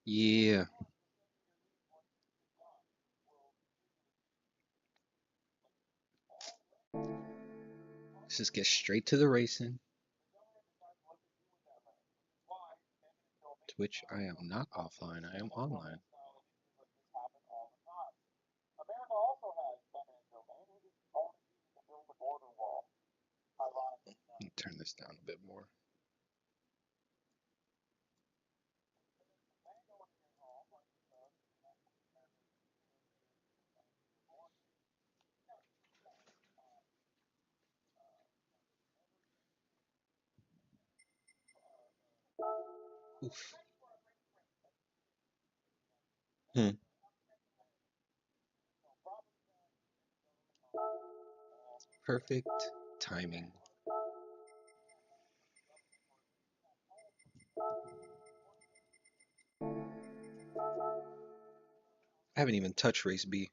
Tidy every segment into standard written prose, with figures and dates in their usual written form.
Yeah. Let's just get straight to the racing. Twitch, I am not offline. I am online. Let me turn this down a bit more. Oof. Perfect timing. I haven't even touched race B.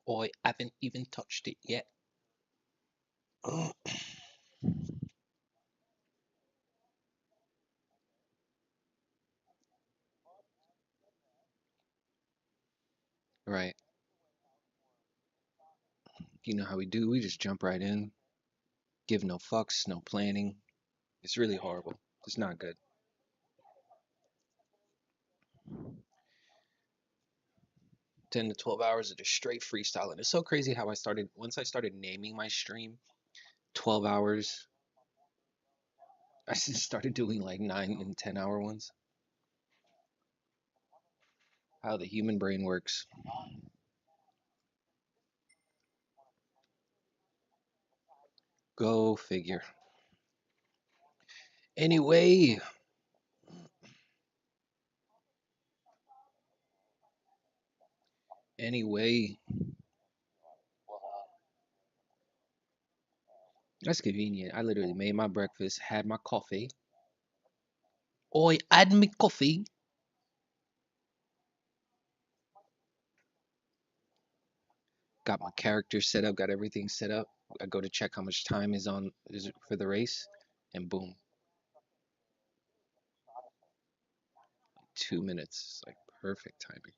I haven't even touched it yet. Right. You know how we do. We just jump right in. Give no fucks, no planning. It's really horrible. It's not good. 10 to 12 hours of just straight freestyling. It's so crazy how once I started naming my stream 12 hours, I just started doing like 9 and 10-hour ones. How the human brain works. Go figure. Anyway, that's convenient. I literally made my breakfast, had my coffee. Oi, add me coffee. Got my character set up, got everything set up. I go to check how much time is for the race, and boom, 2 minutes. Like perfect timing.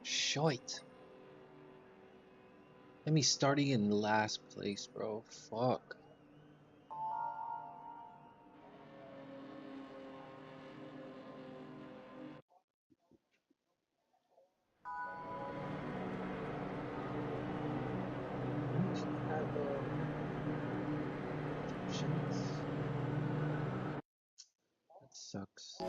Shite. Let me starting in last place, bro. Fuck. That sucks.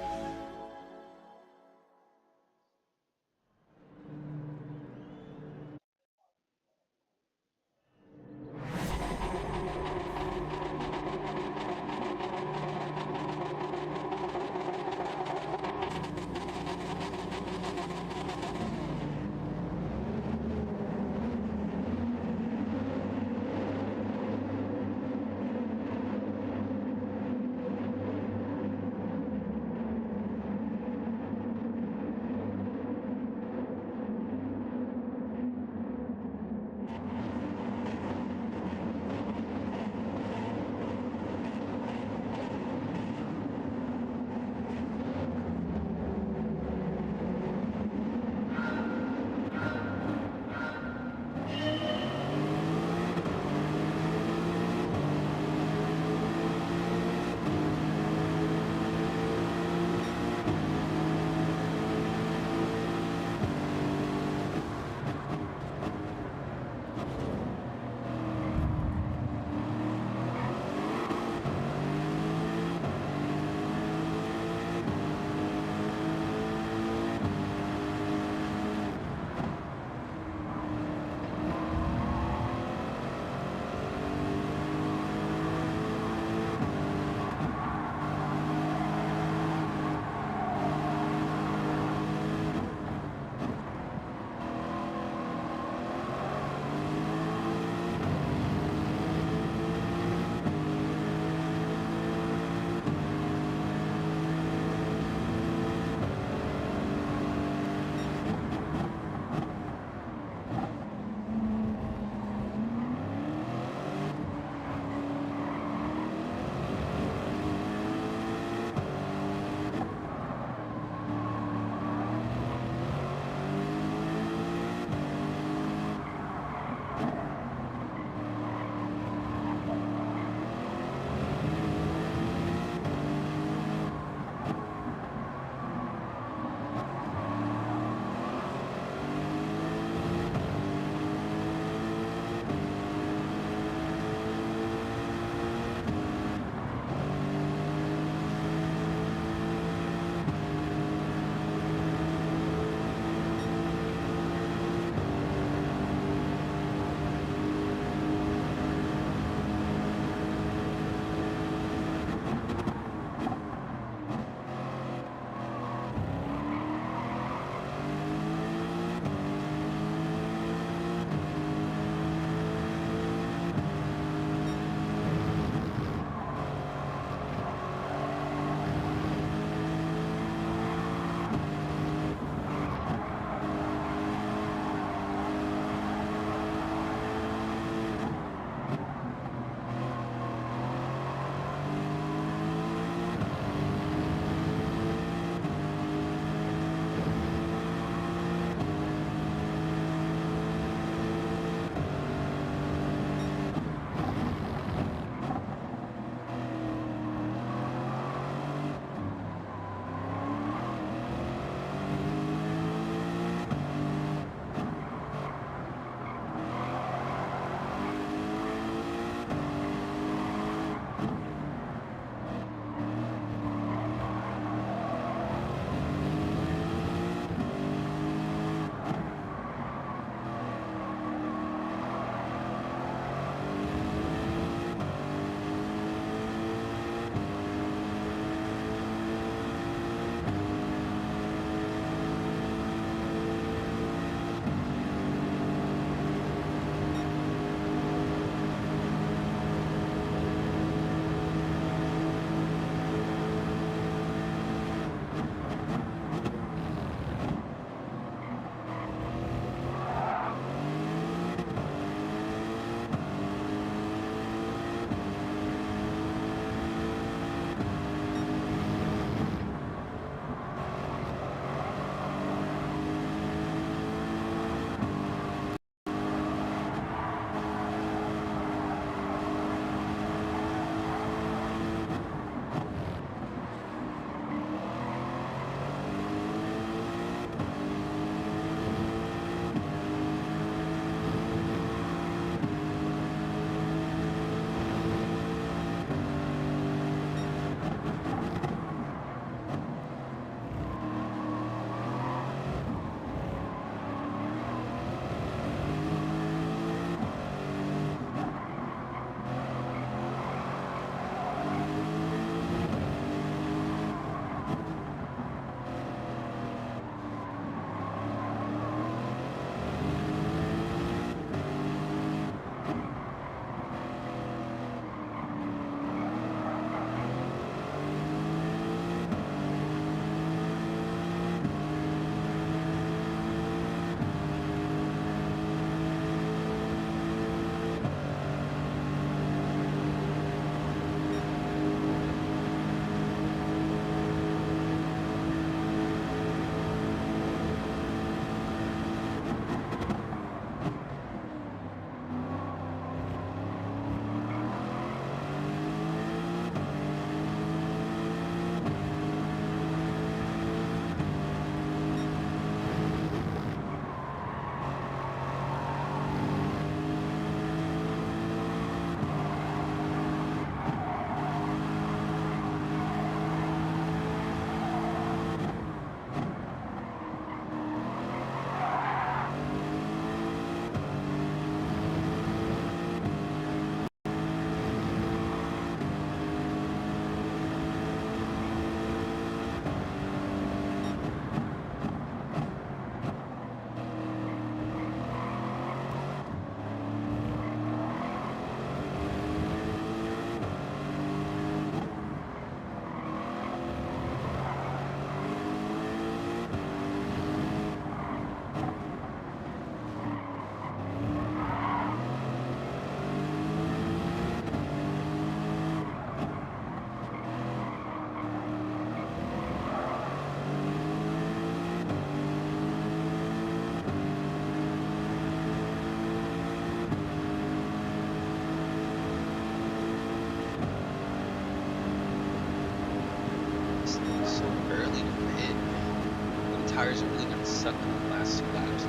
sucked in the last 2 laps.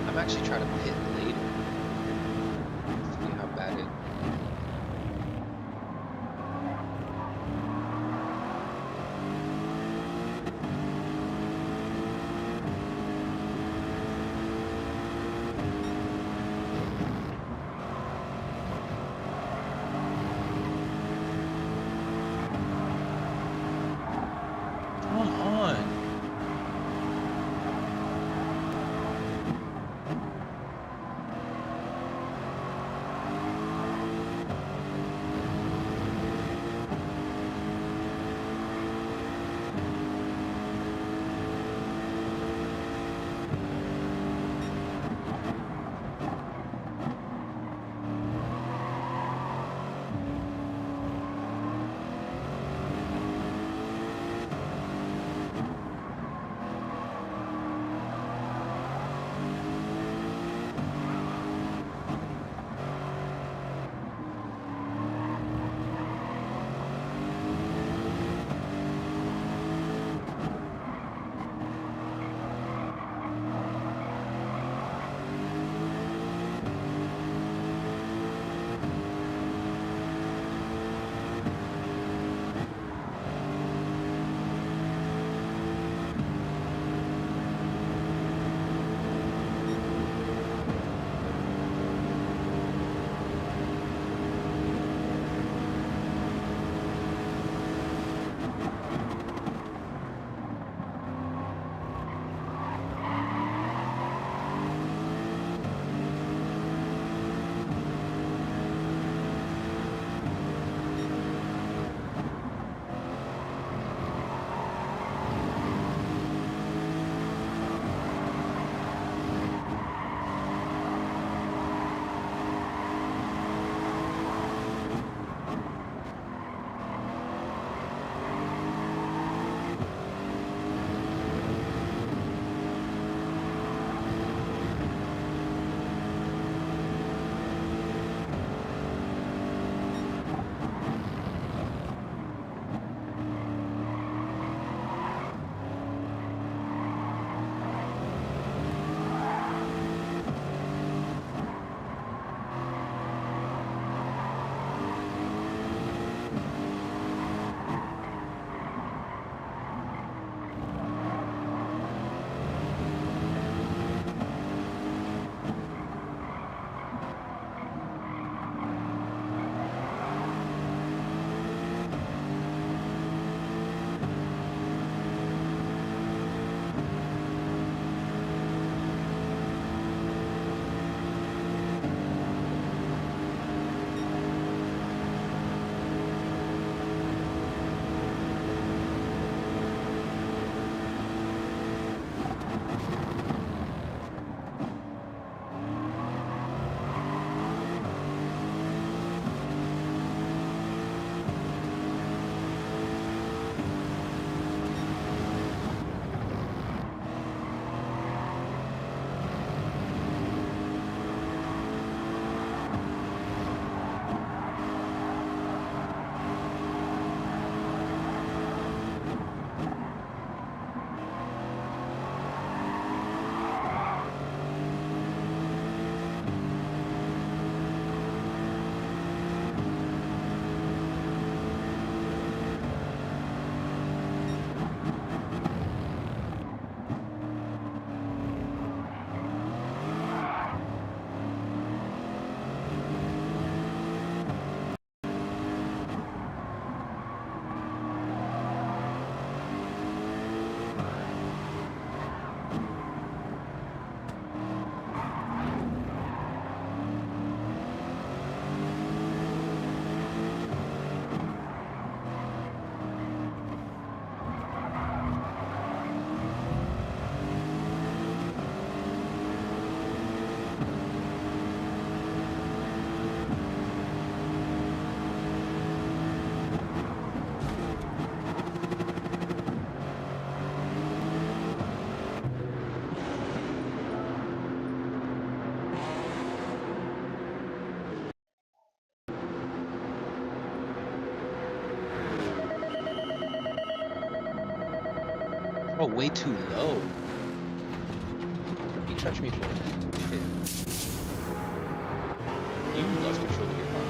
I'm actually trying to pit later. See how bad it. Come on. Oh, way too low. touch me for? Shit. You lost control of your car.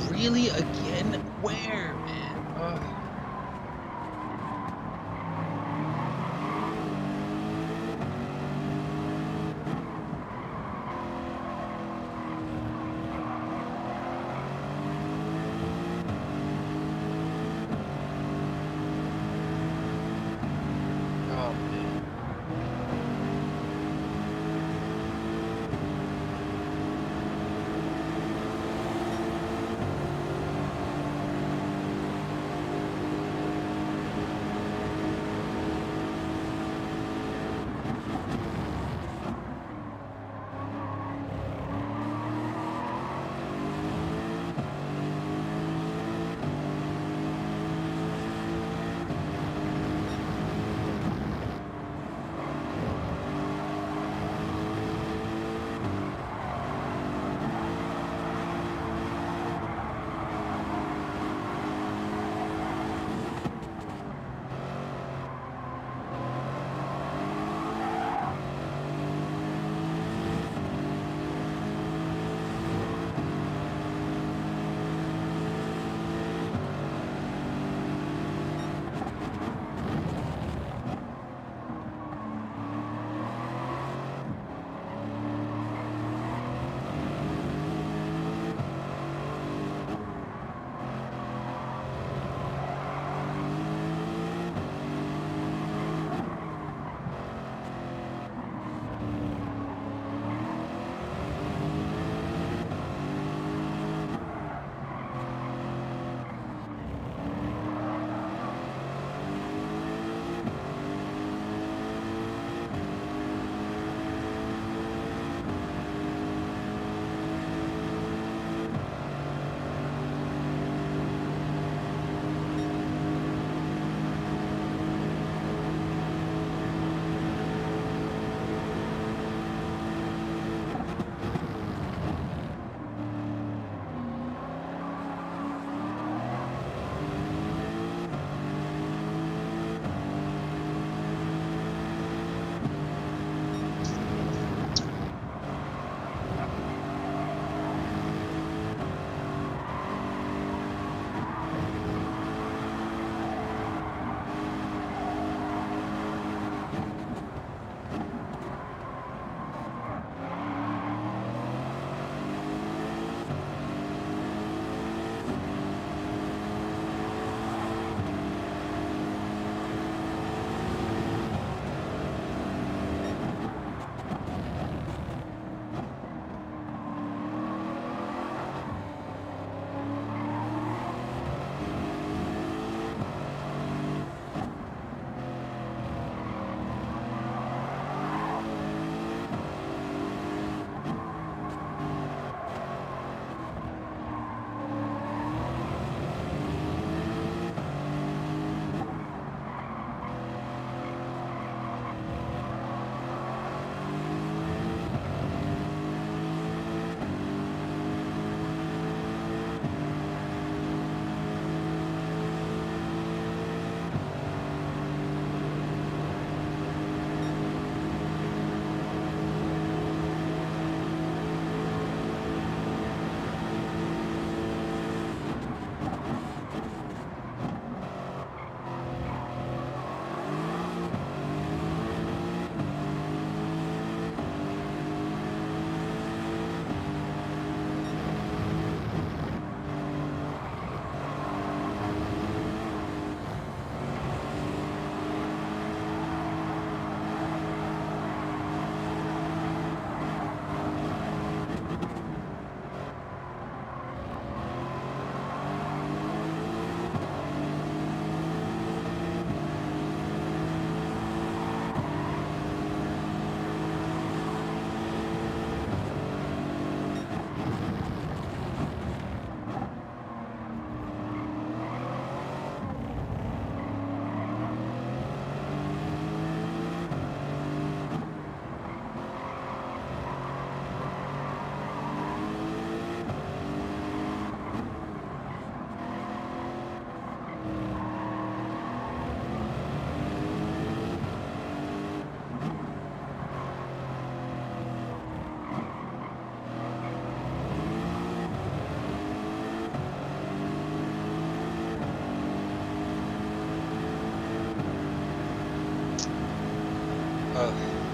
Really? Again? Where, man? Ugh. Oh, man.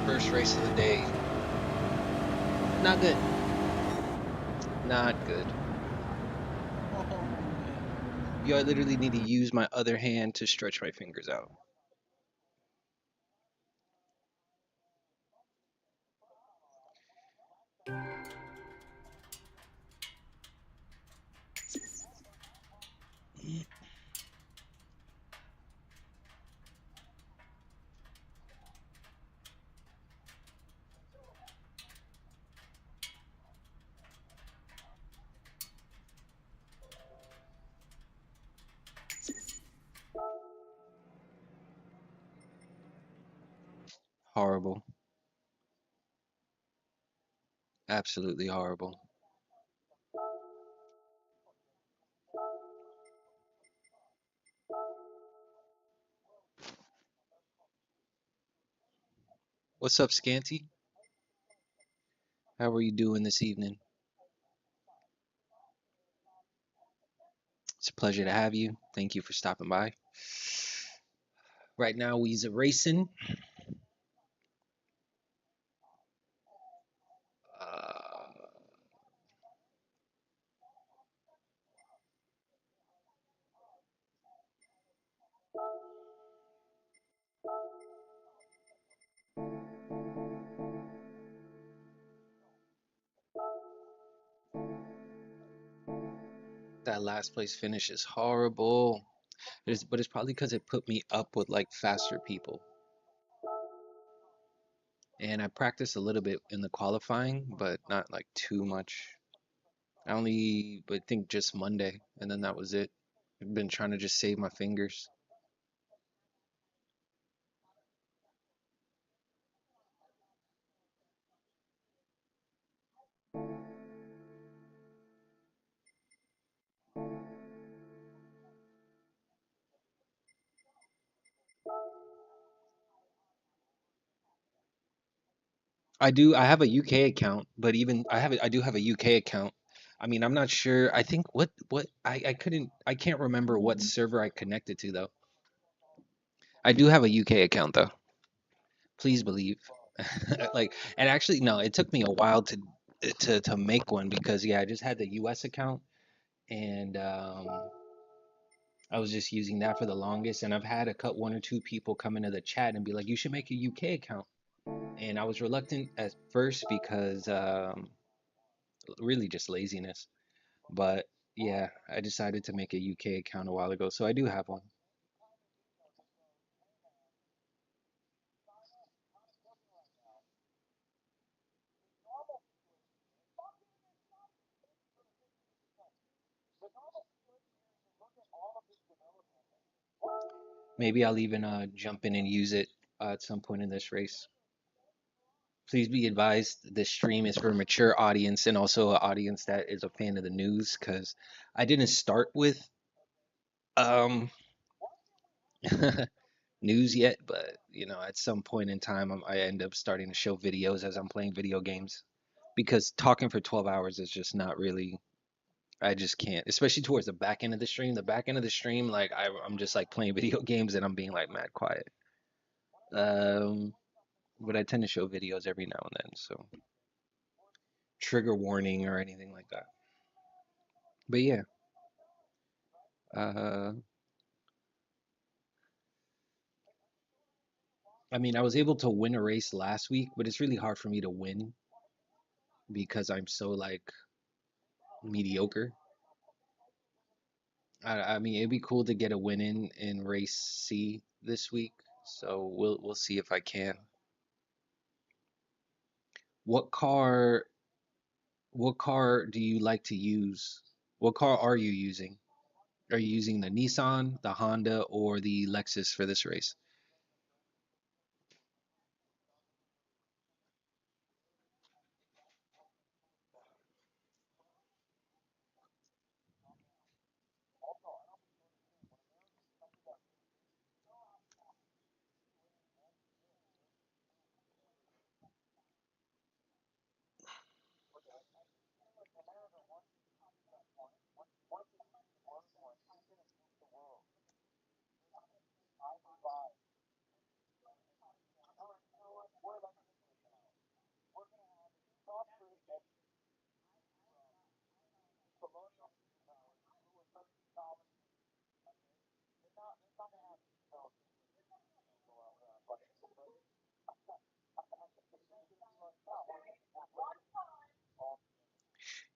First race of the day. Not good. Not good. Yo, I literally need to use my other hand to stretch my fingers out. Horrible. Absolutely horrible. What's up, Scanty? How are you doing this evening? It's a pleasure to have you. Thank you for stopping by. Right now, we's racing. Uh, that last place finish is horrible. But it's probably because it put me up with like faster people. And I practiced a little bit in the qualifying, but not like too much. I think just Monday, and then that was it. I've been trying to just save my fingers. I have a UK account, but even I do have a UK account. I mean, I'm not sure. I think I can't remember what server I connected to though. I do have a UK account though. Please believe. Like, and actually no, it took me a while to make one because yeah, I just had the US account and I was just using that for the longest, and I've had a cut one or two people come into the chat and be like, "You should make a UK account." And I was reluctant at first because really just laziness. But yeah, I decided to make a UK account a while ago, so I do have one. Maybe I'll even jump in and use it at some point in this race. Please be advised, this stream is for a mature audience and also an audience that is a fan of the news, because I didn't start with um news yet, but you know, at some point in time, I end up starting to show videos as I'm playing video games because talking for 12 hours is just not really. I just can't, especially towards the back end of the stream. The back end of the stream, like I'm just like playing video games and I'm being like mad quiet. Um, but I tend to show videos every now and then, so trigger warning or anything like that. But yeah, uh, I mean, I was able to win a race last week, but it's really hard for me to win because I'm so like mediocre. I mean, it'd be cool to get a win in race C this week. So we'll see if I can. What car what car do you like to use? What car are you using? Are you using the Nissan, the Honda, or the Lexus for this race?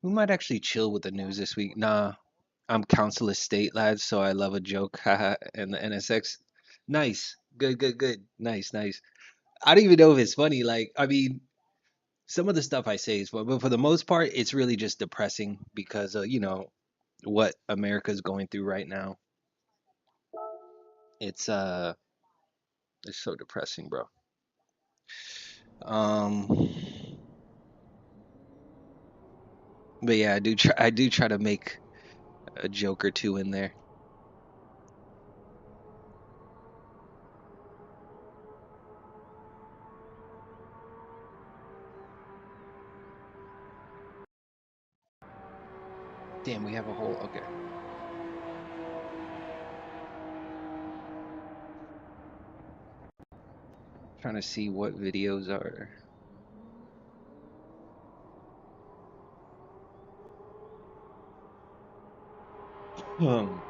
We might actually chill with the news this week. Nah, I'm council estate lads, so I love a joke. Haha. And the NSX. Nice. Good, good, good. Nice, nice. I don't even know if it's funny. Like, I mean, some of the stuff I say is, but for the most part, it's really just depressing because, what America's going through right now. It's it's so depressing, bro. Um, but yeah, I do try to make a joke or two in there. Damn, we have a whole okay. Trying to see what videos are. Um,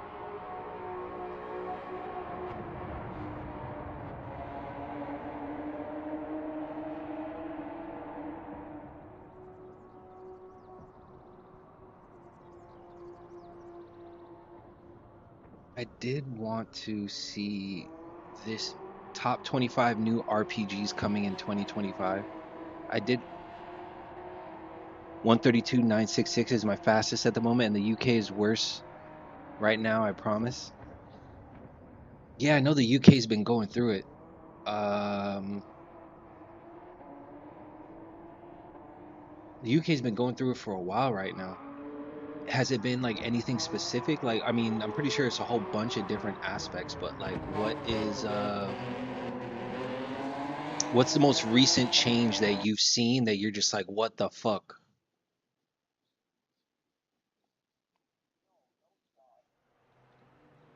I did want to see this top 25 new RPGs coming in 2025. I did 132,966 is my fastest at the moment, and the UK is worse right now, I promise. Yeah, I know the UK's been going through it. The UK's been going through it for a while right now. Has it been like anything specific? Like, I mean, I'm pretty sure it's a whole bunch of different aspects, but like, what's the most recent change that you've seen that you're just like, what the fuck?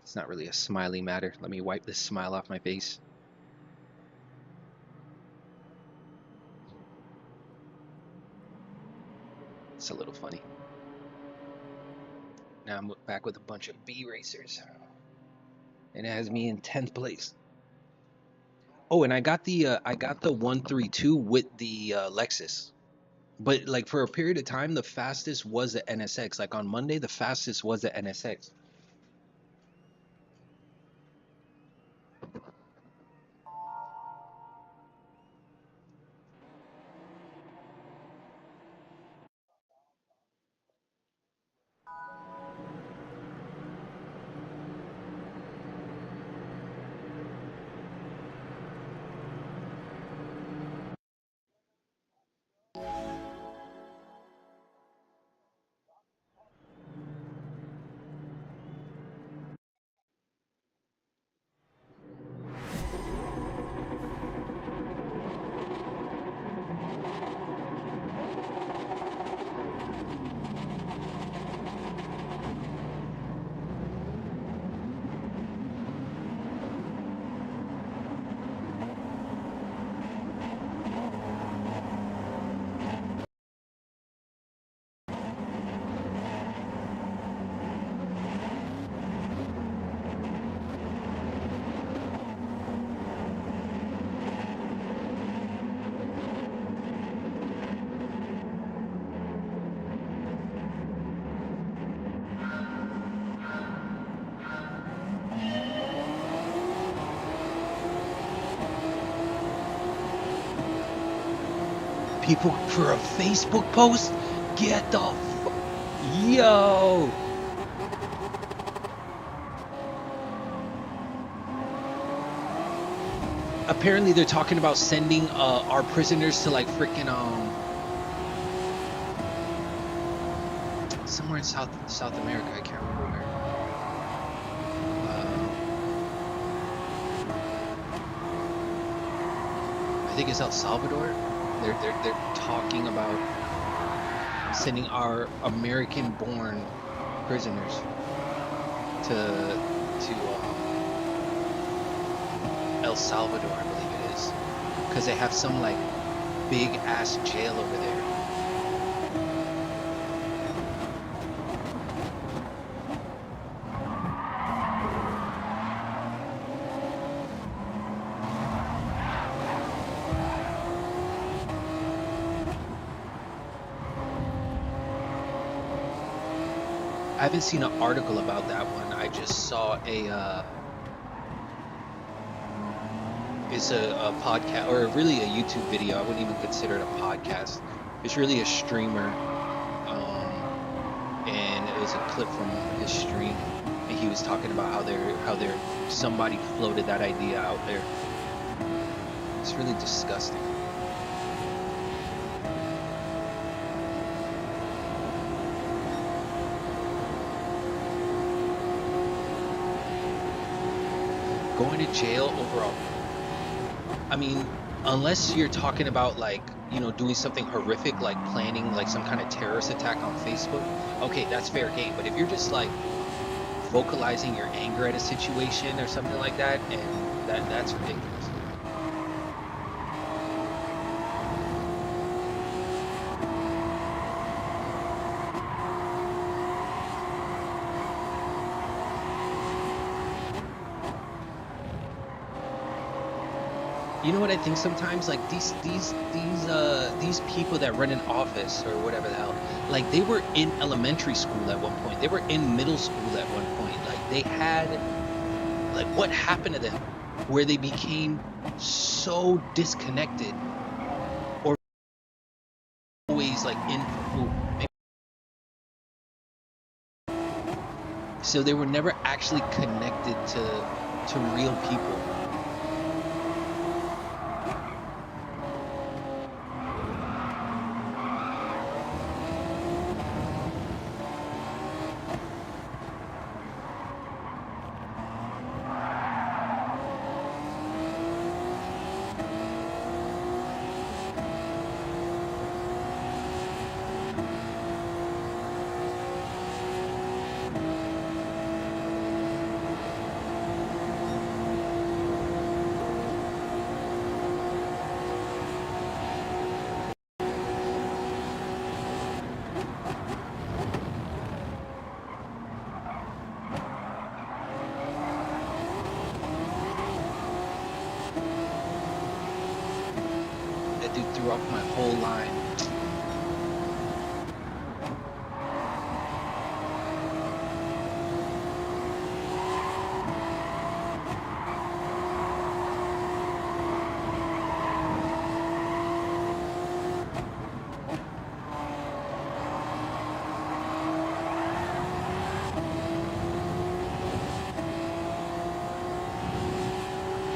It's not really a smiley matter. Let me wipe this smile off my face. It's a little funny. Now I'm back with a bunch of B racers, and it has me in 10th place. Oh, and I got the 132 with the Lexus. But like for a period of time, the fastest was the NSX. Like on Monday, the fastest was the NSX. People for a Facebook post? Get the yo! Apparently they're talking about sending our prisoners to like freaking somewhere in South America. I can't remember where. I think it's El Salvador. They're talking about sending our American-born prisoners to El Salvador, I believe it is, because they have some like big ass jail over there. I haven't seen an article about that one. I just saw it's a podcast, or really a YouTube video. I wouldn't even consider it a podcast. It's really a streamer, and it was a clip from his stream, and he was talking about how somebody floated that idea out there. It's really disgusting. Going to jail overall. I mean, unless you're talking about like, you know, doing something horrific, like planning like some kind of terrorist attack on Facebook, okay, that's fair game. But if you're just like vocalizing your anger at a situation or something like that, and that's ridiculous. You know what I think sometimes, like these people that run an office or whatever the hell, like they were in elementary school at one point, they were in middle school at one point, like they had, like what happened to them where they became so disconnected, or always like in, so they were never actually connected to real people. Dude threw off my whole line.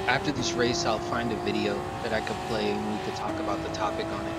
After this race, I'll find a video that I could play and we could talk about the topic on it.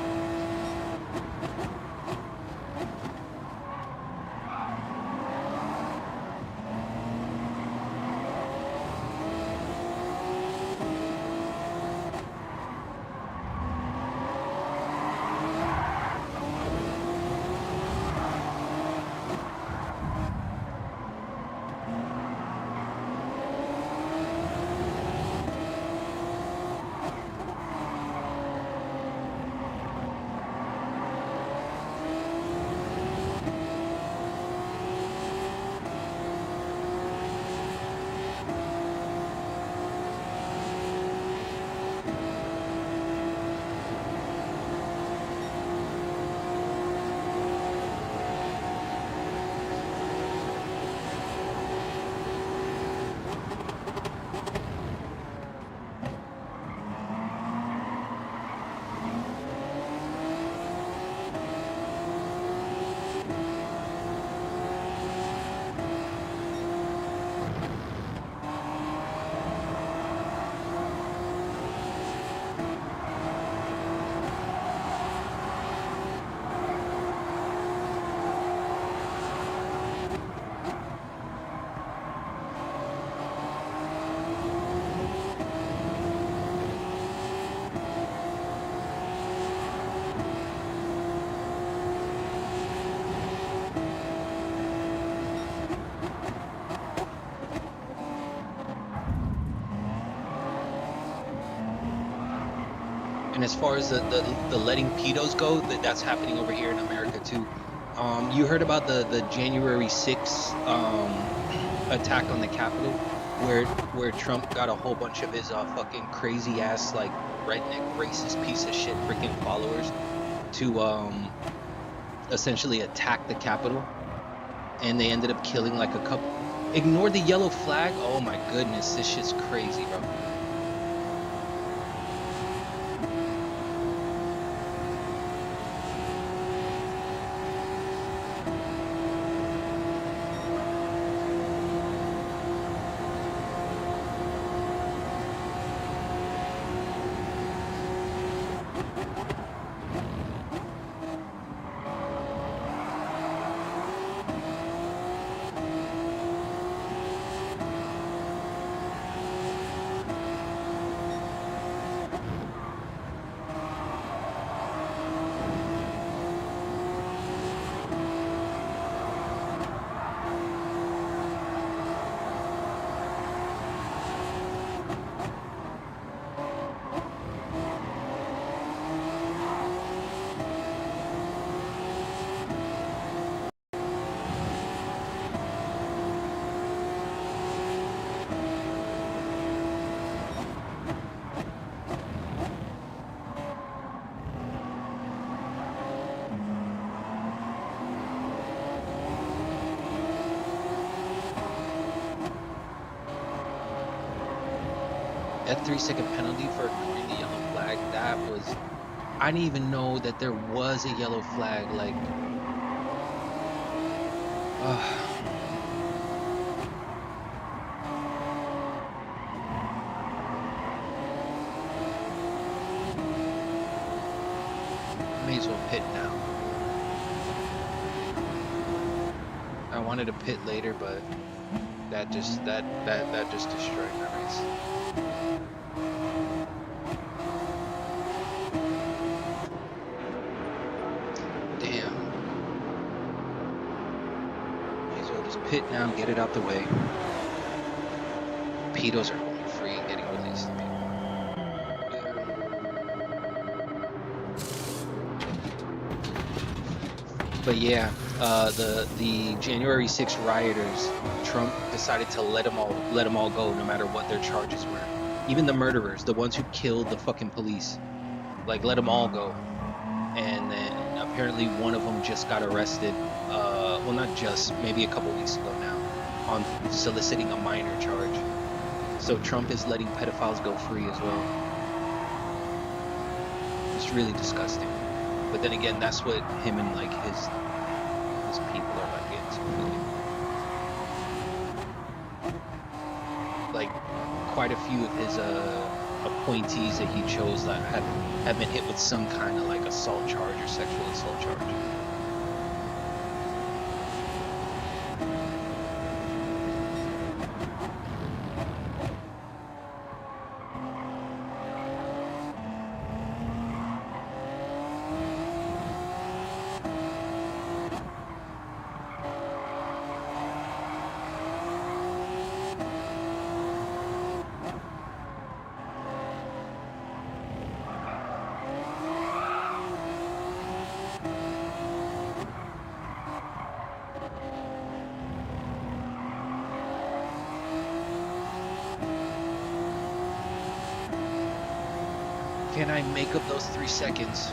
And as far as the letting pedos go, that's happening over here in America too. You heard about the January 6th attack on the Capitol, where Trump got a whole bunch of his fucking crazy ass like redneck racist piece of shit freaking followers to essentially attack the Capitol. and they ended up killing like a couple. Ignore the yellow flag. Oh my goodness, this shit's crazy, bro. That 3-second penalty for ignoring the yellow flag, that was, I didn't even know that there was a yellow flag, like, may as well pit now. I wanted to pit later, but that just destroyed my race. Pit now, get it out the way. Pedos are going free and getting released. But yeah, the January 6th rioters, Trump decided to let them all go, no matter what their charges were. Even the murderers, the ones who killed the fucking police, like let them all go. And then apparently one of them just got arrested. Well, not just, maybe a couple weeks ago now, on soliciting a minor charge. So Trump is letting pedophiles go free as well. It's really disgusting. But then again, that's what him and like his people are like into. Like quite a few of his appointees that he chose that have been hit with some kind of like assault charge or sexual assault charge. Can I make up those 3 seconds?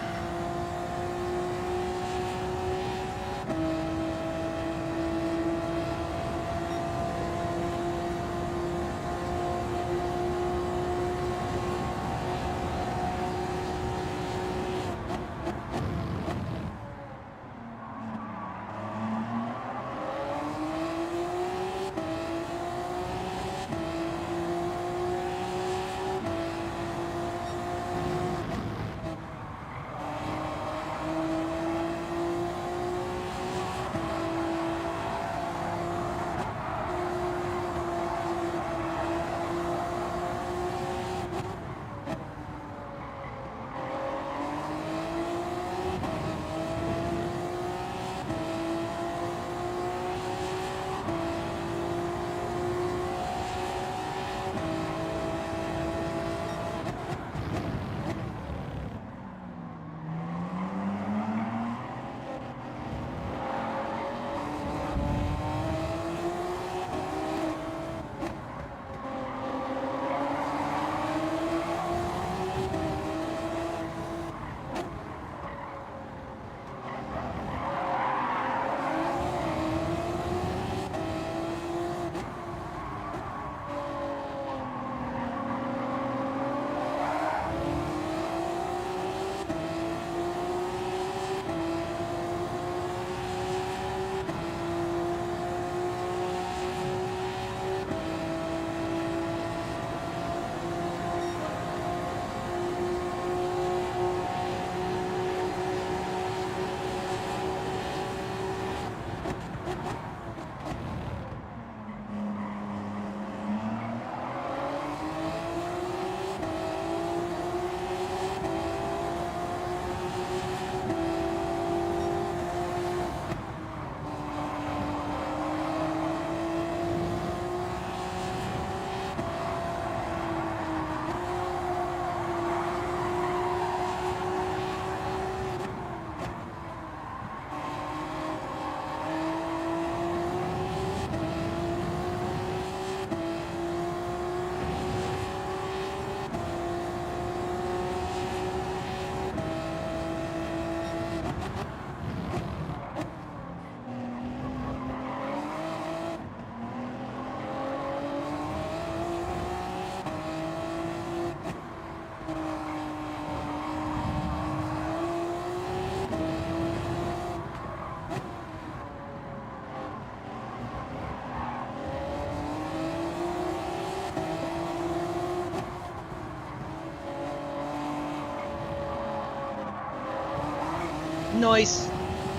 Nice.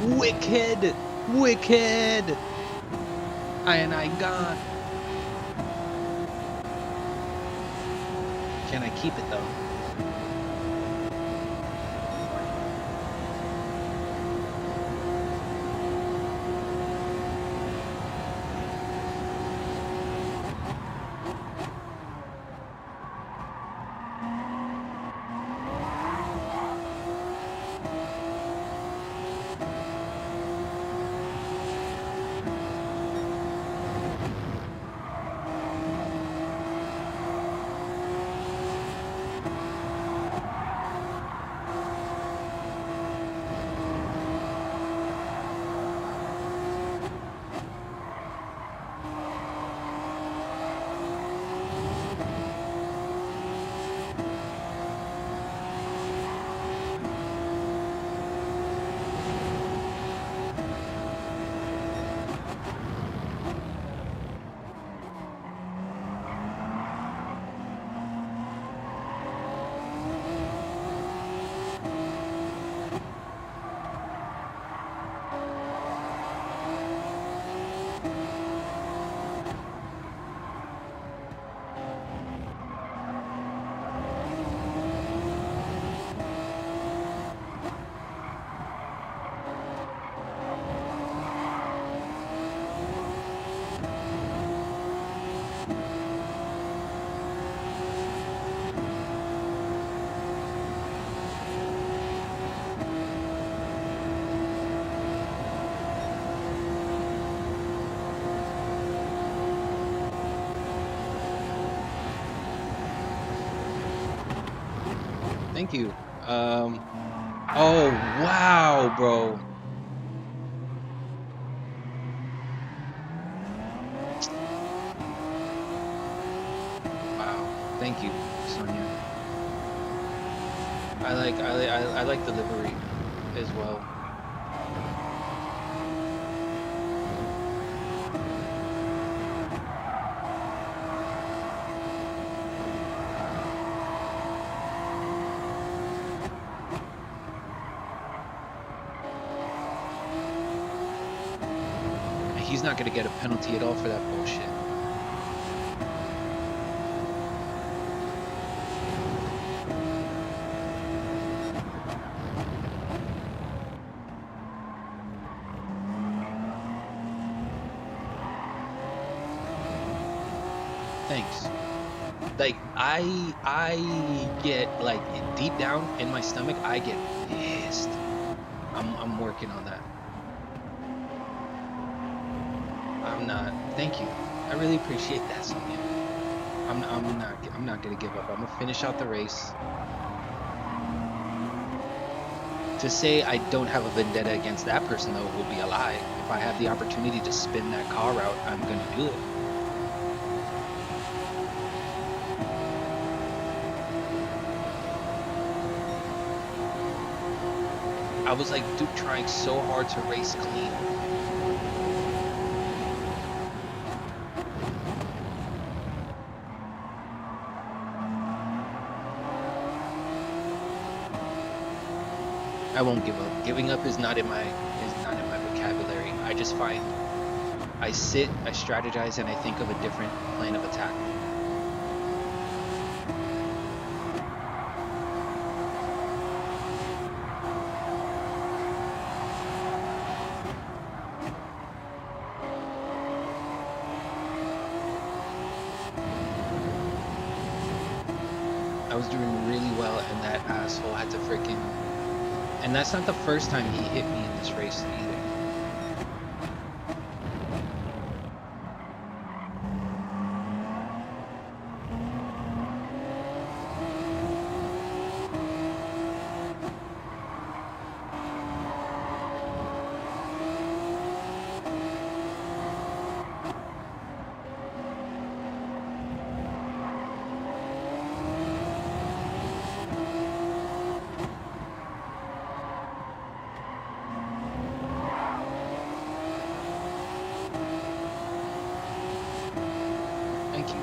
Wicked. Wicked. And I gone. Can I keep it though? Thank you. Oh, wow, bro. Wow. Thank you, Sonia. I like the livery as well. He's not gonna get a penalty at all for that bullshit. Thanks. Like I get like deep down in my stomach, I get pissed. I'm working on that. I'm not. Thank you. I really appreciate that, Sonia. I'm not gonna give up. I'm gonna finish out the race. To say I don't have a vendetta against that person though would be a lie. If I have the opportunity to spin that car out, I'm gonna do it. I was like, dude, trying so hard to race clean. I won't give up. Giving up is not in my vocabulary. I just find I sit, I strategize, and I think of a different plan of attack. I was doing really well, and that asshole had to freaking... And that's not the first time he hit me in this race either. Thank you.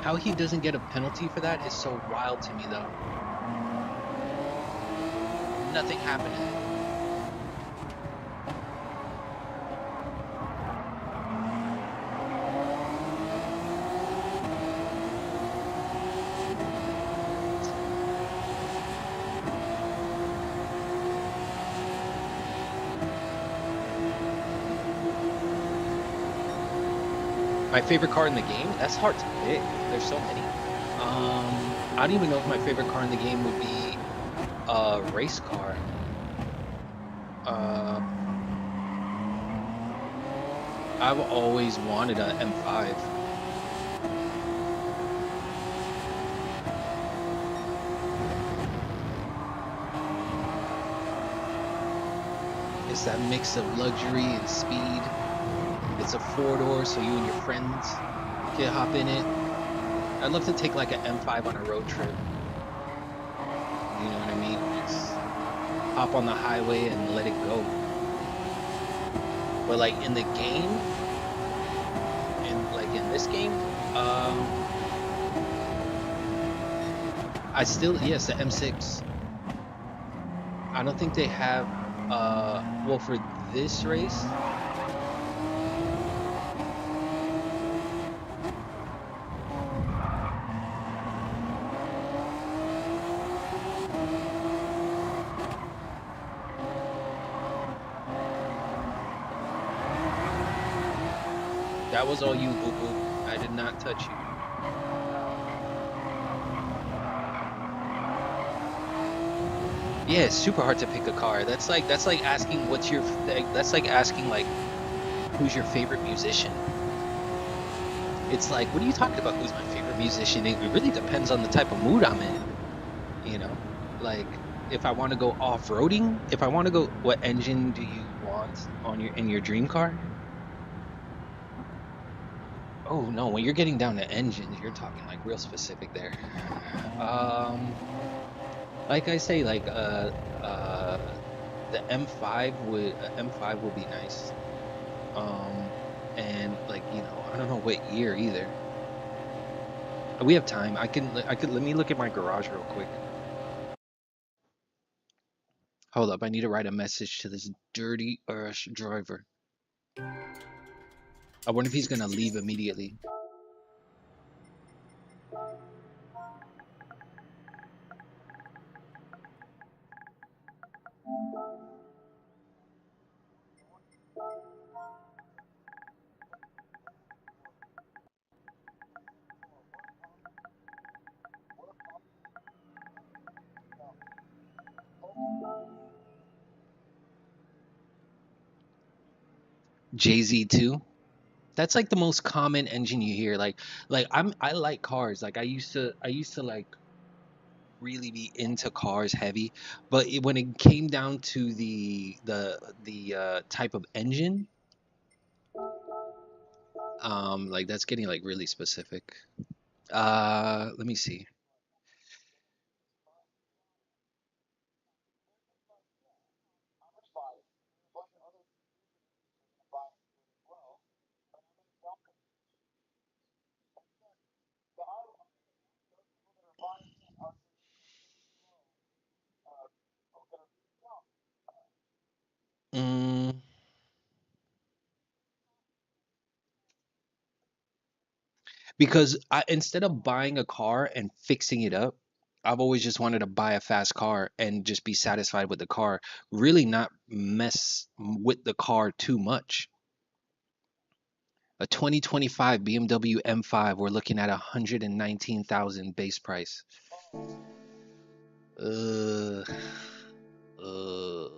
How he doesn't get a penalty for that is so wild to me, though. Nothing happened. My favorite car in the game? That's hard to pick. There's so many. I don't even know if my favorite car in the game would be a race car. I've always wanted an M5. It's that mix of luxury and speed. It's a four-door, so you and your friends can hop in it. I'd love to take like an M5 on a road trip. You know what I mean? Just hop on the highway and let it go. But like in the game, in this game, I still, yes, the M6. I don't think they have, well, for this race, that was all you, boo boo. I did not touch you. Yeah, it's super hard to pick a car. That's like asking what's your, that's like asking like who's your favorite musician. It's like, what are you talking about? Who's my favorite musician? It really depends on the type of mood I'm in. You know, like if I want to go off-roading, if I want to go, what engine do you want on in your dream car? Oh no, when you're getting down to engines, you're talking like real specific there. Like I say, like the M5 would be nice. And like, you know, I don't know what year either. We have time. I could let me look at my garage real quick. Hold up, I need to write a message to this dirty Irish driver. I wonder if he's gonna leave immediately. JZ2. That's like the most common engine you hear. I like cars. Like I used to like really be into cars heavy, but when it came down to the type of engine, like that's getting like really specific. Let me see. Mm, because instead of buying a car and fixing it up, I've always just wanted to buy a fast car and just be satisfied with the car, really not mess with the car too much. A 2025 BMW M5, we're looking at 119,000 base price. Uh, uh,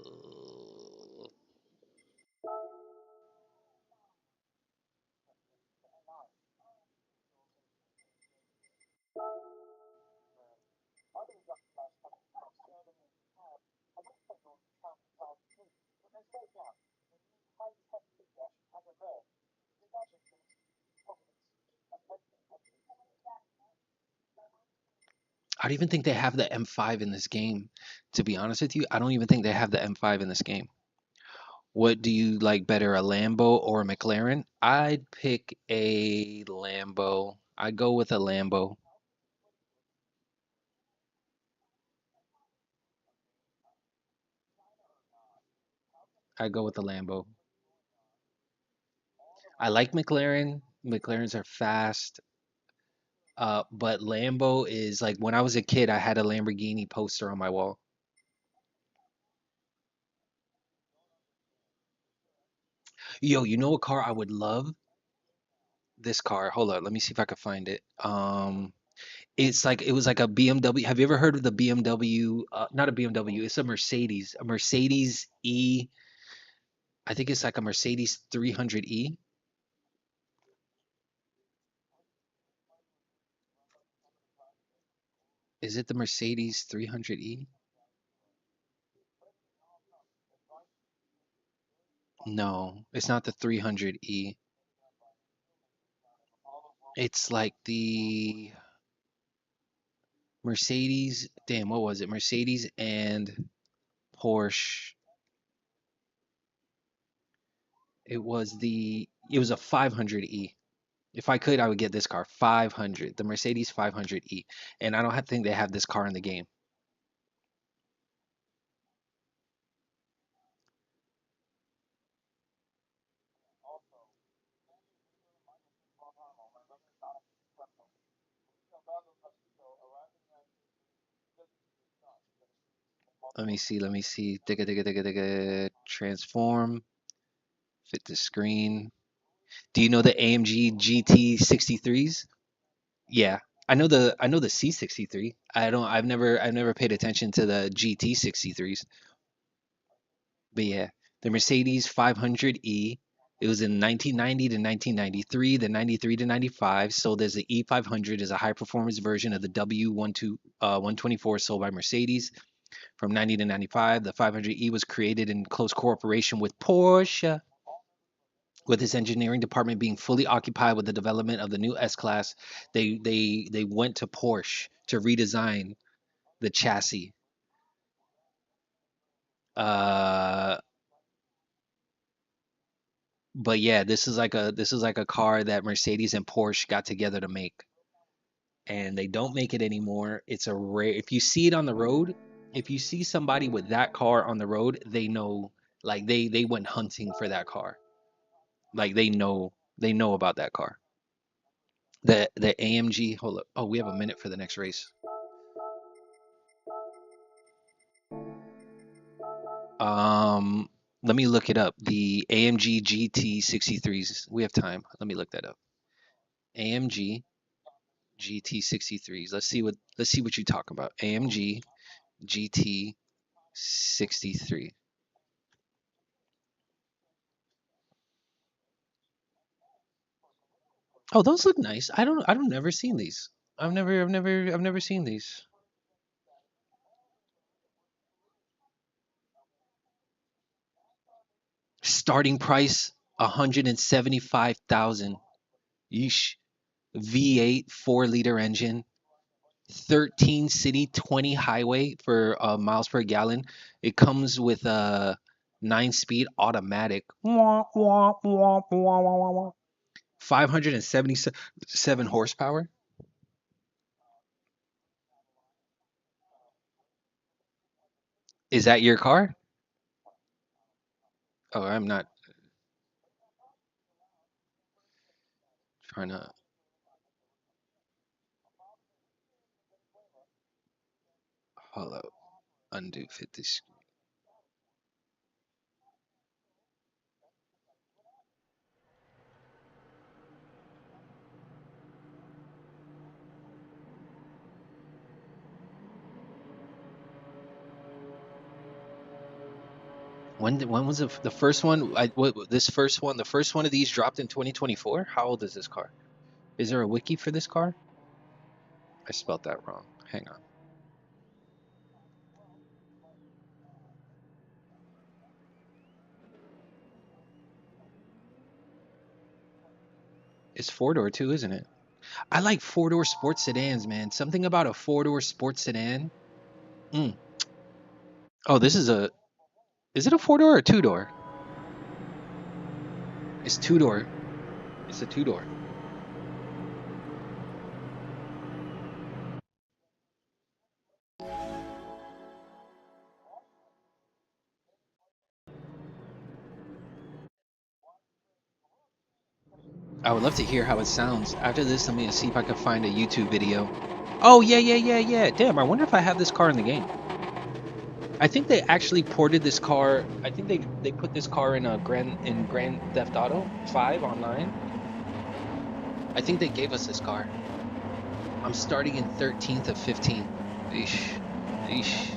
I don't even think they have the M5 in this game. To be honest with you, I don't even think they have the M5 in this game. What do you like better, a Lambo or a McLaren? I'd pick a Lambo. I'd go with a Lambo. I'd go with a Lambo. I like McLaren. McLarens are fast. But Lambo is like when I was a kid, I had a Lamborghini poster on my wall. Yo, you know a car I would love? This car. Hold on, let me see if I can find it. It's like it was like a BMW. Have you ever heard of the BMW? Not a BMW. It's a Mercedes. A Mercedes E. I think it's like a Mercedes 300E. Is it the Mercedes 300E? No, it's not the 300E. It's like the Mercedes. Damn, what was it? Mercedes and Porsche. It was a 500E. If I could, I would get this car. 500. The Mercedes 500E. And I don't have, think they have this car in the game. Let me see. Let me see. Digga, digga, digga, digga. Transform. Fit the screen. Do you know the AMG GT63s? Yeah. I know the C63. I've never paid attention to the GT63s. But yeah, the Mercedes 500E. It was in 1990 to 1993, the 93 to 95. So there's the E500 is a high performance version of the W124 sold by Mercedes from 90 to 95. The 500E was created in close cooperation with Porsche, with its engineering department being fully occupied with the development of the new S-Class. They went to Porsche to redesign the chassis. Uh, but yeah, this is like a car that Mercedes and Porsche got together to make, and they don't make it anymore. It's a rare. If you see it on the road, if you see somebody with that car on the road, they know, like they went hunting for that car. Like they know about that car. The AMG. Hold up. Oh, we have a minute for the next race. Um, Let me look it up. The AMG GT63s. We have time. Let me look that up. AMG GT63s. Let's see what you talk about. AMG GT63. Oh, those look nice. I don't never seen these. I've never seen these. Starting price 175,000. Yeesh. V8 4-liter engine, 13 city, 20 highway for miles per gallon. It comes with a 9-speed automatic. 577 horsepower. Is that your car? Oh, I'm not trying to. Hold up. Undo 50 screen. When was the first one? This first one? The first one of these dropped in 2024. How old is this car? Is there a wiki for this car? I spelled that wrong. Hang on. It's four-door too, isn't it? I like four-door sports sedans, man. Something about a four-door sports sedan. Oh, this is a... Is it a four-door or a two-door? It's two-door. It's a two-door. I would love to hear how it sounds. After this, I'm gonna see if I can find a YouTube video. Oh, yeah. Damn, I wonder if I have this car in the game. I think they actually ported this car. I think they put this car in Grand Theft Auto 5 online. I think they gave us this car. I'm starting in 13th of 15. Eesh.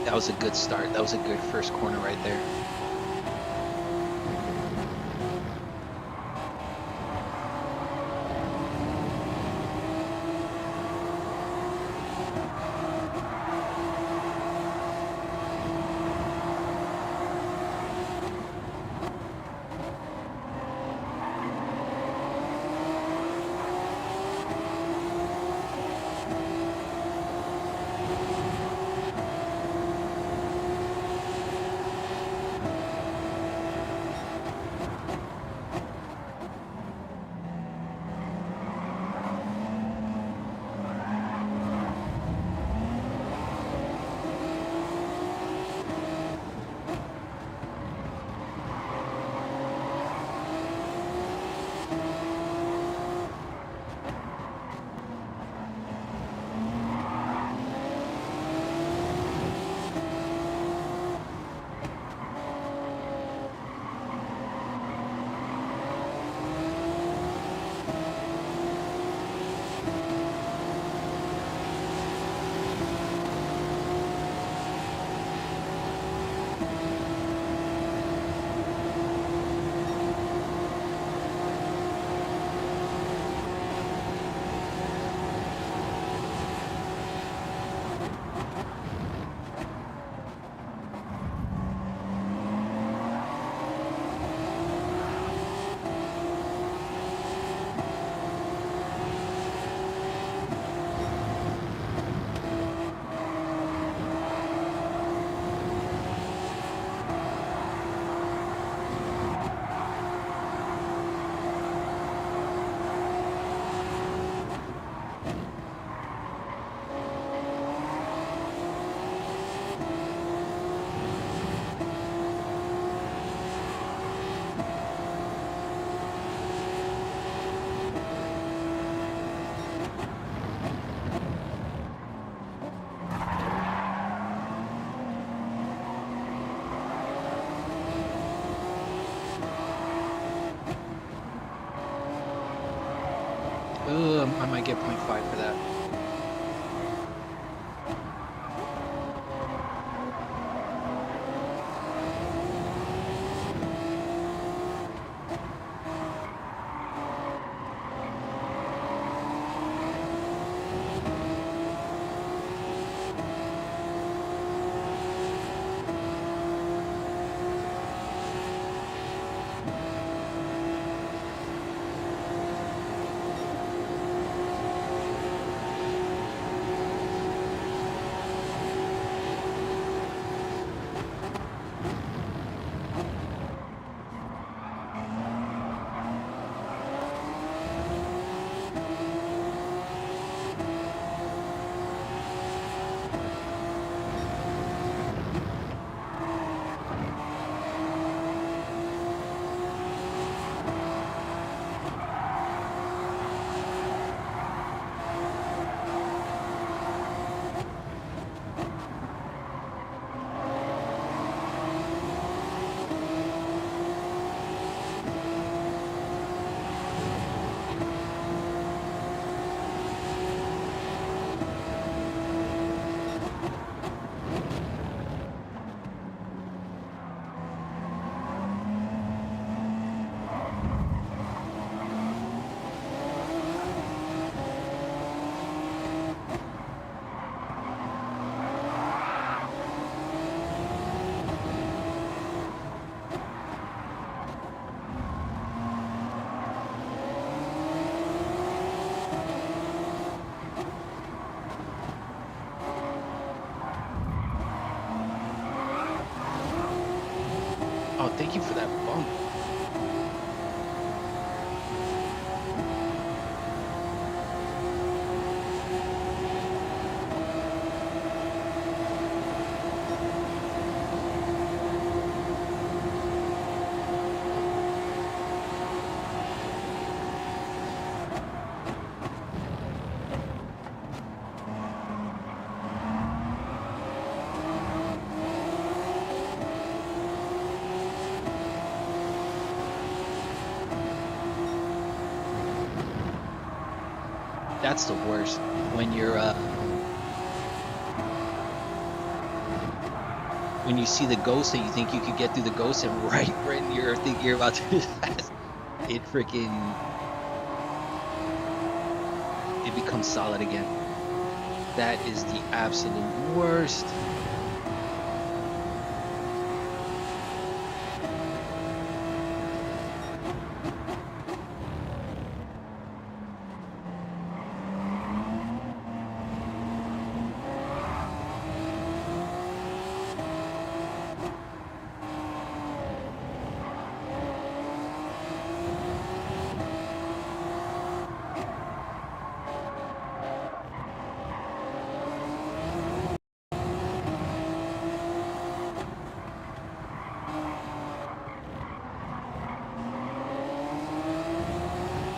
That was a good start. That was a good first corner right there. I might get 0.5 for that. Thank you for that bump. That's the worst when when you see the ghost and you think you could get through the ghost, and right when you're thinking you're about to pass, it becomes solid again. That is the absolute worst.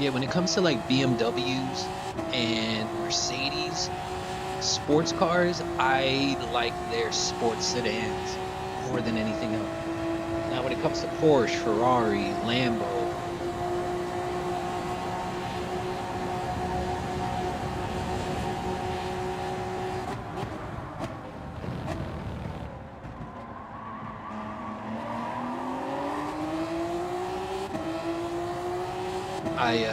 Yeah, when it comes to like BMWs and Mercedes sports cars, I like their sports sedans more than anything else. Now, when it comes to Porsche, Ferrari, Lambo, I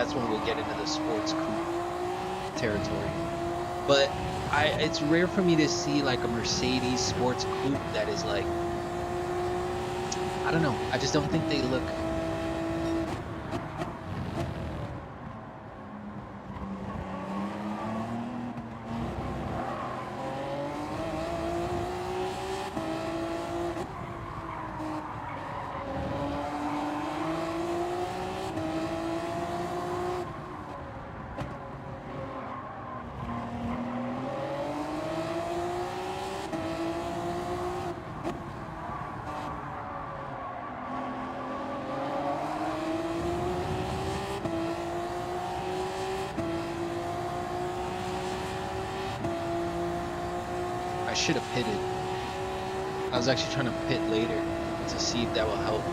that's when we'll get into the sports coupe territory. But it's rare for me to see like a Mercedes sports coupe that is like, I don't know, I just don't think they look. I should have pitted. I was actually trying to pit later to see if that will help.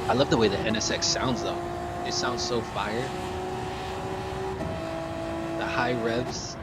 I love the way the NSX sounds though. It sounds so fire. The high revs.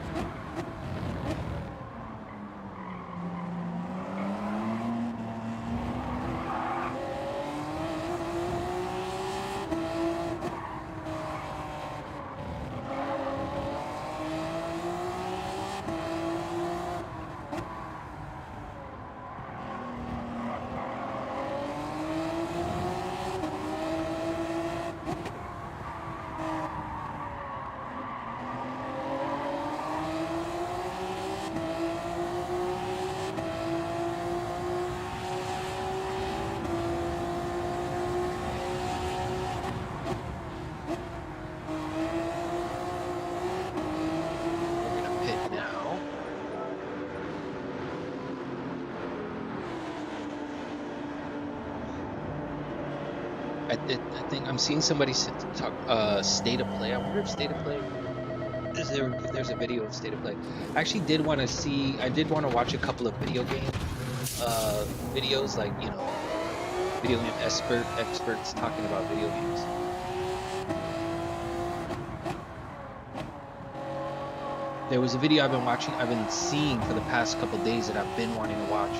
I think I'm seeing somebody talk state of play. I wonder if state of play is there, if there's a video of state of play. I actually did want to see. I did want to watch a couple of video game videos, like, you know, video game experts talking about video games. There was a video I've been watching, I've been seeing for the past couple days that I've been wanting to watch.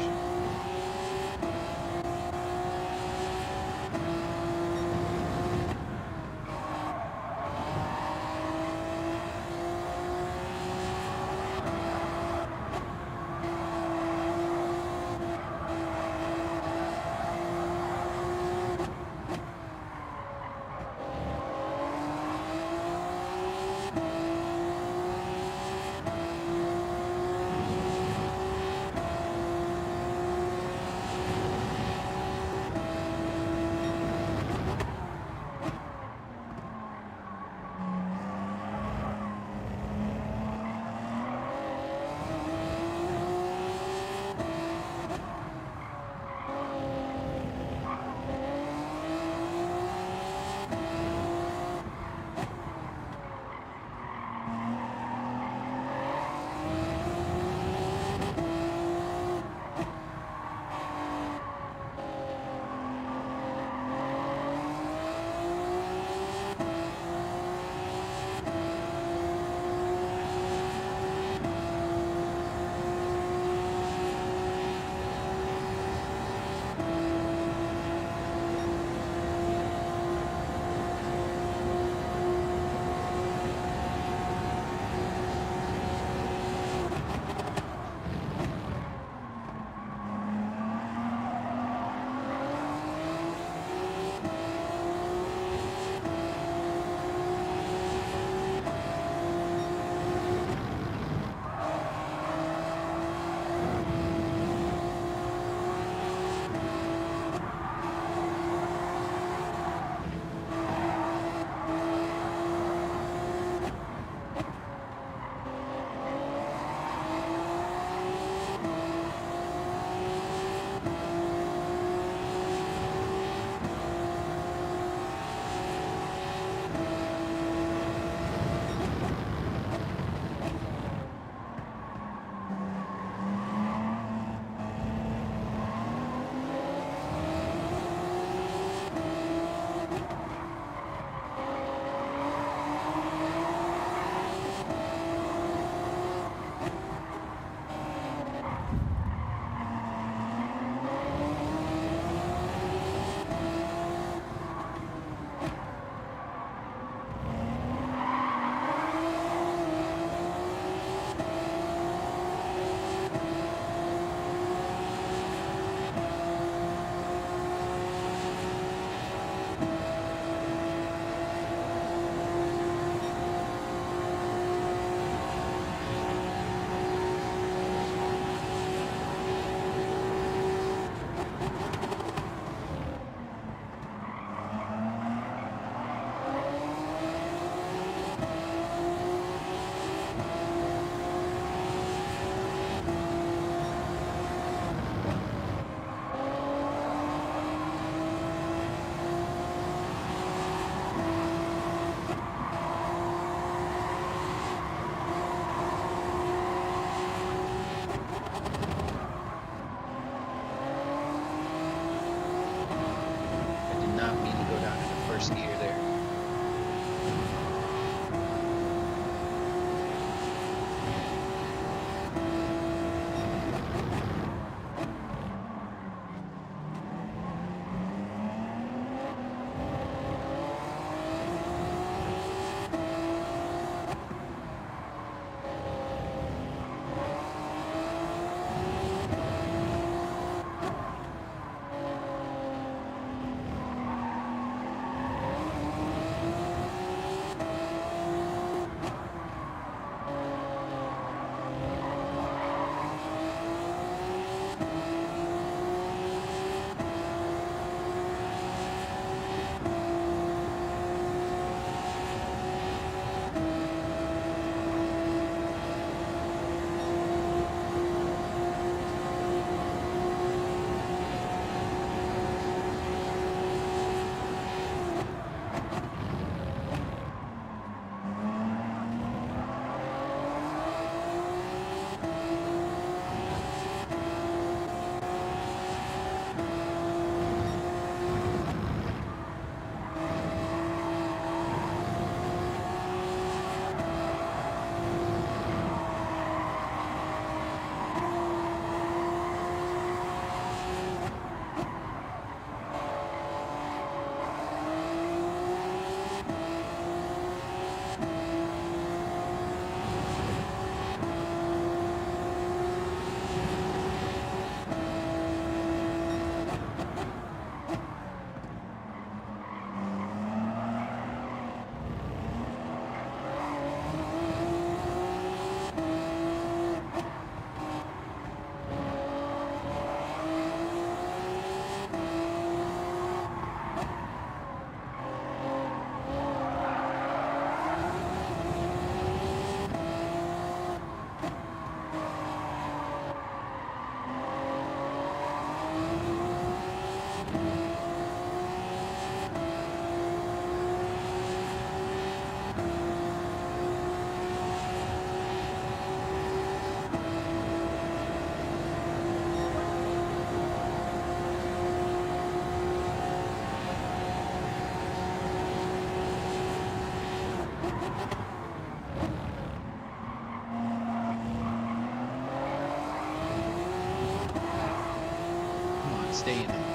stay in it.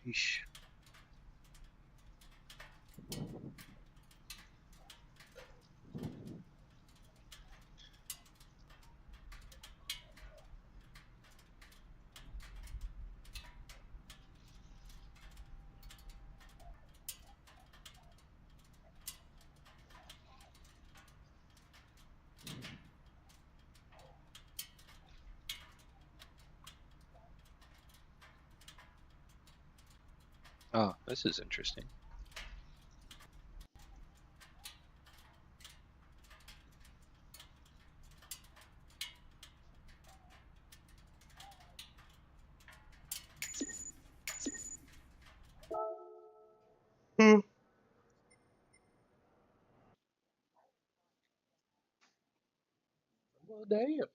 Sheesh. Oh, this is interesting. Hmm. Well, damn.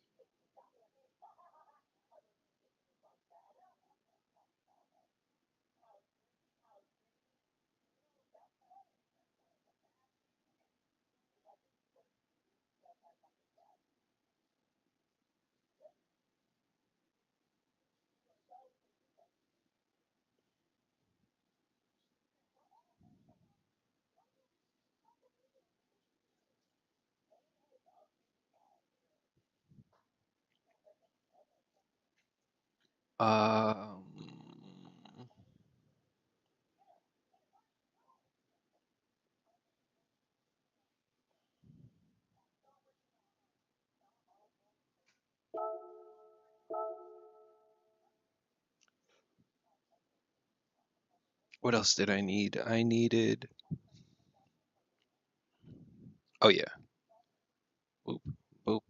Um, what else did I need? I needed. Oh yeah. Boop, boop,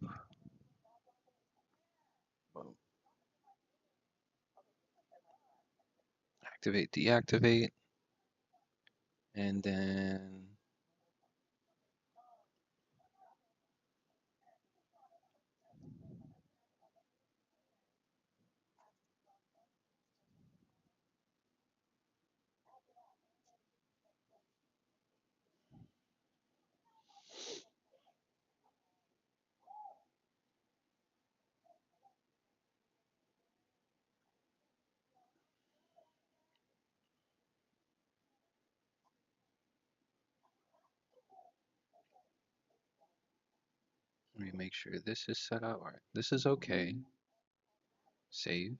boop. Activate, deactivate, and then let me make sure this is set up. All right, this is okay. Save.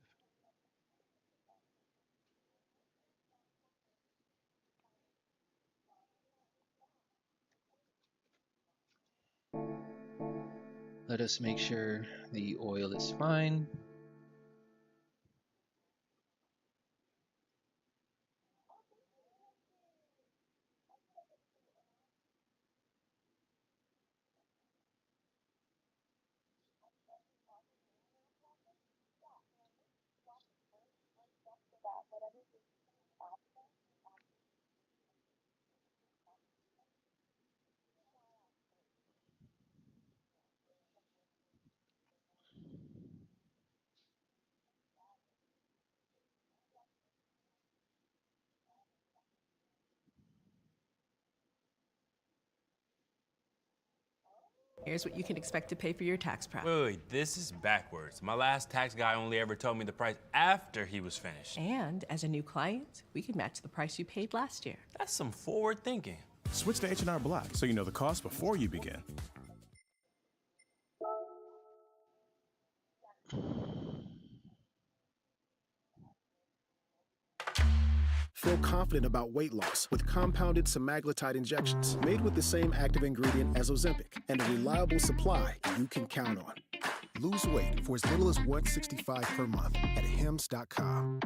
Let us make sure the oil is fine. Here's what you can expect to pay for your tax prep. Wait, this is backwards. My last tax guy only ever told me the price after he was finished. And as a new client, we can match the price you paid last year. That's some forward thinking. Switch to H&R Block so you know the cost before you begin. Feel confident about weight loss with compounded semaglutide injections made with the same active ingredient as Ozempic and a reliable supply you can count on. Lose weight for as little as $165 per month at hims.com.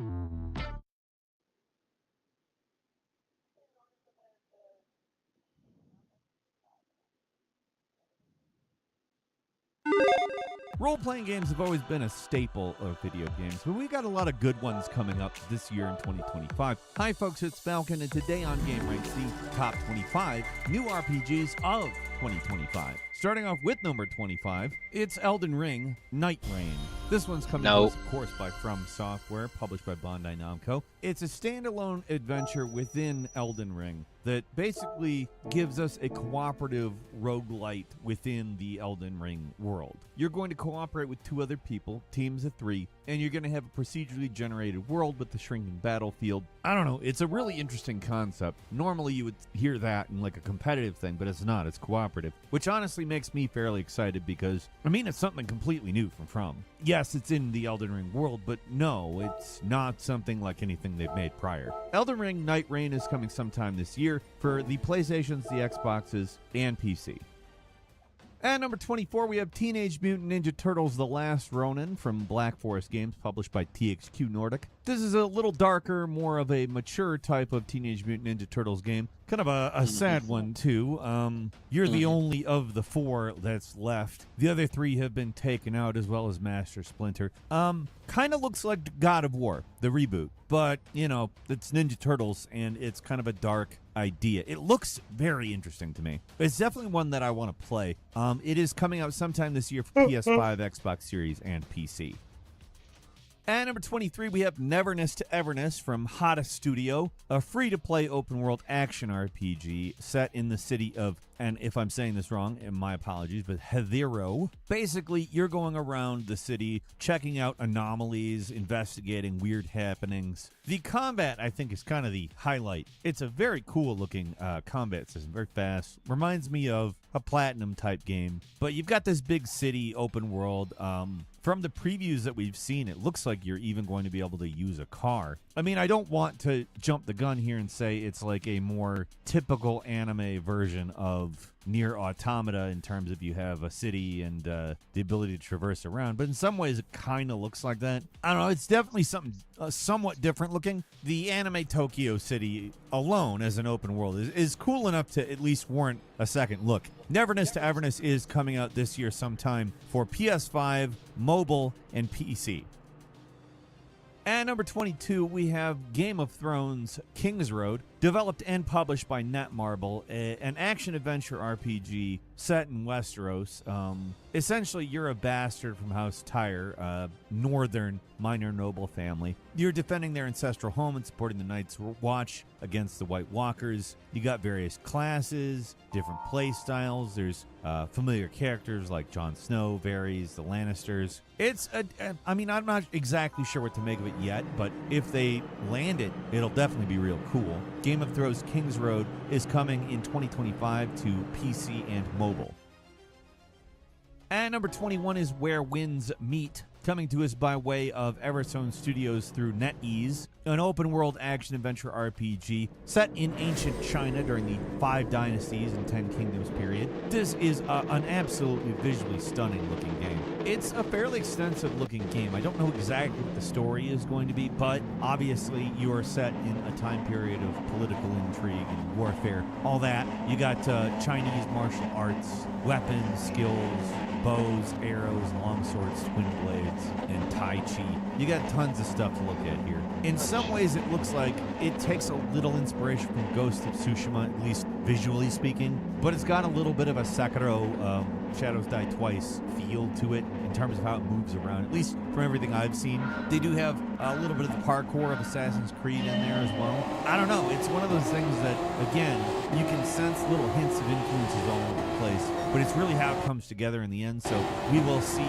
Role-playing games have always been a staple of video games, but we've got a lot of good ones coming up this year in 2025. Hi folks, it's Falcon, and today on Game Ranks, the top 25 new RPGs of 2025. Starting off with number 25, it's Elden Ring, Night Rain. This one's coming to us, of course, by From Software, published by Bandai Namco. It's a standalone adventure within Elden Ring that basically gives us a cooperative roguelite within the Elden Ring world. You're going to cooperate with 2 other people, teams of 3, and you're going to have a procedurally generated world with the shrinking battlefield. I don't know, it's a really interesting concept. Normally you would hear that in like a competitive thing, but it's not, it's cooperative, which honestly makes me fairly excited because, I mean, it's something completely new from. Yes, it's in the Elden Ring world, but no, it's not something like anything they've made prior. Elden Ring Night Rain is coming sometime this year for the PlayStations, the Xboxes, and PC. At number 24, we have Teenage Mutant Ninja Turtles The Last Ronin from Black Forest Games, published by THQ Nordic. This is a little darker, more of a mature type of Teenage Mutant Ninja Turtles game. Kind of a sad one, too. You're the only of the 4 that's left. The other 3 have been taken out, as well as Master Splinter. Kind of looks like God of War, the reboot. But, you know, it's Ninja Turtles, and it's kind of a dark idea. It looks very interesting to me. It's definitely one that I want to play. It is coming out sometime this year for PS5, Xbox Series, and PC. At number 23, we have Neverness to Everness from Hada Studio, a free-to-play open-world action RPG set in the city of, and if I'm saying this wrong, and my apologies, but Hethero. Basically, you're going around the city, checking out anomalies, investigating weird happenings. The combat, I think, is kind of the highlight. It's a very cool-looking combat system, very fast. Reminds me of a Platinum-type game. But you've got this big city, open world. From the previews that we've seen, it looks like you're even going to be able to use a car. I mean, I don't want to jump the gun here and say it's like a more typical anime version of Nier Automata in terms of you have a city and the ability to traverse around, but in some ways it kind of looks like that. I don't know, it's definitely something somewhat different looking. The anime Tokyo City alone as an open world is cool enough to at least warrant a second look. Neverness to Everness is coming out this year sometime for PS5, mobile, and PC. At number 22, we have Game of Thrones King's Road, developed and published by Netmarble, an action-adventure RPG set in Westeros. Essentially, you're a bastard from House Tyre, a northern minor noble family. You're defending their ancestral home and supporting the Night's Watch against the White Walkers. You got various classes, different play styles. There's familiar characters like Jon Snow, Varys, the Lannisters. It's I'm not exactly sure what to make of it yet, but if they land it, it'll definitely be real cool. Game of Thrones King's Road is coming in 2025 to PC and mobile. And number 21 is Where Winds Meet, coming to us by way of Everstone Studios through NetEase, an open-world action-adventure RPG set in ancient China during the 5 Dynasties and 10 Kingdoms period. This is an absolutely visually stunning-looking game. It's a fairly extensive-looking game. I don't know exactly what the story is going to be, but obviously you are set in a time period of political intrigue and warfare. All that. You got Chinese martial arts, weapons, skills, bows, arrows, long swords, twin blades, and Tai Chi. You got tons of stuff to look at here. In some ways, it looks like it takes a little inspiration from Ghost of Tsushima, at least visually speaking, but it's got a little bit of a Sekiro, Shadows Die Twice feel to it in terms of how it moves around, at least from everything I've seen. They do have a little bit of the parkour of Assassin's Creed in there as well. I don't know, it's one of those things that, again, you can sense little hints of influences all over the place, but it's really how it comes together in the end, so we will see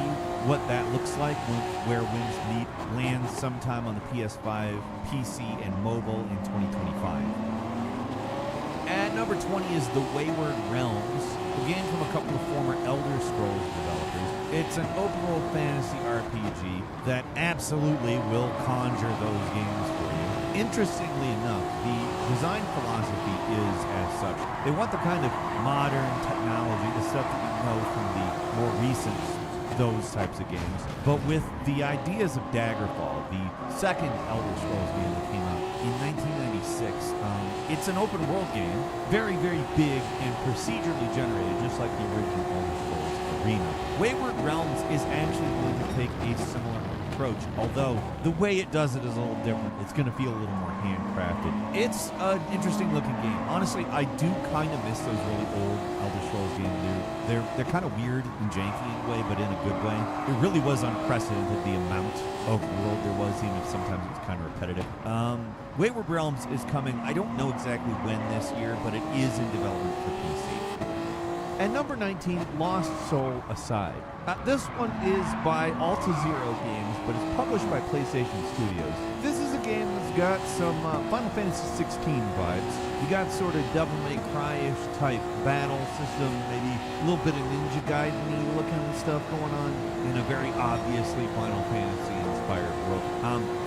what that looks like when Where Winds Meet lands sometime on the PS5, PC, and mobile in 2025. At number 20 is The Wayward Realms, a game from a couple of former Elder Scrolls developers. It's an open-world fantasy RPG that absolutely will conjure those games for you. Interestingly enough, the design philosophy is as such. They want the kind of modern technology, the stuff that you know from the more recent those types of games, but with the ideas of Daggerfall, the second Elder Scrolls game that came out in 1996. It's an open world game, very, very big and procedurally generated, just like the original Elder Scrolls Arena. Wayward Realms is actually going to take a similar approach, although the way it does it is a little different. It's going to feel a little more handcrafted. It's an interesting looking game. Honestly, I do kind of miss those really old Elder Scrolls games. They're kind of weird and janky in a way, but in a good way. It really was unprecedented, the amount of world there was, even if sometimes it was kind of repetitive. Wayward Realms is coming. I don't know exactly when this year, but it is in development for PC. At number 19, Lost Soul Aside. This one is by Alta Zero Games, but it's published by PlayStation Studios. This is a game that's got some Final Fantasy 16 vibes. You got sort of Devil May Cry-ish type battle system, maybe a little bit of Ninja Gaiden-y looking stuff going on in a very obviously Final Fantasy-inspired world.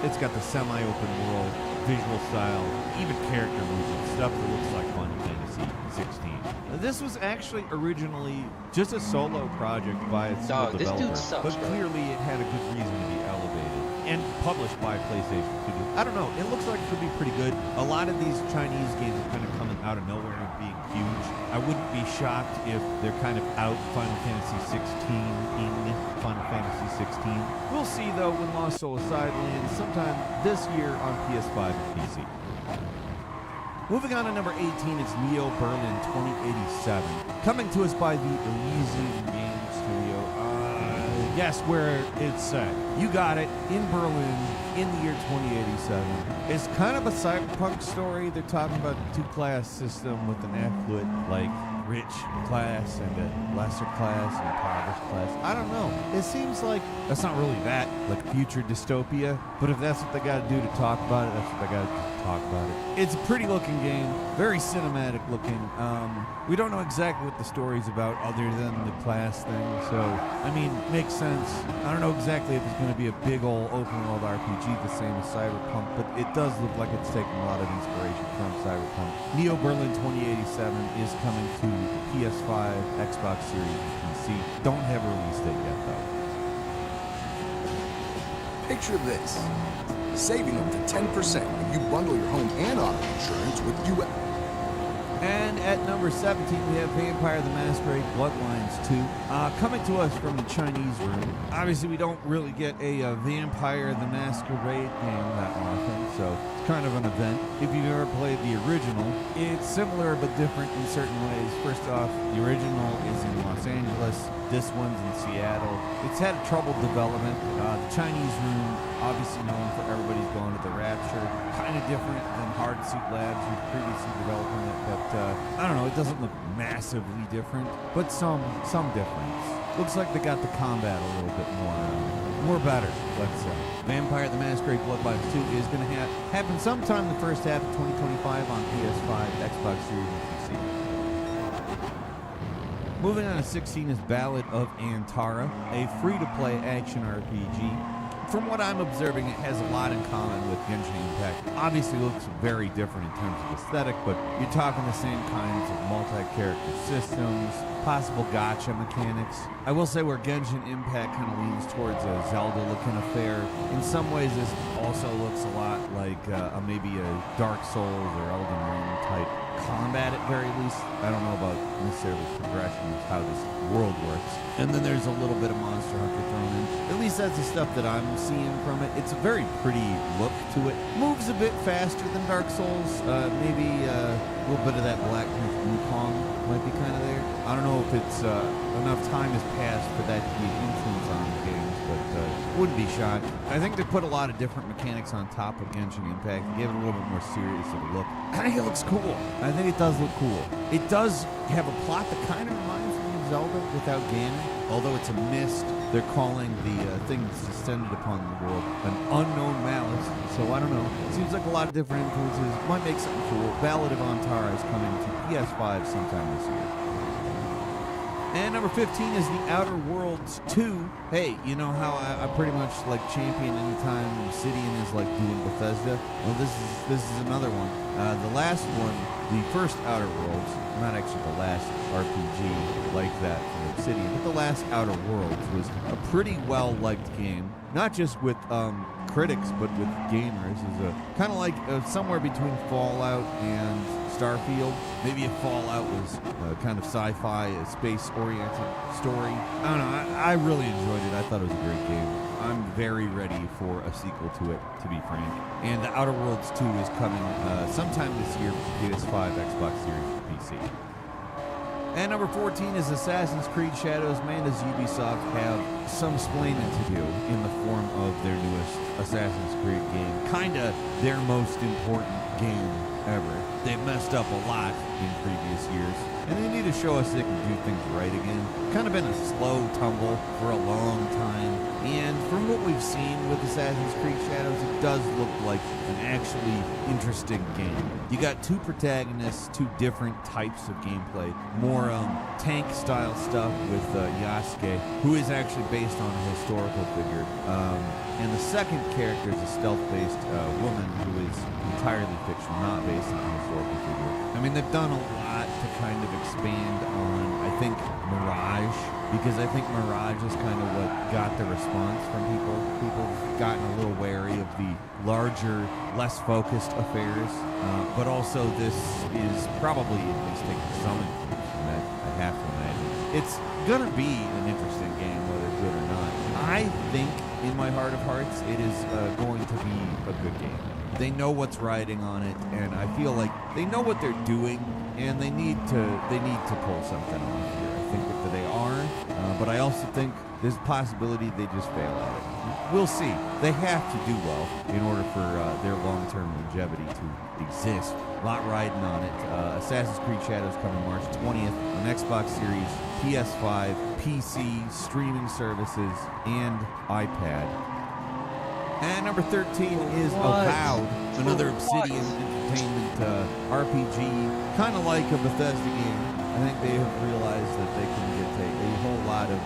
It's got the semi-open world, visual style, even character movement, stuff that looks like Final Fantasy 16. This was actually originally just a solo project by its single this developer, dude sucks, but bro. clearly it had a good reason to be elevated and published by PlayStation Studios. I don't know, it looks like it could be pretty good. A lot of these Chinese games are kind of coming out of nowhere and being huge. I wouldn't be shocked if they're kind of out Final Fantasy 16 in Final Fantasy 16. We'll see though when Lost Soul Aside lands sometime this year on PS5 and PC. Moving on to number 18, it's Neo Berlin 2087. Coming to us by the Elysian Game Studio. Guess where it's set. You got it, in Berlin, in the year 2087. It's kind of a cyberpunk story. They're talking about a two-class system with an affluent, like, rich class and a lesser class and a impoverished class. I don't know. It seems like that's not really that, like future dystopia, but if that's what they got to do to talk about it, that's what they got to do to talk about it. It's a pretty looking game, very cinematic looking. We don't know exactly what the story's about other than the class thing, so, I mean, makes sense. I don't know exactly if it's going to be a big old open world RPG the same as Cyberpunk, but it does look like it's taking a lot of inspiration from Cyberpunk. Neo Berlin 2087 is coming to PS5, Xbox Series, and PC. Don't have a release date yet, though. Picture this. Saving up to 10% when you bundle your home and auto insurance with US. And at number 17, we have Vampire the Masquerade Bloodlines 2. Coming to us from the Chinese room. Obviously, we don't really get a Vampire the Masquerade game that often, so it's kind of an event. If you've ever played the original, it's similar but different in certain ways. First off, the original is in Los Angeles. This one's in Seattle. It's had a troubled development. The Chinese room, obviously known for Everybody's Going to the Rapture. Kind of different than Hardsuit Labs, who's previously developing it, but I don't know, it doesn't look massively different, but some difference. Looks like they got the combat a little bit more better, let's say. Vampire the Masquerade Bloodlines 2 is going to happen sometime the first half of 2025 on PS5, Xbox Series, and PC. Moving on to 16 is Ballad of Antara, a free-to-play action RPG. From what I'm observing, it has a lot in common with Genshin Impact. Obviously looks very different in terms of aesthetic, but you're talking the same kinds of multi-character systems, possible gacha mechanics. I will say where Genshin Impact kind of leans towards a Zelda-looking affair, in some ways this also looks a lot like maybe a Dark Souls or Elden Ring type combat at very least. I don't know about necessarily progression of how this world works. And then there's a little bit of Monster Hunter thrown in. At least that's the stuff that I'm seeing from it. It's a very pretty look to it. Moves a bit faster than Dark Souls. Maybe a little bit of that Black Myth Wukong might be kind of there. I don't know if it's enough time has passed for that to be an influence on the games, but wouldn't be shocked. I think they put a lot of different mechanics on top of Genshin Impact and gave it a little bit more serious of a look. I think it looks cool. I think it does look cool. It does have a plot that kind of reminds me of Zelda without Ganon. Although it's a mist, they're calling the thing that's descended upon the world an unknown malice. So I don't know. It seems like a lot of different influences. Might make something cool. Ballad of Antara is coming to PS5 sometime this year. And number 15 is The Outer Worlds 2. Hey, you know how I pretty much like champion anytime Obsidian is like doing Bethesda? Well, this is another one. The last one, the first Outer Worlds, not actually the last RPG like that from Obsidian, but the last Outer Worlds was a pretty well-liked game. Not just with critics, but with gamers, is kind of like somewhere between Fallout and Starfield. Maybe if Fallout was kind of sci-fi, a space-oriented story. I don't know. I really enjoyed it. I thought it was a great game. I'm very ready for a sequel to it, to be frank. And The Outer Worlds 2 is coming sometime this year for PS5, Xbox Series, and PC. And number 14 is Assassin's Creed Shadows. Man, does Ubisoft have some splaining to do in the form of their newest Assassin's Creed game. Kinda their most important game ever. They've messed up a lot in previous years, and they need to show us they can do things right again. Kind of been a slow tumble for a long time, and from what we've seen with Assassin's Creed Shadows, it does look like an actually interesting game. You got two protagonists, two different types of gameplay. More tank-style stuff with Yasuke, who is actually based on a historical figure. And the second character is a stealth-based woman who is entirely fictional, not based on a historical figure. I mean, they've done a lot to kind of expand on, I think, Mirage, because I think Mirage is kind of what got the response from people. People have gotten a little wary of the larger, less focused affairs, but also this is probably at least taking some influence from that, I have to imagine. It's going to be an interesting game, whether good or not. I think, in my heart of hearts, it is going to be a good game. They know what's riding on it, and I feel like they know what they're doing, and they need to pull something off here. I think that they are, but I also think there's a possibility they just fail at it. We'll see. They have to do well in order for their long-term longevity to exist. A lot riding on it. Assassin's Creed Shadows coming March 20th on Xbox Series, PS5, PC, streaming services, and iPad. And number 13 is Avowed, another Obsidian Entertainment RPG, kind of like a Bethesda game. I think they have realized that they can get a whole lot of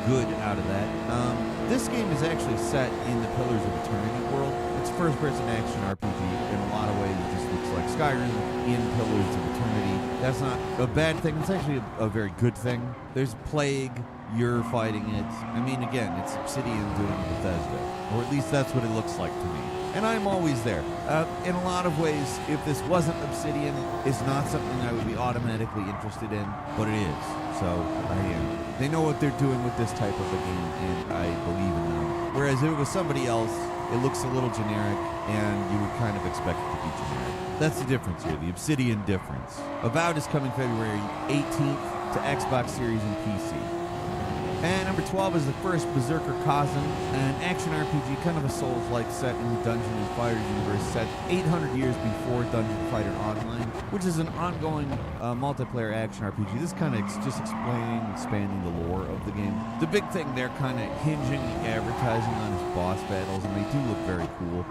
good out of that. This game is actually set in the Pillars of Eternity world. It's a first-person action RPG. In a lot of ways, it just looks like Skyrim in Pillars of Eternity. That's not a bad thing. It's actually a very good thing. There's plague. You're fighting it. I mean, again, it's Obsidian doing Bethesda. Or at least that's what it looks like to me. And I'm always there. In a lot of ways, if this wasn't Obsidian, it's not something I would be automatically interested in, but it is. So, I am. They know what they're doing with this type of a game, and I believe in them. Whereas if it was somebody else, it looks a little generic, and you would kind of expect it to be generic. That's the difference here, the Obsidian difference. Avowed is coming February 18th to Xbox Series and PC. And number 12 is the first Berserker Kazan, an action RPG, kind of a Souls-like set in the Dungeon and Fighter universe, set 800 years before Dungeon Fighter Online, which is an ongoing multiplayer action RPG. This kind of just expanding the lore of the game. The big thing, they're kind of hinging the advertising on its boss battles, and they do look very cool.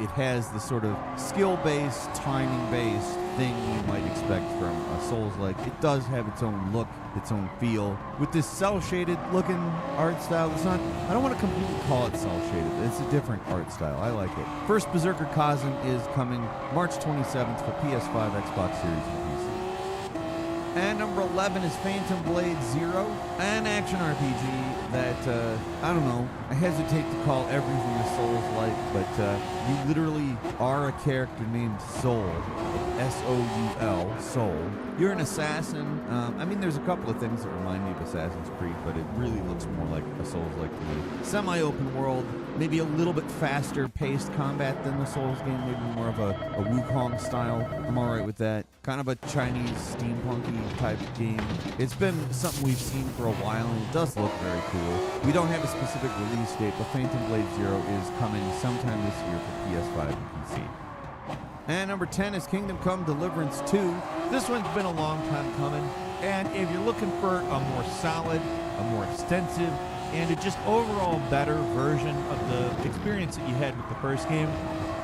It has the sort of skill-based, timing-based thing you might expect from a Souls-like. It does have its own look, its own feel. With this cel-shaded looking art style, it's not, I don't want to completely call it cel-shaded. It's a different art style. I like it. First Berserker Kazan is coming March 27th for PS5, Xbox Series, and PC. And number 11 is Phantom Blade Zero, an action RPG that, I don't know, I hesitate to call everything a Souls-like, but you literally are a character named Soul, S-O-U-L, Soul. You're an assassin. I mean, there's a couple of things that remind me of Assassin's Creed, but it really looks more like a Souls-like to me. Semi-open world, maybe a little bit faster paced combat than the Souls game, maybe more of a Wukong style. I'm alright with that. Kind of a Chinese steampunky type game. It's been something we've seen for a while, and it does look very cool. We don't have a specific release date, but Phantom Blade Zero is coming sometime this year for PS5 and PC. And number 10 is Kingdom Come Deliverance 2. This one's been a long time coming, and if you're looking for a more solid, a more extensive, and a just overall better version of the experience that you had with the first game,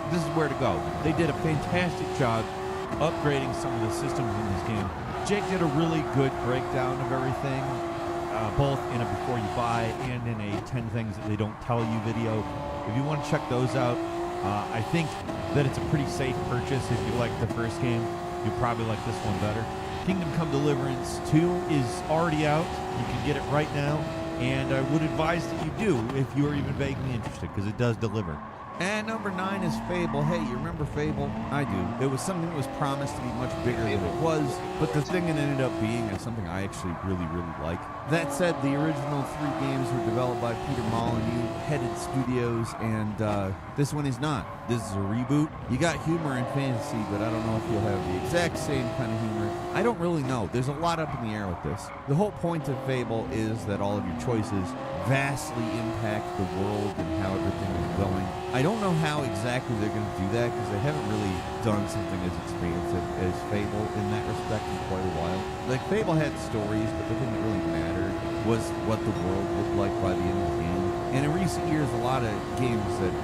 this is where to go. They did a fantastic job upgrading some of the systems in this game. Jake did a really good breakdown of everything, both in a Before You Buy and in a 10 Things That They Don't Tell You video. If you want to check those out, I think that it's a pretty safe purchase. If you like the first game, you'll probably like this one better. Kingdom Come Deliverance 2 is already out. You can get it right now, and I would advise that you do if you're even vaguely interested, because it does deliver. And number 9 is Fable. Hey, you remember Fable? I do. It was something that was promised to be much bigger than it was, but the thing it ended up being is something I actually really like. That said, the original 3 games were developed by Peter Molyneux-headed studios, and this one is not. This is a reboot. You got humor and fantasy, but I don't know if you'll have the exact same kind of humor. I don't really know. There's a lot up in the air with this. The whole point of Fable is that all of your choices vastly impact the world and how everything is going. I don't know how exactly they're going to do that because they haven't really done something as expansive as Fable in that respect in quite a while. Like, Fable had stories, but the thing that really mattered was what the world looked like by the end of the game. And in recent years, a lot of games that,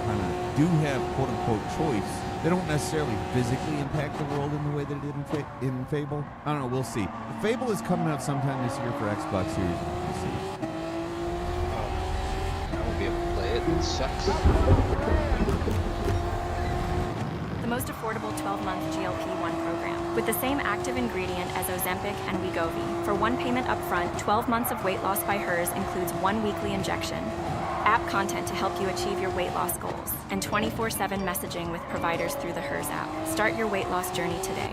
kind of do have quote-unquote choice, they don't necessarily physically impact the world in the way that it did in Fable. I don't know, we'll see. Fable is coming out sometime this year for Xbox Series and PC. I won't be able to play it. It sucks. The most affordable 12-month GLP-1 program with the same active ingredient as Ozempic and Wegovy. For one payment upfront, 12 months of weight loss by hers includes 1 weekly injection, app content to help you achieve your weight loss goals, and 24/7 messaging with providers through the hers app. Start your weight loss journey today.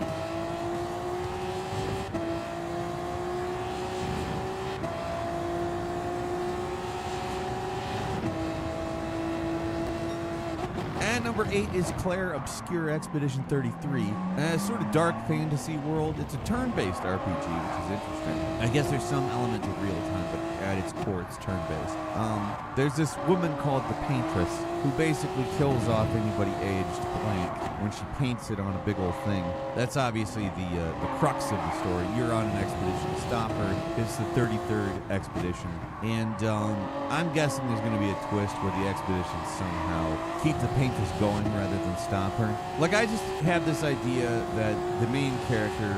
And number 8 is Claire Obscure Expedition 33. A sort of dark fantasy world. It's a turn-based RPG, which is interesting. I guess there's some element of real time, but at its core, it's turn-based. There's this woman called the Paintress who basically kills off anybody aged blank when she paints it on a big old thing. That's obviously the crux of the story. You're on an expedition to stop her. It's the 33rd expedition. And I'm guessing there's going to be a twist where the expedition somehow keep the Paintress going rather than stop her. Like, I just have this idea that the main character,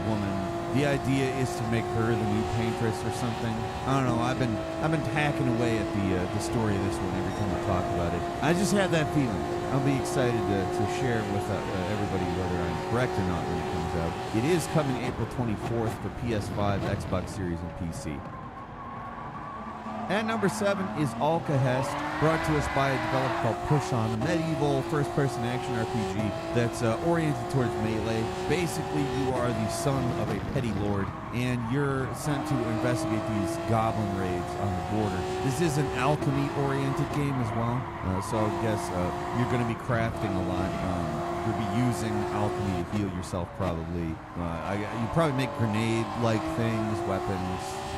woman, the idea is to make her the new Paintress or something. I don't know. I've been hacking away at the story of this one every time I talk about it. I just have that feeling. I'll be excited to share with everybody whether I'm correct or not when it comes out. It is coming April 24th for PS5, Xbox Series, and PC. And number 7 is Alcahest, brought to us by a developer called Push On, a medieval first-person action RPG that's oriented towards melee. Basically, you are the son of a petty lord, and you're sent to investigate these goblin raids on the border. This is an alchemy-oriented game as well, so I guess you're going to be crafting a lot. You'll be using alchemy to heal yourself, probably. You probably make grenade-like things, weapon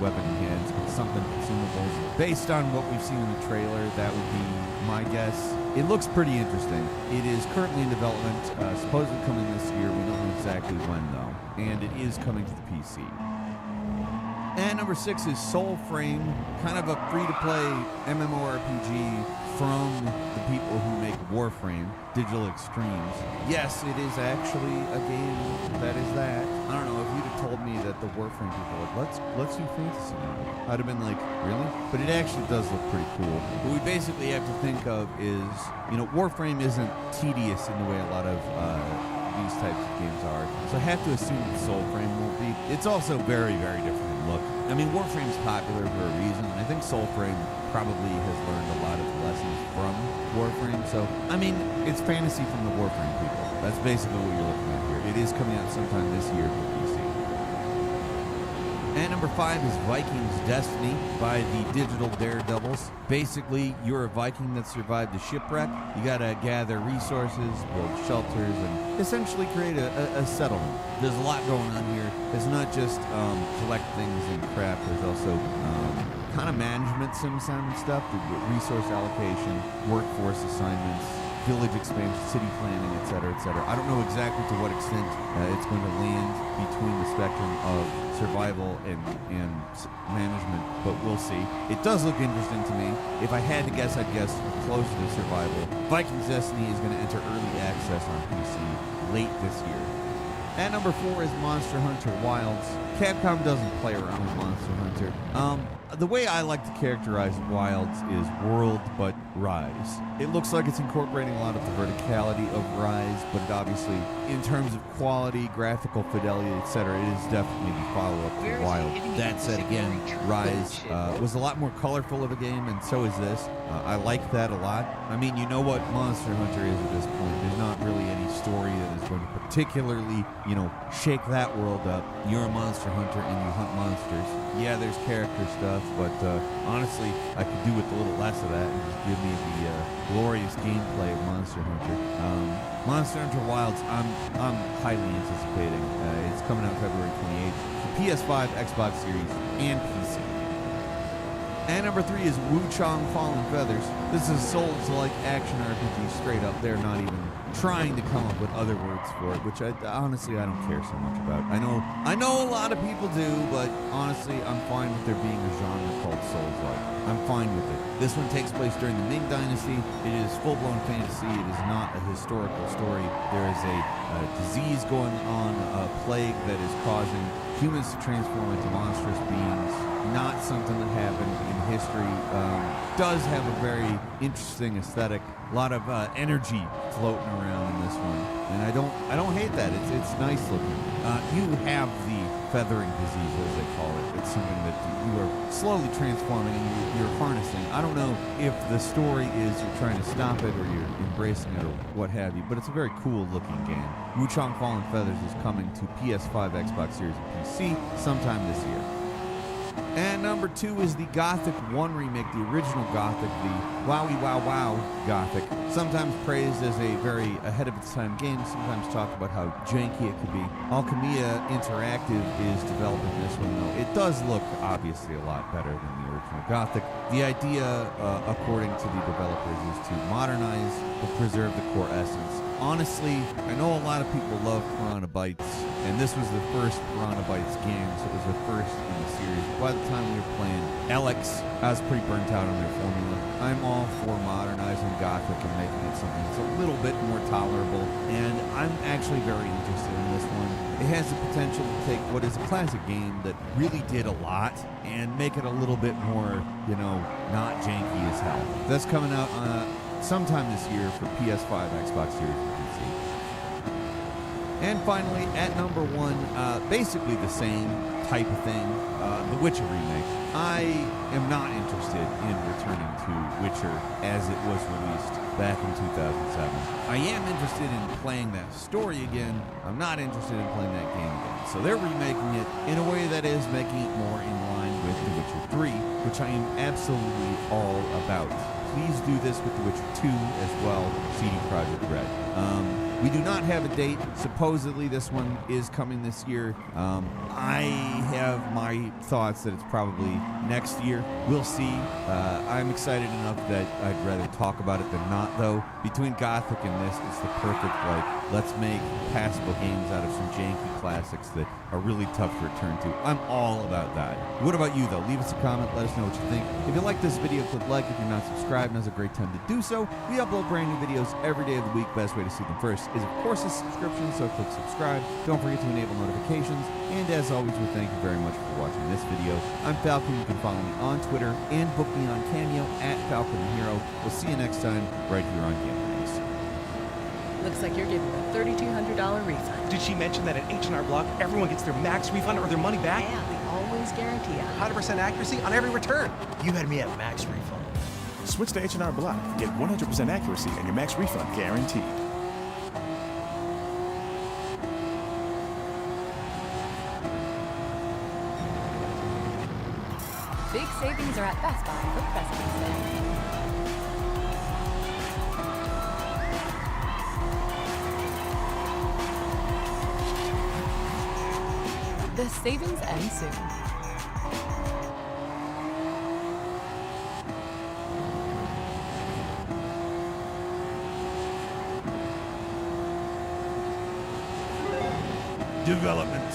hands, but something consumables. Based on what we've seen in the trailer, that would be my guess. It looks pretty interesting. It is currently in development, supposedly coming this year. We don't know exactly when, though. And it is coming to the PC. And number 6 is Soulframe, kind of a free-to-play MMORPG from the people who make Warframe, Digital Extremes. Yes, it is actually a game that is that. I don't know, if you'd have told me that the Warframe people were like, let's do fantasy now, I'd have been like, really? But it actually does look pretty cool. What we basically have to think of is, Warframe isn't tedious in the way a lot of these types of games are. So I have to assume that Soulframe won't be. It's also very, very different in look. I mean, Warframe's popular for a reason, and I think Soulframe probably has learned a lot of lessons from Warframe. So, I mean, it's fantasy from the Warframe people. That's basically what you're looking at here. It is coming out sometime this year for PC. And number 5 is Vikings Destiny by the Digital Daredevils. Basically, you're a Viking that survived a shipwreck. You gotta gather resources, build shelters, and essentially create a settlement. There's a lot going on here. It's not just collect things and craft. There's also kind of management sim stuff, resource allocation, workforce assignments, village expansion, city planning, etc., etc. I don't know exactly to what extent it's going to land between the spectrum of survival and management, but we'll see. It does look interesting to me. If I had to guess, I'd guess closer to survival. Vikings Destiny is going to enter early access on PC late this year. At number 4 is Monster Hunter Wilds. Capcom doesn't play around with Monster Hunter. The way I like to characterize Wilds is World but Rise. It looks like it's incorporating a lot of the verticality of Rise, but it obviously, in terms of quality, graphical fidelity, etc., it is definitely the follow-up to Wild. That said, again, Rise was a lot more colorful of a game, and so is this. I like that a lot. I mean, you know what Monster Hunter is at this point. There's not really any story that is going to particularly, shake that world up. You're a monster hunter and you hunt monsters. Yeah, there's character stuff, but honestly, I could do with a little less of that and just give me the glorious gameplay of Monster Hunter. Monster Hunter Wilds, I'm highly anticipating. It's coming out February 28th for PS5, Xbox Series, and PC. And number 3 is Wu Chang Fallen Feathers. This is Souls-like action RPG straight up. They're not even trying to come up with other words for it, which honestly I don't care so much about. I know a lot of people do, but honestly I'm fine with there being a genre called Souls-like. I'm fine with it. This one takes place during the Ming Dynasty. It is full-blown fantasy. It is not a historical story. There is a disease going on, a plague that is causing humans to transform into monstrous beings. Not something that happened in history. Does have a very interesting aesthetic. A lot of energy floating around in this one, and I don't hate that. It's nice looking. You have the feathering disease, as they call it. It's something that you are slowly transforming and you're harnessing. I don't know if the story is you're trying to stop it or you're embracing it or what have you, but it's a very cool looking game. Wu Chang Fallen Feathers is coming to PS5, Xbox Series, and PC sometime this year. And number 2 is the Gothic 1 remake, the original Gothic, the Wowie Wow Wow Gothic. Sometimes praised as a very ahead of its time game, sometimes talked about how janky it could be. Alchemia Interactive is developing this one, though. It does look obviously a lot better than the original Gothic. The idea, according to the developers, is to modernize but preserve the core essence. Honestly, I know a lot of people love Piranha Bytes, and this was the first Piranha Bytes game, so it was the first in the series. By the time we were playing Alex, I was pretty burnt out on their formula. I'm all for modernizing Gothic and making it something that's a little bit more tolerable, and I'm actually very interested in this one. It has the potential to take what is a classic game that really did a lot and make it a little bit more, not janky as hell. That's coming out sometime this year for PS5, Xbox Series, and PC. And finally, at number 1, basically the same type of thing, The Witcher remake. I am not interested in returning to Witcher as it was released back in 2007. I am interested in playing that story again. I'm not interested in playing that game again. So they're remaking it in a way that is making it more in line with The Witcher 3, which I am absolutely all about. Please do this with The Witcher 2 as well, CD Projekt Red. We do not have a date. Supposedly this one is coming this year. I have my thoughts that it's probably next year. We'll see. I'm excited enough that I'd rather talk about it than not, though. Between Gothic and this, it's the perfect, let's make passable games out of some janky classics that are really tough to return to. I'm all about that. What about you, though? Leave us a comment. Let us know what you think. If you like this video, click like. If you're not subscribed, now's a great time to do so. We upload brand new videos every day of the week. Best way to see them first is, of course, a subscription, so click subscribe. Don't forget to enable notifications. And as always, we thank you very much for watching this video. I'm Falcon. You can follow me on Twitter and book me on Cameo at Falcon Hero. We'll see you next time right here on Game Release. Looks like you're giving a $3,200 refund. Did she mention that at H&R Block, everyone gets their max refund or their money back? Yeah, we always guarantee 100% accuracy on every return. You had me at max refund. Switch to H&R Block. Get 100% accuracy and your max refund guaranteed. Big savings are at Best Buy for President's Day. The savings end soon. Development.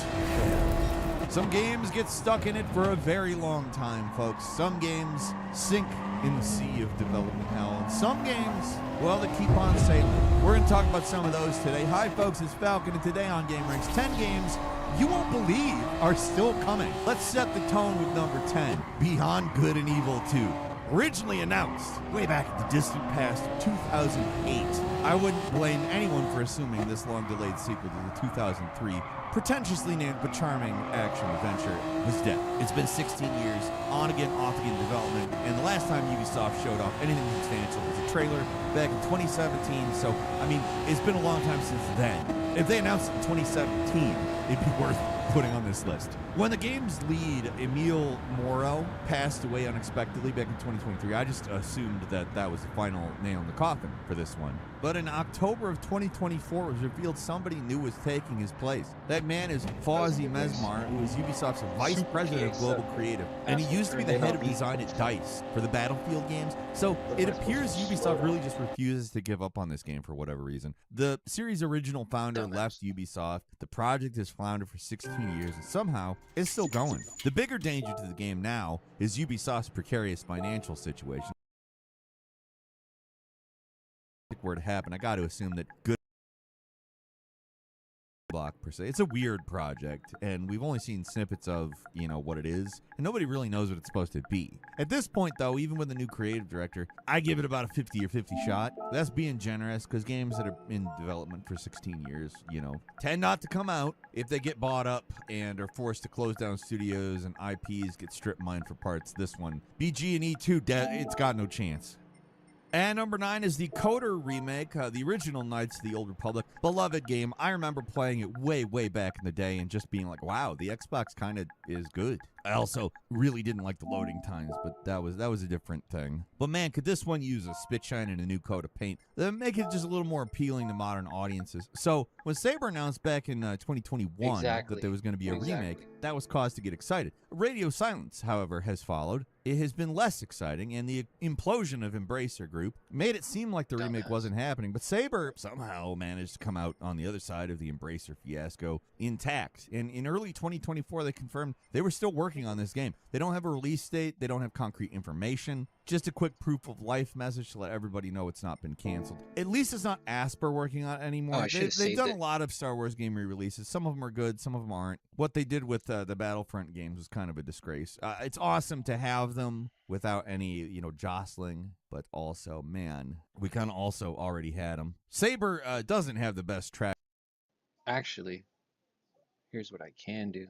Some games get stuck in it for a very long time, folks. Some games sink in the sea of development hell. And some games, well, they keep on sailing. We're going to talk about some of those today. Hi, folks, it's Falcon, and today on Game Ranks, 10 games you won't believe are still coming. Let's set the tone with number 10, Beyond Good and Evil 2. Originally announced way back in the distant past of 2008, I wouldn't blame anyone for assuming this long-delayed sequel to the 2003 pretentiously named but charming action-adventure was dead. It's been 16 years, on-again, off-again development, and the last time Ubisoft showed off anything substantial was a trailer back in 2017, so, I mean, it's been a long time since then. If they announced it in 2017, it'd be worth putting on this list. When the game's lead, Emil Moro, passed away unexpectedly back in 2023, I just assumed that that was the final nail in the coffin for this one. But in October of 2024, it was revealed somebody new was taking his place. That man is Fawzi Mesmar, who is Ubisoft's vice president of global creative, and he used to be the head of design at DICE for the Battlefield games. So it appears Ubisoft really just refuses to give up on this game for whatever reason. The series' original founder left Ubisoft. The project has floundered for 16 years, and somehow it's still going. The bigger danger to the game now is Ubisoft's precarious financial situation. Were to happen, I got to assume that good block per se. It's a weird project, and we've only seen snippets of, you know, what it is, and nobody really knows what it's supposed to be. At this point, though, even with the new creative director, I give it about a 50 or 50 shot. That's being generous, because games that are in development for 16 years, you know, tend not to come out. If they get bought up and are forced to close down studios and IPs get strip mined for parts, this one, BG&E 2, it's got no chance. And number 9 is the Coder remake, the original Knights of the Old Republic. Beloved game. I remember playing it way, way back in the day and just being like, wow, the Xbox kind of is good. I also really didn't like the loading times, but that was a different thing. But man, could this one use a spit shine and a new coat of paint that make it just a little more appealing to modern audiences. So when Saber announced back in 2021 that there was going to be a remake, that was cause to get excited. Radio silence, however, has followed. It has been less exciting, and the implosion of Embracer Group made it seem like the remake wasn't happening, but Saber somehow managed to come out on the other side of the Embracer fiasco intact. And in early 2024, they confirmed they were still working on this game. They don't have a release date. They don't have concrete information. Just a quick proof of life message to let everybody know it's not been canceled. At least it's not Asper working on it anymore. They've done a lot of Star Wars game re-releases. Some of them are good, some of them aren't. What they did with the Battlefront games was kind of a disgrace. It's awesome to have them without any, you know, jostling, but also, man, we kind of also already had them. Saber doesn't have the best track. Actually, here's what I can do.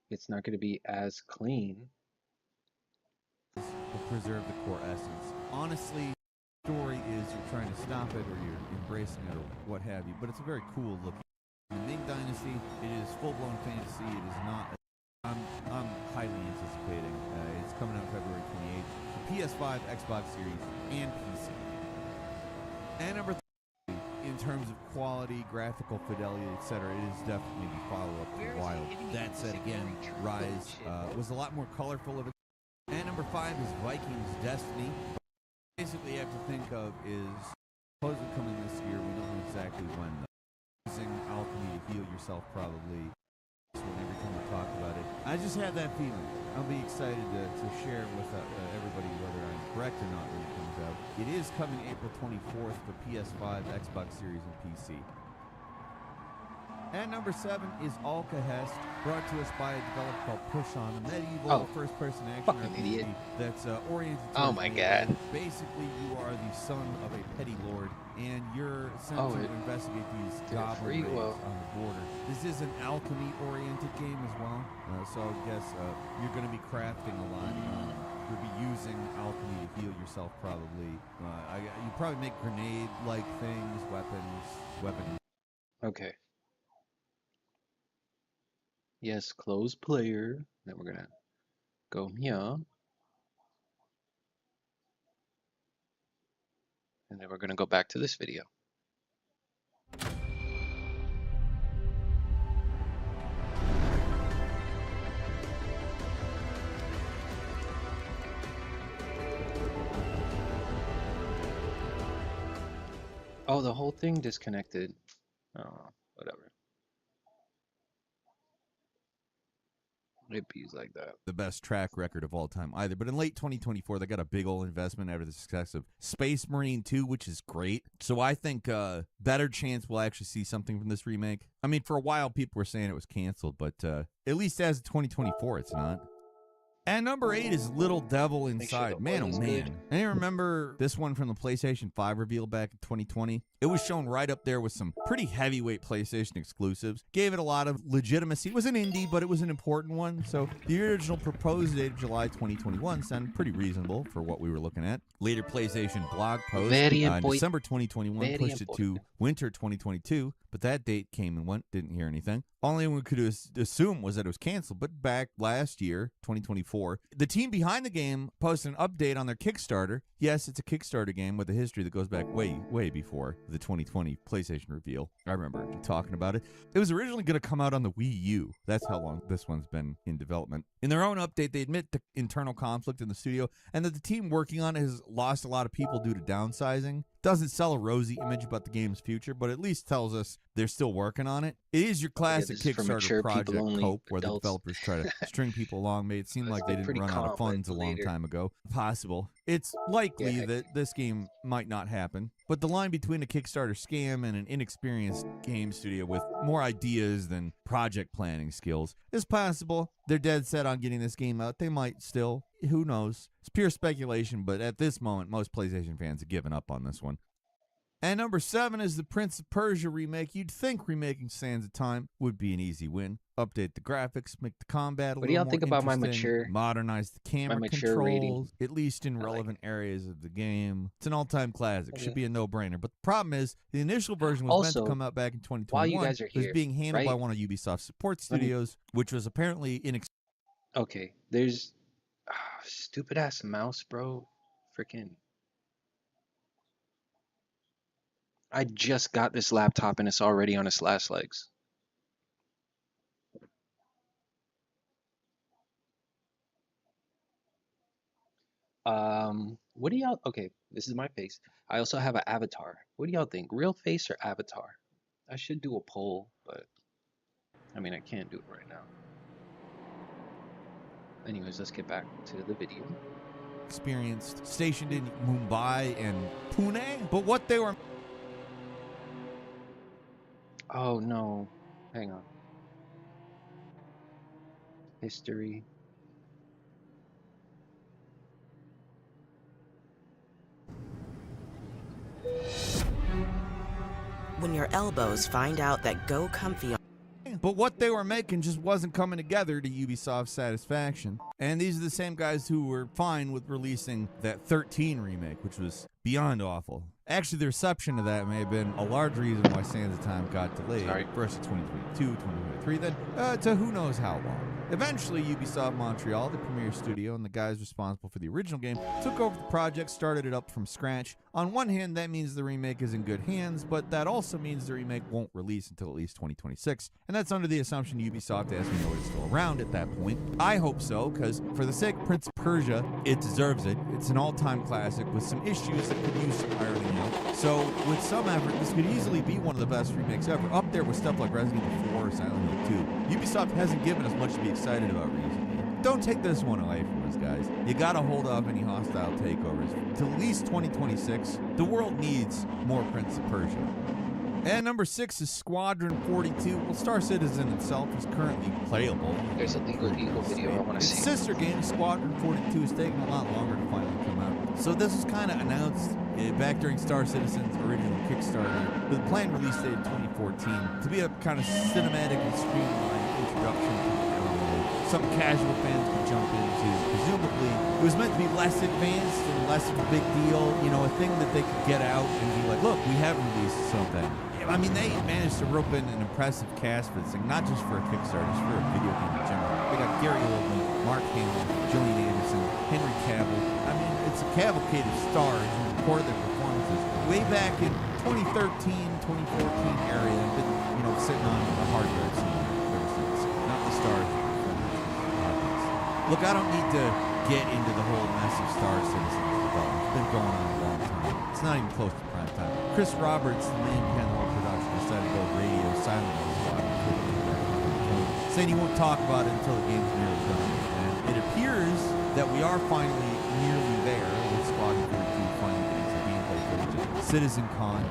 It's not going to be as clean. But preserve the core essence. Honestly, the story is you're trying to stop it or you're embracing it or what have you, but it's a very cool looking. The Ming Dynasty, it is full-blown fantasy. It is not. I'm highly anticipating. It's coming out February 28th for PS5, Xbox Series, and PC. And number 3, in terms of quality, graphical fidelity, etc., it is definitely the follow-up to Wild. That said, again, Rise was a lot more colorful of it. And number 5 is Vikings Destiny. Basically, you have to think of is supposedly coming this year. We don't know exactly when. Using alchemy to heal yourself, probably. Every time we talk about it, I just had that feeling. I'll be excited to share with everybody whether I'm correct or not when it comes out. It is coming April 24th for PS5, Xbox Series, and PC. And number 7 is Alcahest, brought to us by a developer called Push On, a medieval first-person action RPG that's oriented to God. Basically, you are the son of a petty lord, and you're sent to investigate these goblin raids on the border. This is an alchemy-oriented game as well, so I guess you're going to be crafting a lot. You'll be using alchemy to heal yourself, probably. You probably make grenade-like things, weapons. Okay. Yes, close player. Then we're gonna go here. And then we're gonna go back to this video. Oh, the whole thing disconnected. Oh, whatever. It pees like that. The best track record of all time either. But in late 2024, they got a big old investment after the success of Space Marine 2, which is great. So I think better chance we'll actually see something from this remake. I mean, for a while, people were saying it was canceled, but at least as of 2024, it's not. And number 8 is Little Devil Inside. Man, oh man. I remember this one from the PlayStation 5 reveal back in 2020. It was shown right up there with some pretty heavyweight PlayStation exclusives. Gave it a lot of legitimacy. It was an indie, but it was an important one. So the original proposed date of July 2021 sounded pretty reasonable for what we were looking at. Later PlayStation blog post in December 2021 pushed it to winter 2022, but that date came and went. Didn't hear anything. Only one could assume was that it was canceled. But back last year, 2024, the team behind the game posted an update on their Kickstarter. Yes, it's a Kickstarter game with a history that goes back way, way before the 2020 PlayStation reveal. I remember talking about it. It was originally going to come out on the Wii U. That's how long this one's been in development. In their own update, they admit to internal conflict in the studio and that the team working on it has lost a lot of people due to downsizing. Doesn't sell a rosy image about the game's future, but at least tells us they're still working on it. It is your classic Kickstarter project cope where the developers try to string people along. Made it seem like they didn't run out of funds a long time ago. Possible. It's likely that this game might not happen, but the line between a Kickstarter scam and an inexperienced game studio with more ideas than project planning skills is possible. They're dead set on getting this game out. They might still. Who knows? It's pure speculation, but at this moment, most PlayStation fans have given up on this one. And number 7 is the Prince of Persia remake. You'd think remaking Sands of Time would be an easy win. Update the graphics, make the combat a little more interesting. What do y'all think about my mature? Modernize the camera controls, rating? At least in relevant areas of the game. It's an all-time classic. Should be a no-brainer. But the problem is, the initial version was meant to come out back in 2021. While you guys are here, it was being handled by one of Ubisoft's support studios, which was apparently Okay, there's stupid-ass mouse, bro. Freaking. I just got this laptop and it's already on its last legs. What do y'all, okay, this is my face. I also have an avatar. What do y'all think? Real face or avatar? I should do a poll, but I mean, I can't do it right now. Anyways, let's get back to the video. Experienced, stationed in Mumbai and Pune, but what they were... Oh no, hang on. History. When your elbows find out that Go Comfy... But what they were making just wasn't coming together to Ubisoft's satisfaction. And these are the same guys who were fine with releasing that 13 remake, which was beyond awful. Actually, the reception of that may have been a large reason why Sands of Time got delayed. First to 2022, 2023, then to who knows how long. Eventually, Ubisoft Montreal, the premier studio, and the guys responsible for the original game, took over the project, started it up from scratch. On one hand, that means the remake is in good hands, but that also means the remake won't release until at least 2026. And that's under the assumption Ubisoft, as we know, is still around at that point. I hope so, because for the sake of Prince of Persia, it deserves it. It's an all-time classic with some issues that could use some ironing out. So, with some effort, this could easily be one of the best remakes ever, up there with stuff like Resident Evil 4 or Silent Hill 2. Ubisoft hasn't given us much to be excited about recently. Don't take this one away from us, guys. You gotta hold off any hostile takeovers till at least 2026. The world needs more Prince of Persia. And number 6 is Squadron 42. Well, Star Citizen itself is currently playable. There's a Legal Eagle video I want to see. Its sister game, Squadron 42, is taking a lot longer to finally come out. So this was kind of announced back during Star Citizen's original Kickstarter, with a planned release date in 2014, to be a kind of cinematic and streamlined introduction to the genre. Some casual fans could jump into. Presumably, it was meant to be less advanced and less of a big deal, you know, a thing that they could get out and be like, look, we have released something. I mean, they managed to rope in an impressive cast for this thing, not just for a Kickstarter, just for a video game in general. They got Gary Oldman, Mark Hamill, Gillian Anderson, Henry Cavill. I mean, it's a cavalcade of stars who recorded their performances way back in 2013, 2014 area, and been, you know, sitting on the hardware scene ever since. Not the stars. Look, I don't need to get into the whole mess of Star Citizen development. It's been going on a long time. It's not even close to prime time. Chris Roberts, the man behind the whole production, decided to go radio silent on Squadron 42. saying he won't talk about it until the game's nearly done. And it appears that we are finally nearly there with Squadron 42 finally getting some gameplay footage at CitizenCon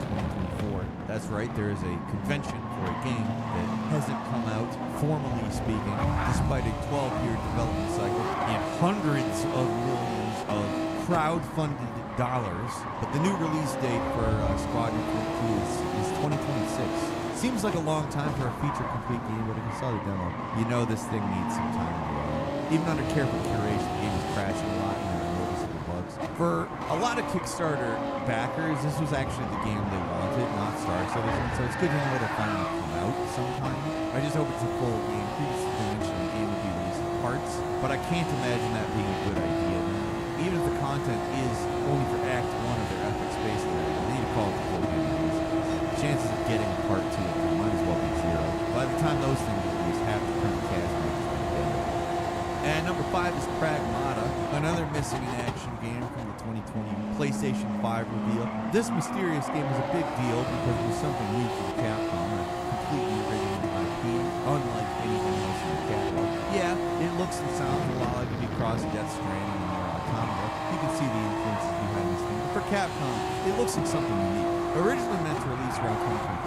2024. That's right, there is a convention for a game that hasn't come out, formally speaking, despite a 12-year development cycle and hundreds of millions of crowd-funded dollars. But the new release date for Squadron 42 is 2026. Seems like a long time for a feature-complete game, but if you saw the demo, you know this thing needs some time to run. Even under careful curation, the game is crashing a lot and there are noticeable bugs. For a lot of Kickstarter backers, this was actually the game they wanted, not Star Citizen, so it's good to know it'll finally come out sometime. I just hope it's a full game. Previously mentioned the game would be released in parts, but I can't imagine that being a good idea. Even if the content is only for Act 1 of their epic space layer, they need to call it the full game. Chances of getting a part 2 might as well be zero. By the time those things are released, half the current cast members will be dead. And number 5 is Pragmata, another missing in action game from the 2020 PlayStation 5 reveal. This mysterious game is a big deal because it was something new for Capcom, a completely original IP, unlike anything else in the catalog. Yeah, it looks and sounds a lot like it'd be cross Death Stranding or Automata. You can see the influences behind this thing. But for Capcom, it looks like something unique. Originally meant to release around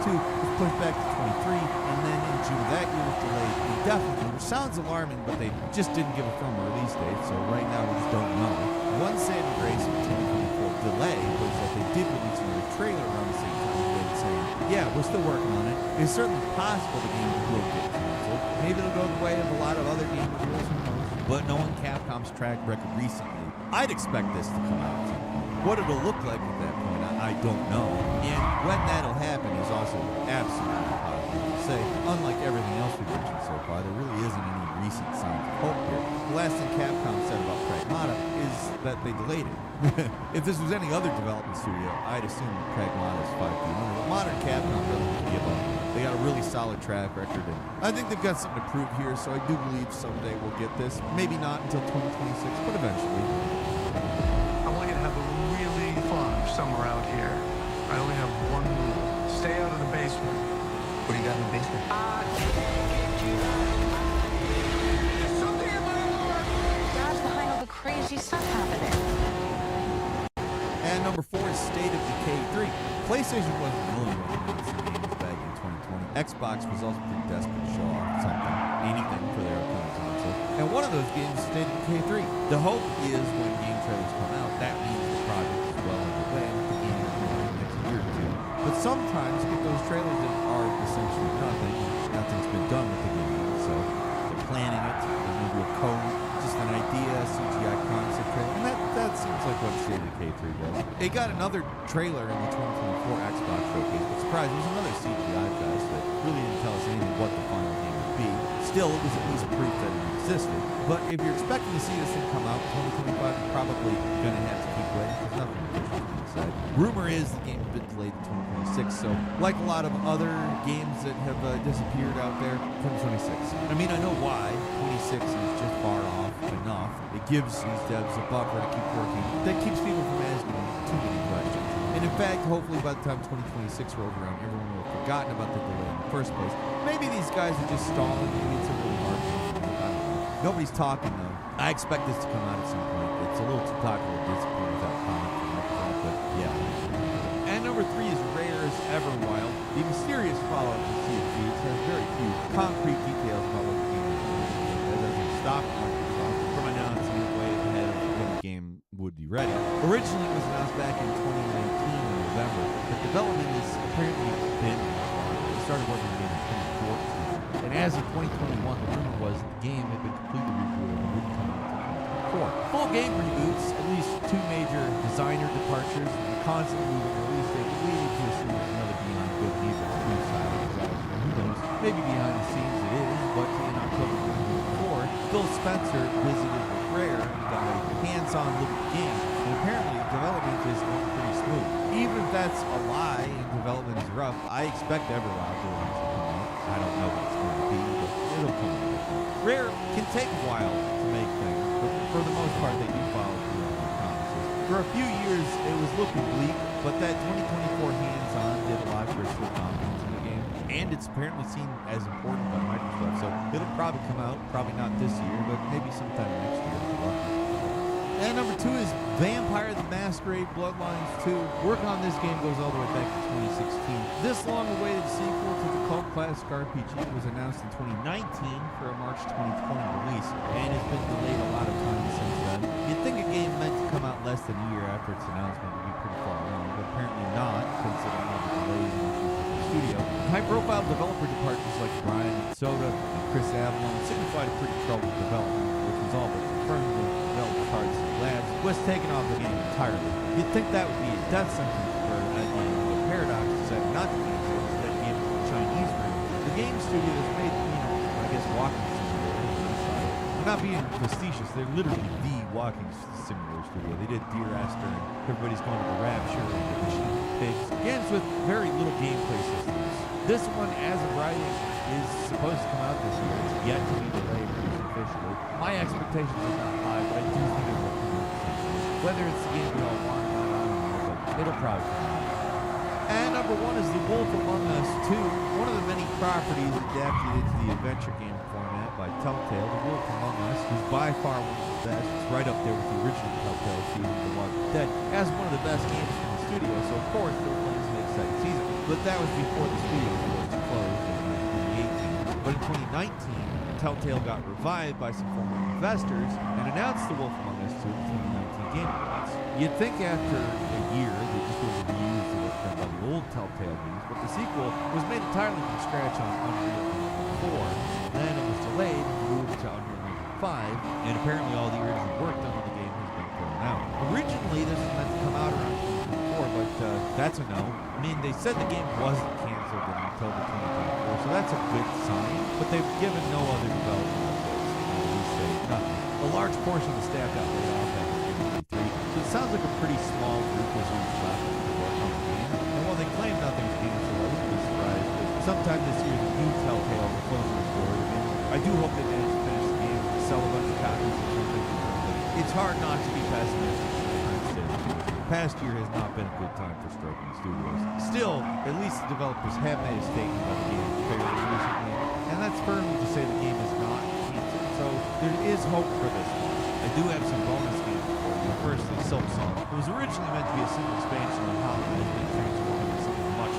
2022, was pushed back to 23, and then in June of that year was delayed indefinitely, which sounds alarming, but they just didn't give a firm release date, so right now we just don't know. One saving grace of the 2024 delay was that they did release another trailer around the same time again saying, yeah, we're still working on it. It's certainly possible the game will get canceled. Maybe it'll go the way of a lot of other game reveals, who knows? But knowing Capcom's track record recently, I'd expect this to come out at some point. What it'll look like at that point, I don't know. And when that'll happen is also absolutely impossible to say. Unlike everything else we've mentioned so far, there really isn't any recent signs of hope here. The last thing Capcom said about Pragmata is that they delayed it. If this was any other development studio, I'd assume that Pragmata is 5 feet under. But modern Capcom doesn't give up. They got a really solid track record, and I think they've got something to prove here, so I do believe someday we'll get this. Maybe not until 2026, but eventually. I want you to have a really fun summer out here. I only have one rule. Stay out of the basement. What do you got in the basement? There's something in my heart! God's behind all the crazy stuff happening. And number 4 is State of Decay 3. PlayStation wasn't willing to release some games back in 2020. Xbox was also pretty desperate to show off something, anything for their upcoming console. And one of those games is State of Decay 3. The hope is when game trailers come out, that means the project is well underway and the game will be in the next year or two. But sometimes you get those trailers that are essentially nothing. Nothing's been done with the game. So they're planning it, there's no real code, just an idea, CGI concept trailer. And that seems like what State of Decay 3 does. It got another trailer in the 2024 Xbox showcase, but surprise, it was another CGI fest that really didn't tell us anything what the final game would be. Still, it was at least proof that it existed. But if you're expecting to see this thing come out in 2025, you're probably going to have to keep waiting because nothing official has been said. Rumor is the game's been delayed to 2026, so like a lot of other games that have disappeared out there, 2026. I mean, I know why. 26 is just far off enough. It gives these devs a buffer to keep working. That keeps people from asking too many questions. And in fact, hopefully by the time 2026 rolls around, everyone will have forgotten about the delay in the first place. Maybe these guys are just stalling. Maybe it's a really hard game. I don't know. Nobody's talking, though. I expect this to come out at some point. It's a little too popular at this point without comment from Microsoft, but yeah. And number 3 is Rare's Everwild. The mysterious follow-up to Sea of Thieves has very few concrete details about what the game is going to be. That doesn't stop Microsoft from announcing it way ahead of when the game would be ready. Originally, it was announced back in 2019 in November, but development has apparently been started working on the game in 2014. And as of 2021, the rumor was that the game had been completely rebooted and would come out in 2024. Full game reboots, at least 2 major designer departures, and a constant moving release date would lead to assume it's another Beyond Good and Evil 2 style design. Who knows? Maybe behind the scenes it is, but in October 2024, Phil Spencer visited with Rare and got a hands-on look at the game, and apparently development is going pretty smooth. Even if that's a lie and development is rough, I expect Everwild to eventually come out. I don't know what it's going to be, but it'll come out. Rare can take a while to make things, but for the most part, they do follow through on their promises. For a few years, it was looking bleak, but that 2024 hands-on did a lot for its confidence in the game. and it's apparently seen as important by Microsoft. So it'll probably come out, probably not this year, but maybe sometime next year. And number 2 is Vampire the Masquerade Bloodlines 2. Work on this game goes all the way back to 2016. This long-awaited sequel to the cult classic RPG was announced in 2019 for a March 2020 release, and it's been delayed a lot of times since then. You'd think a game meant to come out less than a year after its announcement would be pretty far along, but apparently not, considering all the delays and issues with the studio. High-profile developer departures like Brian Soda and Chris Avalon signified a pretty troubled development, which was all but confirmed when developer Cards Labs was taken off the game entirely. You'd think that would be a death sentence for a game, but Paradox decided not to be so instead gave it a Chinese version. The game studio has made, I guess, walking simulator. I'm not being facetious, they're literally the walking simulator studio. They did Dear Esther and Everybody's Going to the Rapture and the Machine Pigs. Games with very little gameplay systems. This one, as of writing, is supposed to come out this year. It's yet to be delayed officially. My expectations are not high, but I do think it will come out. Whether it's the game we all want or not, I don't know, but it'll probably come out. And number 1 is The Wolf Among Us 2, one of the many properties adapted into the adventure game format by Telltale. The Wolf Among Us is by far one of the best. It's right up there with the original Telltale season, The Walking Dead, as one of the best games from the studio, so of course they're planning to make a second season. But that was before the studio was closed in 2018. But in 2019, Telltale got revived by some former investors and announced The Wolf Among Us 2 in 2019 Game Awards. You'd think after a year they just would have reused the work done by the old Telltale games, but the sequel was made entirely from scratch on Unreal Engine 4. Then it was delayed and moved to Unreal Engine 5, and apparently all the original work done on the game has been thrown out. Originally this was meant to come out around 2024, but that's a no. I mean, they said the game wasn't canceled until the 2024, so that's a good sign, but they've given no other development updates. At least say nothing. A large portion of the staff got laid off after Game 3, so it sounds like a pretty small group was left to work on the game. And while they claim nothing's canceled, I wouldn't be surprised if sometime this year the new Telltale will close the door. I do hope they manage to finish the game, sell a bunch of copies or something. It's hard not to be pessimistic. The past year has not been a good time for Stroking Studios. Still, at least the developers have made a statement about the game fairly recently, and that's firmly to say the game is not canceled, so there is hope for this one. I do have some bonus games for you. First is Silksong. It was originally meant to be a simple expansion of how it has been transformed into something much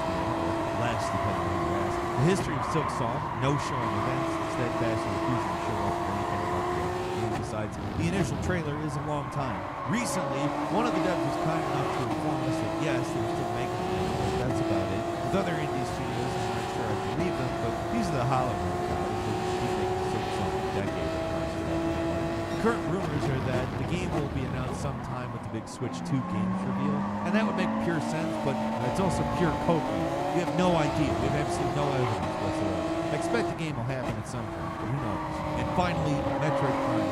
more, or less, depending on who you ask. The history of Silksong, no showing events, steadfastly refusing to show off anything about the game. Besides, the initial trailer is a long time. Recently, one of the devs was kind enough to inform us that yes, they're still making the game, but that's about it. With other indie studios, I'm not sure I believe them, but these are the Hollywood guys that keep making Silksong a decade across the world. Current rumors are that the game will be announced sometime with the big Switch 2 games reveal, and that would make pure sense, but it's also pure coke. We have no idea. We have absolutely no evidence whatsoever. I expect the game will happen at some point, but who knows? And finally, Metroid Prime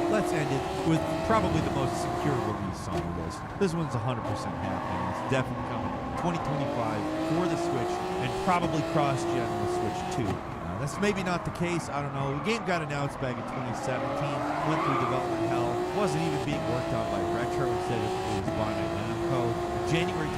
4. Let's end it with probably the most secure release on the list. This one's 100% happening. It's definitely coming 2025 for the Switch, and probably cross-gen with Switch 2. That's maybe not the case, I don't know. The game got announced back in 2017, went through development hell, wasn't even being worked on by Retro, instead it was Bandai Namco. January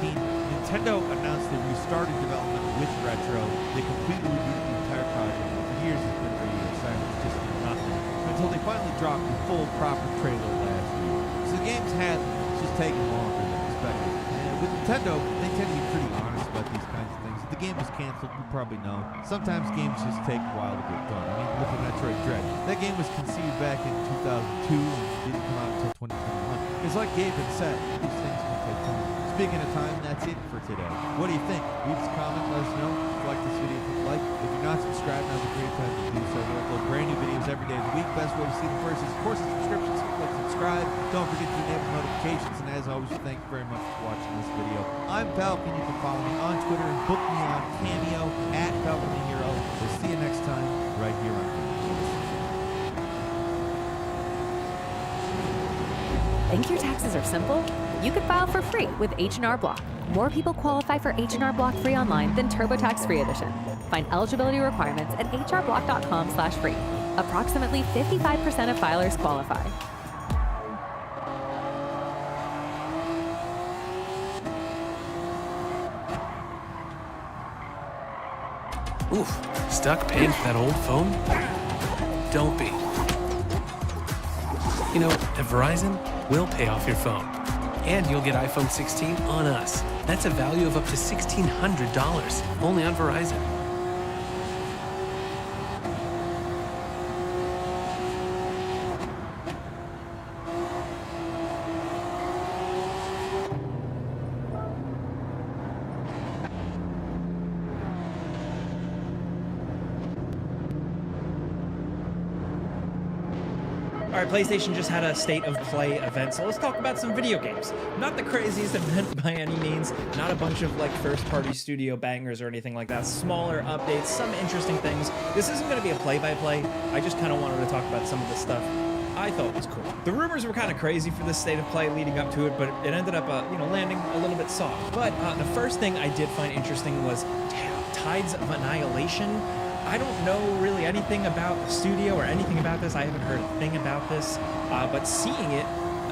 2019, Nintendo announced they restarted development with Retro. They completely rebooted the entire project. For years it's been radio silence, just nothing, until they finally dropped the full proper trailer last week. So the game's had, it's just taking longer than expected. And with Nintendo, they tend to be pretty honest about these kinds of things. If the game was canceled, you probably know. Sometimes games just take a while to get done. I mean, look at Metroid Dread. That game was conceived back in 2002 and didn't come out until 2021. It's like Gabe had said, these things can take time. Speaking of time, that's it for today. What do you think? Leave us a comment, let us know. If you like this video, hit like. If you're not subscribed, now's a great time to do so. We upload brand new videos every day of the week. Best way to see them first is, of course, a subscription. So click subscribe. Don't forget to enable notifications. And as always, thank you very much for watching this video. I'm Falcon. You can follow me on Twitter and book me on Cameo at Falcon the Hero. We'll see you next time right here on Think your taxes are simple? You could file for free with H&R Block. More people qualify for H&R Block Free Online than TurboTax Free Edition. Find eligibility requirements at hrblock.com/free. Approximately 55% of filers qualify. Oof, stuck paying for that old phone? Don't be. You know, at Verizon, we'll pay off your phone. And you'll get iPhone 16 on us. That's a value of up to $1,600, only on Verizon. All right, PlayStation just had a State of Play event, so let's talk about some video games. Not the craziest event by any means, not a bunch of like first-party studio bangers or anything like that. Smaller updates, some interesting things. This isn't going to be a play-by-play. I just kind of wanted to talk about some of the stuff I thought was cool. The rumors were kind of crazy for this State of Play leading up to it, but it ended up, landing a little bit soft. But the first thing I did find interesting was Tides of Annihilation. I don't know really anything about the studio or anything about this. I haven't heard a thing about this, but seeing it,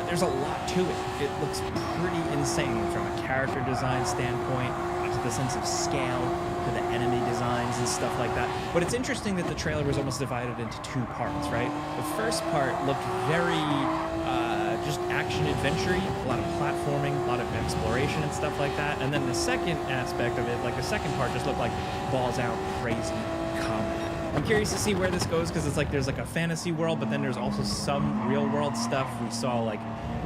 there's a lot to it. It looks pretty insane from a character design standpoint, to the sense of scale, to the enemy designs and stuff like that. But it's interesting that the trailer was almost divided into two parts, right? The first part looked very just action-adventure-y, a lot of platforming, a lot of exploration and stuff like that. And then the second aspect of it, like the second part, just looked like balls-out crazy combat. I'm curious to see where this goes, because it's like there's like a fantasy world, but then there's also some real-world stuff. We saw like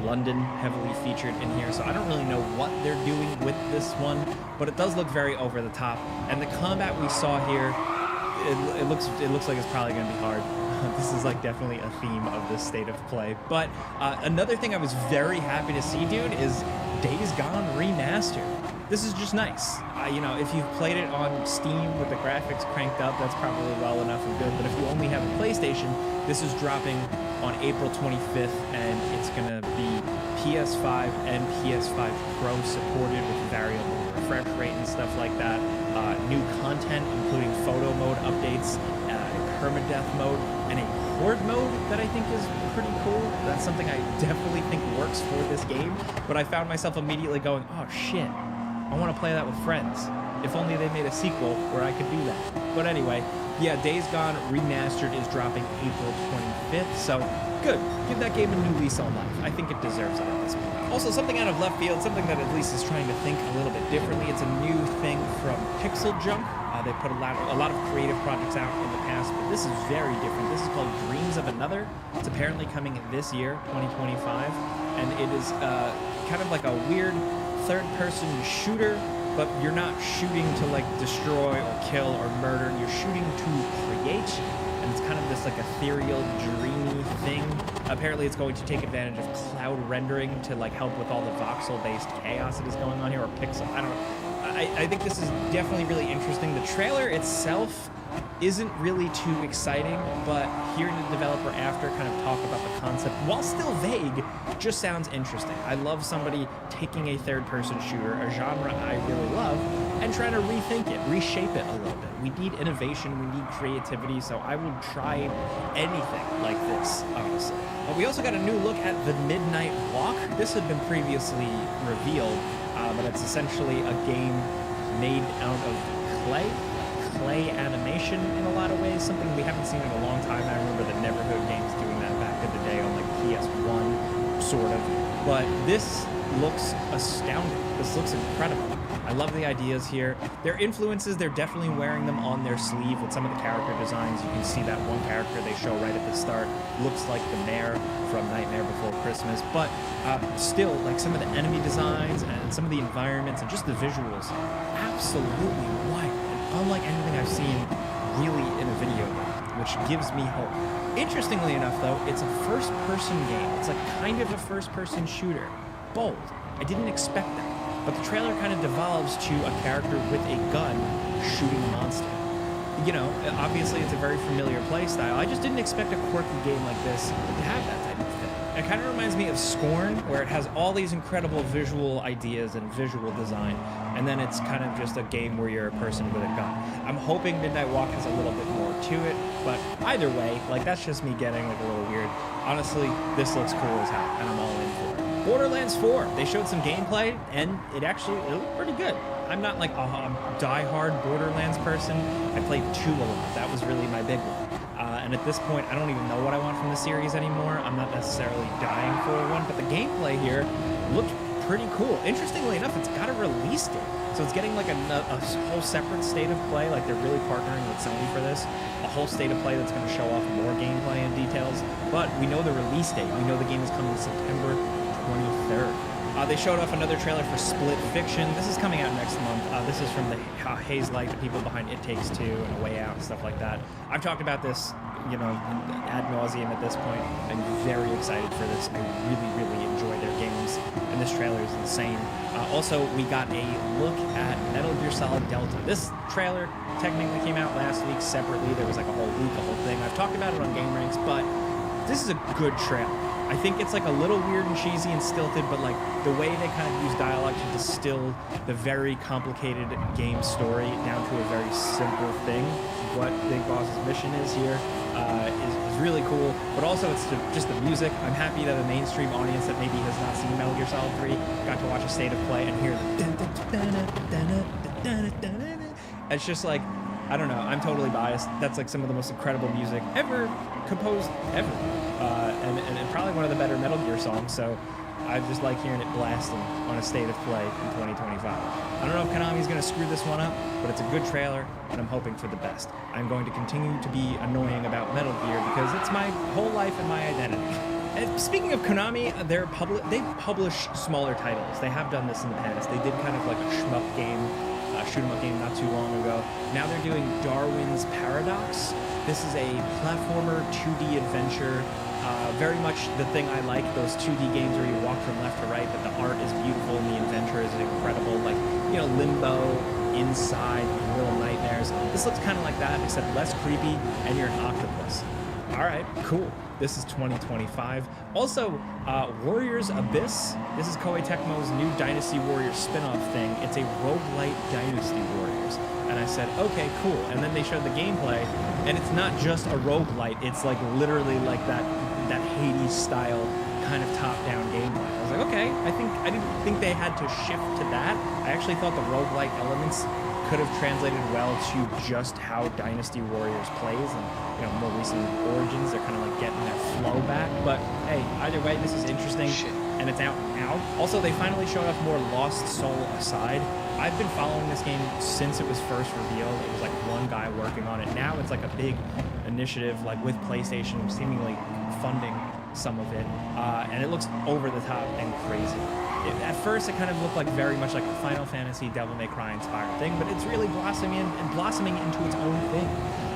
London heavily featured in here, so I don't really know what they're doing with this one, but it does look very over the top. And the combat we saw here, it looks like it's probably going to be hard. This is like definitely a theme of this State of Play. But another thing I was very happy to see, dude, is Days Gone Remastered. This is just nice. If you've played it on Steam with the graphics cranked up, that's probably well enough and good. But if you only have a PlayStation, this is dropping on April 25th, and it's gonna be PS5 and PS5 Pro supported with variable refresh rate and stuff like that. New content, including photo mode updates, permadeath mode, and a horde mode that I think is pretty cool. That's something I definitely think works for this game. But I found myself immediately going, oh shit, I want to play that with friends. If only they made a sequel where I could do that. But anyway, yeah, Days Gone Remastered is dropping April 25th, so good. Give that game a new lease on life. I think it deserves it at this point. Also, something out of left field, something that at least is trying to think a little bit differently. It's a new thing from Pixel Junk. They put a lot of creative projects out in the past, but this is very different. This is called Dreams of Another. It's apparently coming this year, 2025, and it is kind of like a weird third-person shooter, but you're not shooting to like destroy or kill or murder. You're shooting to create, and it's kind of this like ethereal, dreamy thing. Apparently, it's going to take advantage of cloud rendering to like help with all the voxel-based chaos that is going on here, or pixel. I don't know. I think this is definitely really interesting. The trailer itself isn't really too exciting, but hearing the developer after kind of talk about the concept, while still vague, just sounds interesting. I love somebody taking a third-person shooter, a genre I really love, and trying to rethink it, reshape it a little bit. We need innovation, we need creativity, so I would try anything like this, honestly. But we also got a new look at The Midnight Walk. This had been previously revealed, but it's essentially a game made out of clay animation in a lot of ways, something we haven't seen in a long time. I remember the Neverhood games doing that back in the day on like PS1, sort of. But this looks astounding. This looks incredible. I love the ideas here. Their influences, they're definitely wearing them on their sleeve with some of the character designs. You can see that one character they show right at the start looks like the mayor from Nightmare Before Christmas, but still, like some of the enemy designs and some of the environments and just the visuals, absolutely wild and unlike anything I've seen really in a video game, which gives me hope. Interestingly enough, though, it's a first-person game. It's like kind of a first-person shooter. Bold. I didn't expect that. But the trailer kind of devolves to a character with a gun shooting a monster. Obviously it's a very familiar play style. I just didn't expect a quirky game like this to have that type of thing. It kind of reminds me of Scorn, where it has all these incredible visual ideas and visual design, and then it's kind of just a game where you're a person with a gun. I'm hoping Midnight Walk has a little bit more to it, but either way, like that's just me getting like a little weird. Honestly, this looks cool as hell, and I'm all in for it. Borderlands 4, they showed some gameplay, and it looked pretty good. I'm not like a die-hard Borderlands person. I played 2 a lot. That was really my big one. And at this point, I don't even know what I want from the series anymore. I'm not necessarily dying for one, but the gameplay here looked pretty cool. Interestingly enough, it's got a release date. So it's getting like a whole separate state of play, like they're really partnering with Sony for this. A whole state of play that's going to show off more gameplay and details. But we know the release date. We know the game is coming September 23rd. They showed off another trailer for Split Fiction. This is coming out next month. This is from the Haze Light, the people behind It Takes Two and A Way Out and stuff like that. I've talked about this, you know, ad nauseum at this point. I'm very excited for this. I really, really enjoy their games, and this trailer is insane. Also, we got a look at Metal Gear Solid Delta. This trailer technically came out last week separately. There was like a whole week, a whole thing. I've talked about it on Game Ranks, but this is a good trailer. I think it's like a little weird and cheesy and stilted, but like the way they kind of use dialogue to distill the very complicated game story down to a very simple thing, what Big Boss's mission is here, is really cool. But also it's just the music. I'm happy that a mainstream audience that maybe has not seen Metal Gear Solid 3 got to watch a state of play and hear the it's just like, I don't know, I'm totally biased. That's like some of the most incredible music ever composed ever. And probably one of the better Metal Gear songs, so I just like hearing it blasting on a state of play in 2025. I don't know if Konami's going to screw this one up, but it's a good trailer, and I'm hoping for the best. I'm going to continue to be annoying about Metal Gear because it's my whole life and my identity. And speaking of Konami, they publish smaller titles. They have done this in the past. They did kind of like a shmup game, shoot 'em up game not too long ago. Now they're doing Darwin's Paradox. This is a platformer 2D adventure. Very much the thing I like, those 2D games where you walk from left to right, but the art is beautiful and the adventure is incredible. Like, you know, Limbo, Inside, Little Nightmares. This looks kind of like that, except less creepy, and you're an octopus. All right, cool. This is 2025. Also, Warriors Abyss. This is Koei Tecmo's new Dynasty Warriors spin-off thing. It's a roguelite Dynasty Warriors. And I said, okay, cool. And then they showed the gameplay, and it's not just a roguelite. It's like literally like that Hades style kind of top-down gameplay. I was like, okay, I didn't think they had to shift to that. I actually thought the roguelite elements could have translated well to just how Dynasty Warriors plays, and you know, more recent Origins, they're kind of like getting that flow back. But hey, either way, this is interesting, and it's out now. Also, they finally showed off more Lost Soul Aside. I've been following this game since it was first revealed. It was like one guy working on it. Now it's like a big initiative, like with PlayStation seemingly funding some of it, and it looks over the top and crazy. At first, it kind of looked like very much like a Final Fantasy Devil May Cry inspired thing, but it's really blossoming into its own thing.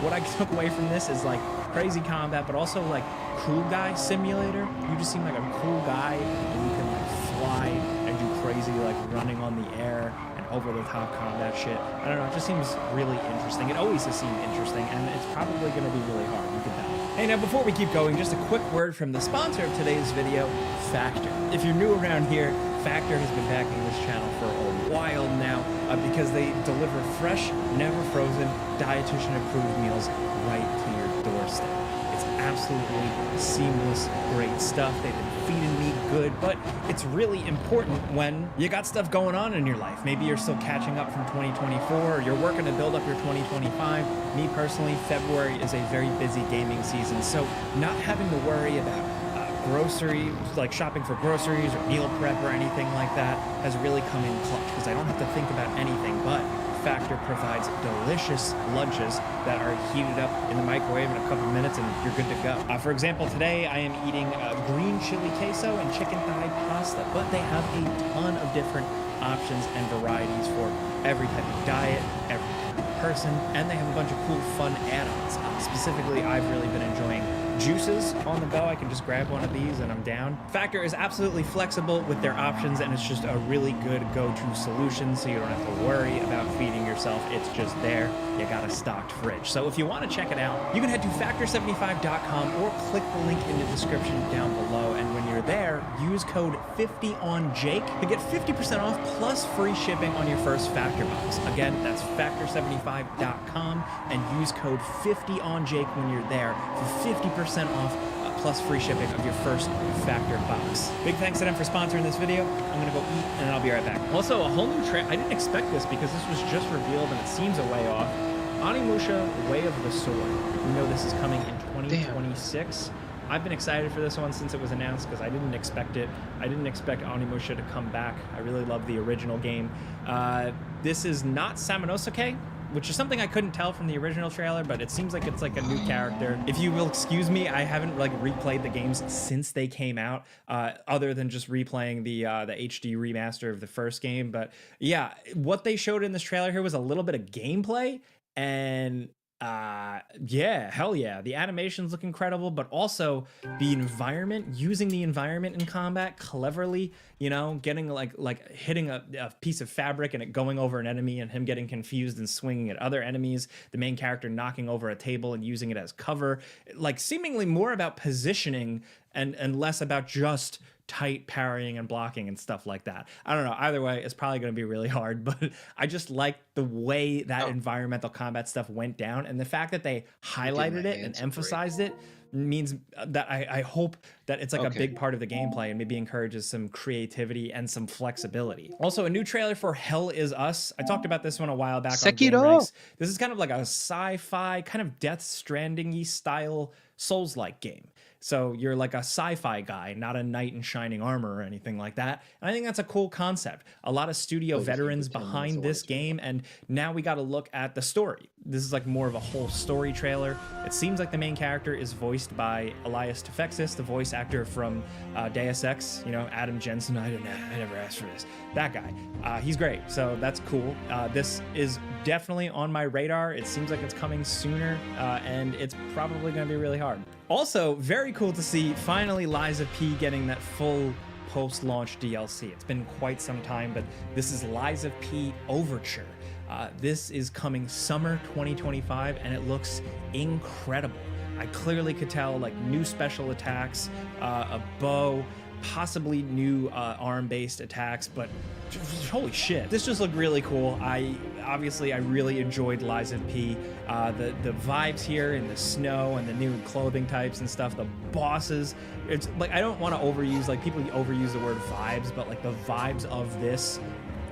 What I took away from this is like crazy combat, but also like cool guy simulator. You just seem like a cool guy, and you can like fly and do crazy like running on the air and over the top combat shit. I don't know, it just seems really interesting. It always has seemed interesting, and it's probably going to be really hard. You can tell. Hey, now before we keep going, just a quick word from the sponsor of today's video, Factor. If you're new around here, Factor has been backing this channel for a while now because they deliver fresh, never frozen, dietitian-approved meals right to your doorstep. It's absolutely seamless, great stuff. They've been feeding me good, but it's really important when you got stuff going on in your life. Maybe you're still catching up from 2024, or you're working to build up your 2025. Me personally, February is a very busy gaming season, so not having to worry about grocery, like shopping for groceries or meal prep or anything like that has really come in clutch because I don't have to think about anything but Factor provides delicious lunches that are heated up in the microwave in a couple minutes and you're good to go. For example, today I am eating green chili queso and chicken thigh pasta, but they have a ton of different options and varieties for every type of diet, every type of person, and they have a bunch of cool fun add-ons. Specifically, I've really been enjoying juices on the go. I can just grab one of these and I'm down. Factor is absolutely flexible with their options, and it's just a really good go-to solution, so you don't have to worry about feeding yourself. It's just there. You got a stocked fridge. So if you want to check it out, you can head to factor75.com or click the link in the description down below, and when you're there, use code 50ONJAKE to get 50% off plus free shipping on your first Factor box. Again, that's factor75.com and use code 50ONJAKE when you're there for 50% off plus free shipping of your first factor box. Big thanks to them for sponsoring this video. I'm gonna go eat and then I'll be right back. Also, a whole new trailer. I didn't expect this because this was just revealed and it seems a way off. Onimusha Way of the Sword. We know this is coming in 2026. Damn. I've been excited for this one since it was announced because I didn't expect it. I didn't expect Onimusha to come back. I really love the original game. This is not Samanosuke, which is something I couldn't tell from the original trailer, but it seems like it's like a new character. If you will excuse me, I haven't like replayed the games since they came out, other than just replaying the HD remaster of the first game. But yeah, what they showed in this trailer here was a little bit of gameplay, and yeah, hell yeah. The animations look incredible, but also the environment, using the environment in combat cleverly, you know, getting like hitting a piece of fabric and it going over an enemy and him getting confused and swinging at other enemies, the main character knocking over a table and using it as cover, like seemingly more about positioning and less about just tight parrying and blocking and stuff like that. I don't know. Either way, it's probably going to be really hard, but I just like the way that environmental combat stuff went down, and the fact that they highlighted it and emphasized it means that I hope that it's like a big part of the gameplay and maybe encourages some creativity and some flexibility. Also, a new trailer for Hell Is Us. I talked about this one a while back on Game Ranks. This is kind of like a sci-fi, kind of Death Stranding-y style Souls-like game. So you're like a sci-fi guy, not a knight in shining armor or anything like that. And I think that's a cool concept. A lot of studio veterans behind this game, and now we got to look at the story. This is like more of a whole story trailer. It seems like the main character is voiced by Elias Tefexis, the voice actor from Deus Ex, you know, Adam Jensen. I never asked for this. That guy. He's great, so that's cool. This is definitely on my radar. It seems like it's coming sooner, and it's probably going to be really hard. Also, very cool to see finally Lies of P getting that full post-launch DLC. It's been quite some time, but this is Lies of P Overture. This is coming summer 2025, and it looks incredible. I clearly could tell like new special attacks, a bow, possibly new arm-based attacks, but holy shit, this just looked really cool. I really enjoyed Lies of P. The vibes here in the snow and the new clothing types and stuff, the bosses. It's like, I don't want to overuse, like people overuse the word vibes, but like the vibes of this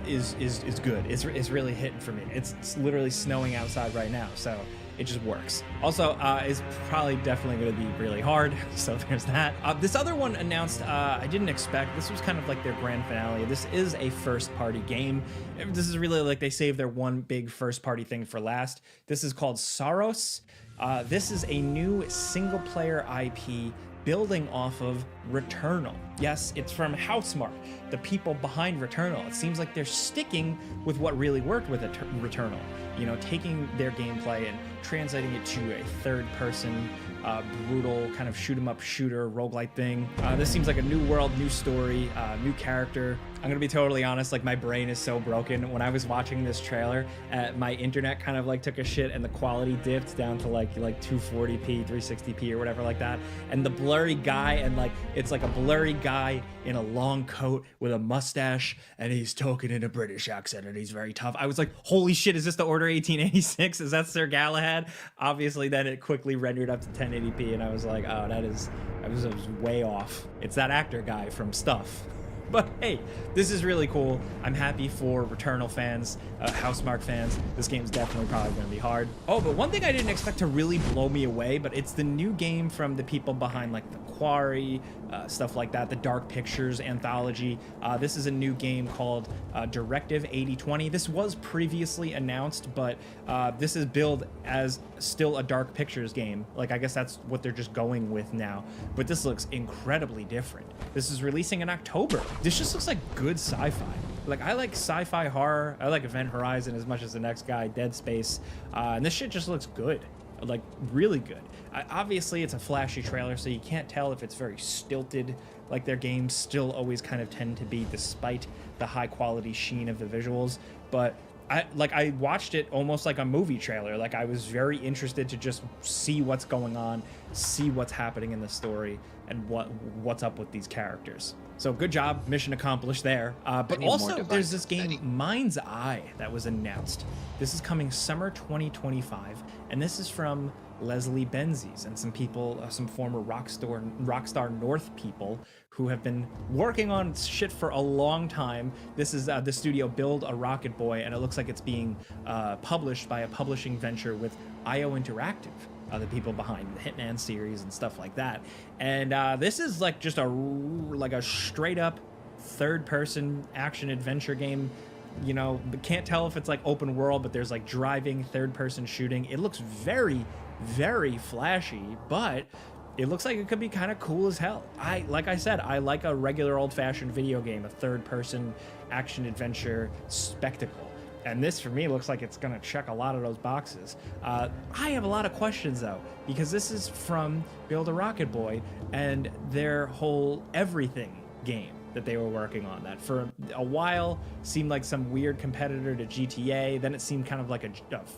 is good. It's really hitting for me. It's literally snowing outside right now, so it just works. Also, it's probably definitely going to be really hard, so there's that. This other one announced, I didn't expect. This was kind of like their grand finale. This is a first-party game. This is really like they saved their one big first-party thing for last. This is called Saros. This is a new single-player IP building off of Returnal. Yes, it's from Housemarque, the people behind Returnal. It seems like they're sticking with what really worked with Returnal. You know, taking their gameplay and translating it to a third-person, brutal kind of shoot-'em-up shooter roguelike thing. This seems like a new world, new story, new character. I'm gonna be totally honest, like my brain is so broken. When I was watching this trailer, my internet kind of like took a shit and the quality dipped down to like 240p, 360p or whatever like that. And the blurry guy, and like it's like a blurry guy in a long coat with a mustache, and he's talking in a British accent and he's very tough. I was like, holy shit, is this the Order 1886? Is that Sir Galahad? Obviously, then it quickly rendered up to 1080p, and I was like, oh, I was way off. It's that actor guy from Stuff. But hey, this is really cool. I'm happy for Returnal fans, Housemarque fans. This game's definitely probably going to be hard. Oh, but one thing I didn't expect to really blow me away, but it's the new game from the people behind like The Quarry, stuff like that, the Dark Pictures anthology. This is a new game called Directive 8020. This was previously announced, but this is billed as still a Dark Pictures game. Like, I guess that's what they're just going with now. But this looks incredibly different. This is releasing in October. This just looks like good sci-fi. Like, I like sci-fi horror. I like Event Horizon as much as the next guy, Dead Space. And this shit just looks good. Like, really good. Obviously, it's a flashy trailer, so you can't tell if it's very stilted, like their games still always kind of tend to be, despite the high-quality sheen of the visuals. But I watched it almost like a movie trailer. Like, I was very interested to just see what's going on, see what's happening in the story, and what's up with these characters. So good job, mission accomplished there. But need more also, divine there's this game, confetti. Mind's Eye, that was announced. This is coming summer 2025, and this is from Leslie Benzies and some people, some former Rockstar North people who have been working on shit for a long time. This is the studio Build a Rocket Boy, and it looks like it's being published by a publishing venture with IO Interactive, the people behind the Hitman series and stuff like that. And this is like just a straight up third-person action adventure game. You know, can't tell if it's like open world, but there's like driving, third-person shooting. It looks very, very flashy, but it looks like it could be kind of cool as hell. Like I said, I like a regular old-fashioned video game, a third-person action adventure spectacle. And this, for me, looks like it's going to check a lot of those boxes. I have a lot of questions, though, because this is from Build a Rocket Boy and their whole everything game that they were working on, that for a while seemed like some weird competitor to GTA. Then it seemed kind of like a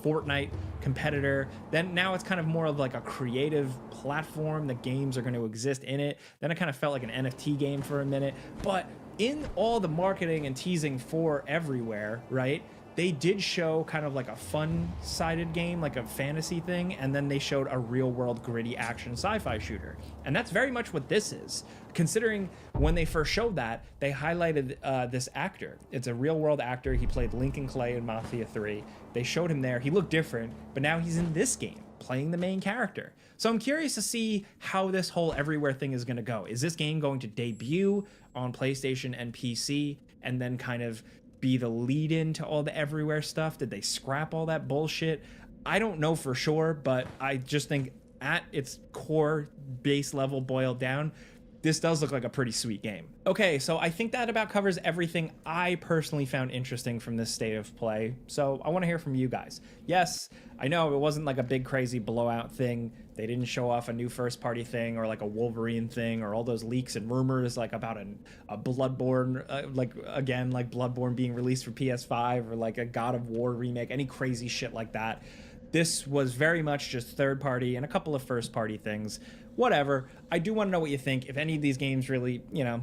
Fortnite competitor. Then now it's kind of more of like a creative platform that games are going to exist in it. Then it kind of felt like an NFT game for a minute. But in all the marketing and teasing for everywhere, right, they did show kind of like a fun-sided game, like a fantasy thing, and then they showed a real-world gritty action sci-fi shooter. And that's very much what this is. Considering when they first showed that, they highlighted this actor. It's a real-world actor. He played Lincoln Clay in Mafia 3. They showed him there. He looked different, but now he's in this game, playing the main character. So I'm curious to see how this whole everywhere thing is going to go. Is this game going to debut on PlayStation and PC, and then kind of be the lead-in to all the everywhere stuff? Did they scrap all that bullshit? I don't know for sure, but I just think at its core base level boiled down, this does look like a pretty sweet game. Okay, so I think that about covers everything I personally found interesting from this state of play. So I want to hear from you guys. Yes, I know it wasn't like a big crazy blowout thing. They didn't show off a new first party thing or like a Wolverine thing or all those leaks and rumors like about a Bloodborne, like Bloodborne being released for PS5 or like a God of War remake, any crazy shit like that. This was very much just third party and a couple of first party things. Whatever. I do want to know what you think. If any of these games really, you know,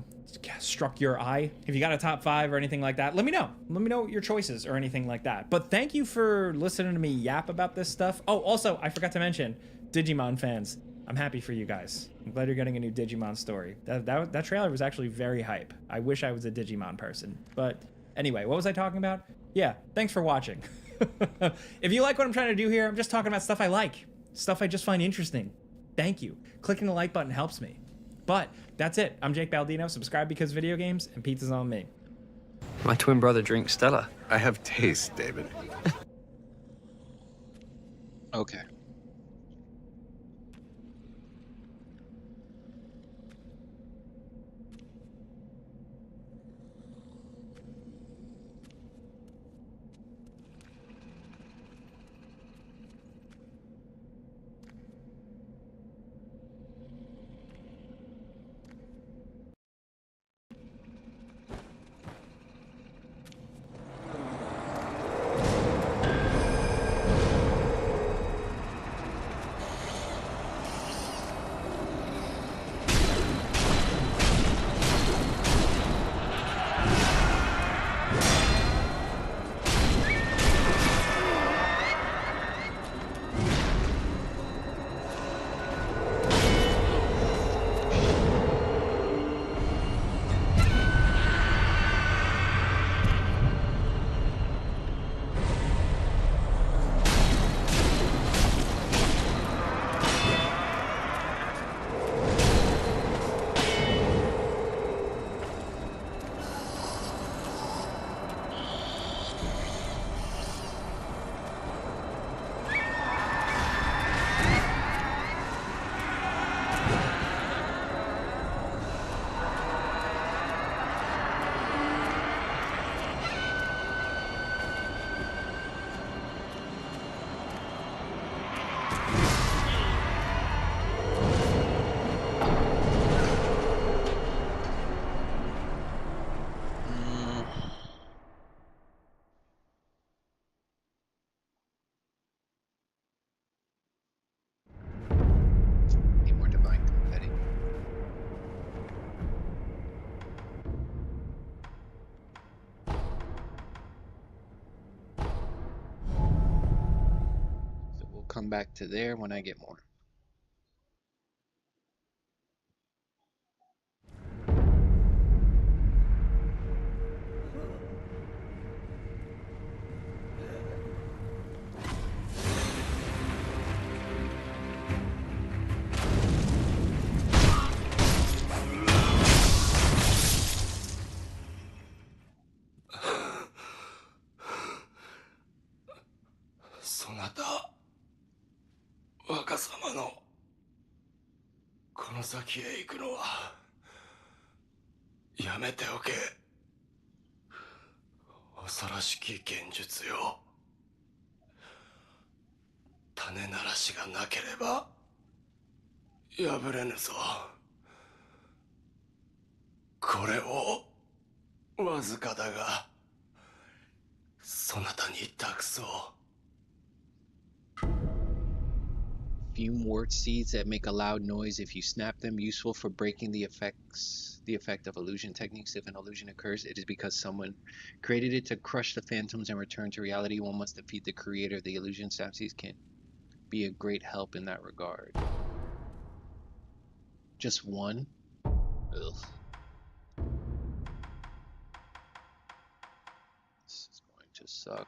struck your eye, if you got a top 5 or anything like that, let me know. Let me know your choices or anything like that. But thank you for listening to me yap about this stuff. Oh, also, I forgot to mention, Digimon fans, I'm happy for you guys. I'm glad you're getting a new Digimon story. That trailer was actually very hype. I wish I was a Digimon person. But anyway, what was I talking about? Yeah, thanks for watching. If you like what I'm trying to do here, I'm just talking about stuff I like, stuff I just find interesting. Thank you. Clicking the like button helps me. But that's it. I'm Jake Baldino. Subscribe because video games, and pizza's on me. My twin brother drinks Stella. I have taste, David. Okay. come back to there when I get more. Fume wart seeds that make a loud noise if you snap them, useful for breaking the effect of illusion techniques. If an illusion occurs, it is because someone created it to crush the phantoms and return to reality. One must defeat the creator of the illusion. Snap seeds can be a great help in that regard. Just one? Ugh. This is going to suck.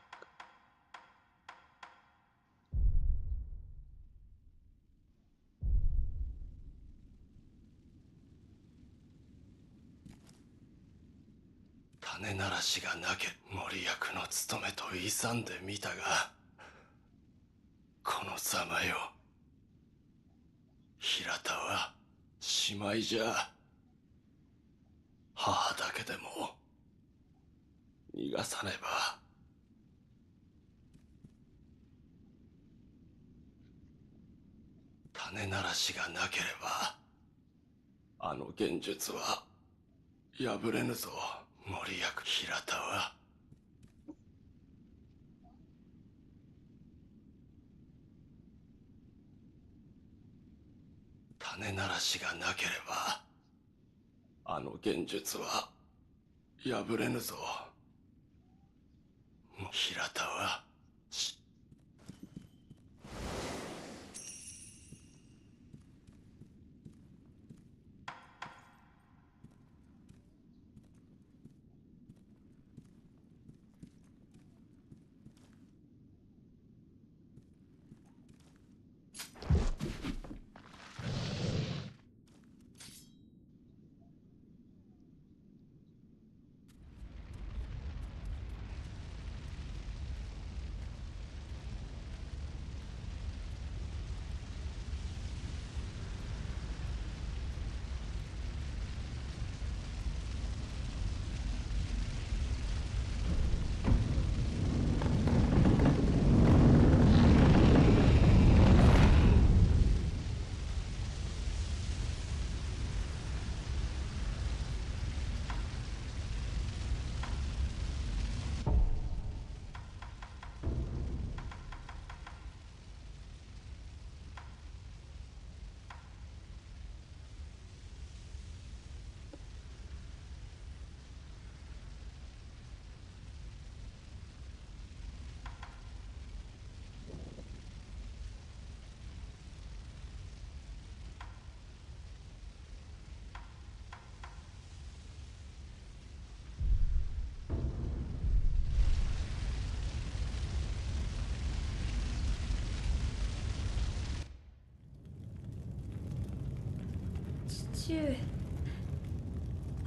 父上、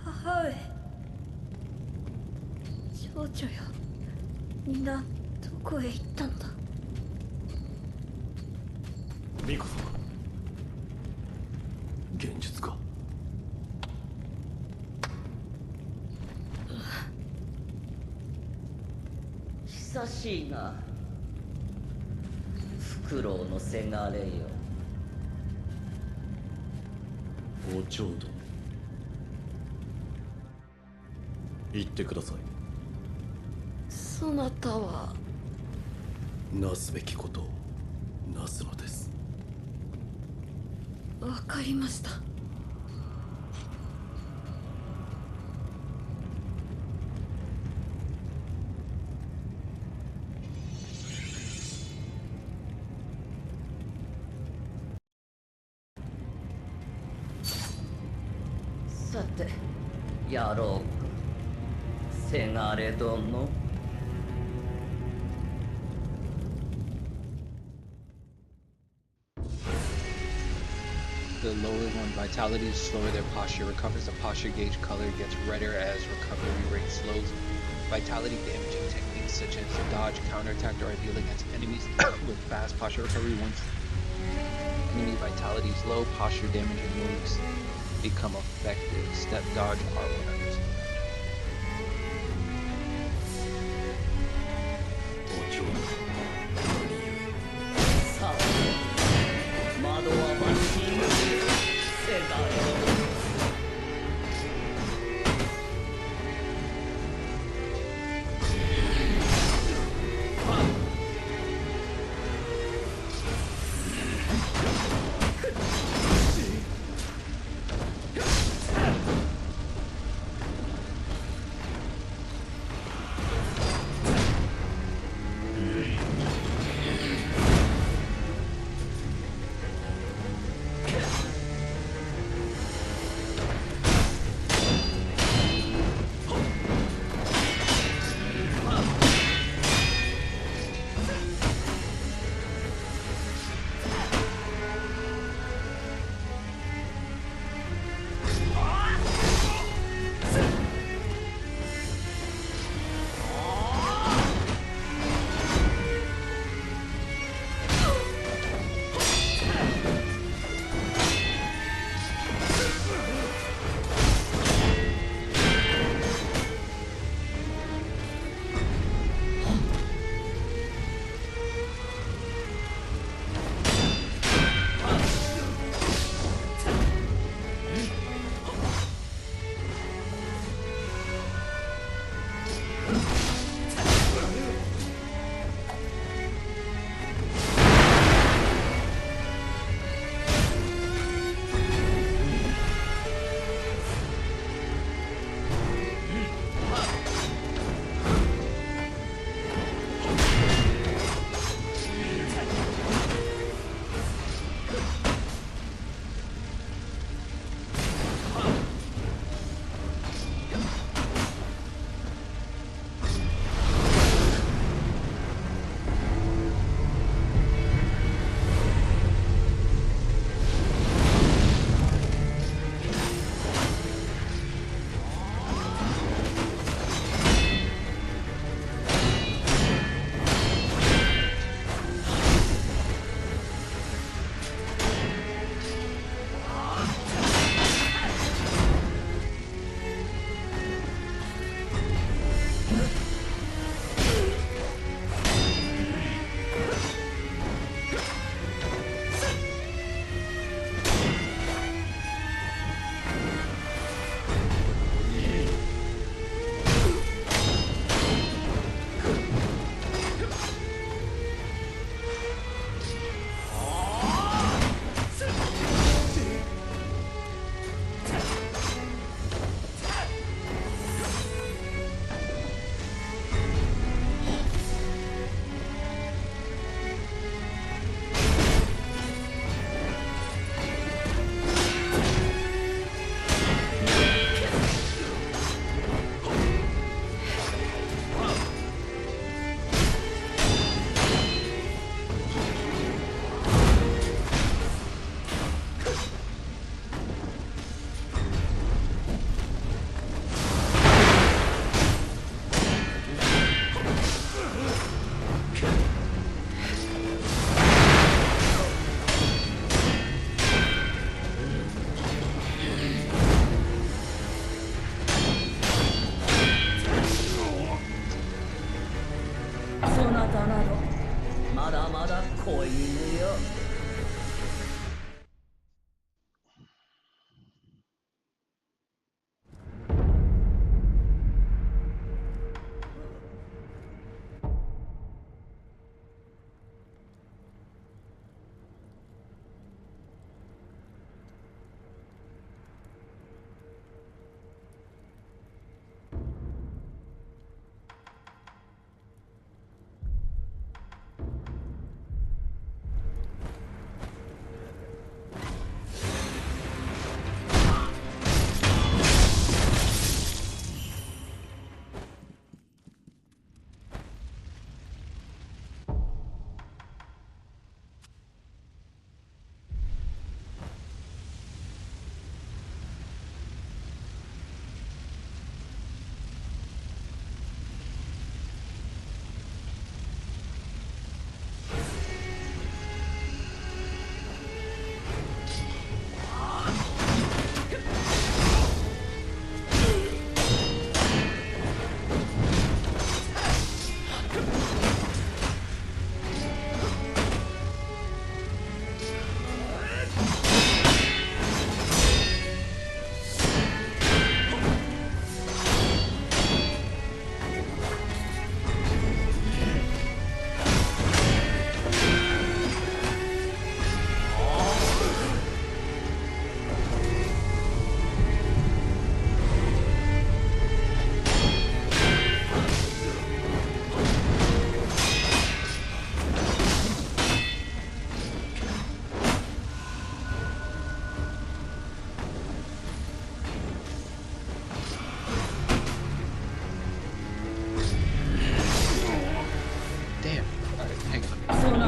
母上、少女よ、みんなどこへ行ったのだ。ミコ様、現実か。久しいな、フクロウのせがれよ。お嬢殿、言ってください。そなたはなすべきことをなすのです。わかりました。やろうかせがれ殿。The lower one vitality, the slower their posture recovers. The posture gauge color gets redder as recovery rate slows. Vitality damaging techniques such as dodge, counterattack are ideal against enemies with fast posture recovery. Once enemy vitality is low, posture damaging moves become effective. Step dodge R100. さあ窓はバッキングせがれ。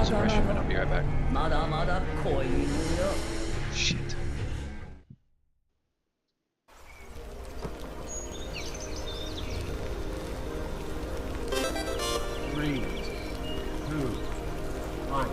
some restroom. I'll be right back. まだまだ子犬よ Shit. Three, two, one.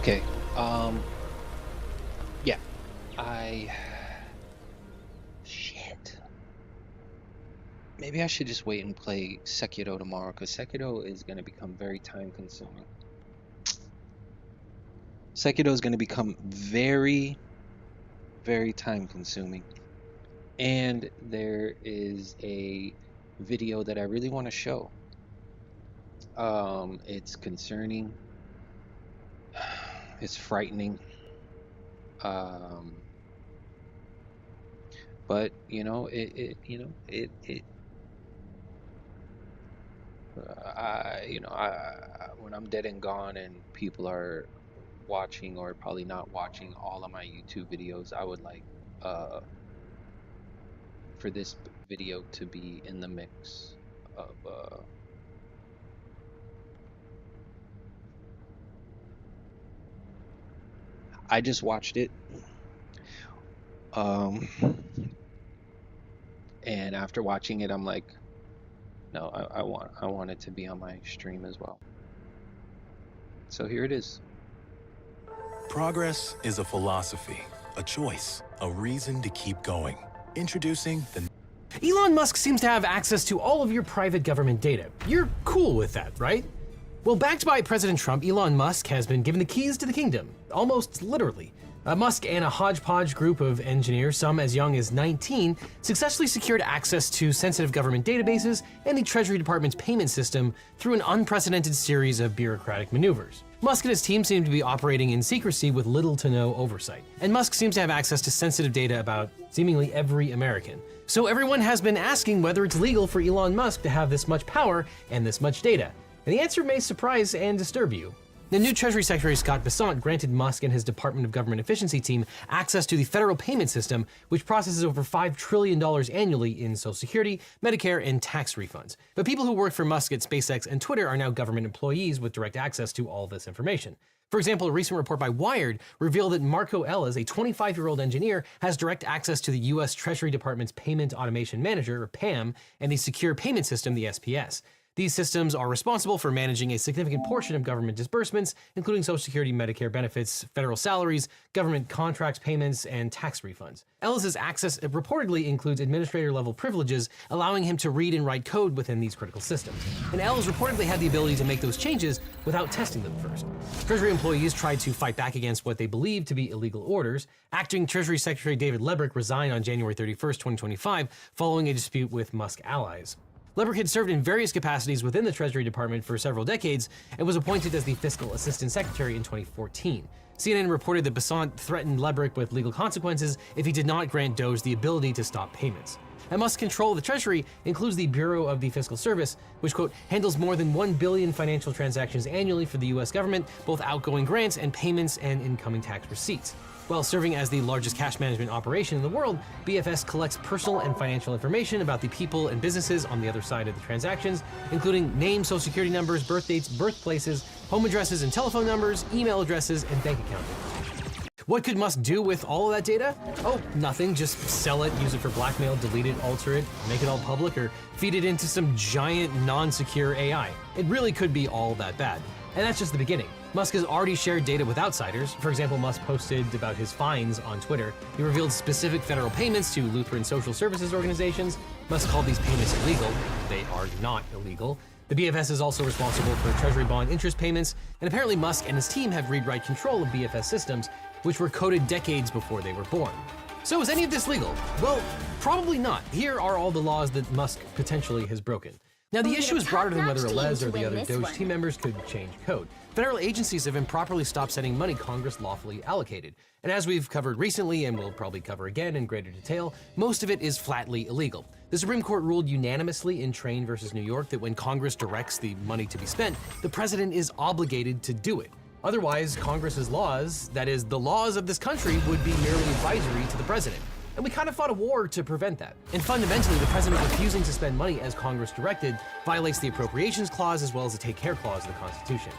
Okay. Yeah. Shit. Maybe I should just wait and play Sekiro tomorrow, because Sekiro is going to become very time consuming. Sekiro is going to become very, very time consuming. And there is a video that I really want to show. It's concerning. It's frightening. But you know, when I'm dead and gone and people are watching or probably not watching all of my YouTube videos, I would like for this video to be in the mix of I just watched it, and after watching it, I'm like, no, I want it to be on my stream as well. So here it is. Progress is a philosophy, a choice, a reason to keep going. Introducing the... Elon Musk seems to have access to all of your private government data. You're cool with that, right? Well, backed by President Trump, Elon Musk has been given the keys to the kingdom, almost literally. Musk and a hodgepodge group of engineers, some as young as 19, successfully secured access to sensitive government databases and the Treasury Department's payment system through an unprecedented series of bureaucratic maneuvers. Musk and his team seem to be operating in secrecy with little to no oversight. And Musk seems to have access to sensitive data about seemingly every American. So everyone has been asking whether it's legal for Elon Musk to have this much power and this much data. And the answer may surprise and disturb you. The new Treasury Secretary Scott Bessent granted Musk and his Department of Government Efficiency team access to the federal payment system, which processes over $5 trillion annually in Social Security, Medicare, and tax refunds. But people who work for Musk at SpaceX and Twitter are now government employees with direct access to all this information. For example, a recent report by Wired revealed that Marco Ellis, a 25-year-old engineer, has direct access to the U.S. Treasury Department's Payment Automation Manager, or PAM, and the Secure Payment System, the SPS. These systems are responsible for managing a significant portion of government disbursements, including Social Security, Medicare benefits, federal salaries, government contracts payments, and tax refunds. Ellis's access reportedly includes administrator-level privileges, allowing him to read and write code within these critical systems. And Ellis reportedly had the ability to make those changes without testing them first. Treasury employees tried to fight back against what they believed to be illegal orders. Acting Treasury Secretary David Lebrick resigned on January 31st, 2025, following a dispute with Musk allies. Lebrick had served in various capacities within the Treasury Department for several decades and was appointed as the Fiscal Assistant Secretary in 2014. CNN reported that Bessent threatened Lebrick with legal consequences if he did not grant Doge the ability to stop payments. And Musk's control of the Treasury includes the Bureau of the Fiscal Service, which, quote, handles more than 1 billion financial transactions annually for the U.S. government, both outgoing grants and payments and incoming tax receipts. While serving as the largest cash management operation in the world, BFS collects personal and financial information about the people and businesses on the other side of the transactions, including names, social security numbers, birth dates, birthplaces, home addresses and telephone numbers, email addresses, and bank account information. What could Musk do with all of that data? Oh, nothing. Just sell it, use it for blackmail, delete it, alter it, make it all public, or feed it into some giant non-secure AI. It really could be all that bad. And that's just the beginning. Musk has already shared data with outsiders. For example, Musk posted about his fines on Twitter. He revealed specific federal payments to Lutheran social services organizations. Musk called these payments illegal. They are not illegal. The BFS is also responsible for Treasury bond interest payments, and apparently Musk and his team have read-write control of BFS systems, which were coded decades before they were born. So is any of this legal? Well, probably not. Here are all the laws that Musk potentially has broken. Now, the issue is broader than whether Les or the other Doge team members could change code. Federal agencies have improperly stopped sending money Congress lawfully allocated. And as we've covered recently, and we'll probably cover again in greater detail, most of it is flatly illegal. The Supreme Court ruled unanimously in Train versus New York that when Congress directs the money to be spent, the president is obligated to do it. Otherwise, Congress's laws, that is, the laws of this country, would be merely advisory to the president. And we kind of fought a war to prevent that. And fundamentally, the president refusing to spend money as Congress directed violates the Appropriations Clause as well as the Take Care Clause of the Constitution.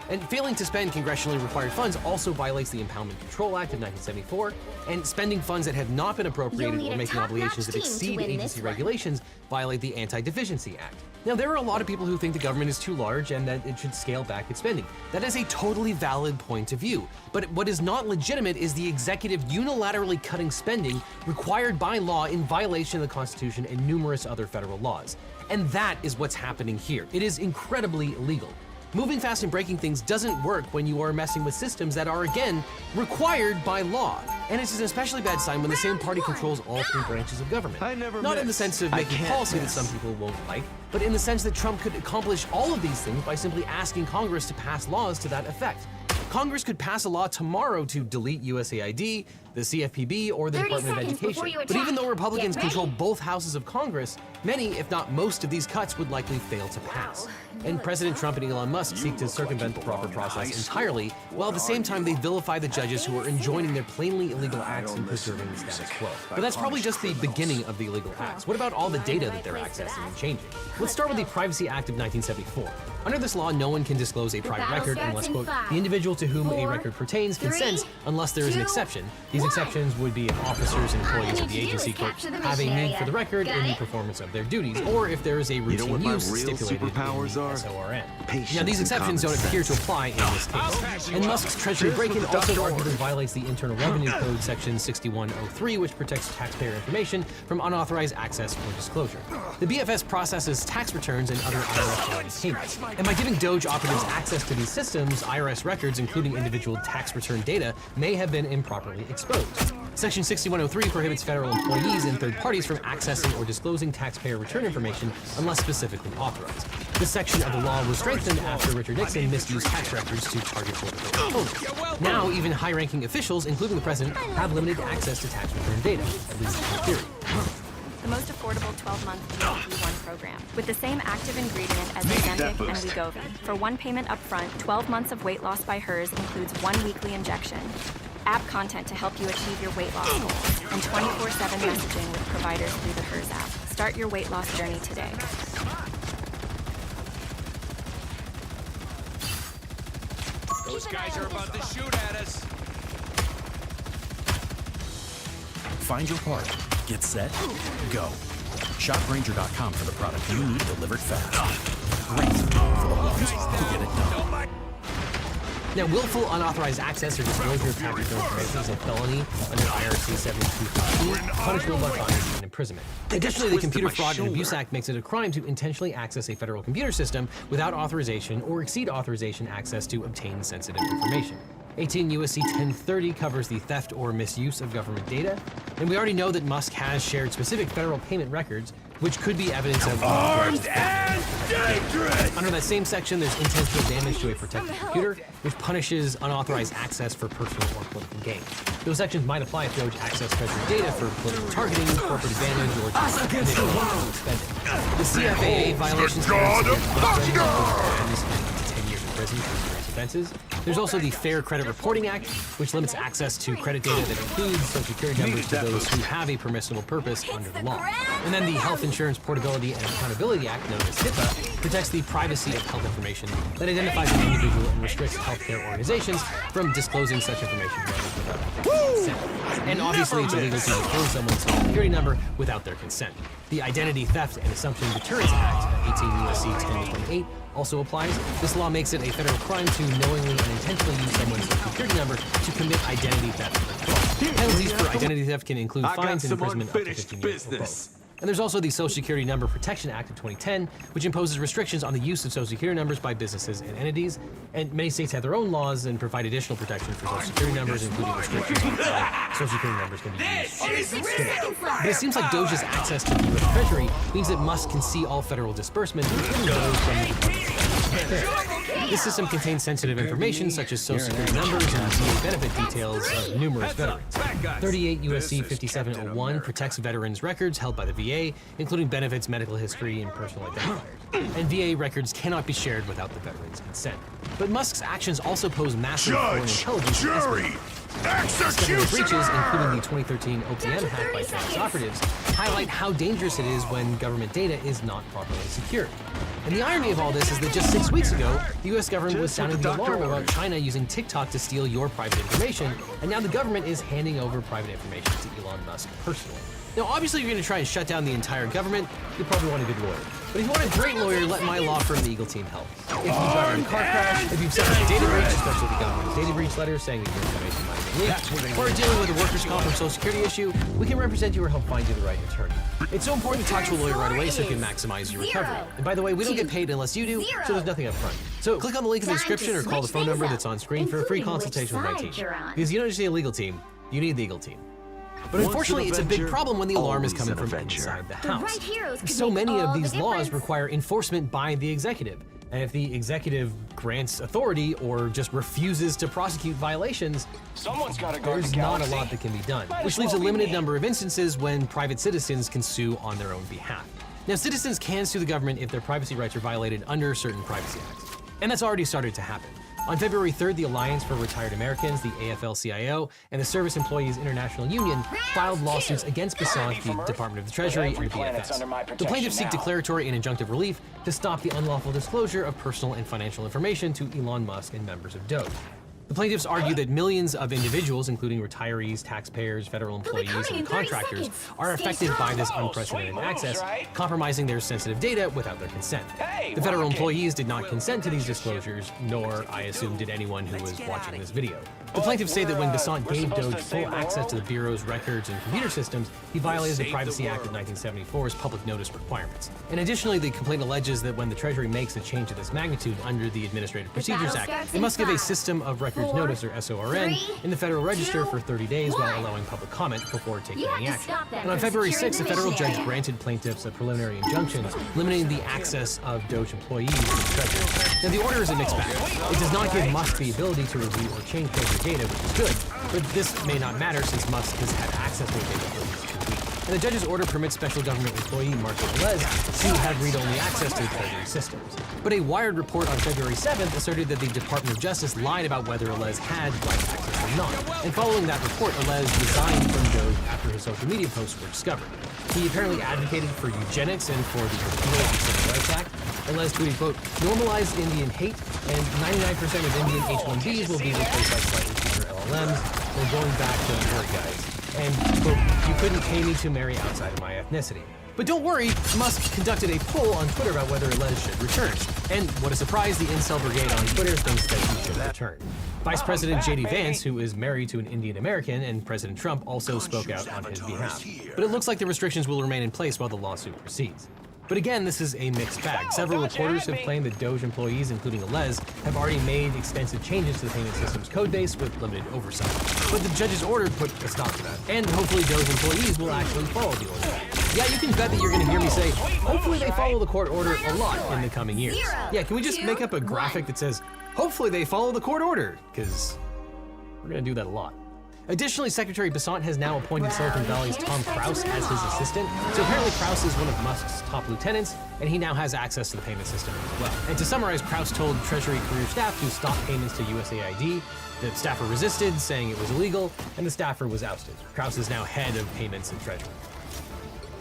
And failing to spend congressionally required funds also violates the Impoundment Control Act of 1974, and spending funds that have not been appropriated or making obligations that exceed agency regulations violate the Anti-Deficiency Act. Now, there are a lot of people who think the government is too large and that it should scale back its spending. That is a totally valid point of view. But what is not legitimate is the executive unilaterally cutting spending required by law in violation of the Constitution and numerous other federal laws. And that is what's happening here. It is incredibly illegal. Moving fast and breaking things doesn't work when you are messing with systems that are, again, required by law. And it's an especially bad sign when the same party controls all three branches of government. Not in the sense of making policy that some people won't like, but in the sense that Trump could accomplish all of these things by simply asking Congress to pass laws to that effect. Congress could pass a law tomorrow to delete USAID, the CFPB, or the Department of Education. But even though Republicans control both houses of Congress, many, if not most, of these cuts would likely fail to pass. And President Trump and Elon Musk seek to circumvent the proper process entirely, while at the same time they vilify the judges who are enjoining their plainly illegal acts and preserving the status quo. But that's probably just the beginning of the illegal acts. What about all the data that they're accessing and changing? Let's start with the Privacy Act of 1974. Under this law, no one can disclose a private record unless, quote, the individual to whom a record pertains consents unless there is an exception. These exceptions would be if officers and employees of the agency, quote, have a need for the record in the performance of their duties, or if there is a routine use stipulated in the SORN. Now, these exceptions don't appear to apply in this case. And Musk's treasury break-in also arguably violates the Internal Revenue Code section 6103, which protects taxpayer information from unauthorized access or disclosure. The BFS processes tax returns and other IRS payments. And by giving Doge operatives access to these systems, IRS records, including individual tax return data, may have been improperly exposed. Section 6103 prohibits federal employees and third parties from accessing or disclosing taxpayer return information unless specifically authorized. This section of the law was strengthened after Richard Nixon misused tax records to target political opponents. Now, even high-ranking officials, including the president, have limited access to tax return data, at least in theory. The most affordable 12-month GLP-1 program, with the same active ingredient as Ozempic and Wegovy. For one payment upfront, 12 months of weight loss by hers includes 1 weekly injection, app content to help you achieve your weight loss goals, and 24/7 messaging with providers through the hers app. Start your weight loss journey today. Those guys are about to shoot at us. Find your part. Get set. Go. ShopRanger.com for the product you need delivered fast. Ranger for the ones who get it done. Now, willful unauthorized access or disclosure of tax return information is a felony under IRC 7215, punishable by fines and imprisonment. Additionally, the Computer Fraud and Abuse Act makes it a crime to intentionally access a federal computer system without authorization or exceed authorization access to obtain sensitive information. 18 U.S.C. 1030 covers the theft or misuse of government data, and we already know that Musk has shared specific federal payment records, which could be evidence of armed and dangerous. Under that same section, there's intentional damage to a protected computer, which punishes unauthorized access for personal or political gain. Those sections might apply if Doge accessed treasury data for political targeting, corporate advantage, or initial spending. The CFAA violations can be 10 years in prison for serious offenses. There's also the Fair Credit Reporting Act, which limits access to credit data that includes Social Security numbers to those who have a permissible purpose under the law. And then the Health Insurance Portability and Accountability Act, known as HIPAA, protects the privacy of health information that identifies an individual and restricts healthcare organizations from disclosing such information without their consent. And obviously, it's illegal to disclose someone's Social Security number without their consent. The Identity Theft and Assumption Deterrence Act, 18 U.S.C. 1028, also applies. This law makes it a federal crime to knowingly and intentionally use someone's Social Security number to commit identity theft. Penalties for identity theft can include fines and imprisonment up to 15 years for both. And there's also the Social Security Number Protection Act of 2010, which imposes restrictions on the use of Social Security numbers by businesses and entities. And many states have their own laws and provide additional protection for Social Security numbers, including restrictions on how Social Security numbers can be used. But it seems like Doge's access to the U.S. Treasury means that Musk can see all federal disbursements, including those from the Department. This system contains sensitive information such as Social Security numbers and VA benefit details of numerous veterans. 38 U.S.C. 5701 protects veterans' records held by the VA, including benefits, medical history, and personal identifiers. And VA records cannot be shared without the veteran's consent. But Musk's actions also pose massive foreign intelligence. Executioner! Breaches, including the 2013 OPM hack by Chinese operatives, highlight how dangerous it is when government data is not properly secured. And the irony of all this is that just 6 weeks ago, the US government was sounding the alarm about China using TikTok to steal your private information, and now the government is handing over private information to Elon Musk personally. Now, obviously, you're going to try and shut down the entire government. You probably want a good lawyer. But if you want a great lawyer, let my law firm, the Eagle Team, help. If you've got a car crash, if you've suffered a data breach, especially the government's data breach letter saying that your information might have been leaked, or dealing with a workers' comp or social security issue, we can represent you or help find you the right attorney. It's so important to talk to a lawyer right away so you can maximize your recovery. And by the way, we don't get paid unless you do, so there's nothing up front. So click on the link in the description or call the phone number that's on screen for a free consultation with my team. Because you don't just need a legal team, you need the Eagle Team. But unfortunately, it's a big problem when the alarm is coming from inside the house. So many of these laws require enforcement by the executive. And if the executive grants authority or just refuses to prosecute violations, there's not a lot that can be done, which leaves a limited number of instances when private citizens can sue on their own behalf. Now, citizens can sue the government if their privacy rights are violated under certain privacy acts. And that's already started to happen. On February 3rd, the Alliance for Retired Americans, the AFL-CIO, and the Service Employees International Union filed lawsuits against Besant, the Department of the Treasury, and BFS. The plaintiffs seek declaratory and injunctive relief to stop the unlawful disclosure of personal and financial information to Elon Musk and members of DOGE. The plaintiffs argue that millions of individuals, including retirees, taxpayers, federal employees, and contractors, are affected by this unprecedented access, compromising their sensitive data without their consent. The federal employees did not consent to these disclosures, nor, I assume, did anyone who was watching this video. The plaintiffs say that when Besant gave DOGE full access to the Bureau's records and computer systems, he violated the Privacy Act of 1974's public notice requirements. And additionally, the complaint alleges that when the Treasury makes a change of this magnitude under the Administrative Procedures Act, it must give a System of Records Notice, or SORN, in the Federal Register for 30 days while allowing public comment before taking any action. And on February 6th, a federal judge granted plaintiffs a preliminary injunction limiting the access of DOGE employees to the Treasury. Now, the order is a mixed bag. It does not give Musk the ability to review or change Treasury data, which is good, but this may not matter since Musk has had access to the data for at least 2 weeks. And the judge's order permits special government employee Marco Velez to have read-only access to the Treasury systems. But a Wired report on February 7th asserted that the Department of Justice lied about whether Velez had right access or not. And following that report, Velez resigned from DOGE after his social media posts were discovered. He apparently advocated for eugenics and for the repeal of the Civil Rights Act. Velez tweeted, quote, "Normalize Indian hate, and 99% of Indian H-1Bs will be replaced by slightly cheaper LLMs. We're going back to work, guys. And, quote, you couldn't pay me to marry outside of my ethnicity." But don't worry, Musk conducted a poll on Twitter about whether Velez should return. And what a surprise, the incel brigade on Twitter thinks that he should return. Vice President J.D. Vance, who is married to an Indian American, and President Trump also spoke out on his behalf. But it looks like the restrictions will remain in place while the lawsuit proceeds. But again, this is a mixed bag. Several reporters have claimed that DOGE employees, including Velez, have already made extensive changes to the payment system's codebase with limited oversight. But the judge's order put a stop to that. And hopefully DOGE employees will actually follow the order. Yeah, you can bet that you're going to hear me say, hopefully they follow the court order a lot in the coming years. Yeah, can we just make up a graphic that says, hopefully they follow the court order? Because we're going to do that a lot. Additionally, Secretary Besant has now appointed Silicon Valley's Tom Krause as his assistant, so apparently Krause is one of Musk's top lieutenants, and he now has access to the payment system as well. And to summarize, Krause told Treasury career staff to stop payments to USAID. The staffer resisted, saying it was illegal, and the staffer was ousted. Krause is now head of payments at Treasury.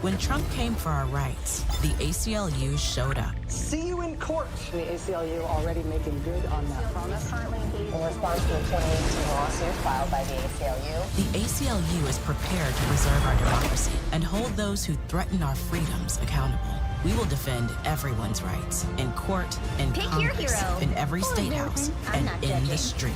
When Trump came for our rights, the ACLU showed up. See you in court. The ACLU already making good on that promise. Currently engaged in response to a 2018 lawsuit filed by the ACLU. The ACLU is prepared to preserve our democracy and hold those who threaten our freedoms accountable. We will defend everyone's rights in court, in Congress, in every state house, and in the street.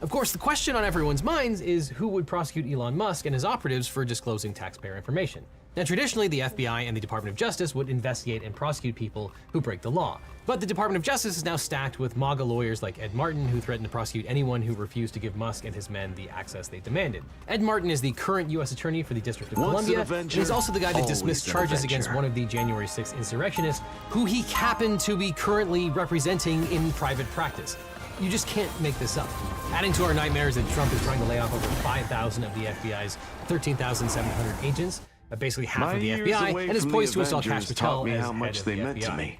Of course, the question on everyone's minds is who would prosecute Elon Musk and his operatives for disclosing taxpayer information. Now, traditionally, the FBI and the Department of Justice would investigate and prosecute people who break the law. But the Department of Justice is now stacked with MAGA lawyers like Ed Martin, who threatened to prosecute anyone who refused to give Musk and his men the access they demanded. Ed Martin is the current U.S. Attorney for the District of Columbia, and he's also the guy that dismissed charges against one of the January 6th insurrectionists, who he happened to be currently representing in private practice. You just can't make this up. Adding to our nightmares that Trump is trying to lay off over 5,000 of the FBI's 13,700 agents, basically half of the FBI, and is poised to install Kash Patel as head of the FBI.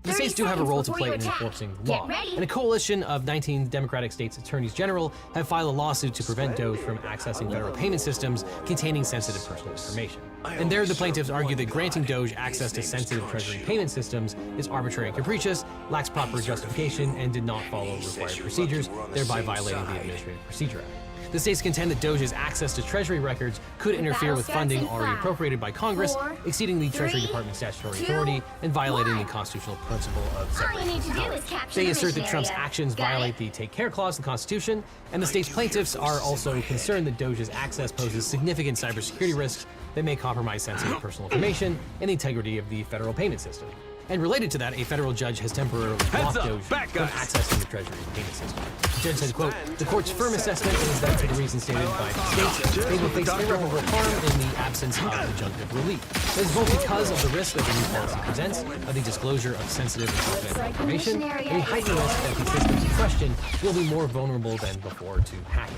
The states do have a role to play in enforcing law, and a coalition of 19 Democratic states' attorneys general have filed a lawsuit to prevent Doge from accessing federal payment systems containing sensitive personal information. And there, the plaintiffs argue that granting Doge access to sensitive Treasury payment systems is arbitrary and capricious, lacks proper justification, and did not follow required procedures, thereby violating the Administrative Procedure Act. The states contend that Doge's access to Treasury records could interfere with funding already appropriated by Congress, exceeding the Treasury Department's statutory authority and violating the constitutional principle of separation of powers. They assert that Trump's actions violate the Take Care Clause of the Constitution, and the state's plaintiffs are also concerned that Doge's access poses significant cybersecurity risks that may compromise sensitive personal information and the integrity of the federal payment system. And related to that, a federal judge has temporarily blocked Doge from accessing the Treasury payment system. The judge said, quote, "The court's firm assessment is that for the reasons stated by the states, they will face irreparable harm in the absence of injunctive relief. This is both because of the risk that the new policy presents, of the disclosure of sensitive and confidential information, and a heightened risk that the systems in question will be more vulnerable than before to hacking.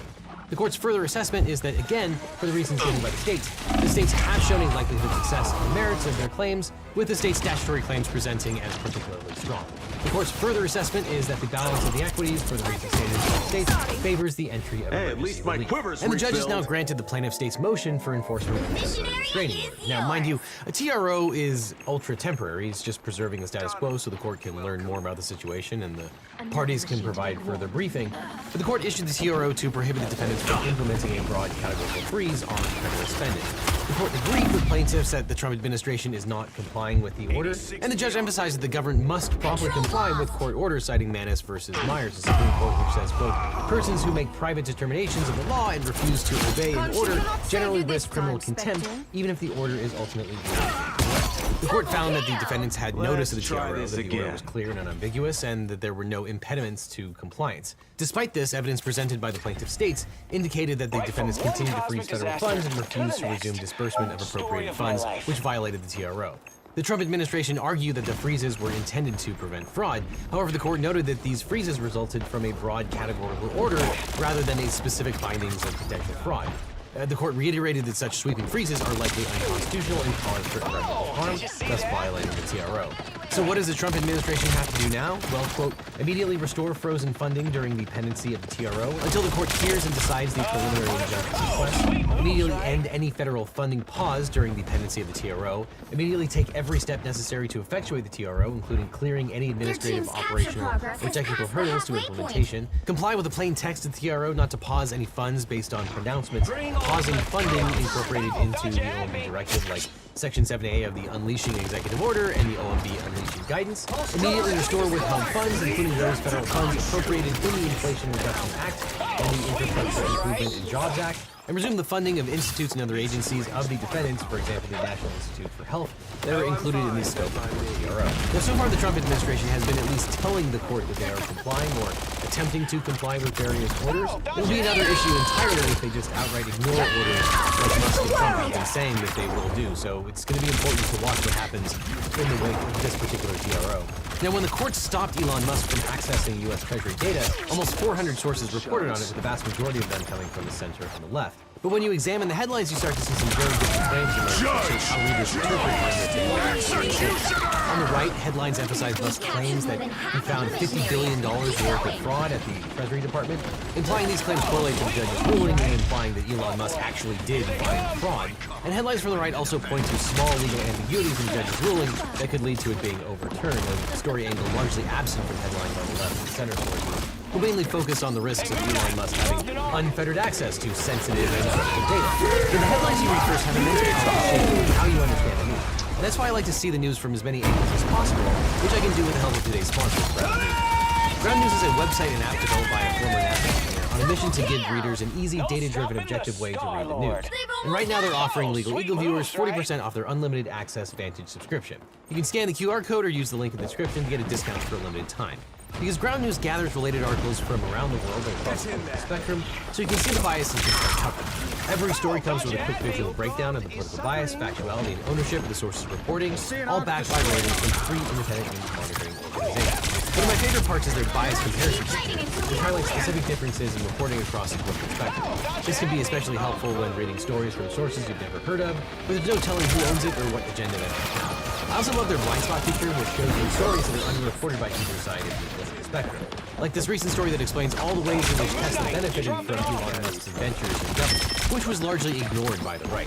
The court's further assessment is that, again, for the reasons stated by the states have shown a likelihood of success on the merits of their claims, with the state's statutory claims presenting as particularly strong. The court's further assessment is that the balance of the equities, for the reasons stated by the states, favors the entry of emergency relief. And the judge has now granted the plaintiff state's motion for enforcement of the temporary restraining order. Now, mind you, a TRO is ultra-temporary. It's just preserving the status quo so the court can learn more about the situation and the parties can provide further briefing. But the court issued the TRO to prohibit the defendants from implementing a broad categorical freeze on federal spending. The court agreed with plaintiffs that the Trump administration is not complying with the order, and the judge emphasized that the government must promptly comply with court orders, citing Manis versus Myers, the Supreme Court, which says, quote, "Persons who make private determinations of the law and refuse to obey an order generally risk criminal contempt, even if the order is ultimately correct." The court found that the defendants had notice of the TRO, that the order was clear and unambiguous, and that there were no impediments to compliance. Despite this, evidence presented by the plaintiff states indicated that the defendants continued to freeze federal funds and refused to resume disbursement of appropriated funds, which violated the TRO. The Trump administration argued that the freezes were intended to prevent fraud. However, the court noted that these freezes resulted from a broad categorical order rather than a specific findings of potential fraud. The court reiterated that such sweeping freezes are likely unconstitutional and cause for irreparable harm, thus violating the TRO. So what does the Trump administration have to do now? Well, quote, "Immediately restore frozen funding during the pendency of the TRO until the court hears and decides the preliminary injunction request. Immediately end any federal funding pause during the pendency of the TRO. Immediately take every step necessary to effectuate the TRO, including clearing any administrative, operational, or technical hurdles to implementation. Comply with the plain text of the TRO not to pause any funds based on pronouncements pausing funding incorporated into the OMB directive, like Section 7A of the Unleashing Executive Order and the OMB Unleashing Guidance. Immediately restore withheld funds, including those federal funds appropriated in the Inflation Reduction Act and the Infrastructure Improvement and Jobs Act, and resume the funding of institutes and other agencies of the defendants, for example, the National Institute for Health, that are included in the scope of the TRO. Now, so far, the Trump administration has been at least telling the court that they are complying or attempting to comply with various orders. It will be another issue entirely if they just outright ignore orders like Musk and Trump have been saying that they will do. So it's going to be important to watch what happens in the wake of this particular TRO. Now, when the court stopped Elon Musk from accessing U.S. Treasury data, almost 400 sources reported on it, with the vast majority of them coming from the center and the left. But when you examine the headlines, you start to see some very different claims emerge, how readers interpret them. On the right, headlines emphasize Musk's claims that he found $50 billion worth of fraud at the Treasury Department, implying these claims correlate to the judge's ruling and implying that Elon Musk actually did find fraud. And headlines from the right also point to small legal ambiguities in the judge's ruling that could lead to it being overturned, a story angle largely absent from headlines on the left and center sources, who mainly focus on the risks of Elon Musk having unfettered access to sensitive and sensitive data. In the headlines you read first have immense power in shaping how you understand the news. And that's why I like to see the news from as many angles as possible, which I can do with the help of today's sponsor, Ground News. Ground News is a website and app developed by a former NASA engineer on a mission to give readers an easy, data-driven, objective way to read the news. And right now they're offering Legal Eagle viewers 40% off their unlimited access Vantage subscription. You can scan the QR code or use the link in the description to get a discount for a limited time. Because Ground News gathers related articles from around the world and across the spectrum, so you can see the biases in their coverage. Every story comes with a quick visual breakdown of the political bias, factuality, and ownership of the sources reporting, all backed by ratings from 3 independent news monitoring organizations. One of my favorite parts is their bias comparison feature, which highlights specific differences in reporting across the political spectrum. This can be especially helpful when reading stories from sources you've never heard of, but there's no telling who owns it or what agenda that has. I also love their blind spot feature, which shows you stories that are unreported by either side of the political spectrum. Like this recent story that explains all the ways in which Tesla benefited from Elon Musk's ventures and government, which was largely ignored by the right.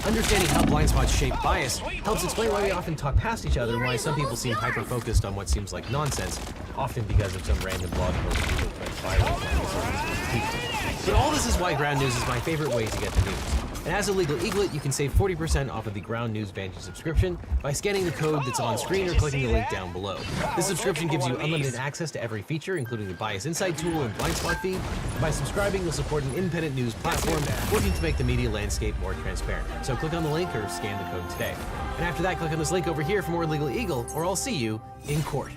Understanding how blind spots shape bias helps explain why we often talk past each other and why some people seem hyper-focused on what seems like nonsense, often because of some random blog post people went viral. But all this is why Ground News is my favorite way to get the news. And as a legal eaglet, you can save 40% off of the Ground News Vantage subscription by scanning the code that's on screen or clicking the link down below. This subscription gives you unlimited access to every feature, including the Bias Insight tool and blind spot feed. By subscribing, you'll support an independent news platform working to make the media landscape more transparent. So click on the link or scan the code today. And after that, click on this link over here for more Legal Eagle, or I'll see you in court.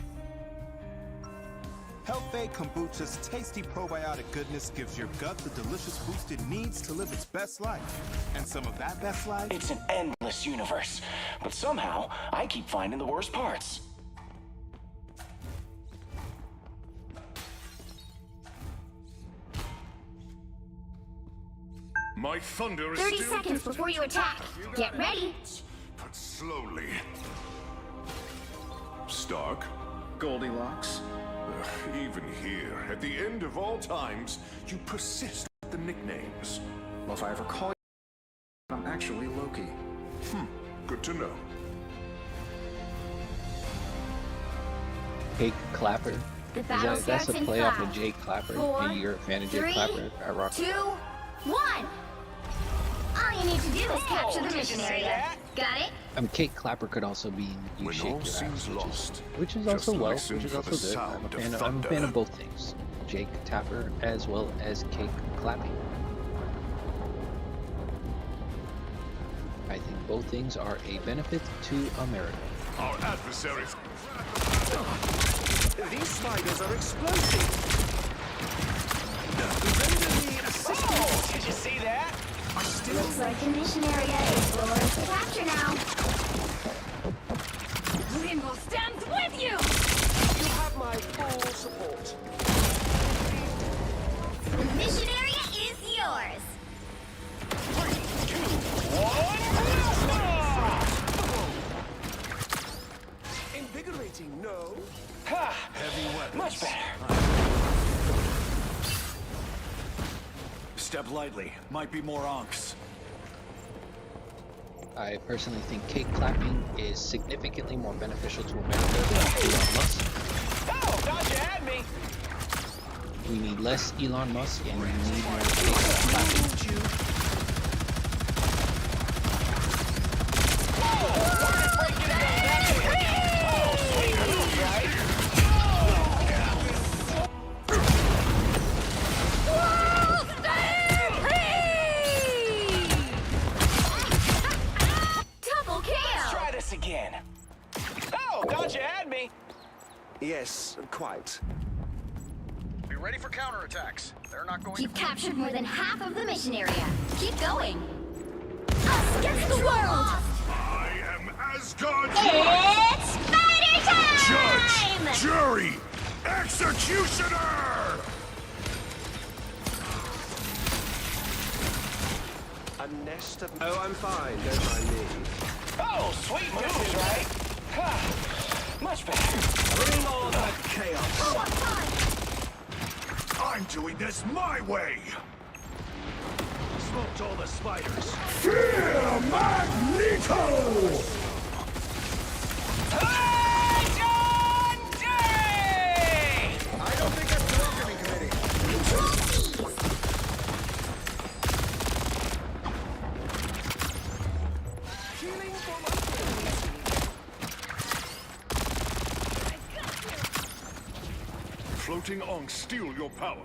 Health-Aid Kombucha's tasty probiotic goodness gives your gut the delicious boost it needs to live its best life. And some of that best life? It's an endless universe, but somehow I keep finding the worst parts. My thunder is 30 seconds before you attack. Get ready. But slowly. Stark? Goldilocks? Even here, at the end of all times, you persist with the nicknames. Well, if I ever call you, I'm actually Loki. Good to know. Jake Clapper. That's a play off of Jake Clapper. 4, Maybe you're a fan of Jake 3, Clapper at Rock. 2, 1. All you need to do is capture the mission area. Got it? Kate Clapper could also be in You Shake Your Ass, which is also good. I'm a fan of both things. Jake Tapper as well as Cake Clapping. I think both things are a benefit to America. Our adversaries. These spiders are explosive. Render me assistance. Did you see that? Looks like the mission area is yours to capture now. Limbo stands with you! You have my full support. The mission area is yours. 3, 2, 1, Invigorating, no? Heavy weapons. Much better. Step lightly. Might be more onks. I personally think cake clapping is significantly more beneficial to America than Elon Musk. Oh, thought you had me. We need less Elon Musk and we need more cake clapping. Again. Oh, thought you had me. Yes, quite. Be ready for counterattacks. They're not going You've captured more than half of the mission area. Keep going. Us against the world! I am Asgard. It's fighter time! Judge, jury, executioner! A nest of... Oh, I'm fine. Don't mind me. Oh, sweet moves, right? Much better. Bring all that chaos. I'm doing this my way. Smoked all the spiders. Fear Magneto! I don't think that's the welcoming committee. Healing for my Floating onks steal your power.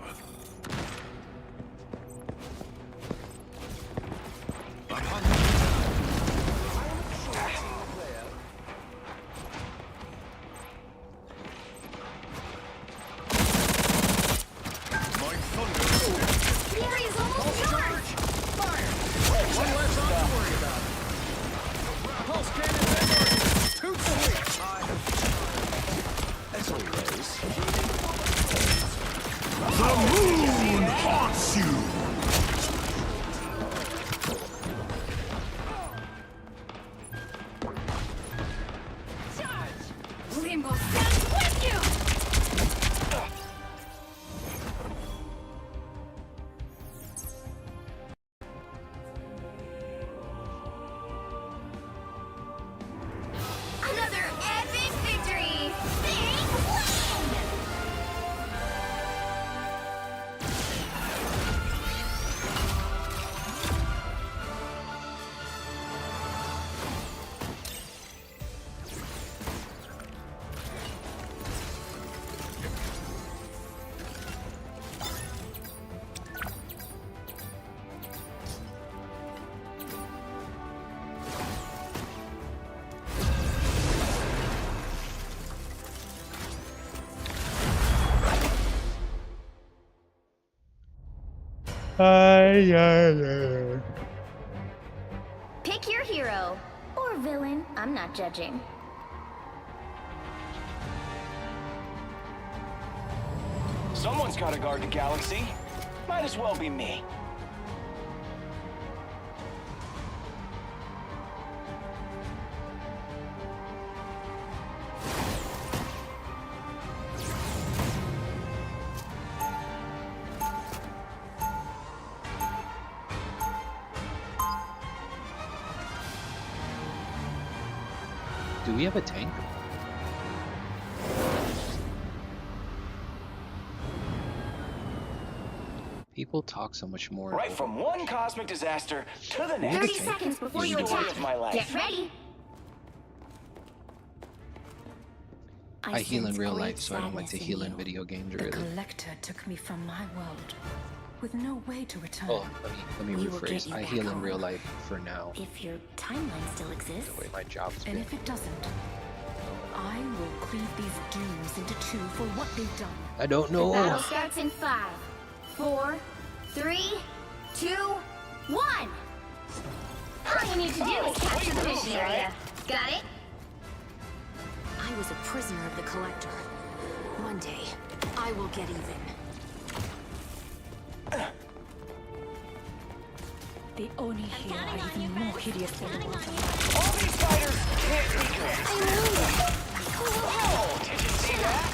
As always. The Pick your hero. Or villain. I'm not judging. Someone's got to guard the galaxy. Might as well be me. Do we have a tank? People talk so much more. Right from one cosmic disaster to the next. 30 seconds before you attack. Of my life. Get ready. I heal in real life, so I don't like to heal in video games, really. The collector took me from my world with no way to return. Oh, let me rephrase. I heal in real life for now. If your timeline still exists. The way my job's And been. if it doesn't, I will cleave these dunes into two for what they've done. I don't know. The battle starts in 5, 4, 3, 2, 1. All you need to do is capture the mission area. Got it? I was a prisoner of the collector. One day, I will get even. The Oni here are even more hideous than the ones on my All these fighters can't be good. Oh, did you see that?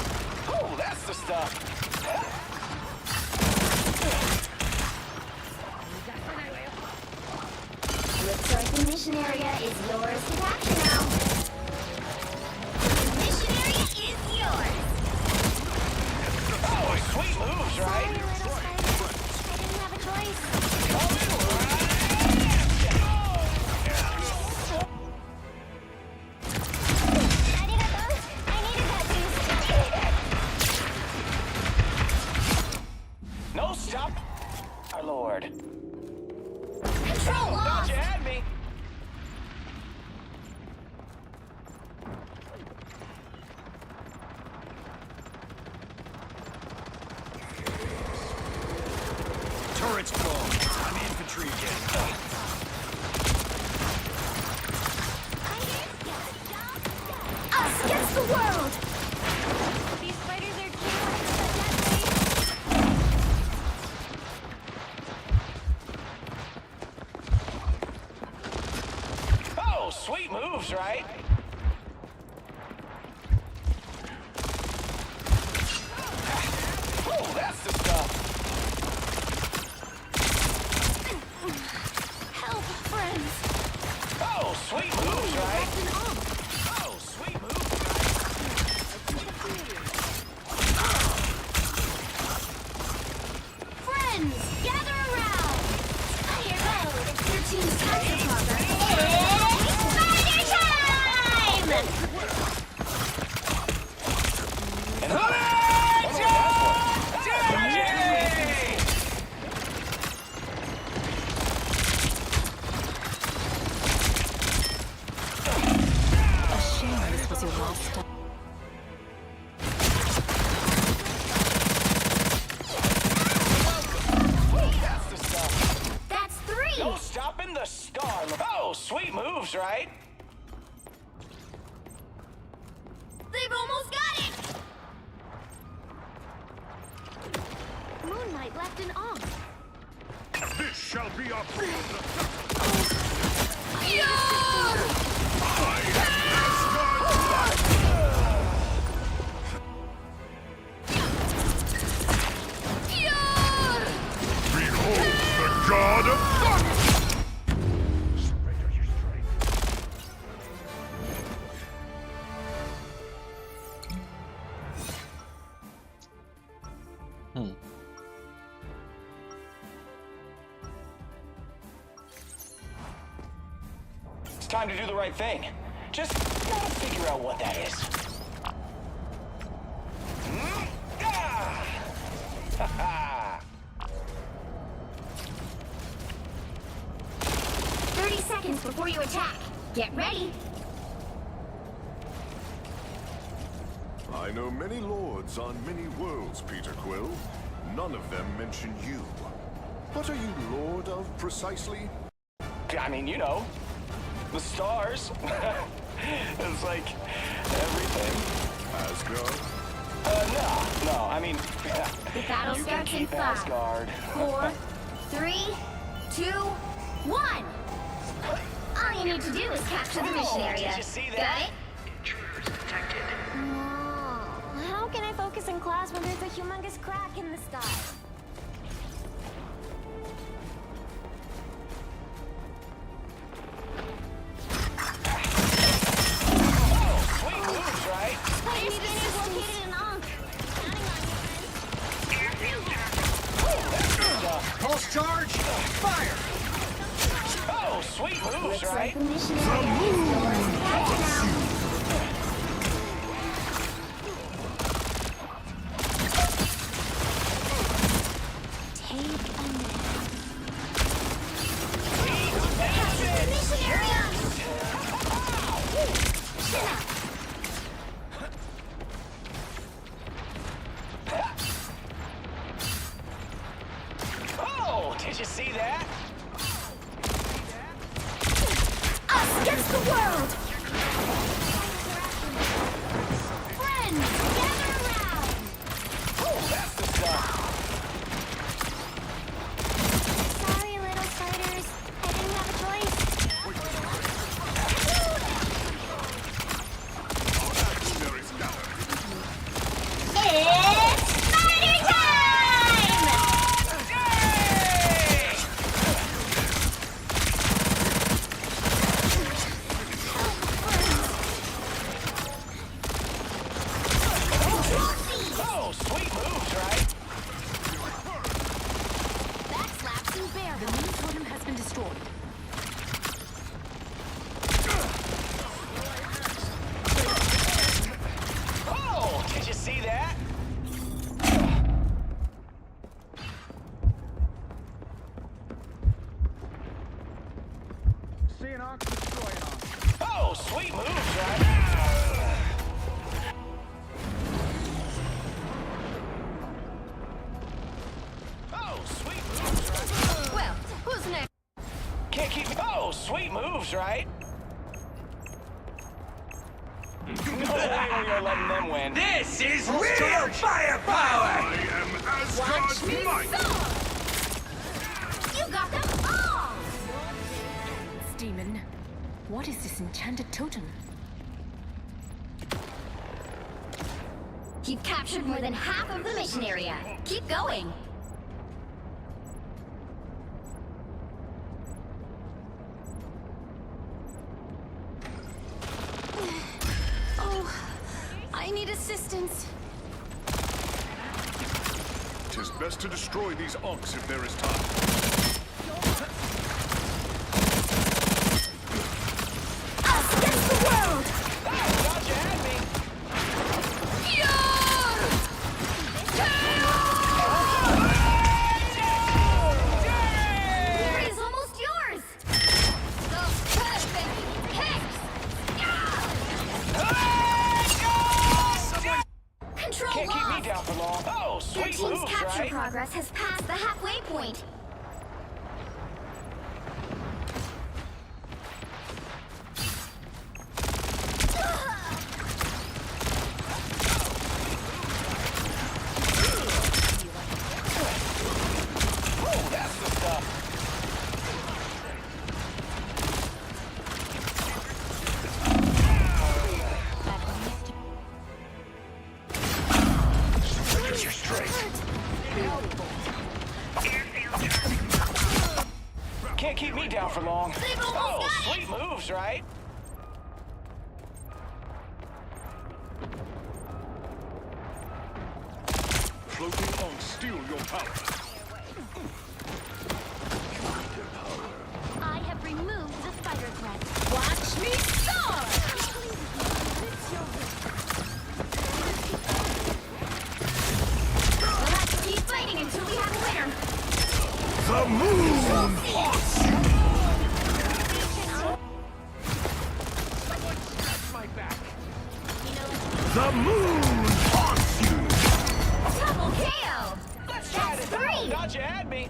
Oh, that's the stuff. Looks like the mission area is yours to capture now. The mission area is yours. Oh, sweet moves, right? I didn't have a choice. No, stop. Our Lord. Control Thought off. you had me. Turret's full. I'm infantry again. Us against the world. These fighters are Oh, sweet moves, right? Oh, that's the stuff. Help, friends. Oh, sweet moves, right? Oh, sweet moves, Friends, gather around. Fire mode. Your team's time to conquer. It's spider time! A shame this was your last step. That's the stuff. That's 3. No stopping the star. Oh, sweet moves, right? They've almost got it. Moonlight left an arm. This shall be our Behold the god of thunder! Surrender your strength. It's time to do the right thing. Just gotta figure out what that is. Ha ha! 30 seconds before you attack. Get ready. I know many lords on many worlds, Peter Quill. None of them mention you. What are you lord of, precisely? I mean, you know, the stars. It's like everything. Asgard? No, I mean, The battle you can starts in keep 5, Asgard. 4, 3, 2, 1. All you need to do is capture the mission area. Did you see that? Got it? Intruders detected. How can I focus in class when there's a humongous crack in the sky? Sweet moves, right? I need to located an Ankh. Pulse charge, fire! Oh, sweet moves, right? Oh, did you see that? Us against the world! Friends, gather around! Oh, that's the stuff. Sorry, little spiders. I didn't have a choice. It's spider time! Oh, sweet moves, right? Backslap to bear. The main totem has been destroyed. Oh, did you see that? See an Ankh, destroy an Ankh. Oh, sweet moves, right? Oh, sweet moves, right? Well, who's next? Can't keep me. Oh, sweet moves, right? No way we are letting them win. This is real firepower! I am Watch Asgard's me might! soar! You got them all! Demon, what is this enchanted totem? You've captured more than half of the mission area. Keep going. Oh, I need assistance. 'Tis best to destroy these Ankhs if there is time. Us against the world! Thought you had me. Glory is almost yours! The perfect kicks! Control Can't keep me lost! down for long. Oh, Your sweet team's moves, capture right? progress has passed the halfway point. Oh, that's the stuff. Can't keep me down for long. Oh, sweet moves, right? Floating Ankhs steal your power. I have removed the spider threat. Watch me soar! We'll have to keep fighting until we have a winner. The moon haunts you! The moon haunts you! Double KO! Let's try That's this out. 3! Thought you had me.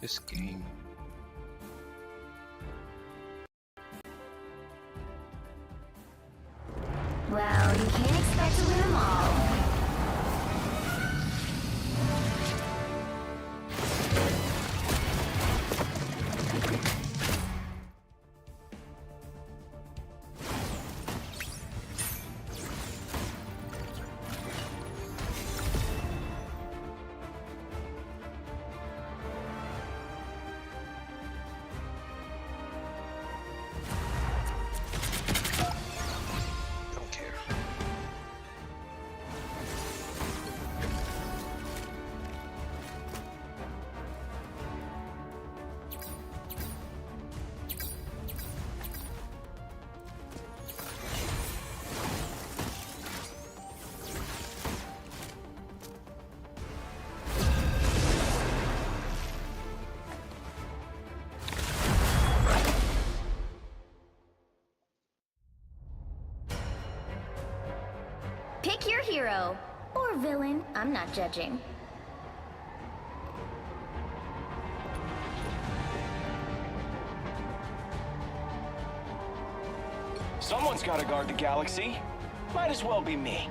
This game. Well, you can't expect to win them all. Pick your hero. Or villain. I'm not judging. Someone's got to guard the galaxy. Might as well be me.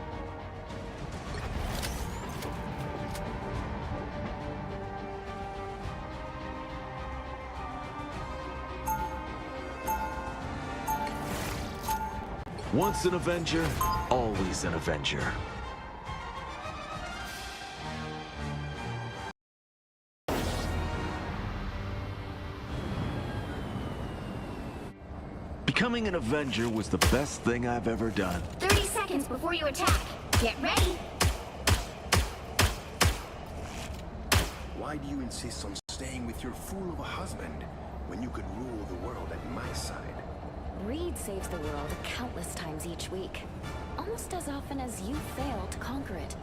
Once an Avenger, always an Avenger. Becoming an Avenger was the best thing I've ever done. 30 seconds before you attack. Get ready. Why do you insist on staying with your fool of a husband when you could rule the world at my side? Reed saves the world countless times each week. Almost as often as you fail to conquer it.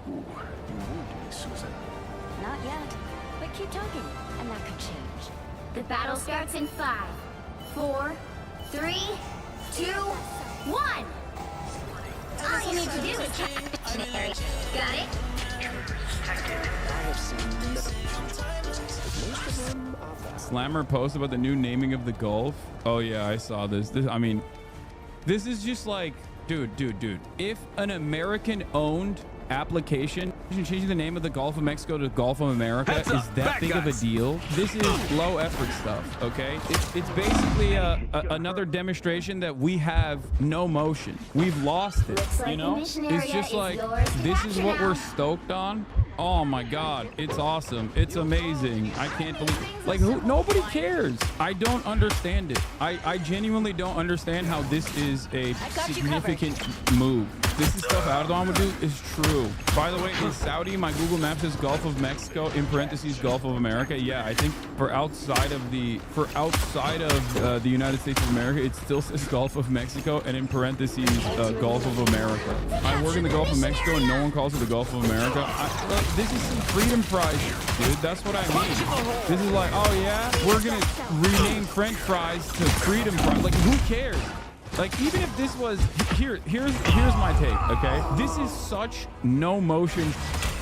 Ooh, you wound me, Susan. Not yet, but keep talking, and that could change. The battle starts in 5, 4, 3, 2, 1. All you need to do is capture the area. Got it? Slammer post about the new naming of the Gulf. Oh yeah, I saw this. I mean, this is just like, dude. If an American-owned application changing the name of the Gulf of Mexico to Gulf of America is that big of a deal, this is low effort stuff. Okay, it's basically another demonstration that we have no motion. We've lost it. You know, it's just like this is what we're stoked on. Oh my God, it's awesome. It's amazing. I can't believe, like, nobody cares. I don't understand it. I genuinely don't understand how this is a significant move. This is stuff Erdogan would do is true. By the way, in Saudi, my Google Maps says Gulf of Mexico, in parentheses, Gulf of America. Yeah, I think for outside of the United States of America, it still says Gulf of Mexico, and in parentheses, Gulf of America. I work in the Gulf of Mexico, and no one calls it the Gulf of America. This is some freedom fries, dude. That's what I mean. This is like, oh yeah, we're gonna rename French fries to freedom fries. Like, who cares? Like, even if this was here's my take. Okay, this is such no motion.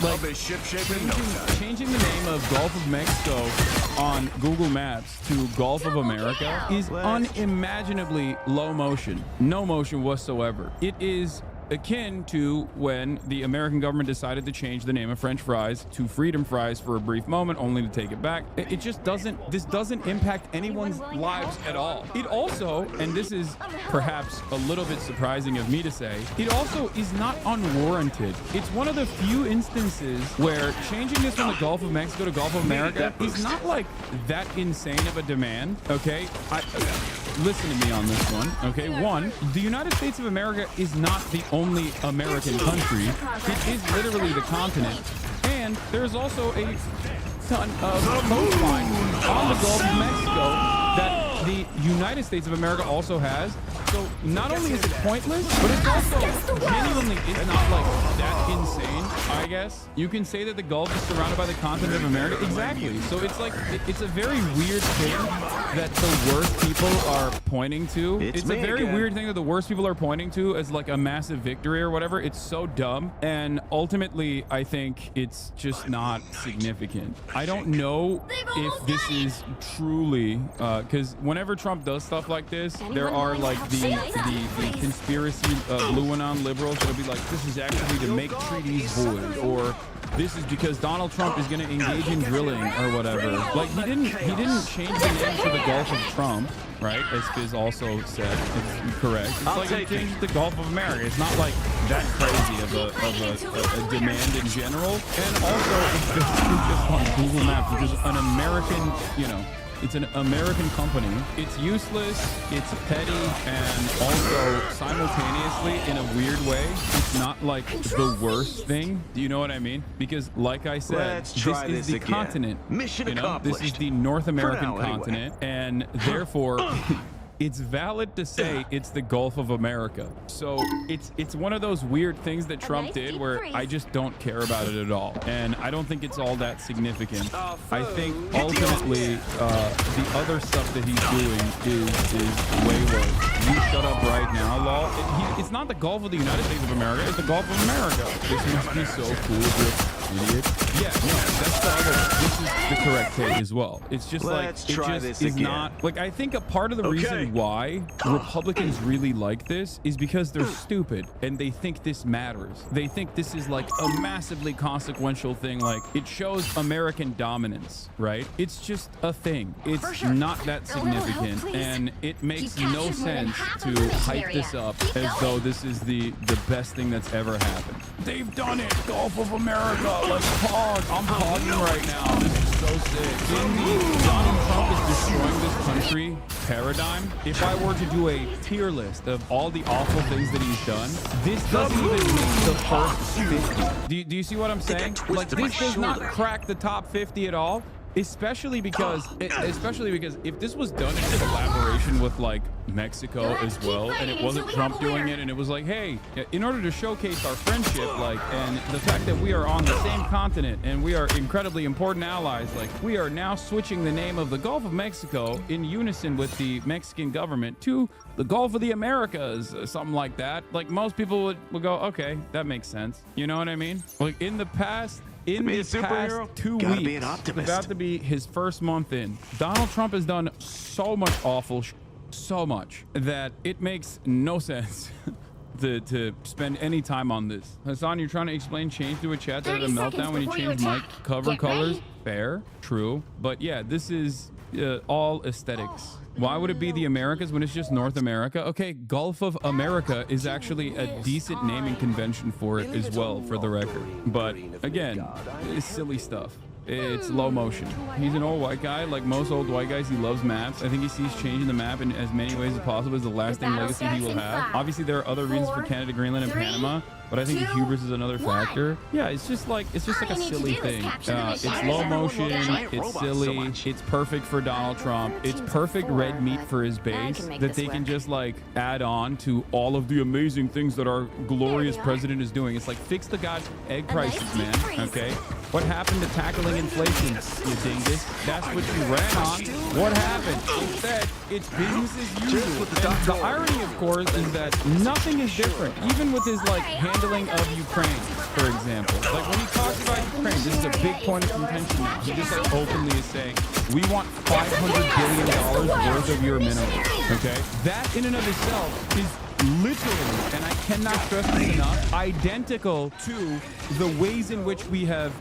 Like, changing the name of Gulf of Mexico on Google Maps to Gulf of America is unimaginably low motion. No motion whatsoever. It is akin to when the American government decided to change the name of French fries to freedom fries for a brief moment, only to take it back. It just doesn't, this doesn't impact anyone's lives at all. It also, and this is perhaps a little bit surprising of me to say, it also is not unwarranted. It's one of the few instances where changing this from the Gulf of Mexico to Gulf of America is not like that insane of a demand, okay? Listen to me on this one, okay? One, the United States of America is not the only American country. It is literally the continent. And there's also a ton of coastline on the Gulf of Mexico that the United States of America also has. So not only is it pointless, but it's also genuinely, it's not like that insane, I guess. You can say that the Gulf is surrounded by the continent of America. Exactly. So it's like, it's a very weird thing that the worst people are pointing to. It's a very weird thing that the worst people are pointing to as like a massive victory or whatever. It's so dumb. And ultimately, I think it's just not significant. I don't know if this is truly, because whenever Trump does stuff like this, there are like the conspiracy blue-anon liberals that'll be like, this is actually to make treaties void, or this is because Donald Trump is going to engage in drilling or whatever. Like he didn't change the name to the Gulf of Trump, right? As Fizz also said, it's correct. It's like he changed the Gulf of America. It's not like that crazy of a demand in general. And also, it's just on Google Maps, which is an American, you know, it's an American company. It's useless, it's petty, and also simultaneously, in a weird way, it's not like the worst thing. Do you know what I mean? Because like I said, this is the continent. Mission accomplished. This is the North American continent, and therefore it's valid to say it's the Gulf of America. So it's one of those weird things that Trump did where I just don't care about it at all. And I don't think it's all that significant. I think ultimately the other stuff that he's doing is way worse. You shut up right now, Law. It's not the Gulf of the United States of America. It's the Gulf of America. This must be so cool, idiot. Yeah, no, that's the other. This is the correct take as well. It's just like, it just is not, like, I think a part of the reason why Republicans really like this is because they're stupid and they think this matters. They think this is like a massively consequential thing. Like, it shows American dominance, right? It's just a thing. It's not that significant, and it makes no sense to hype this up as though this is the best thing that's ever happened. They've done it, Gulf of America. Let's pog. I'm pogging right now. This is so sick. In the Donald Trump is destroying this country paradigm, if I were to do a tier list of all the awful things that he's done, this doesn't even make the first 50. Do you see what I'm saying? Like, this does not crack the top 50 at all. Especially because if this was done in collaboration with like Mexico as well, and it wasn't Trump doing it, and it was like, hey, in order to showcase our friendship, like, and the fact that we are on the same continent and we are incredibly important allies, like, we are now switching the name of the Gulf of Mexico in unison with the Mexican government to the Gulf of the Americas, something like that. Like, most people would go, okay, that makes sense. You know what I mean? Like, in the past 2 weeks, about to be his first month in, Donald Trump has done so much awful so much that it makes no sense to spend any time on this. Hassan, you're trying to explain change to a chat that had a meltdown when you change mic cover colors. Fair, true, but yeah, this is all aesthetics. Why would it be the Americas when it's just North America? Okay, Gulf of America is actually a decent naming convention for it as well, for the record. But again, it's silly stuff. It's low motion. He's an old white guy. Like most old white guys, he loves maps. I think he sees changing the map in as many ways as possible as the lasting legacy he will have. Obviously, there are other reasons for Canada, Greenland, and Panama, but I think the hubris is another factor. Yeah, it's just like a silly thing. It's low motion. It's silly. It's perfect for Donald Trump. It's perfect red meat for his base that they can just like add on to all of the amazing things that our glorious president is doing. It's like, fix the god's egg prices, man. Okay. What happened to tackling inflation, you dingus? That's what you ran on. What happened? Instead, it's business as usual. And the irony, of course, is that nothing is different. Even with his like handling of Ukraine, for example. Like when he talks about Ukraine, this is a big point of contention now. He just like openly is saying, we want $500 billion worth of your minerals. Okay? That in and of itself is literally, and I cannot stress this enough, identical to the ways in which we have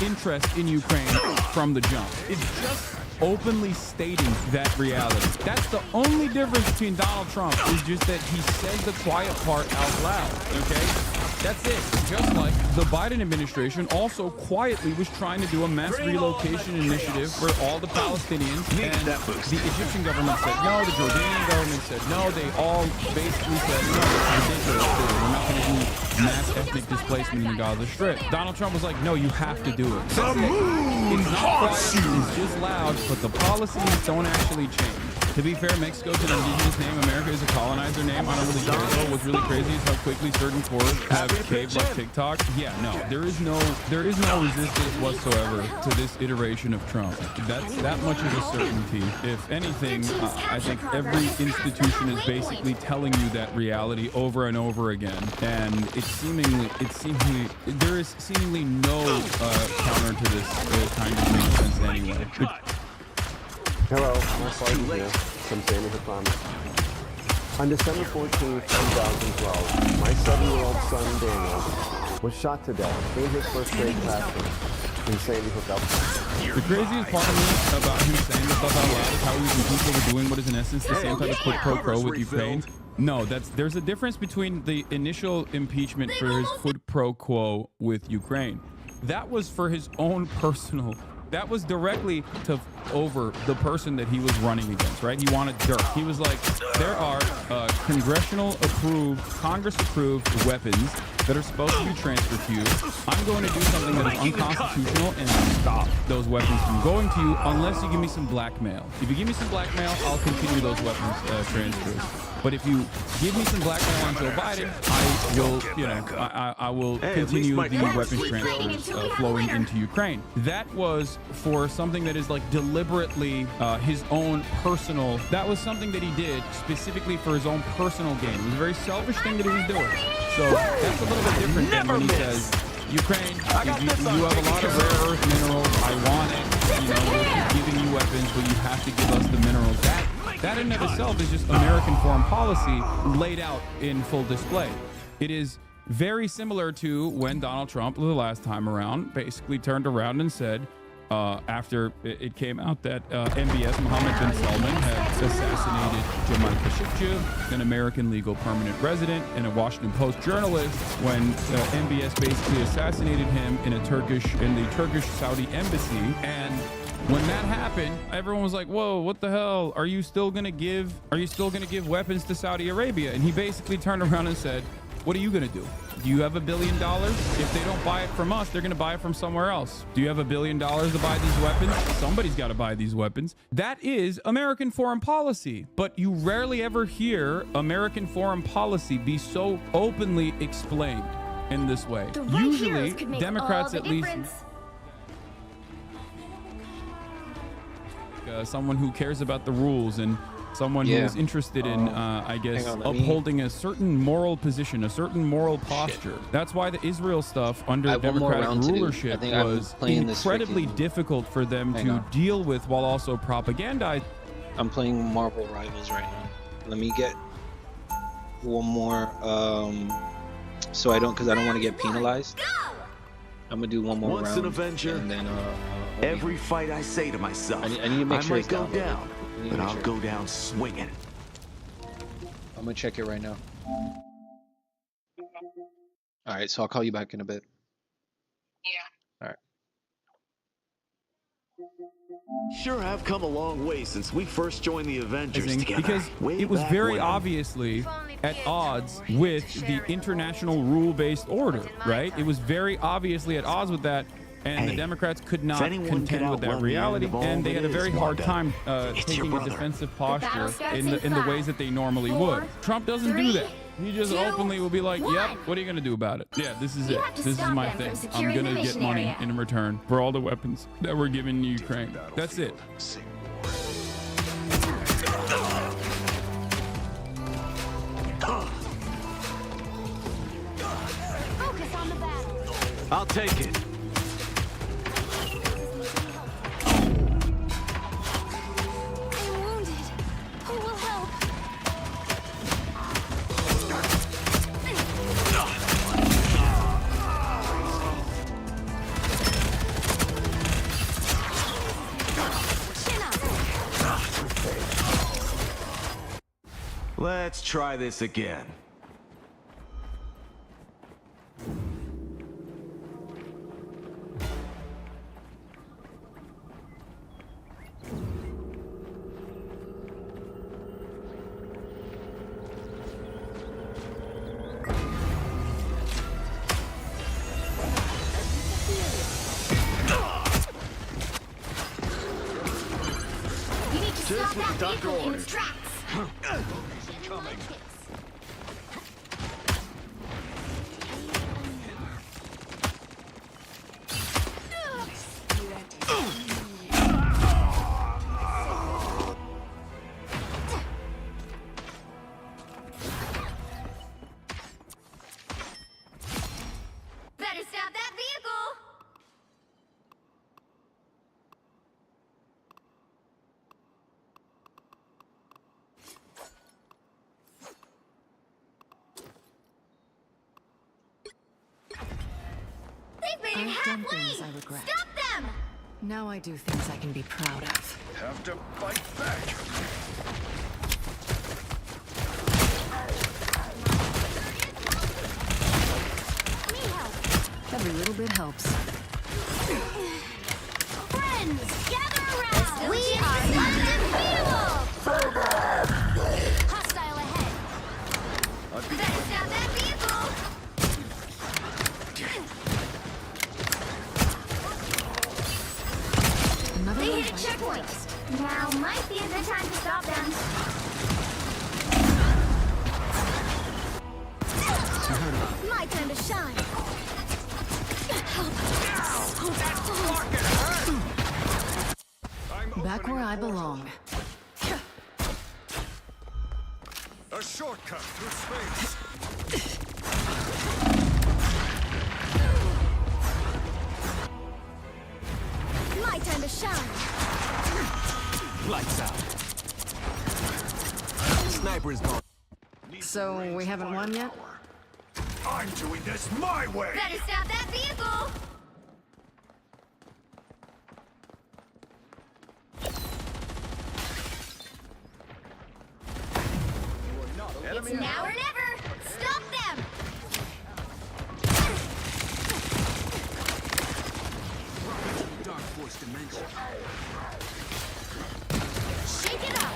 interest in Ukraine from the jump. It's just openly stating that reality. That's the only difference between Donald Trump, is just that he says the quiet part out loud. Okay? That's it. Just like the Biden administration also quietly was trying to do a mass relocation initiative for all the Palestinians, and the Egyptian government said no, the Jordanian government said no, they all basically said no, it's ridiculous. We're not going to do mass ethnic displacement in the Gaza Strip. Donald Trump was like, no, you have to do it. That's it. It's not quiet, it's just loud, but the policies don't actually change. To be fair, Mexico's an indigenous name. America is a colonizer name. I don't really care though. What's really crazy is how quickly certain cores have caved like TikTok. Yeah, no, there is no resistance whatsoever to this iteration of Trump. That much is a certainty. If anything, I think every institution is basically telling you that reality over and over again, and there is seemingly no counter to this kind of makes sense anyway. Hello, my sergeant here from Sandy Hook Promise. On December 14, 2012, my 7-year-old son Daniel was shot to death in his first grade classroom in Sandy Hook, Alabama. The craziest part of me about him saying this stuff out loud is how he's people are doing what is in essence the same type of quid pro quo with Ukraine. No, there's a difference between the initial impeachment for his quid pro quo with Ukraine. That was for his own personal. That was directly over the person that he was running against, right? He wanted dirt. He was like, there are Congress-approved weapons that are supposed to be transferred to you. I'm going to do something that is unconstitutional and stop those weapons from going to you unless you give me some blackmail. If you give me some blackmail, I'll continue those weapons transfers. But if you give me some blackmail on Joe Biden, I will continue the weapons transfers flowing into Ukraine. That was for something that is like deliberately his own personal. That was something that he did specifically for his own personal gain. It was a very selfish thing that he was doing. So that's a little bit different than when he says, Ukraine, you have a lot of rare earth minerals. I want it. We'll keep giving you weapons, but you have to give us the minerals. That in and of itself is just American foreign policy laid out in full display. It is very similar to when Donald Trump, the last time around, basically turned around and said, after it came out that MBS, Mohammed bin Salman, had assassinated Jamal Khashoggi, an American legal permanent resident and a Washington Post journalist, when MBS basically assassinated him in the Turkish Saudi embassy. And when that happened, everyone was like, whoa, what the hell? Are you still gonna give weapons to Saudi Arabia? And he basically turned around and said, what are you gonna do? Do you have $1 billion? If they don't buy it from us, they're gonna buy it from somewhere else. Do you have $1 billion to buy these weapons? Somebody's gotta buy these weapons. That is American foreign policy. But you rarely ever hear American foreign policy be so openly explained in this way. Usually, Democrats at least... someone who cares about the rules and someone who is interested in, I guess, upholding a certain moral position, a certain moral posture. That's why the Israel stuff under Democratic rulership was incredibly difficult for them to deal with while also propagandizing. I'm playing Marvel Rivals right now. Let me get one more, because I don't want to get penalized. I'm gonna do one more round. Once an Avenger, and then every fight I say to myself, I need to make sure might go down, but I'll go down swinging. I'm gonna check it right now. All right, so I'll call you back in a bit. Yeah. All right. Sure have come a long way since we first joined the Avengers together. Because it was very obviously at odds with the international rule-based order, right? It was very obviously at odds with that, and the Democrats could not contend with that reality, and they had a very hard time taking a defensive posture in the ways that they normally would. Trump doesn't do that. He just openly will be like, yep, what are you going to do about it? Yeah, this is it. This is my thing. I'm going to get money in return for all the weapons that we're giving Ukraine. That's it. Focus on the battle. I'll take it. I'm wounded. Who will help? Let's try this again. You need to Stop that vehicle in its tracks. Coming. Better stop that vehicle. They've made it I've done halfway. things I regret. Stop them. Now I do things I can be proud of. Have to fight back. Every little bit helps. Friends, gather around. We are undefeatable. Hostile ahead. Better stop that vehicle. They hit a checkpoint. Now might be a good time to stop them. My time to shine. Back where I belong. A shortcut through space. My time to shine. Lights out. Sniper's gone. So we haven't won yet? I'm doing this my way. Better stop that vehicle. It's now or never. Stop them. Dark Force dimension. Shake it up.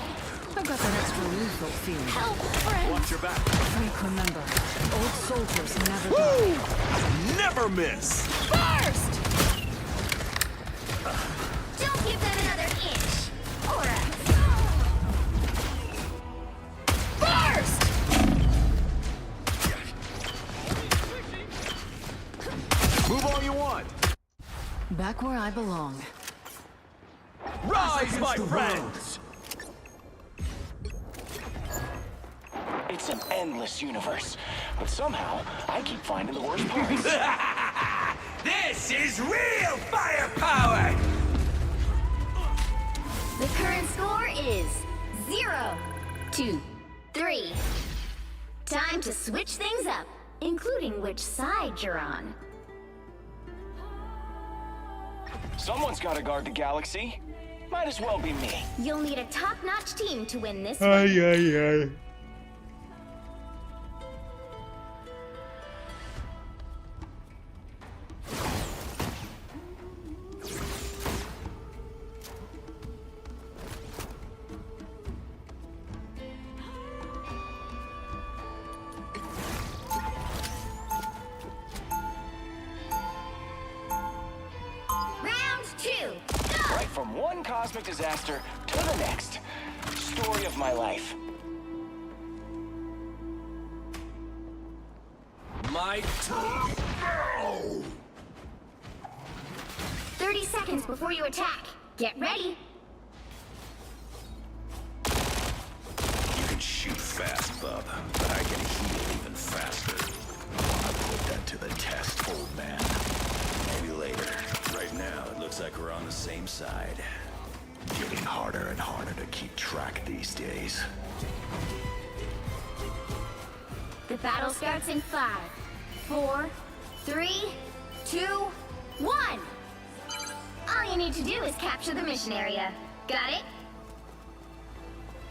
I've got that extra lethal feeling. Help, friends. Watch your back. Frank, remember, old soldiers never die. Never miss. First. Don't give them another inch. Or else. First. Move all you want. Back where I belong. Rise, my friends. It's an endless universe, but somehow I keep finding the worst parts. This is real firepower. The current score is 0-2-3. Time to switch things up, including which side you're on. Someone's got to guard the galaxy. Might as well be me. You'll need a top-notch team to win this Ay, one. ay, ay. Round 2, go! Right from one cosmic disaster to the next. Story of my life. My turn. 30 seconds before you attack. Get ready. You can shoot fast, bub, but I can heal even faster. Wanna put that to the test, old man? Maybe later. Right now, it looks like we're on the same side. Getting harder and harder to keep track these days. The battle starts in 5, 4, 3, 2, 1. All you need to do is capture the mission area. Got it?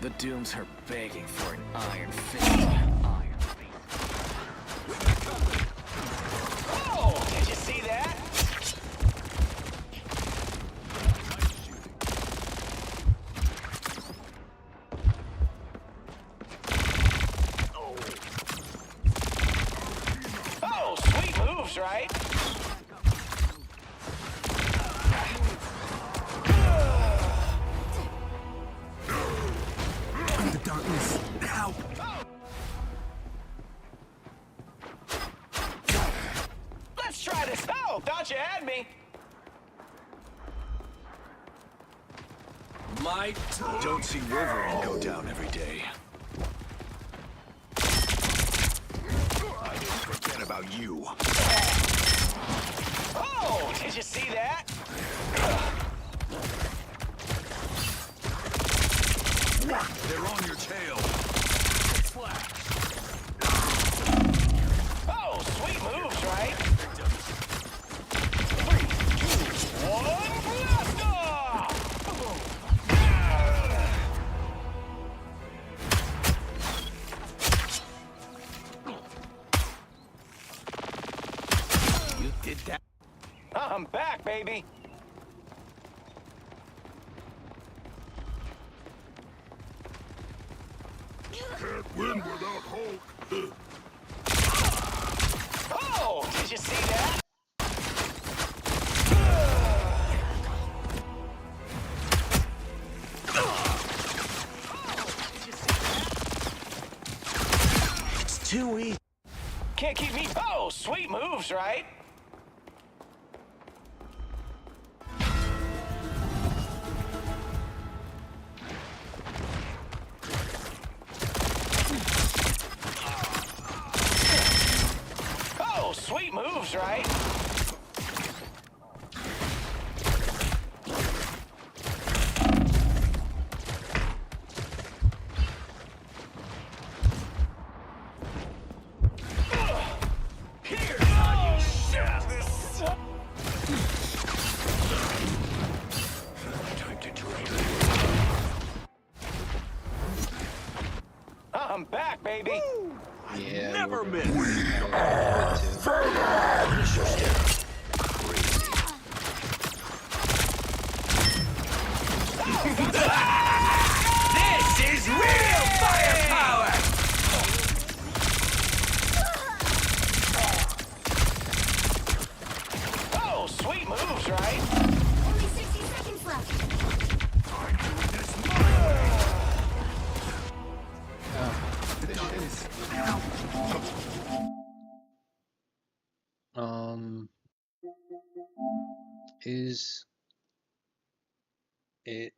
The Dooms are begging for an iron fist. Oh, did you see that? Oh, sweet moves, right? My turn. Don't see Wolverine go down every day. I didn't forget about you. Oh, did you see that? They're on your tail. Flash. Oh, sweet moves, right? 3, 2, 1, blast off! You did that. I'm back, baby. Can't win without Hulk. Oh, did you see that? It's too easy. Can't keep me. Oh, sweet moves, right? Oh, sweet moves, right? Here's how you shove this. Time to drain. I'm back, baby. Yeah. Never miss. This is real firepower! Oh, sweet moves, right? Only 60 seconds left. I'm doing this Is it?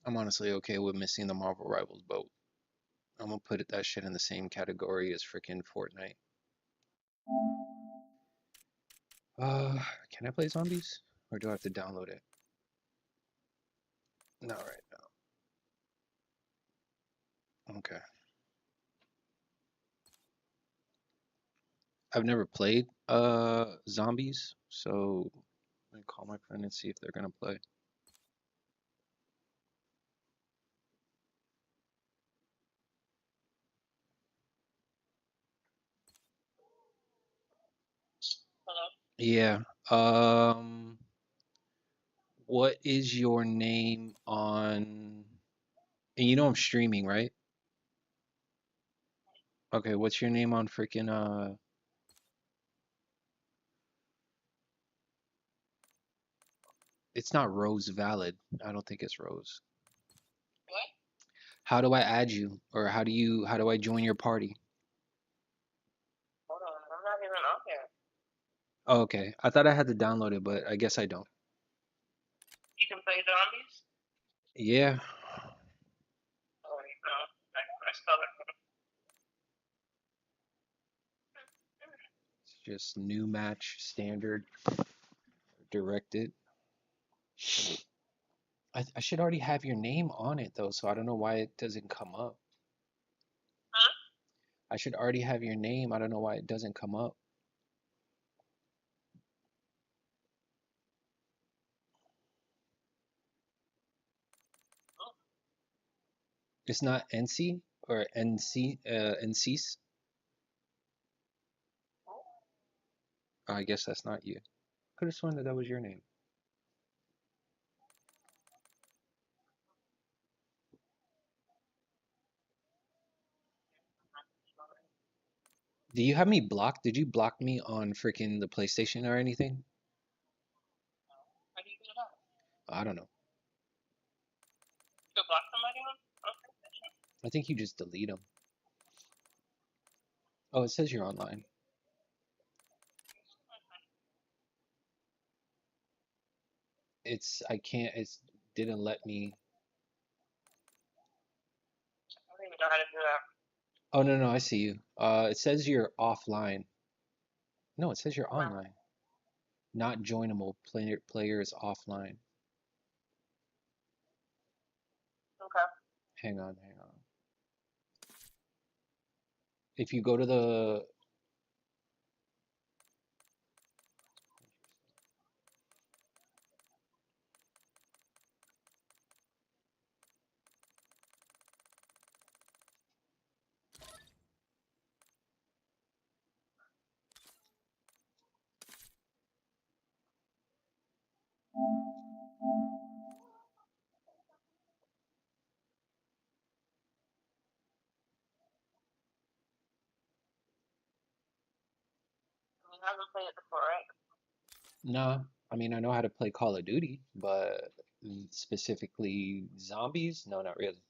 I'm honestly okay with missing the Marvel Rivals boat. I'm gonna put that shit in the same category as freaking Fortnite. Can I play zombies? Or do I have to download it? Not right now. Okay. I've never played zombies, so let me call my friend and see if they're gonna play. Yeah. What is your name on? And you know I'm streaming, right? Okay, what's your name on freaking it's not Rose Valid. I don't think it's Rose. What? How do I add you? Or how do I join your party? Hold on, I'm not even on here. Oh, okay. I thought I had to download it, but I guess I don't. You can play zombies? Yeah. Oh, wait, no. I spelled it. It's just new match, standard, directed. I should already have your name on it though, so I don't know why it doesn't come up. Huh? I should already have your name. I don't know why it doesn't come up. It's not NC or NC NCs. Oh, I guess that's not you. Could have sworn that that was your name. Do you have me blocked? Did you block me on freaking the PlayStation or anything? How do you do that? I don't know. To block somebody on PlayStation? I think you just delete them. Oh, it says you're online. I can't, didn't let me. I don't even know how to do that. Oh, no, I see you. It says you're offline. No, it says you're online. Not joinable. Player is offline. Okay. Hang on. If you go to the You haven't played it before, right? Nah, I mean, I know how to play Call of Duty, but specifically zombies? No, not really.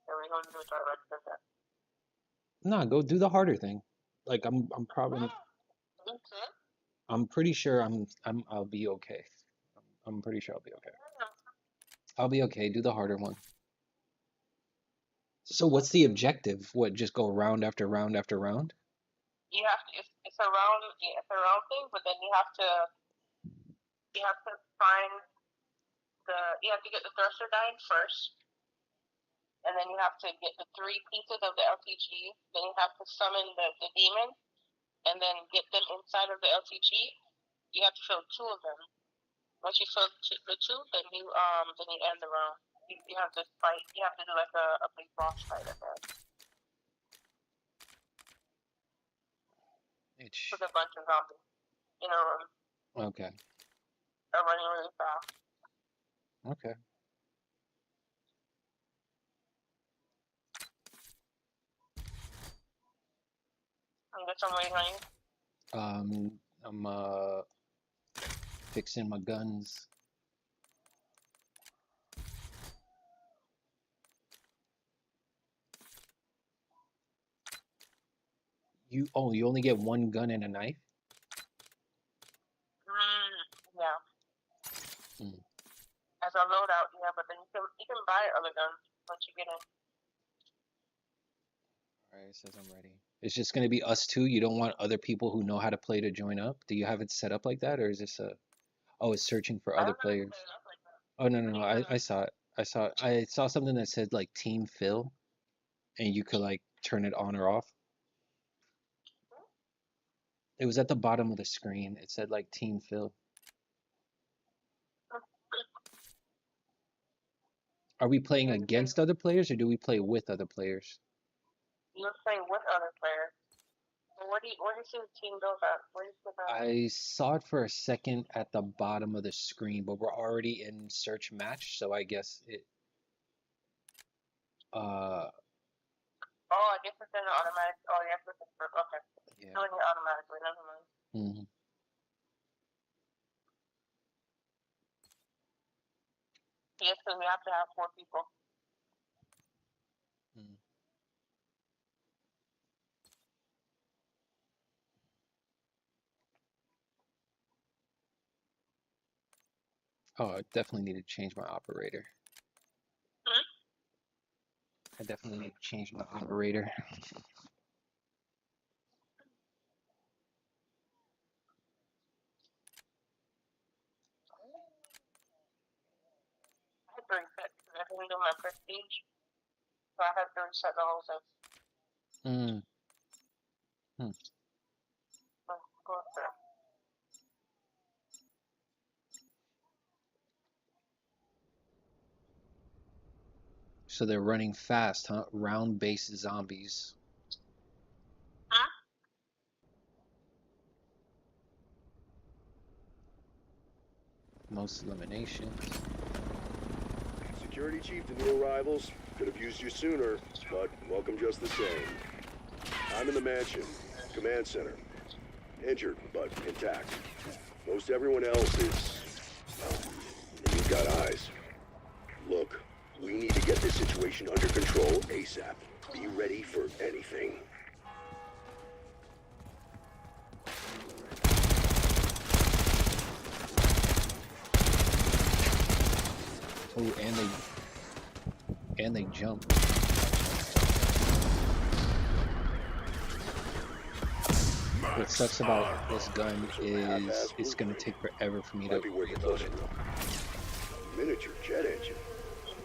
Are we going to do it right with that? Nah, go do the harder thing. Like I'm probably Okay. I'm pretty sure I'll be okay. I'm pretty sure I'll be okay. I'll be okay. Do the harder one. So what's the objective? What, just go round after round after round? You have to. It's a round. Yeah, it's a round thing, but then you have to find the. You have to get the thruster dying first, and then you have to get the 3 pieces of the LTG. Then you have to summon the demon, and then get them inside of the LTG. You have to fill 2 of them. Once you fill the 2, then you end the round. You have to fight. You have to do like a big boss fight at that. With a bunch of zombies in a room. Okay. They're running really fast. Okay. I guess I'm waiting on you. I'm fixing my guns. You only get 1 gun and a knife? Yeah. Mm. As a loadout, yeah, but then you can buy other guns once you get in. Alright, it says I'm ready. It's just gonna be us 2. You don't want other people who know how to play to join up? Do you have it set up like that, or is this a? Oh, it's searching for other players. Oh no, I saw it. I saw something that said like team fill, and you could like turn it on or off. It was at the bottom of the screen. It said like team fill. Are we playing against other players, or do we play with other players? You're playing with other players. Where do you see the team build at? Where do you see that? I saw it for a second at the bottom of the screen, but we're already in search match, so I guess it. Oh, I guess it's in the automatic. Oh, yeah, okay. Yeah. Doing it automatically. Never mind. Mm-hmm. Yes, because we have to have 4 people. Mm. Oh, I definitely need to change my operator. I definitely need to change my operator. I had to reset because I didn't do my prestige. So I had to reset the whole thing. So they're running fast, huh? Round-based zombies. Huh? Most eliminations. Security chief to new arrivals. Could have used you sooner, but welcome just the same. I'm in the mansion, command center. Injured, but intact. Most everyone else is... you've got eyes. Look, we need to get this situation under control ASAP. Be ready for anything. Oh, and they jump. What sucks about this gun is it's gonna take forever for me to reload it. Miniature jet engine.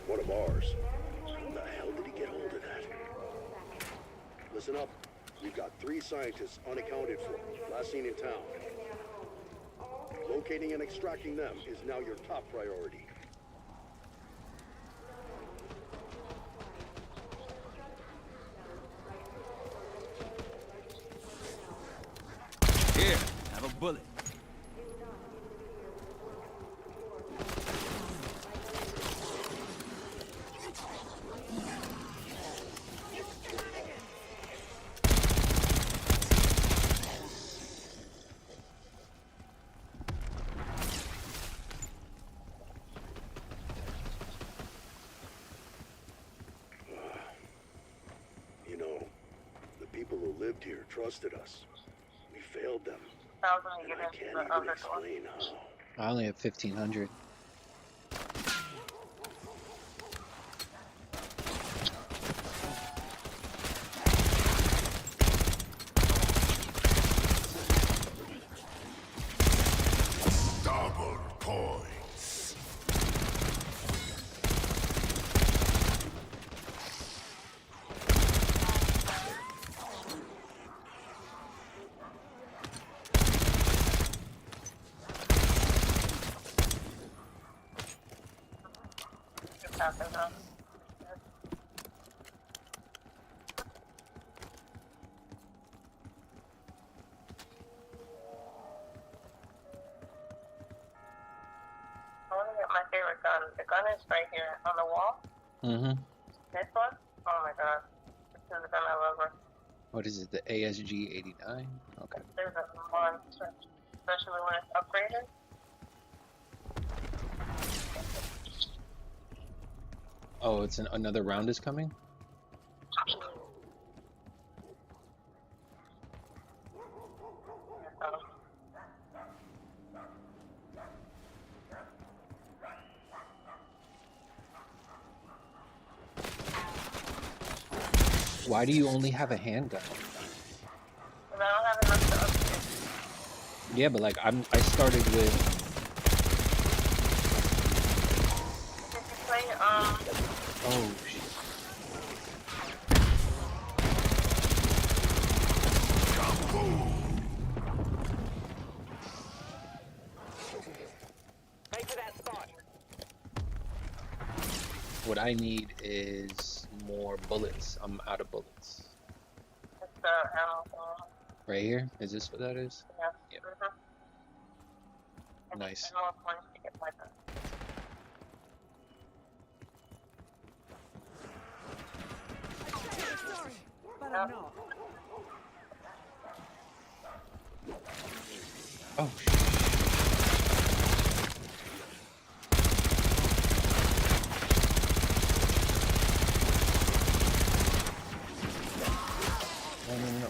One of ours. How the hell did he get hold of that? Listen up. We've got 3 scientists unaccounted for. Last seen in town. Locating and extracting them is now your top priority. Here, have a bullet. You know, the people who lived here trusted us. We failed them. And I can't even explain how. I only have 1,500. Double points. I want to get my favorite gun. The gun is right here on the wall. Mm-hmm. This one? Oh my god. This is the gun I love. What is it? The ASG-89? Okay. There's a monster. Especially when it's upgraded. Oh, it's another round is coming? Why do you only have a handgun? Because I don't have enough to upgrade. Yeah, but like I started with. Did you play Oh shit. Make for that spot. What I need is more bullets. I'm out of bullets. it's the ammo. Right here? Is this what that is? Yeah. Yep. And Nice. and more points to get my gun. Sorry, but I'm not. Oh shit. No.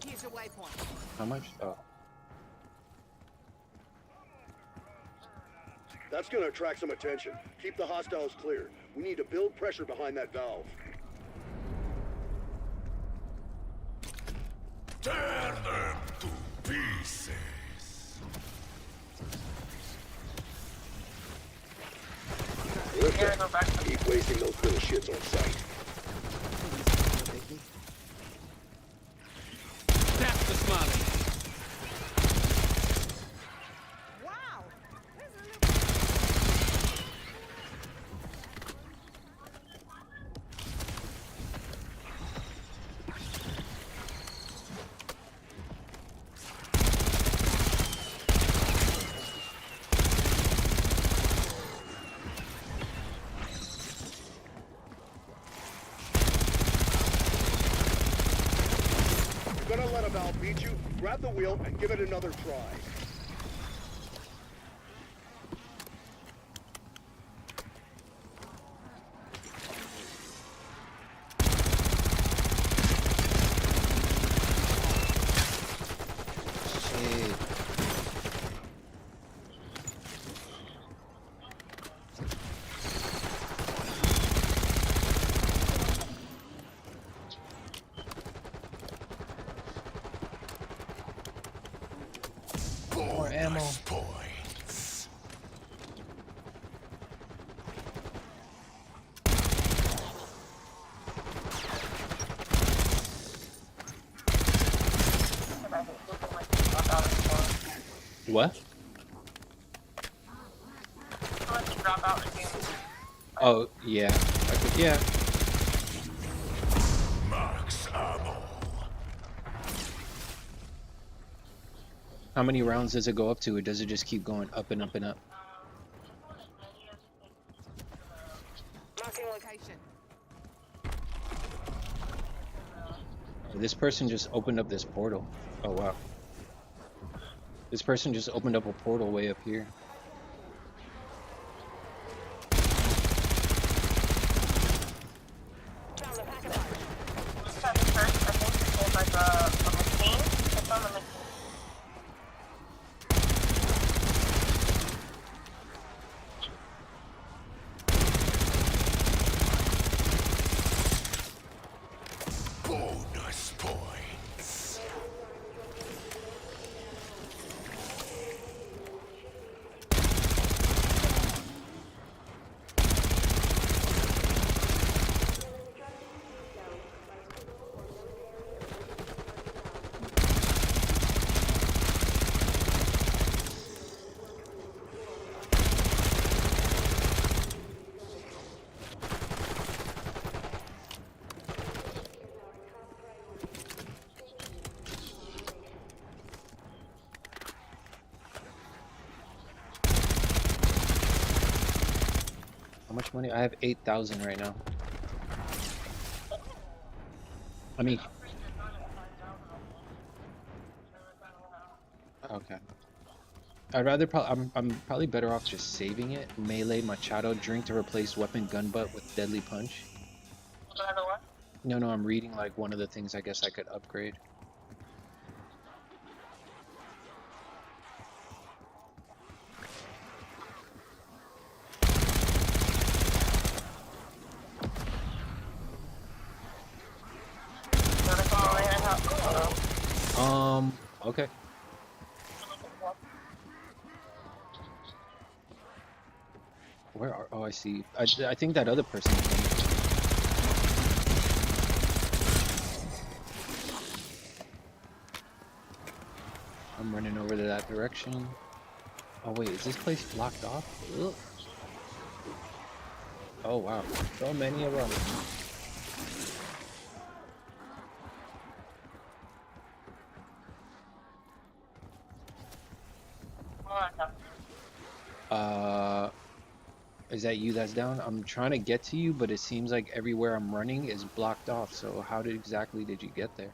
Here's your waypoint. How much? Oh. That's gonna attract some attention. Keep the hostiles clear. We need to build pressure behind that valve. Tear them to pieces. Keep wasting those little shits on sight. That's the smiley. You're gonna let a valve beat you? Grab the wheel and give it another try. More ammo. Points. What? Oh, yeah. Yeah. Max ammo. How many rounds does it go up to, or does it just keep going up and up and up? Marking location. This person just opened up this portal. Oh, wow. This person just opened up a portal way up here. Bonus points. How much money? I have 8,000 right now. I mean... Okay. I'd rather I'm probably better off just saving it. Melee Machado, drink to replace weapon gun butt with deadly punch. No, I'm reading like one of the things I guess I could upgrade. Okay. Where are... Oh, I see. I think that other person came. I'm running over to that direction. Oh wait, is this place blocked off? Ugh. Oh wow, so many of them. Is that you that's down? I'm trying to get to you, but it seems like everywhere I'm running is blocked off. So how exactly did you get there?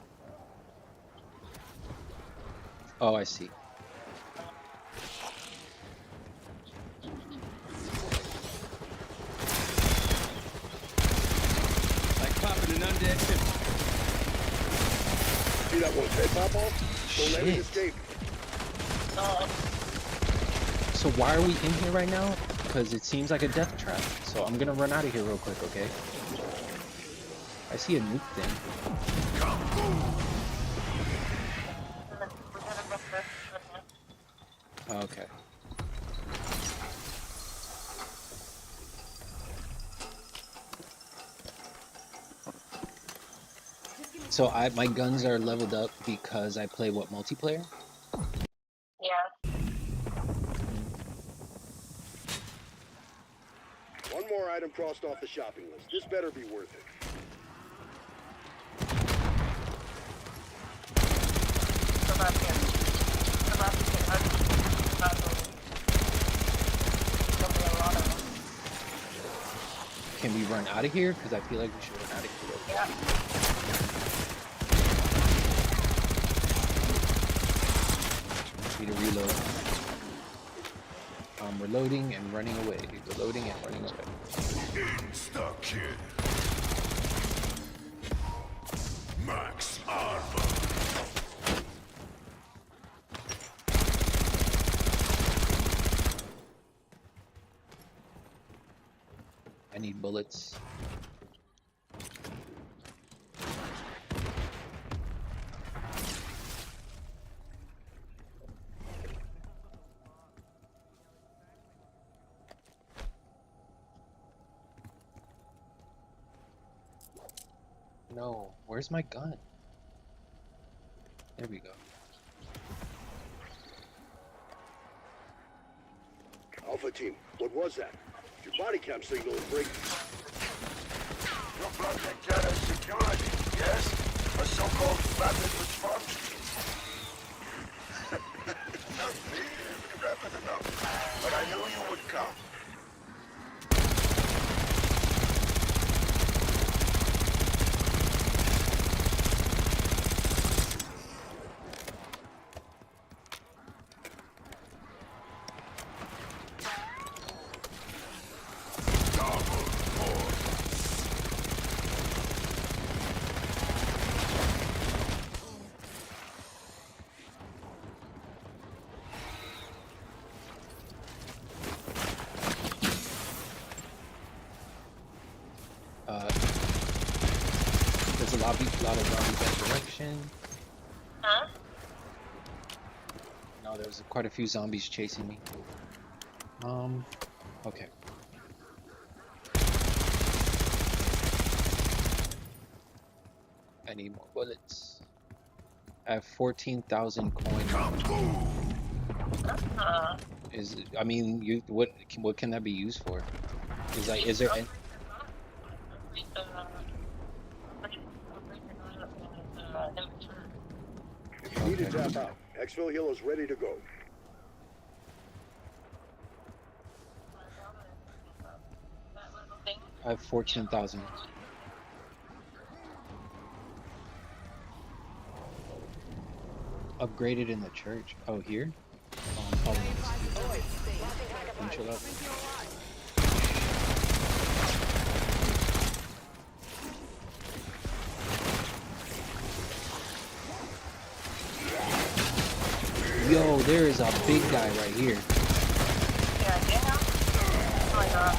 Oh, I see. Like popping an undead tip. See that one head pop off? Don't let it escape. So why are we in here right now? because it seems like a death trap. So I'm gonna run out of here real quick, okay? I see a nuke thing. Okay. So my guns are leveled up because I play what, multiplayer? Yeah. One more item crossed off the shopping list. This better be worth it. Can we run out of here? Because I feel like we should run out of here. Yeah. Need to reload. I'm reloading and running away. Reloading and running away. Insta kill. Max armor. I need bullets. No, where's my gun? There we go. Alpha team, what was that? Your body cam signal is breaking. Your project data security, yes? A so-called rapid response. Not me, rapid enough. But I knew you would come. There's a lot of zombies at direction. Huh? No, there was quite a few zombies chasing me. Okay. I need more bullets. I have 14,000 coins. Is I mean, what can that be used for? Is there any? If you need to tap out, Exfil Heal is ready to go. I have 14,000. Upgraded in the church. Oh, here? Oh, chill out. Yo, there is a big guy right here. Yeah. Oh my god.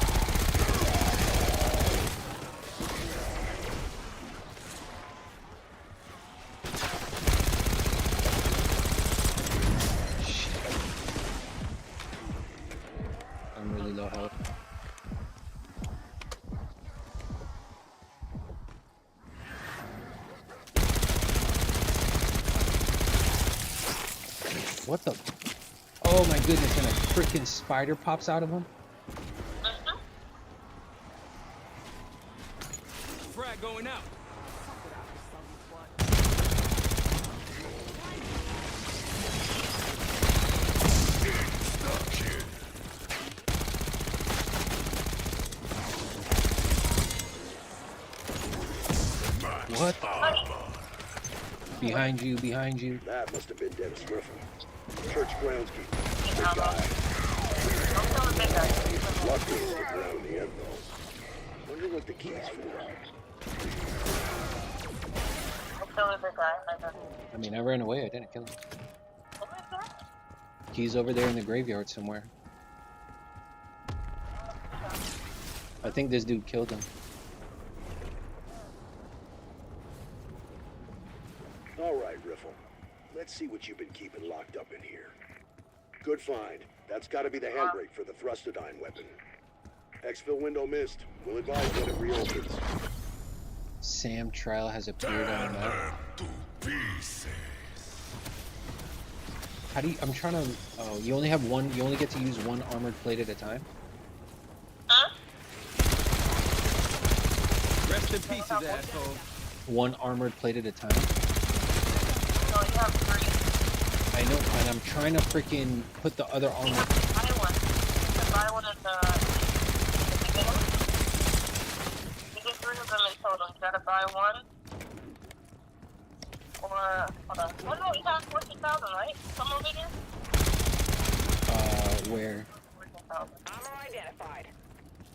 I'm really low health. What the? Oh my goodness, and a freaking spider pops out of him? Frag going out. What? Behind you, behind you. That must have been Dennis Griffin. Church groundskeeper. Big guy. He's lucky to stick around the end, though. Wonder what the key's for. I mean, I ran away. I didn't kill him. He's over there in the graveyard somewhere. think this dude killed him. All right, Riffle. Let's see what you've been keeping locked up in here. Good find. That's got to be the handbrake for the Thrustodyne weapon. Exfil window missed. We'll advise when it reopens. Sam Trial has appeared on the map. How do you? I'm trying to. Oh, you only have one. You only get to use one armored plate at a time. Rest in pieces, asshole. One armored plate at a time. No, you have 3. I know, and I'm trying to freaking put the other armor. Buy one. You can buy one in the beginning. You get 3 of them in total. You gotta buy one. Or, hold on. Oh no, you have 14,000, right? Come over here. Where? 14,000. Ammo identified.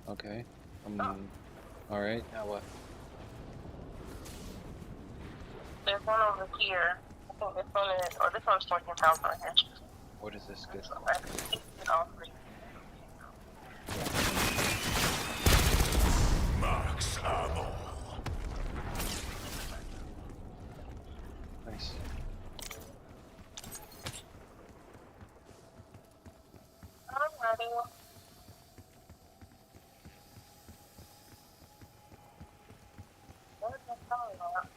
Okay. All right. Now what? There's one over here. I think this one is, or this one's 14,000 right here. What is this good? I think it's all 3. Max ammo. Nice. I'm ready. What is this telling about?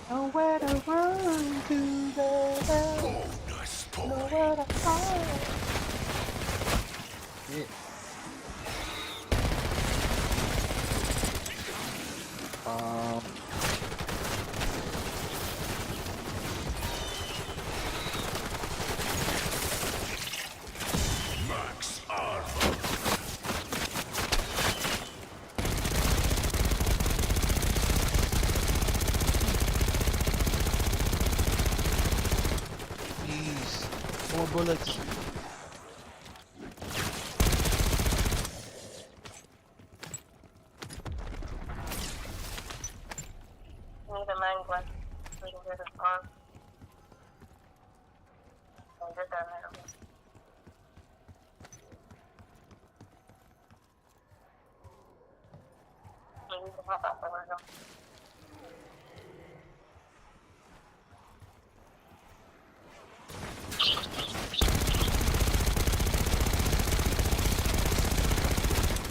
Nowhere to run to the nowhere to hide. Yeah. Max armor. Jeez, more bullets. Need a man glass. We can get it on. I'll get that now. Maybe we can hop out the window.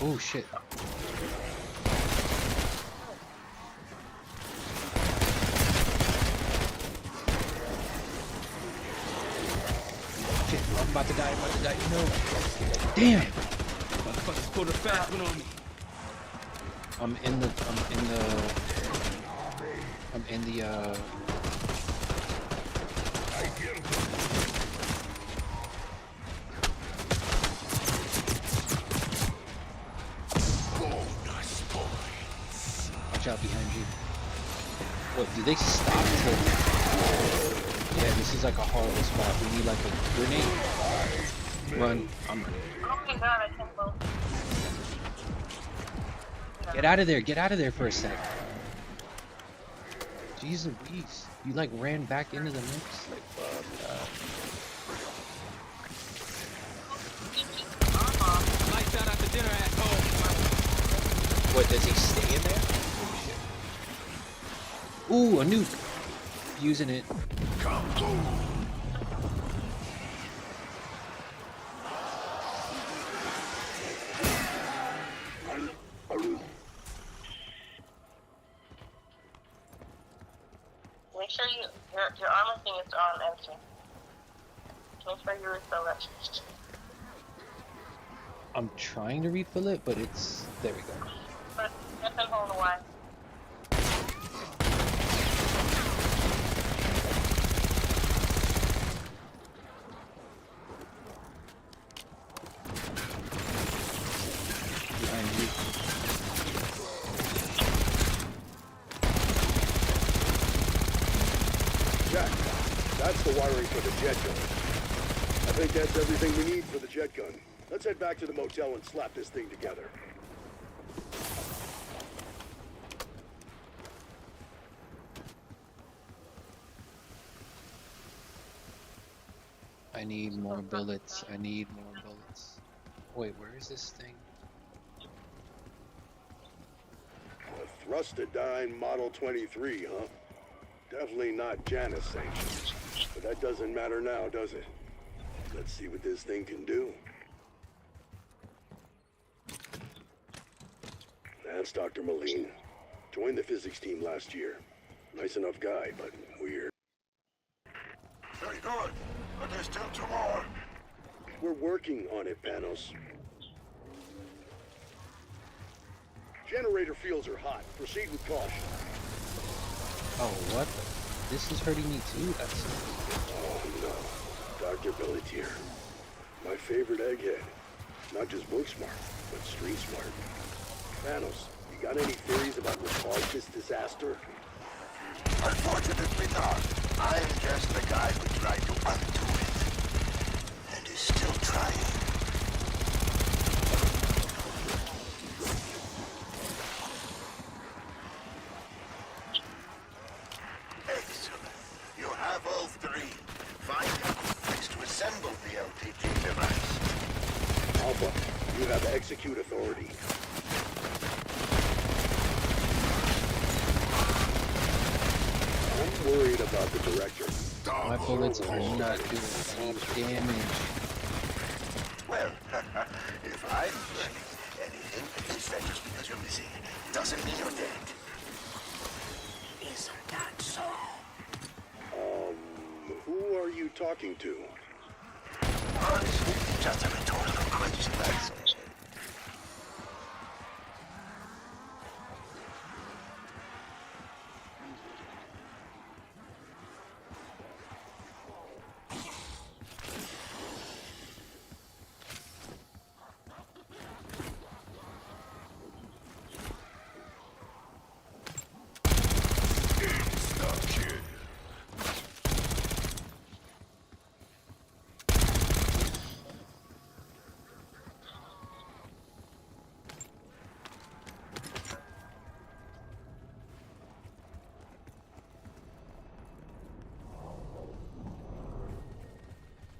Oh shit. Shit, I'm about to die, No. Damn! Motherfuckers pulled a fast one on me. I'm in the Watch out behind you. What, do they stop to... Yeah, this is like a horrible spot. We need like a grenade. Run. I'm running. Oh my god, I can't move. Get out of there. Get out of there for a sec. Jeez Louise. You like ran back into the mix? Like, Lights out after dinner at home. what, does he stay in there? Ooh, a nuke. Using it. Make sure you Your armor thing is on empty. Make sure you refill it. I'm trying to refill it, but it's... There we go. But get them hold away. Behind you. Jack, that's the wiring for the jet gun. I think that's everything we need for the jet gun. Let's head back to the motel and slap this thing together. I need more bullets. I need more bullets. Wait, where is this thing? A Thrustodyne Model 23, huh? Definitely not Janus sanctioned. But that doesn't matter now, does it? Let's see what this thing can do. That's Dr. Moline. Joined the physics team last year. Nice enough guy, but weird. Very good, but there's still 2 more. We're working on it, Panos. Generator fields are hot. Proceed with caution. Oh, what? This is hurting me too? That's... Oh, no. Dr. Pelletier. My favorite egghead. Not just book smart, but street smart. Panos, you got any theories about what caused this disaster? Unfortunately not. I'm just the guy who tried to undo it. And is still trying. Excellent. You have all 3. Find ways to assemble the LTG device. Alpha, you have execute authority. I'm worried about the director. My bullets are not doing any damage. Well, if I'm learning anything, it's that just because you're missing doesn't mean you're dead. Isn't that so? Who are you talking to? Honestly, just a rhetorical question, that's all.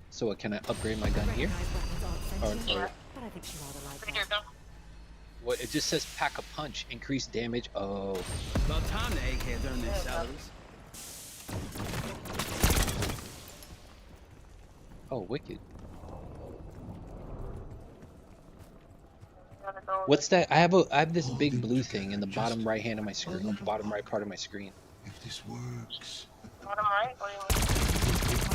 So what, can I upgrade my gun here? Or what? It just says pack a punch, increase damage. Oh. About time the eggheads earn their salaries. Oh, wicked. What's that? I have this big blue thing in the bottom right hand of my screen, bottom right part of my screen. If this works. Bottom right? What do you mean?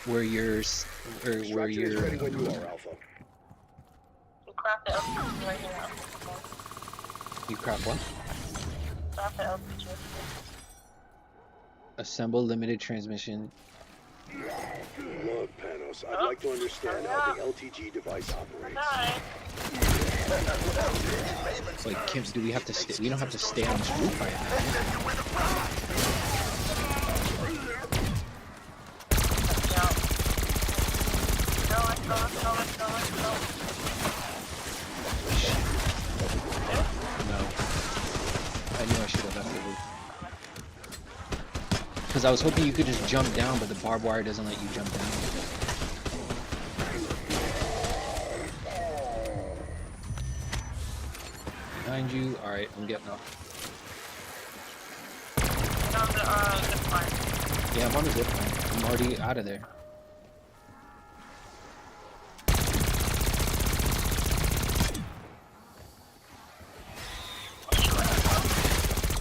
Where you're, or where you're. Ready when you are, Alpha. You craft the LPG right here. You craft what? Craft the LPG. Assemble limited transmission. Look, Panos, I'd like to understand how the LTG device operates. Wait, Kim, do we have to stay? We don't have to stay on this roof right No. I knew I should have left the roof. Because I was hoping you could just jump down, but the barbed wire doesn't let you jump down. Behind you. Alright, I'm getting up. Yeah, I'm on the zip line. I'm already out of there.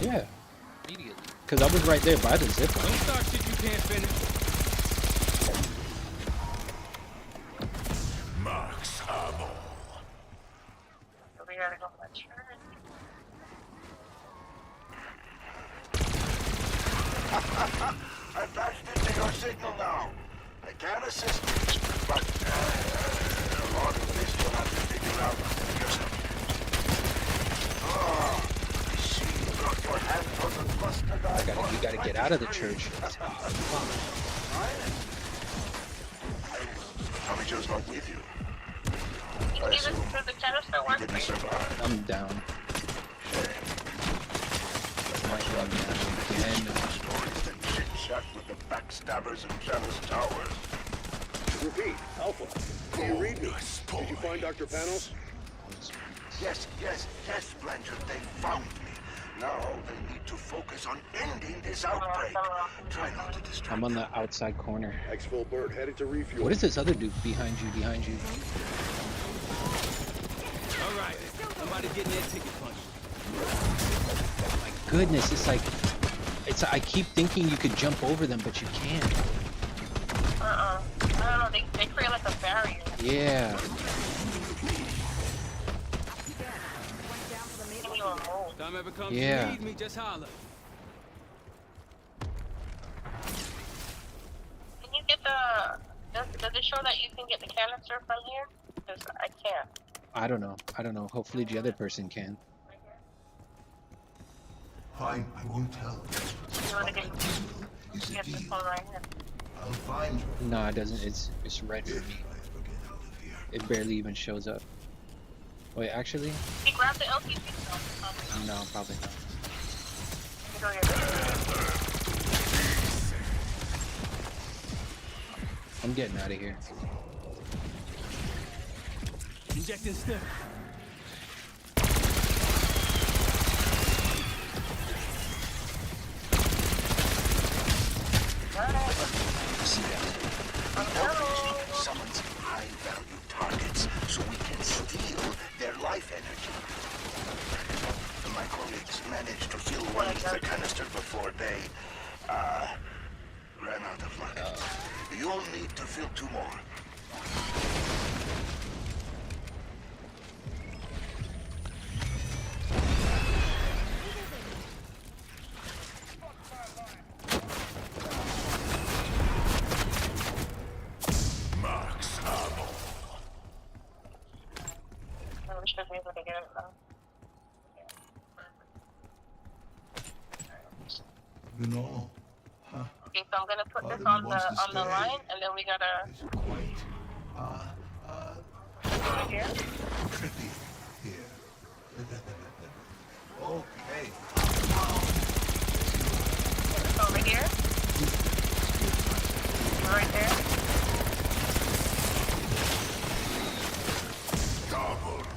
Yeah, immediately. Because I was right there by the zip line. Don't start shit you can't finish. Max ammo. We gotta go for that church. I bashed into your signal now. I can assist you, but a lot of this you'll have to figure out yourself. I see you got your hands on the cluster. We gotta get out of the church. Tommy's not with you. You see this through the canister one? Didn't survive. I'm down. Stories that chit-chat with the backstabbers and jealous towers. Repeat, Alpha. Do you read me? Did you find Dr. Panos? Yes, Blanchard, they found me. Now they need to focus on ending this outbreak. Try not to distract. I'm on the outside corner. Exfil Burt headed to refuel. What is this other dude behind you? All right, somebody getting their ticket punched. My goodness, it's like, I keep thinking you could jump over them, but you can't. I don't know, they create like a barrier. Yeah. Time ever comes Yeah. to need me, just holler. Can you get the... Does it show that you can get the canister from here? Because I can't. I don't know. Hopefully the other person can. Fine, I won't tell. You want to get this phone right here? I'll find you. No, it doesn't. It's red for me. It barely even shows up. Wait, actually? He grabbed the LTV. No, probably not. I'm getting out of here. Injecting stick. Summons high-value targets so we can steal their life energy. My colleagues managed to fill one of the canister before they ran out of luck. You'll need to fill 2 more. Max ammo. We should be able to get it now. You know, Okay, so I'm gonna put this on the line, and then we gotta. Over here. Trippy here. Okay. Over here. Right there.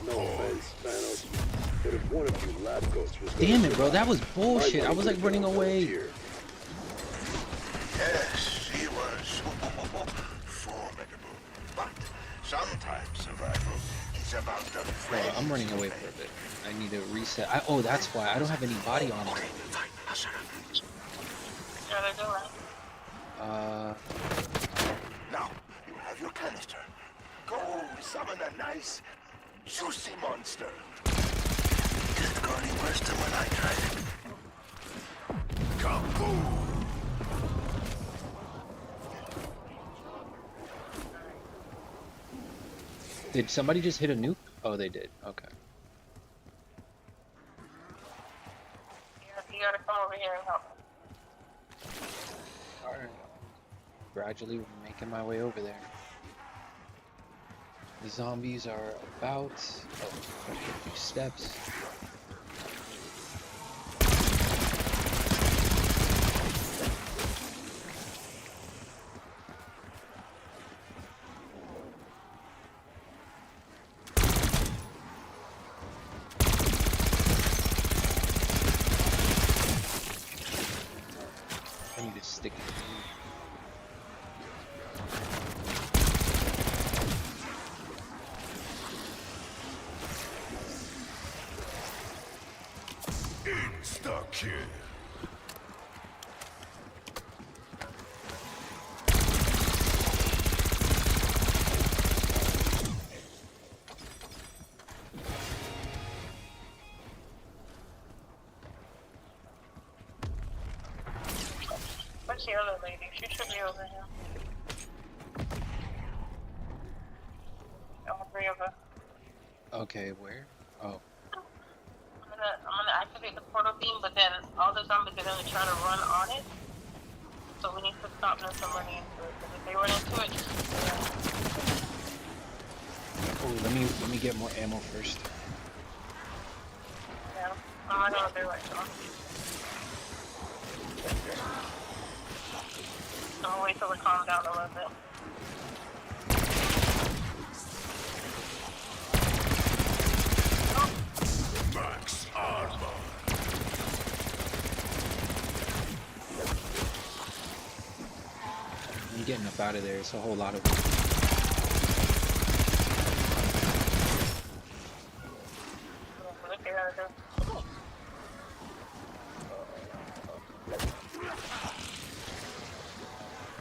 No offense, Panos. But if one of you lab coats was... Damn it, bro. That was bullshit. I was like running away. Yes, he was formidable. But sometimes survival is about the Bro, I'm running away for a bit. I need to reset. Oh, that's why. I don't have any body armor. Now, you have your canister. Go summon a nice, juicy monster. Didn't go any worse than when I tried it. Kaboom! Did somebody just hit a nuke? Oh, they did. Okay. You gotta come over here and help. Alright. Gradually making my way over there. The zombies are about a few steps. I need to stick it. kill. Where's the other lady? She should be over here. All three of us. Okay, where? Oh. I'm gonna activate the portal beam, but then all the zombies are gonna try to run on it. So we need to stop them from running into it. Because if they run into it, Oh, let me get more ammo first. yeah, I'm not gonna do right now. I'm gonna wait till it calms down a little bit. Max armor. I'm getting up out of there. It's a whole lot of them.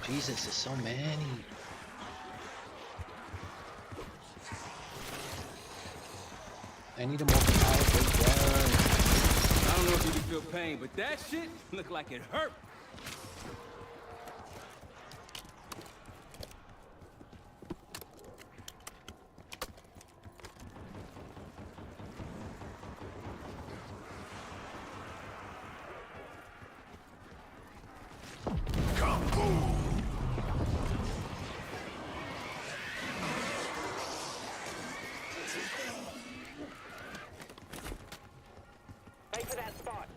Jesus, there's so many. I need a more powerful gun. I don't know if you can feel pain, but that shit looked like it hurt. Right to that spot.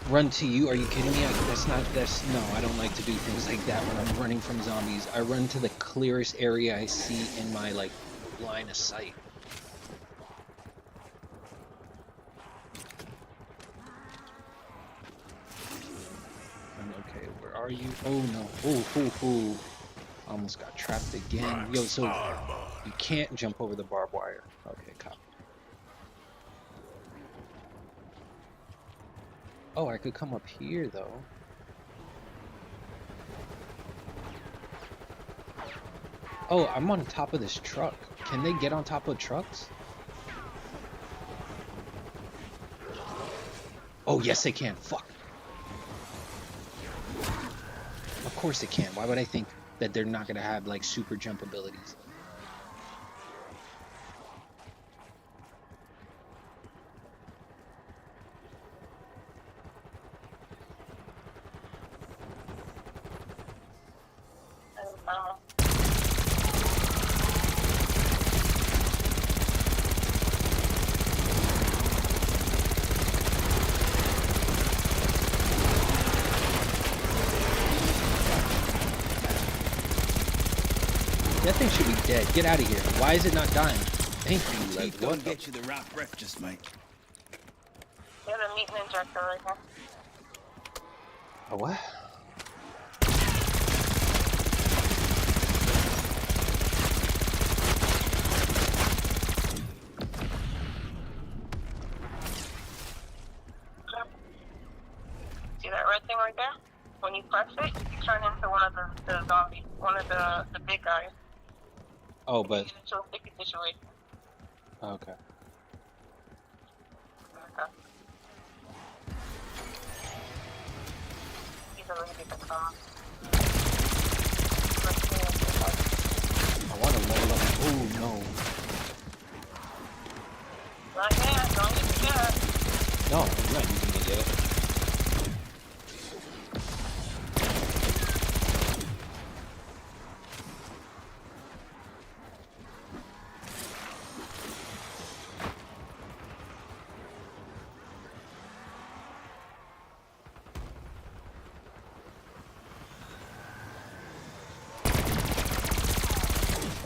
Run to you? Are you kidding me? No, I don't like to do things like that when I'm running from zombies. I run to the clearest area I see in my, like, line of sight. Okay, where are you? Oh no. Oh. Almost got trapped again. Yo, so you can't jump over the barbed wire. Okay, copy. Oh, I could come up here, though. Oh, I'm on top of this truck. Can they get on top of trucks? Oh, yes, they can. Fuck. Of course they can. Why would I think that they're not going to have, like, super jump abilities? That thing should be dead. Get out of here. Why is it not dying? Thank you. Like, Heat don't get you the right breakfast, mate. There's a meat injector right here. A what? See that red thing right there? When you press it, you turn into one of the zombies, one of the big guys. Oh, but... It's a sticky situation. Okay. He's a really big car. I want to level up. Oh, no. Not yet. Don't get scared. No, I'm not using it yet.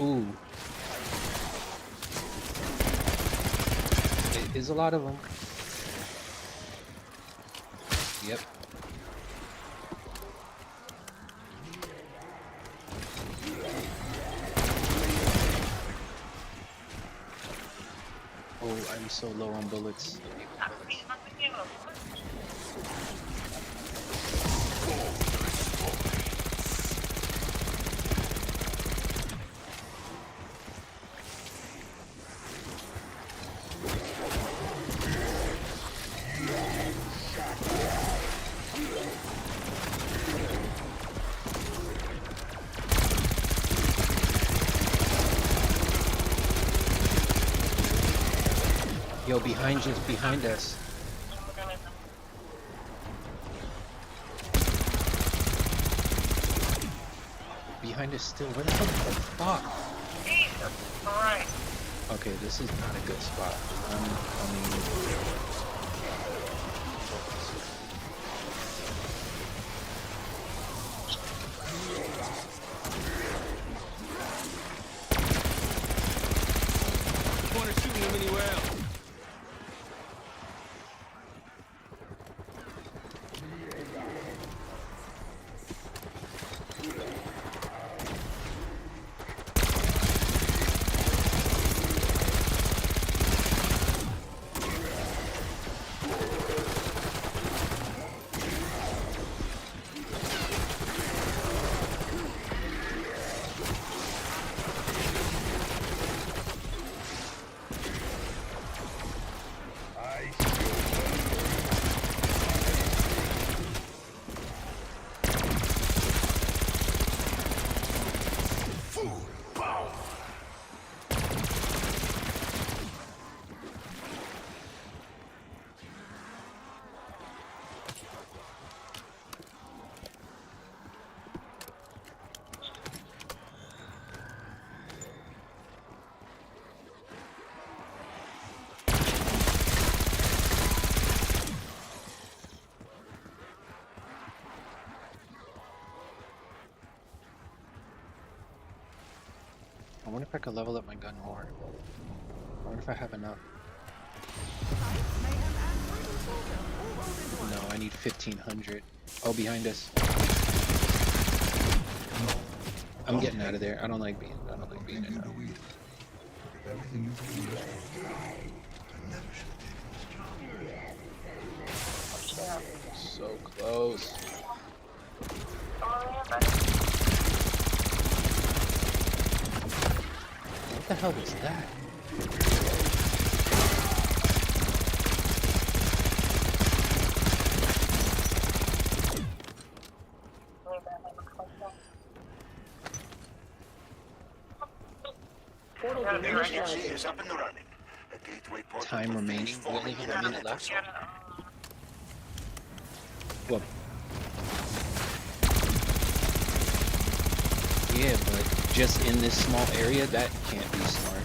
Ooh. It is a lot of them. Yep. Oh, I'm so low on bullets. Yo, behind us. Behind us still. Where the fuck? Jesus Christ. Okay, this is not a good spot. I mean, Corner shooting him anywhere else. I wonder if I could level up my gun more. I wonder if I have enough. No, I need 1500. Oh, behind us. I'm getting out of there. I don't like being in there. So close. What the hell was that? Emergency is up and running. A gateway portal Time remaining. We only have a minute left. Well, yeah, but just in this small area, that can't be smart.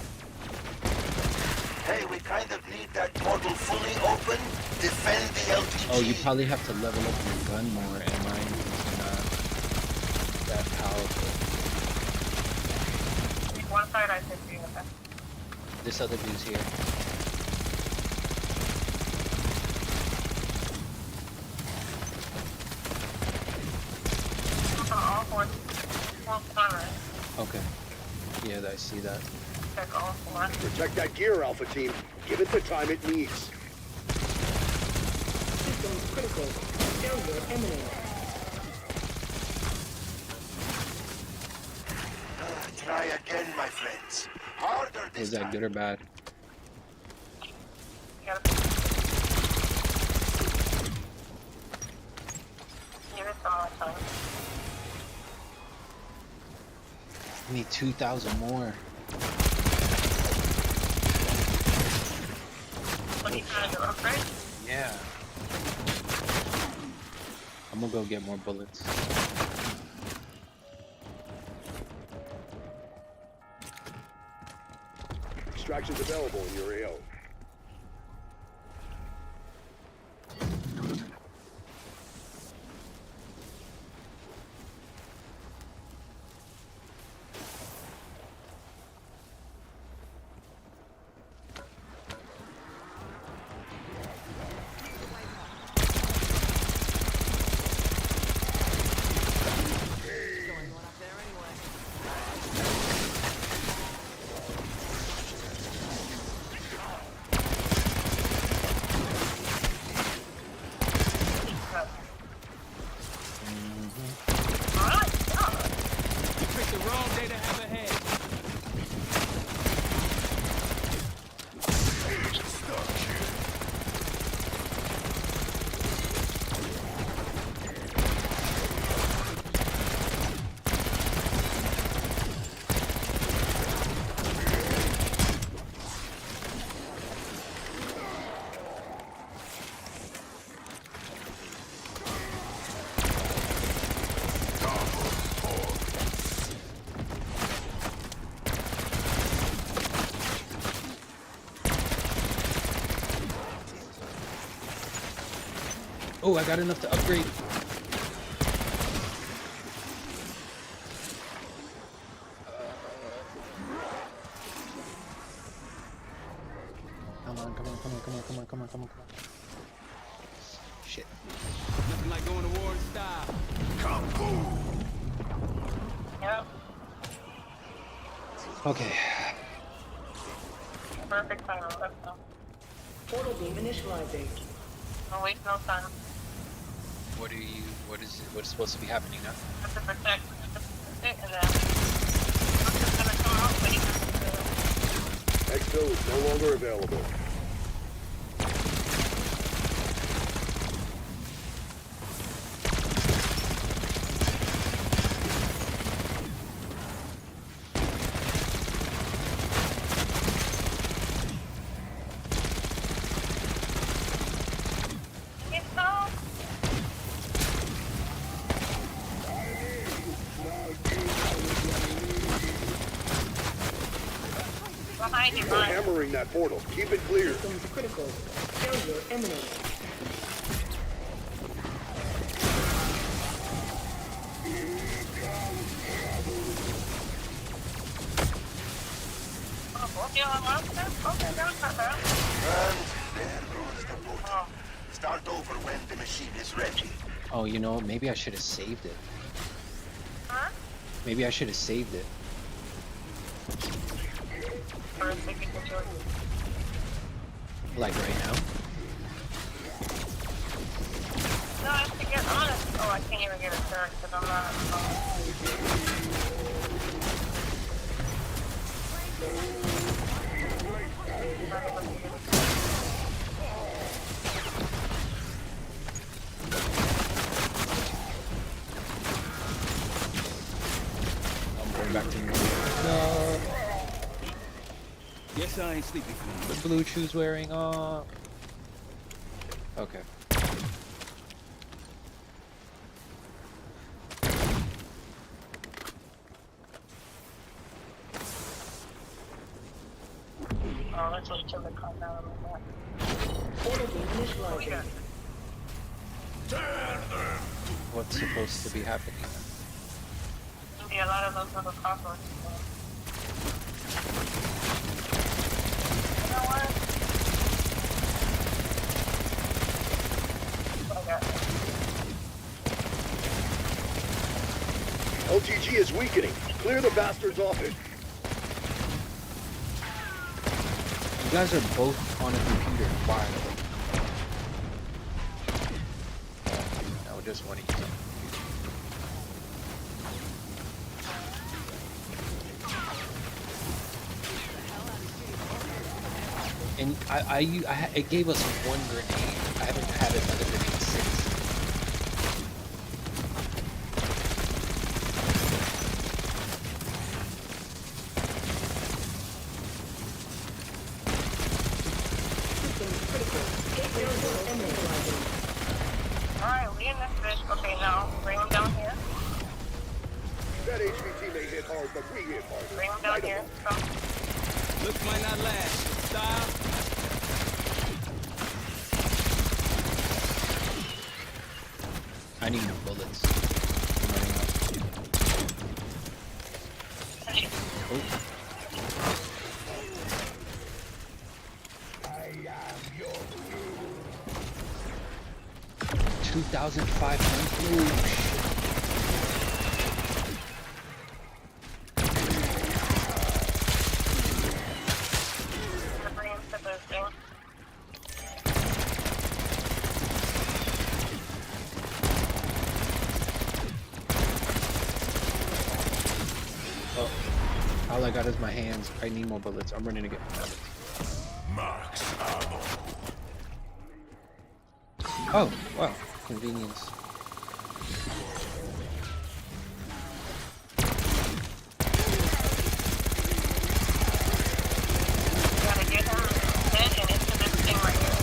Hey, we kind of need that portal fully open. Defend the LTG. Oh, you probably have to level up your gun more, and mine is not that powerful. One side I should be with that. This other dude's here. All four corners. Okay. Yeah, I see that. Check all four. Protect that gear, Alpha Team. Give it the time it needs. Systems critical. Failure imminent. Try again, my friends. Harder this Was that good or bad? Give it some more time. I need 2,000 more. What are you trying to do, upgrade? Yeah. I'm gonna go get more bullets. Extractions available in your AO. Oh, I got enough to upgrade. Come on, come on, come on, come on, come on, come on, come on, come on. Shit. Nothing like going to war in style. Kung Fu. Yep. Okay. Perfect time. Let's go. Portal beam initializing. Don't waste no time. What is supposed to be happening now? Have to protect and then it's gonna come out, but you have to Exfil is no longer available. They're hammering that portal. Keep it clear. Systems critical. Failure imminent. Okay, that was not bad. And there goes the portal. Start over when the machine is ready. Oh, you know, maybe I should have saved it. Huh? Maybe I should have saved it. Like right now? No, I have to get honest. Oh, I can't even get a turn because I'm not. I'm going back to no. Yes, I ain't sleeping. The blue shoes wearing off. Okay. Oh, let's wait till they come down on that. Portal beam initializing. What's supposed to be happening? There'll be a lot of those little cockroaches. You know what? LTG is weakening. Clear the bastards off it. You guys are both on a computer. Why? No, just one of you. And it gave us one grenade. I haven't had another grenade since. Alright, we in this bitch. Okay, now, bring him down here. That HVT may hit hard, but we hit hard. Bring him down here. Come. Looks might not last. Style. I need more bullets. I'm running out. Oh. 2,500. Oh, all I got is my hands. I need more bullets. I'm running to get more bullets. Max ammo. Oh, wow. Convenience. Gotta get him dead and into this thing right here.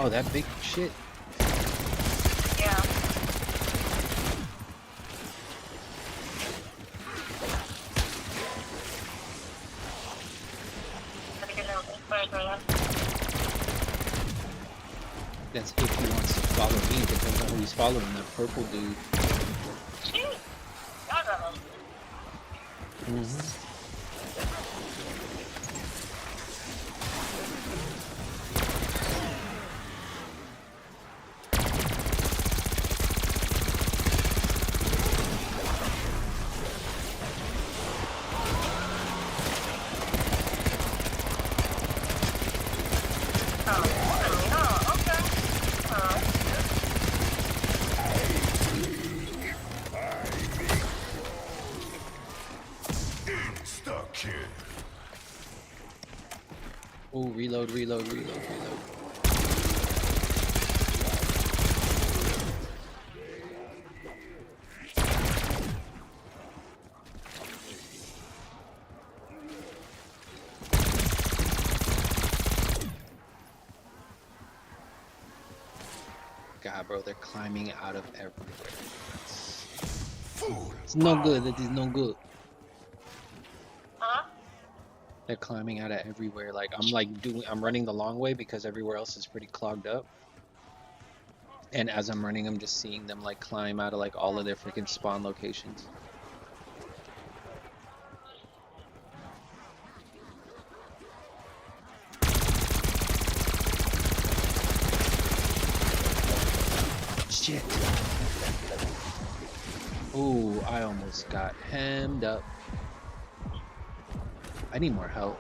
Oh, that big shit. Yeah. That's if he wants to follow me. It depends on who he's following. That purple dude. Oh, reload, reload, reload, reload. God, bro, they're climbing out of everywhere. It's no good. That is no good. They're climbing out of everywhere. Like I'm running the long way because everywhere else is pretty clogged up. And as I'm running, I'm just seeing them like climb out of like all of their freaking spawn locations. Shit. Ooh, I almost got hemmed up. I need more help.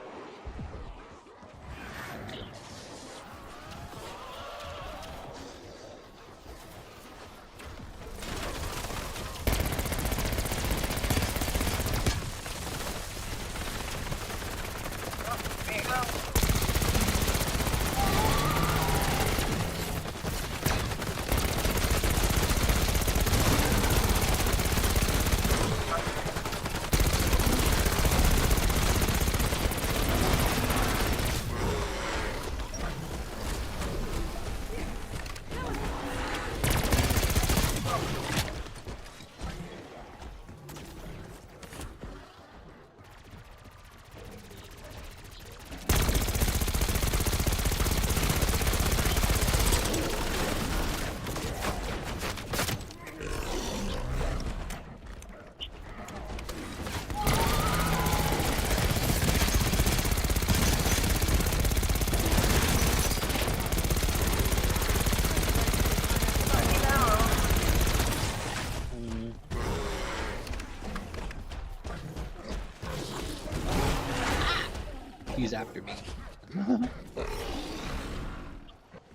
He's after me.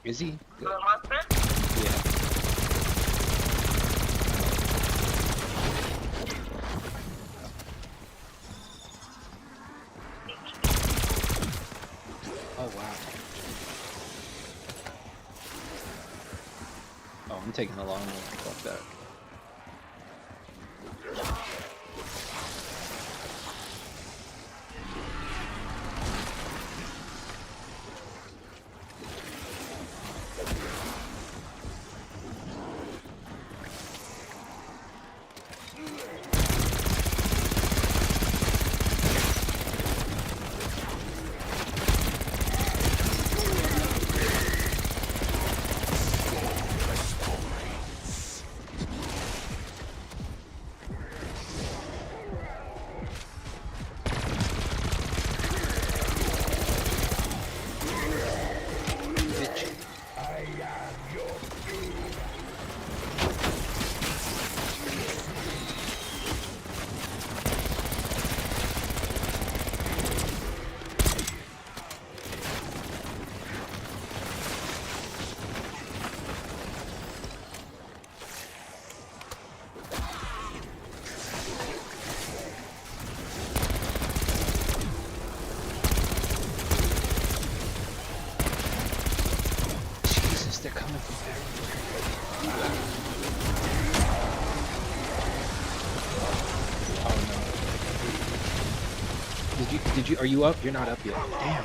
Is he? Good. Yeah. Oh wow. Oh, I'm taking a long one. Fuck that. They're coming from everywhere. Oh no. Did you, are you up? You're not up yet. Damn.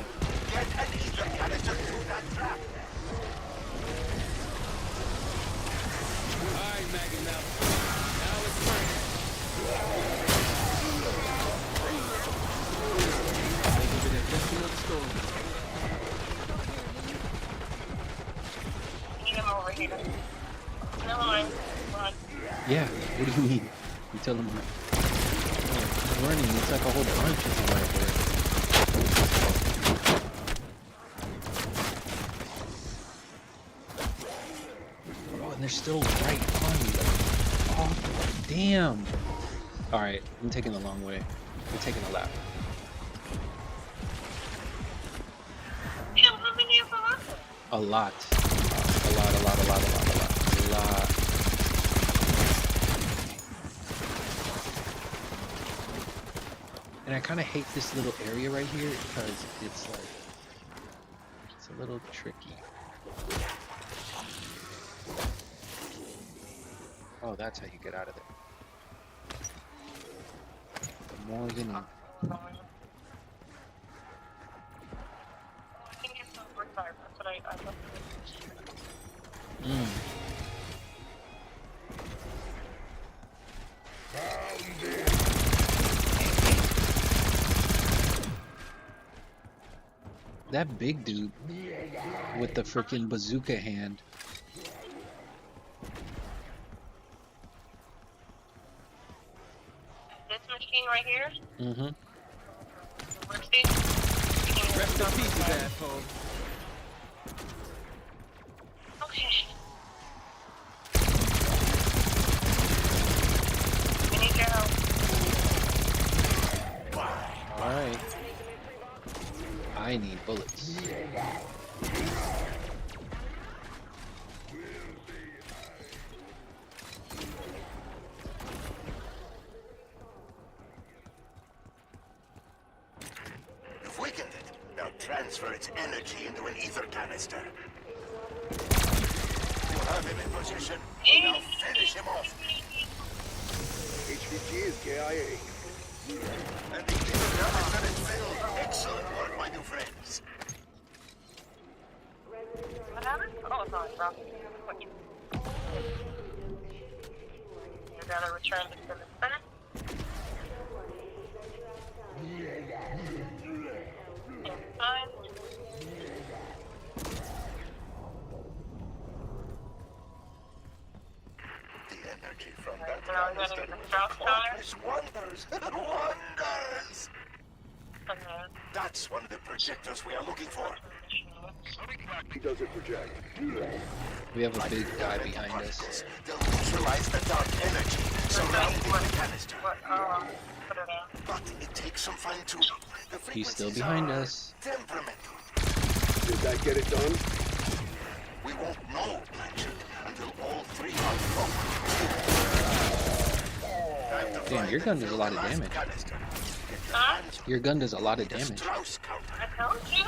maggot now. Now it's raining. Need him over here. Never mind. Run. Yeah, what do you mean? You tell them running, it's like a whole bunch of them right there. Oh, and they're still right on me. Oh, damn. Alright, I'm taking the long way. I'm taking a lap. Damn, how many of them are there? A lot. A lot. And I kind of hate this little area right here because it's like, it's a little tricky. Oh, that's how you get out of there. The more you know. I think it's over time. That's what I love. That big dude with the freaking bazooka hand. This machine right here. Mm-hmm. Workstation. Rest in peace, asshole. Okay. We need your help. Alright. I need bullets. You've weakened it. Now transfer its energy into an ether canister. You have him in position. Now finish him off. HVG is KIA. And the ether canister is filled. Excellent work, my new friends. What happened? Oh, it's on, bro. You gotta return this to the center. Inside. The energy from that Now we gotta get the strong wonders. Wonders! That's one of the projectors we are looking for. He doesn't project. We have a big guy behind us. They'll neutralize the dark energy surrounding the canister. But it takes some fine-tuning. He's still behind us. Temperamental. Did that get it done? We won't know, Blanchard, until all three are broken. Damn, your gun does a lot of damage. Your gun does a lot of damage. I told you.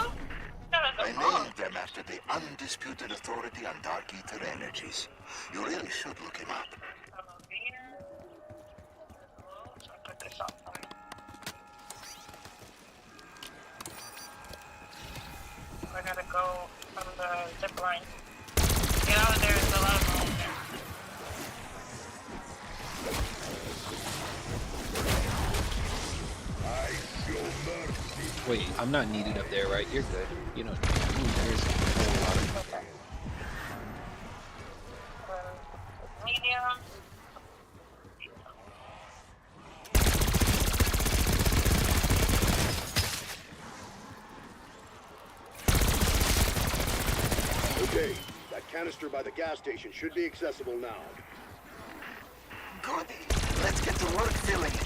I named them after the undisputed authority on dark ether energies. You really should look him up. I gotta go from the zip line. You know, there's a lot of them there. Wait, I'm not needed up there, right? You're good. You know, there's a whole lot of Medium. Okay, that canister by the gas station should be accessible now. Goody. Let's get to work filling it.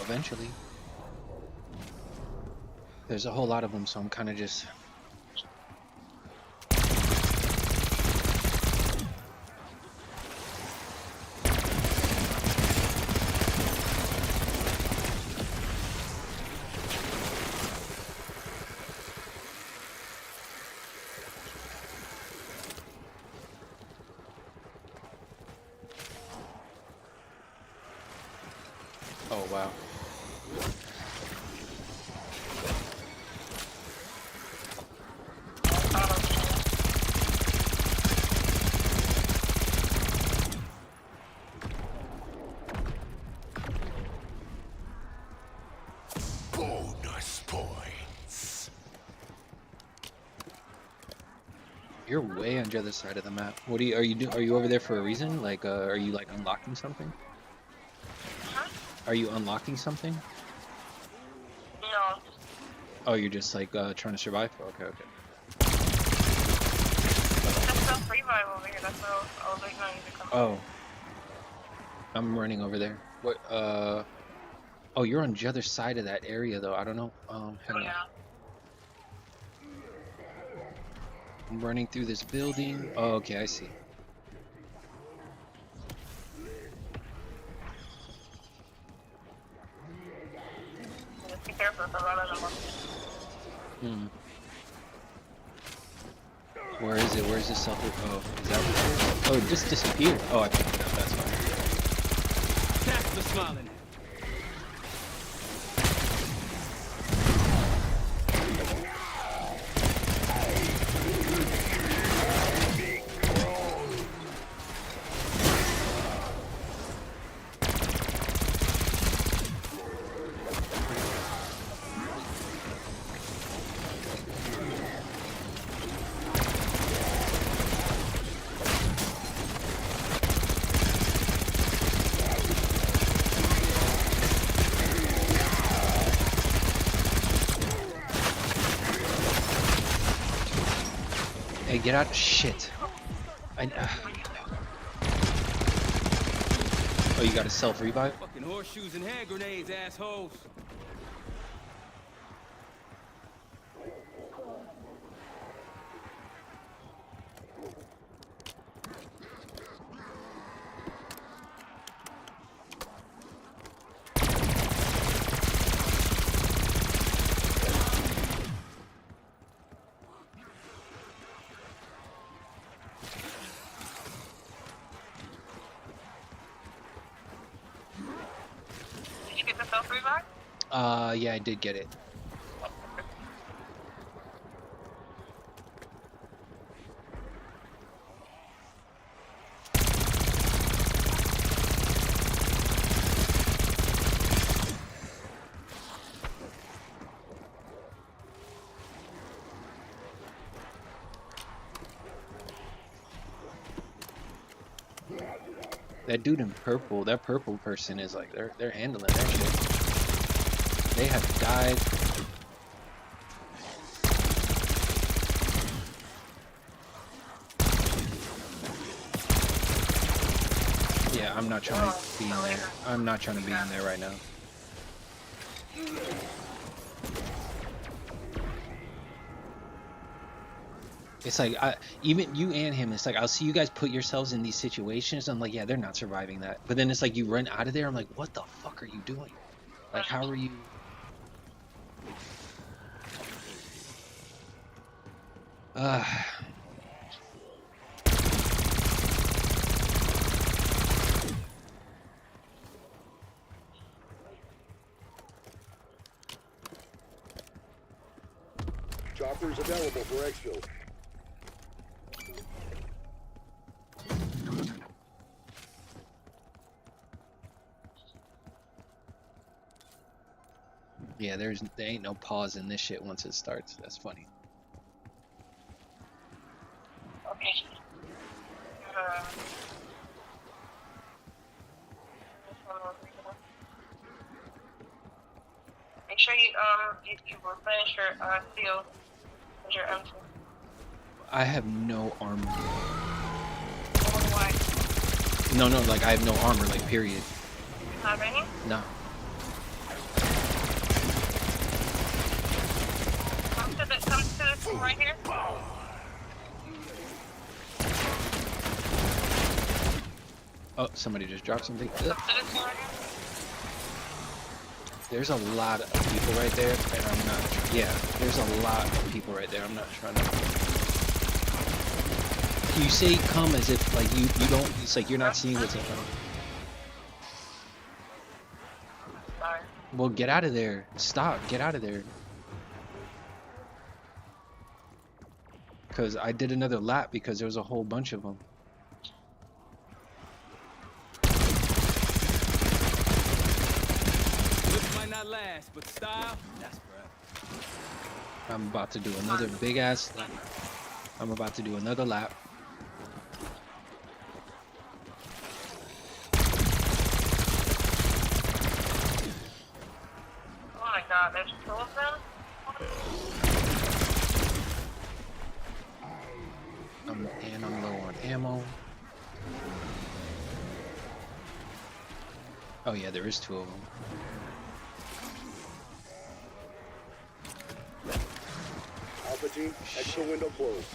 Eventually. There's a whole lot of them, so I'm kind of just... Oh wow. Bonus points. You're way on the other side of the map. What are you over there for a reason? Like are you like unlocking something? Are you unlocking something? No. Oh, you're just like trying to survive? Okay, okay. There's no revive over here. That's what I was waiting on you to come. Oh. I'm running over there. What oh, you're on the other side of that area though. I don't know. Hang on. I'm running through this building. Oh, okay, I see. Just be careful with a lot of them. Where is it? Where's the self? Oh, is that what it is? Oh, it just disappeared. Oh, I picked it up. That's fine. That's the smiling. Hey, get out! Shit! Oh, you got a self revive? Fucking horseshoes and hand grenades, assholes. Did you get the self revive? Yeah, I did get it. That dude in purple, that purple person is like they're handling that shit. They have died. Yeah, I'm not trying to be in there. I'm not trying to be in there right now. It's like, even you and him, it's like, I'll see you guys put yourselves in these situations. I'm like, yeah, they're not surviving that. But then it's like, you run out of there. I'm like, what the fuck are you doing? Like, how are you? Choppers available for exfil. Yeah, there ain't no pause in this shit once it starts. That's funny. Okay. Make sure you replenish your seal with your M2. I have no armor. Why? No, like I have no armor, like period. Not any? No. Come to this one right here. Oh, somebody just dropped something. Come to this one right here. There's a lot of people right there, and I'm not. Yeah, there's a lot of people right there. I'm not trying to. You say come as if like you don't. It's like you're not seeing what's in front of you. sorry. Well, get out of there. Stop. Get out of there. Because I did another lap because there was a whole bunch of them. This might not last, but style, that's forever. I'm about to do another big ass lap. I'm about to do another lap. Oh my god, there's 2 of them? I'm low on ammo. Oh yeah, there is 2 of them. Alpha team, extra window closed.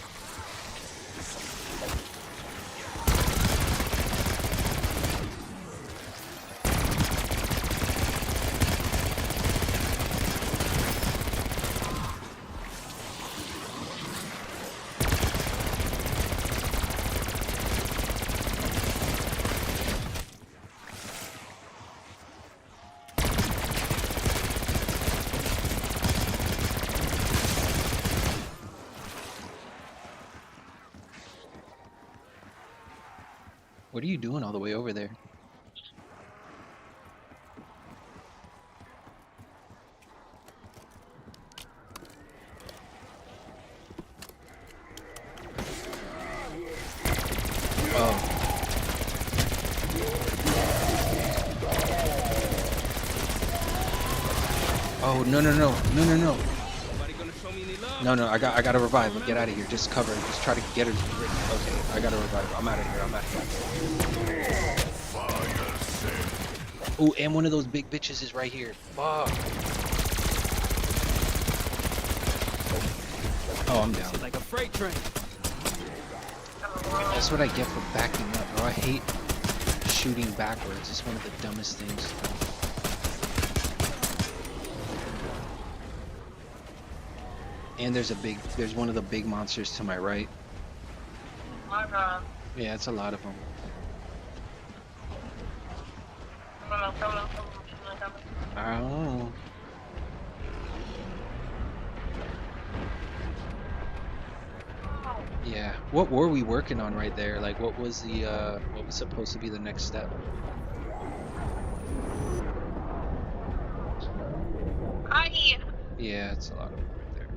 What are you doing all the way over there? Oh. Oh, no. No, I gotta revive him. Get out of here. Just cover him. Just try to get her. Okay, I gotta revive him. I'm out of here. Oh, and one of those big bitches is right here. Fuck. Oh, I'm down. Like a freight train. That's what I get for backing up, bro. I hate shooting backwards. It's one of the dumbest things. And there's one of the big monsters to my right. Yeah, it's a lot of them. I don't know. Yeah. What were we working on right there? Like, what was supposed to be the next step? Yeah, it's a lot of them right there.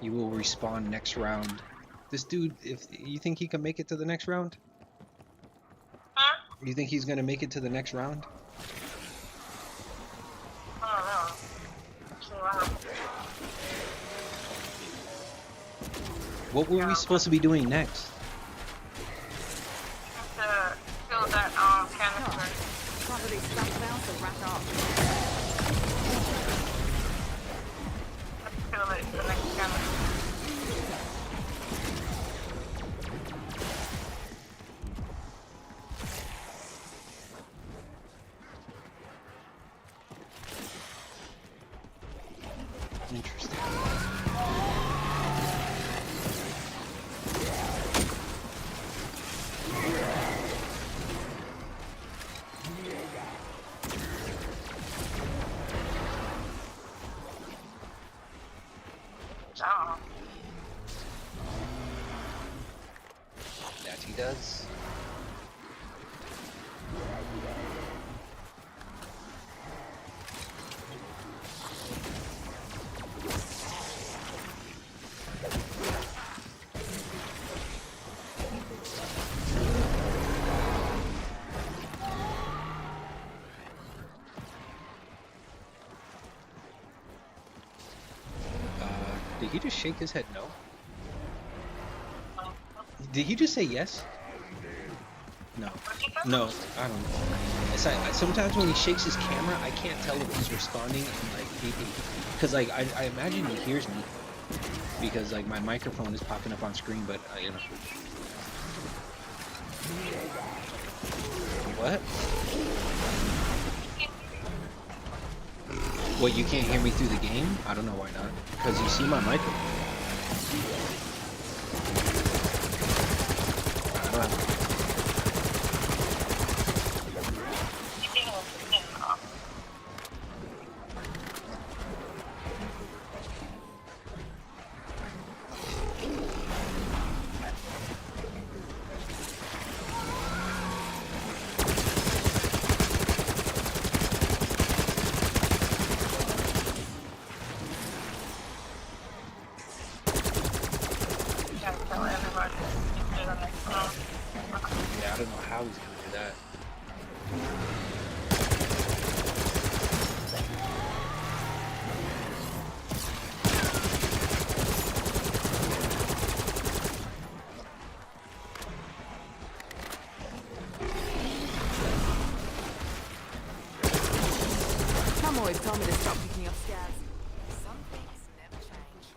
You will respawn next round. This dude, if you think he can make it to the next round? Huh? You think he's gonna make it to the next round? I don't know. What were we supposed to be doing next? To fill that canister. Somebody stuff now to wrap up. Fill it the next canister. Interesting. That he does. Did he just shake his head no? Did he just say yes? No. No, I don't know. It's like, sometimes when he shakes his camera, I can't tell if he's responding and like because like I imagine he hears me because like my microphone is popping up on screen, but you know. What? What, you can't hear me through the game? I don't know why not. Because you see my microphone. I don't know. Yeah, I don't know how he's gonna do that. Mum always told me to stop picking up scabs. Some things never change.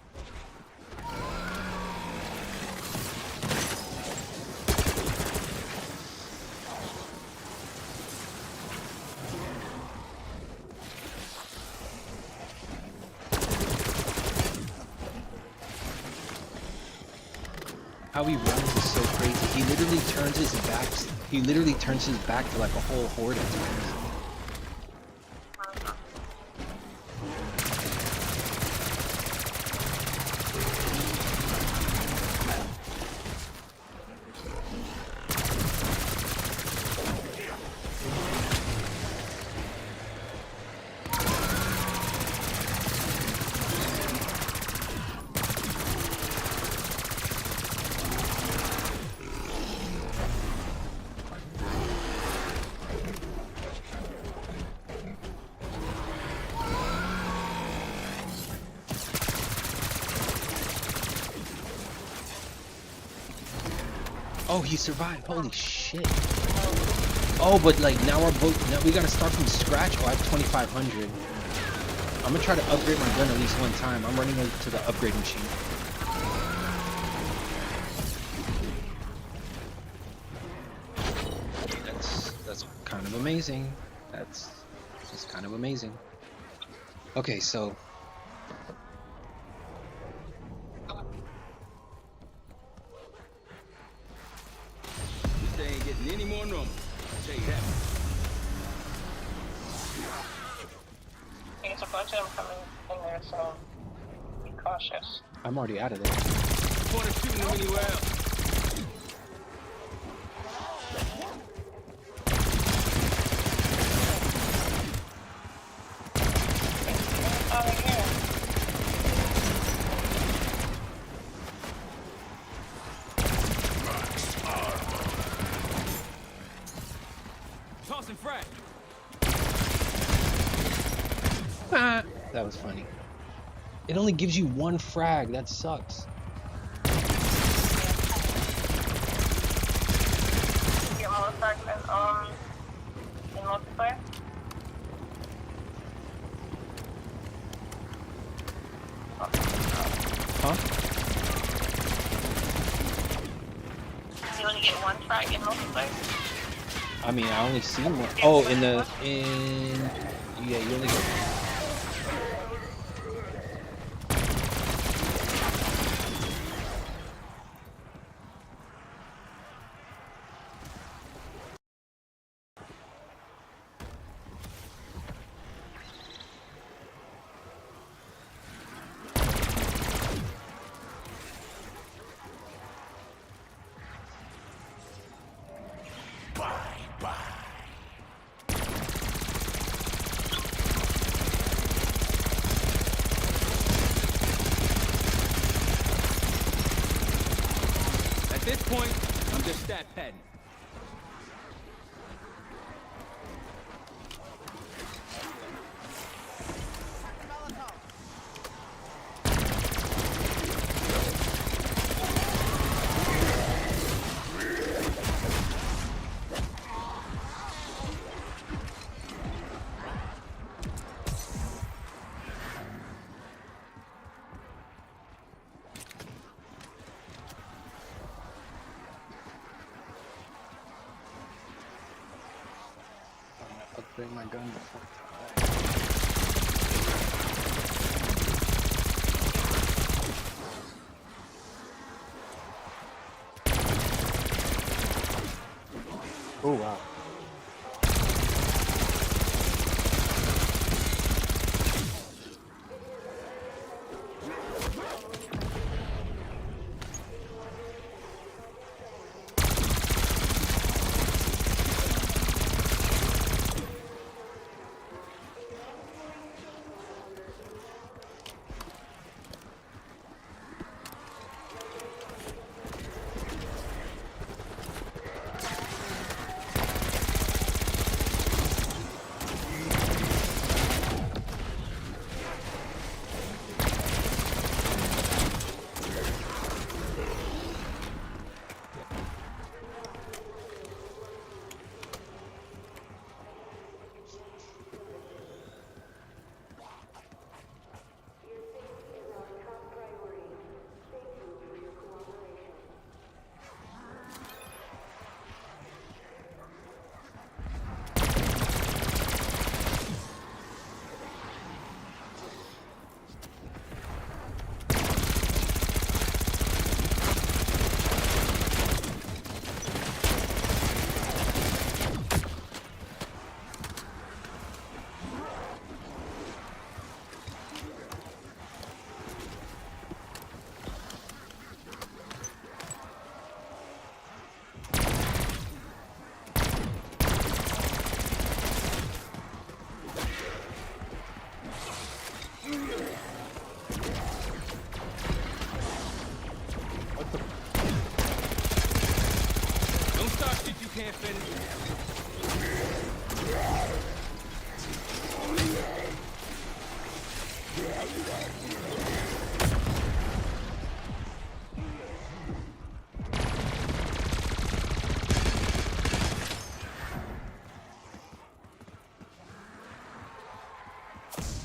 How he runs is so crazy. He literally turns his back. He literally turns his back to like a whole horde of times. Oh, he survived. Holy shit. Oh, but like now we gotta start from scratch. Oh, I have 2,500. I'm gonna try to upgrade my gun at least one time. I'm running over to the upgrade machine. That's kind of amazing. That's just kind of amazing. Okay, so This ain't getting any more normal. I'll tell you that. There's a bunch of them coming in there, so be cautious. I'm already out of there. Point of shooting them anywhere else. Tossing frag. That was funny. It only gives you one frag. That sucks. Get all the fragments in multiplayer. Huh? You only get one frag in multiplayer? I mean, I only seen one. Oh, yeah, you only get. At this point, I'm just stat padding. Upgrade my gun before.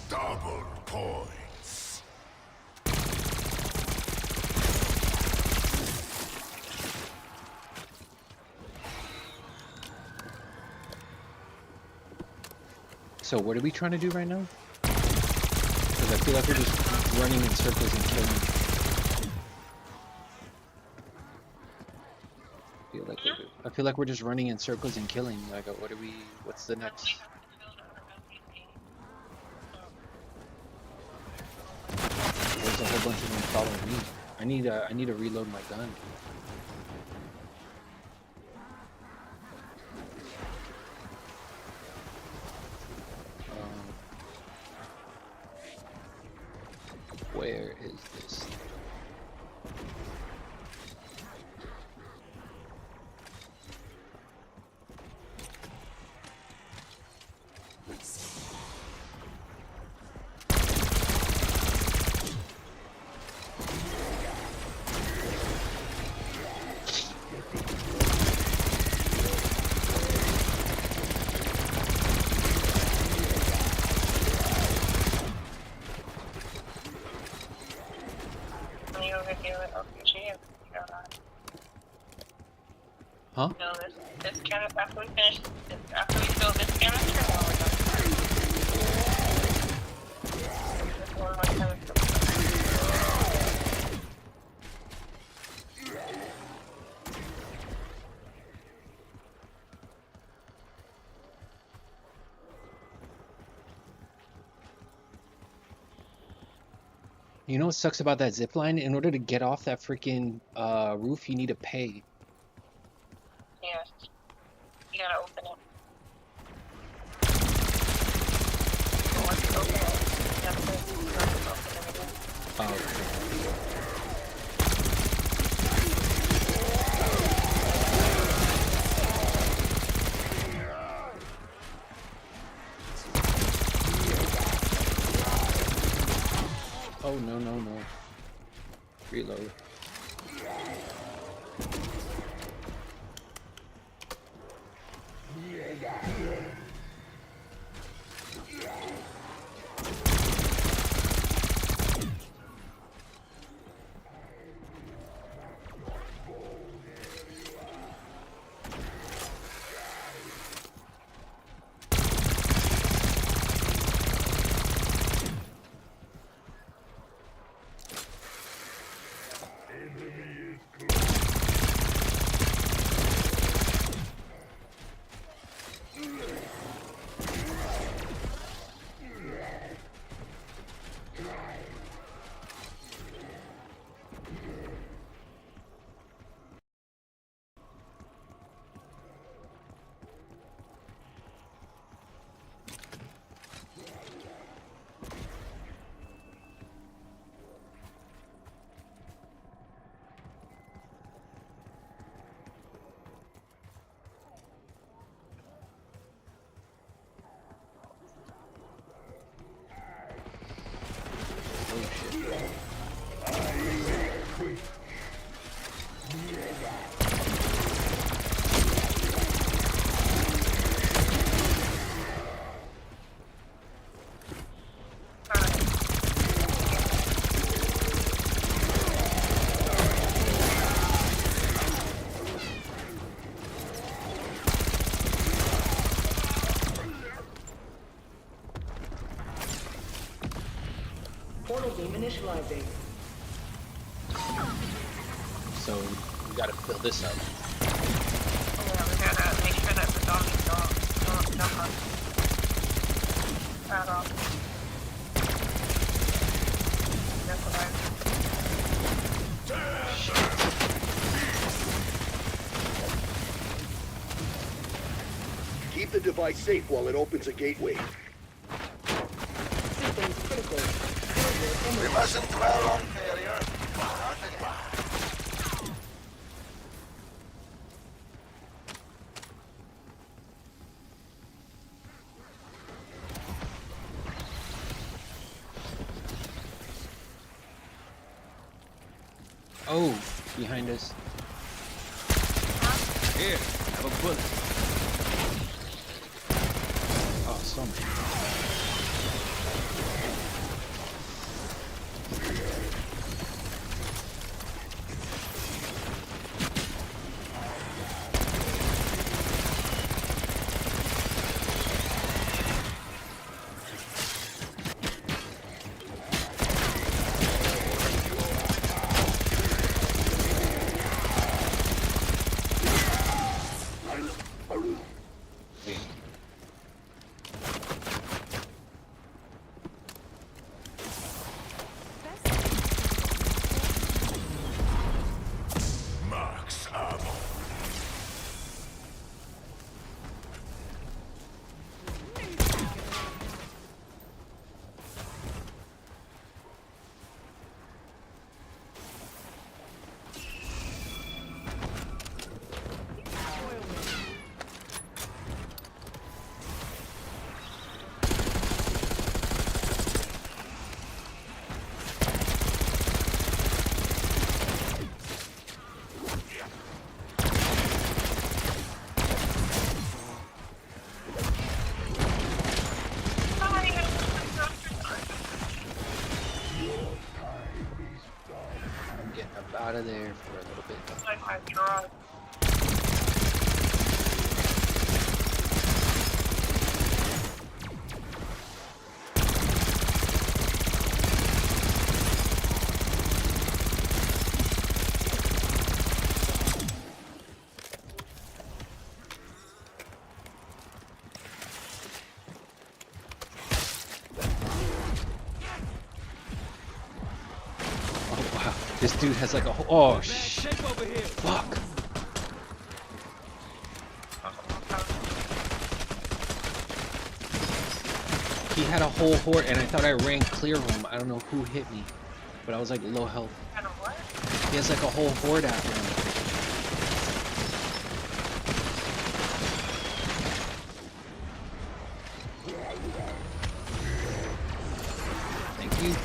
Double points. So what are we trying to do right now? Because I feel like we're just running in circles and killing. I feel like we're just running in circles and killing. Like, what are we? What's the next? There's a whole bunch of them following me. I need to reload my gun. Where is this? Huh? No, this canister, after we finish, after we fill this canister, we're done. You know what sucks about that zip line? In order to get off that freaking roof, you need to pay. Yes. You gotta open it. Once you open it, you have to open everything. Oh, no, no, no. Reload. Portal beam initializing. So we gotta fill this up. Yeah, we gotta make sure that the zombies don't hunt at all. That's what Keep the device safe while it opens a gateway. We mustn't dwell on failure. Oh, behind us. Here, have a bullet. Oh, so many. Max ammo. I'm getting up out of there for a little bit. It's like my drug. Oh wow, this dude has like a whole. Oh shit! Fuck! He had a whole horde, and I thought I ran clear of him. I don't know who hit me, but I was like low health. He has like a whole horde after him. Thank you.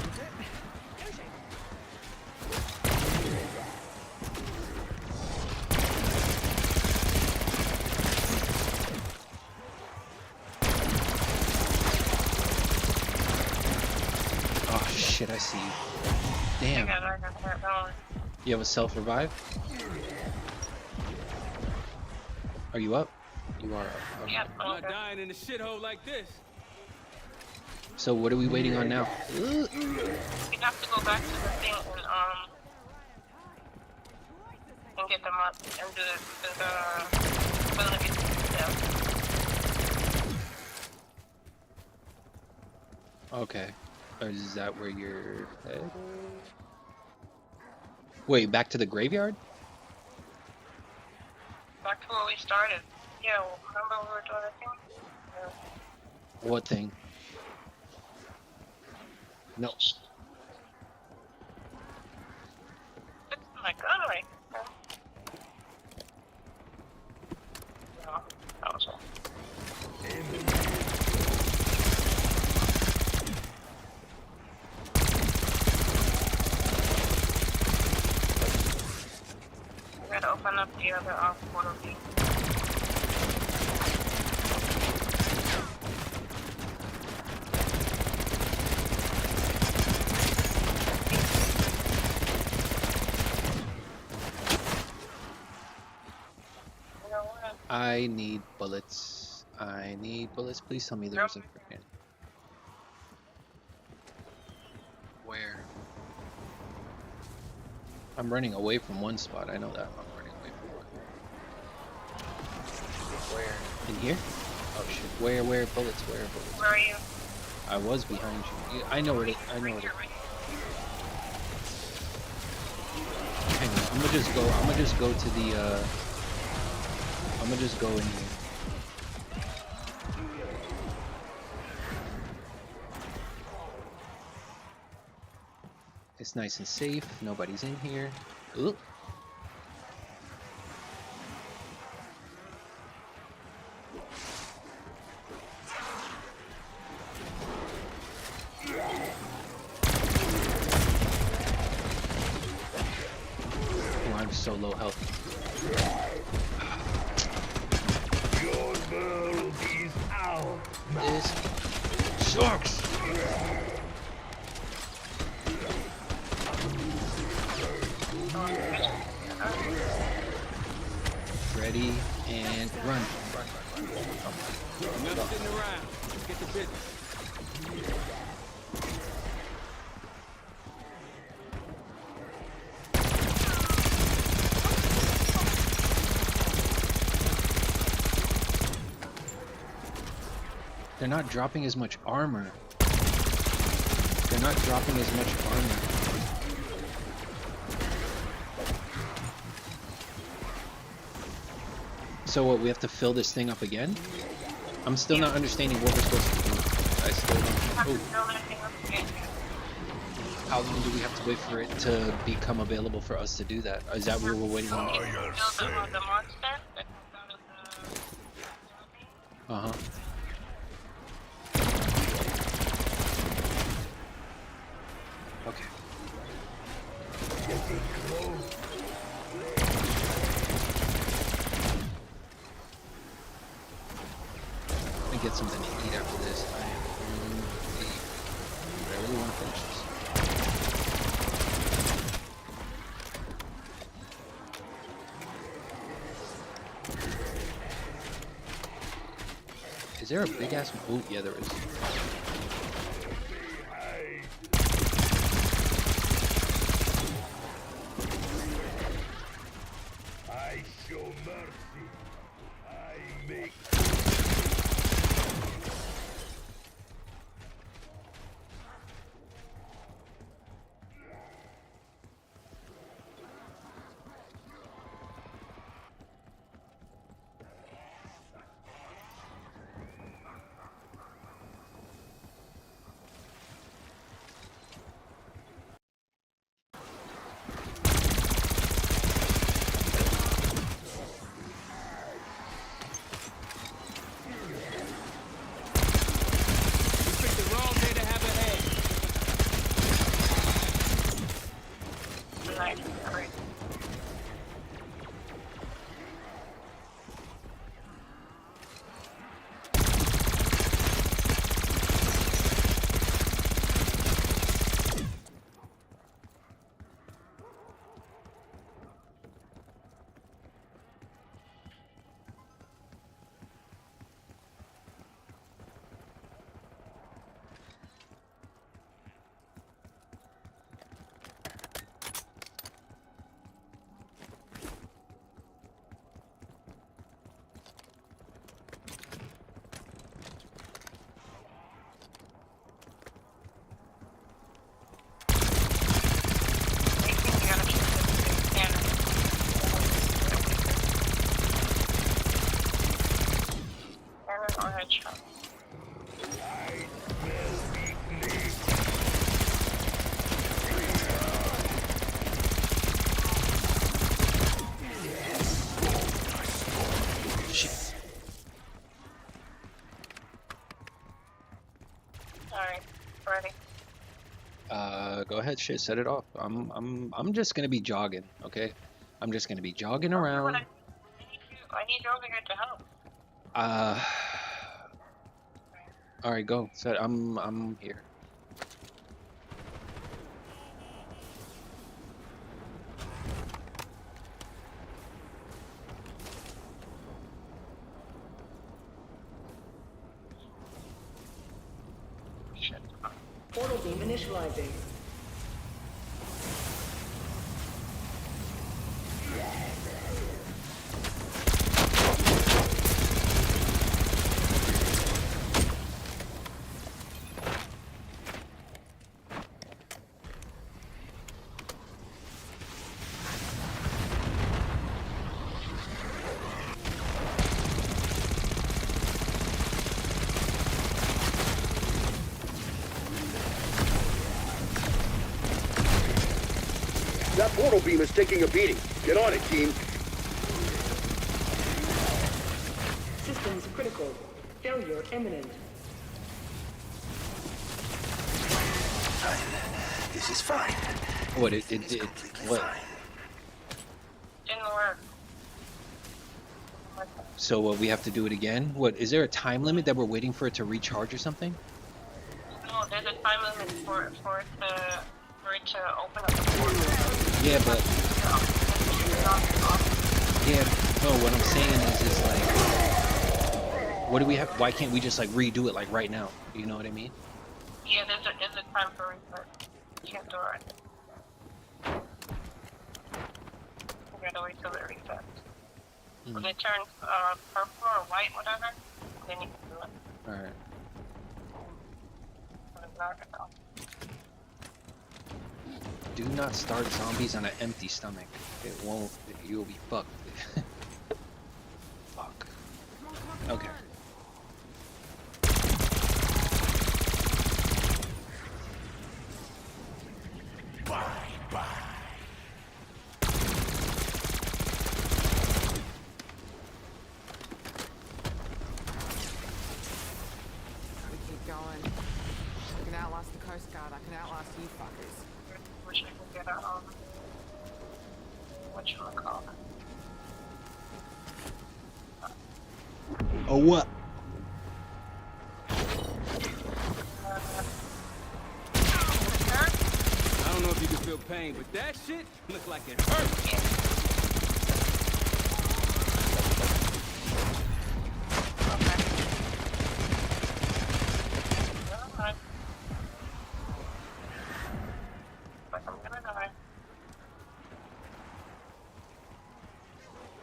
Oh shit, I see you. Damn. You have a self-revive? Are you up? You are up. Okay. Yep, I'm not dying in a shithole like this. So what are we waiting on now? We have to go back to the thing and get them up and do the Okay. Or is that where you're headed? Wait, back to the graveyard? back to where we started. Yeah, remember we were doing the thing? Yeah. What thing? No. It's my gun right there. No, that was all. I gotta open up the other portal key. I need bullets. I need bullets. Please tell me there's a freaking. Where? I'm running away from one spot. I know that. I'm running away from one. Where? In here? Oh shit. Where? Where? Bullets? Where? Bullets? Where are you? I was behind you. Yeah, I know where it is. I know where it is. Hang on. I'm gonna just go. I'm gonna just go to the. I'm gonna just go in here. It's nice and safe. Nobody's in here. Ooh. so low health. Your world is out. This sucks. Ready and run. Enough sitting around. Let's get to business. They're not dropping as much armor. They're not dropping as much armor. So what, we have to fill this thing up again? I'm still not understanding what we're supposed to do. I still don't. Oh. How long do we have to wait for it to become available for us to do that? Is that what we're waiting on? Uh-huh. Okay. Let me get something to eat after this. I really want to finish this. Is there a big ass boot? Yeah, there is. I show mercy. I make. Go ahead, shit, set it off. I'm just gonna be jogging, okay? I'm just gonna be jogging around. I need you over here to help. All right, go. Set. I'm here. Portal beam initializing. That portal beam is taking a beating. Get on it, team. Systems critical. Failure imminent. This is fine. What what? didn't work. So we have to do it again? What, is there a time limit that we're waiting for it to recharge or something? No, there's a time limit for it to open up the portal. Yeah, but yeah, no, what I'm saying is like, what do we have? Why can't we just like redo it like right now? You know what I mean? Yeah, there's a time for reset. You can't do it right now. You gotta wait till it resets. When it turns purple or white, whatever, then you can do it. Alright. But it's not gonna. Do not start zombies on an empty stomach. It won't. You'll be fucked. Fuck. Okay. Bye. We keep going. I can outlast the Coast Guard. I can outlast you fuckers. Wish I could get a whatchamacallit. Oh what? I don't know if you can feel pain, but that shit looks like it hurts.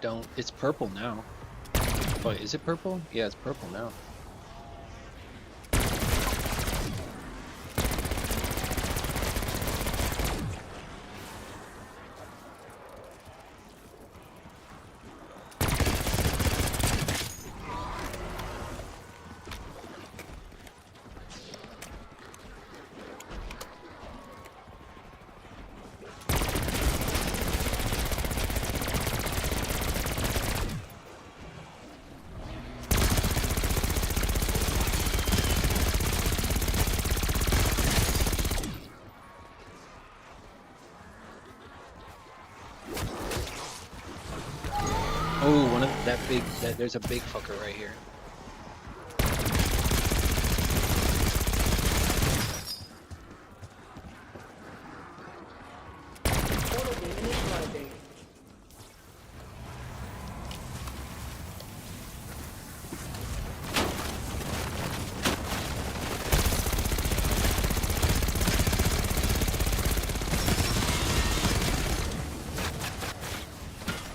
Don't. It's purple now. Wait, is it purple? Yeah, it's purple now. Oh, one of that big. There's a big fucker right here.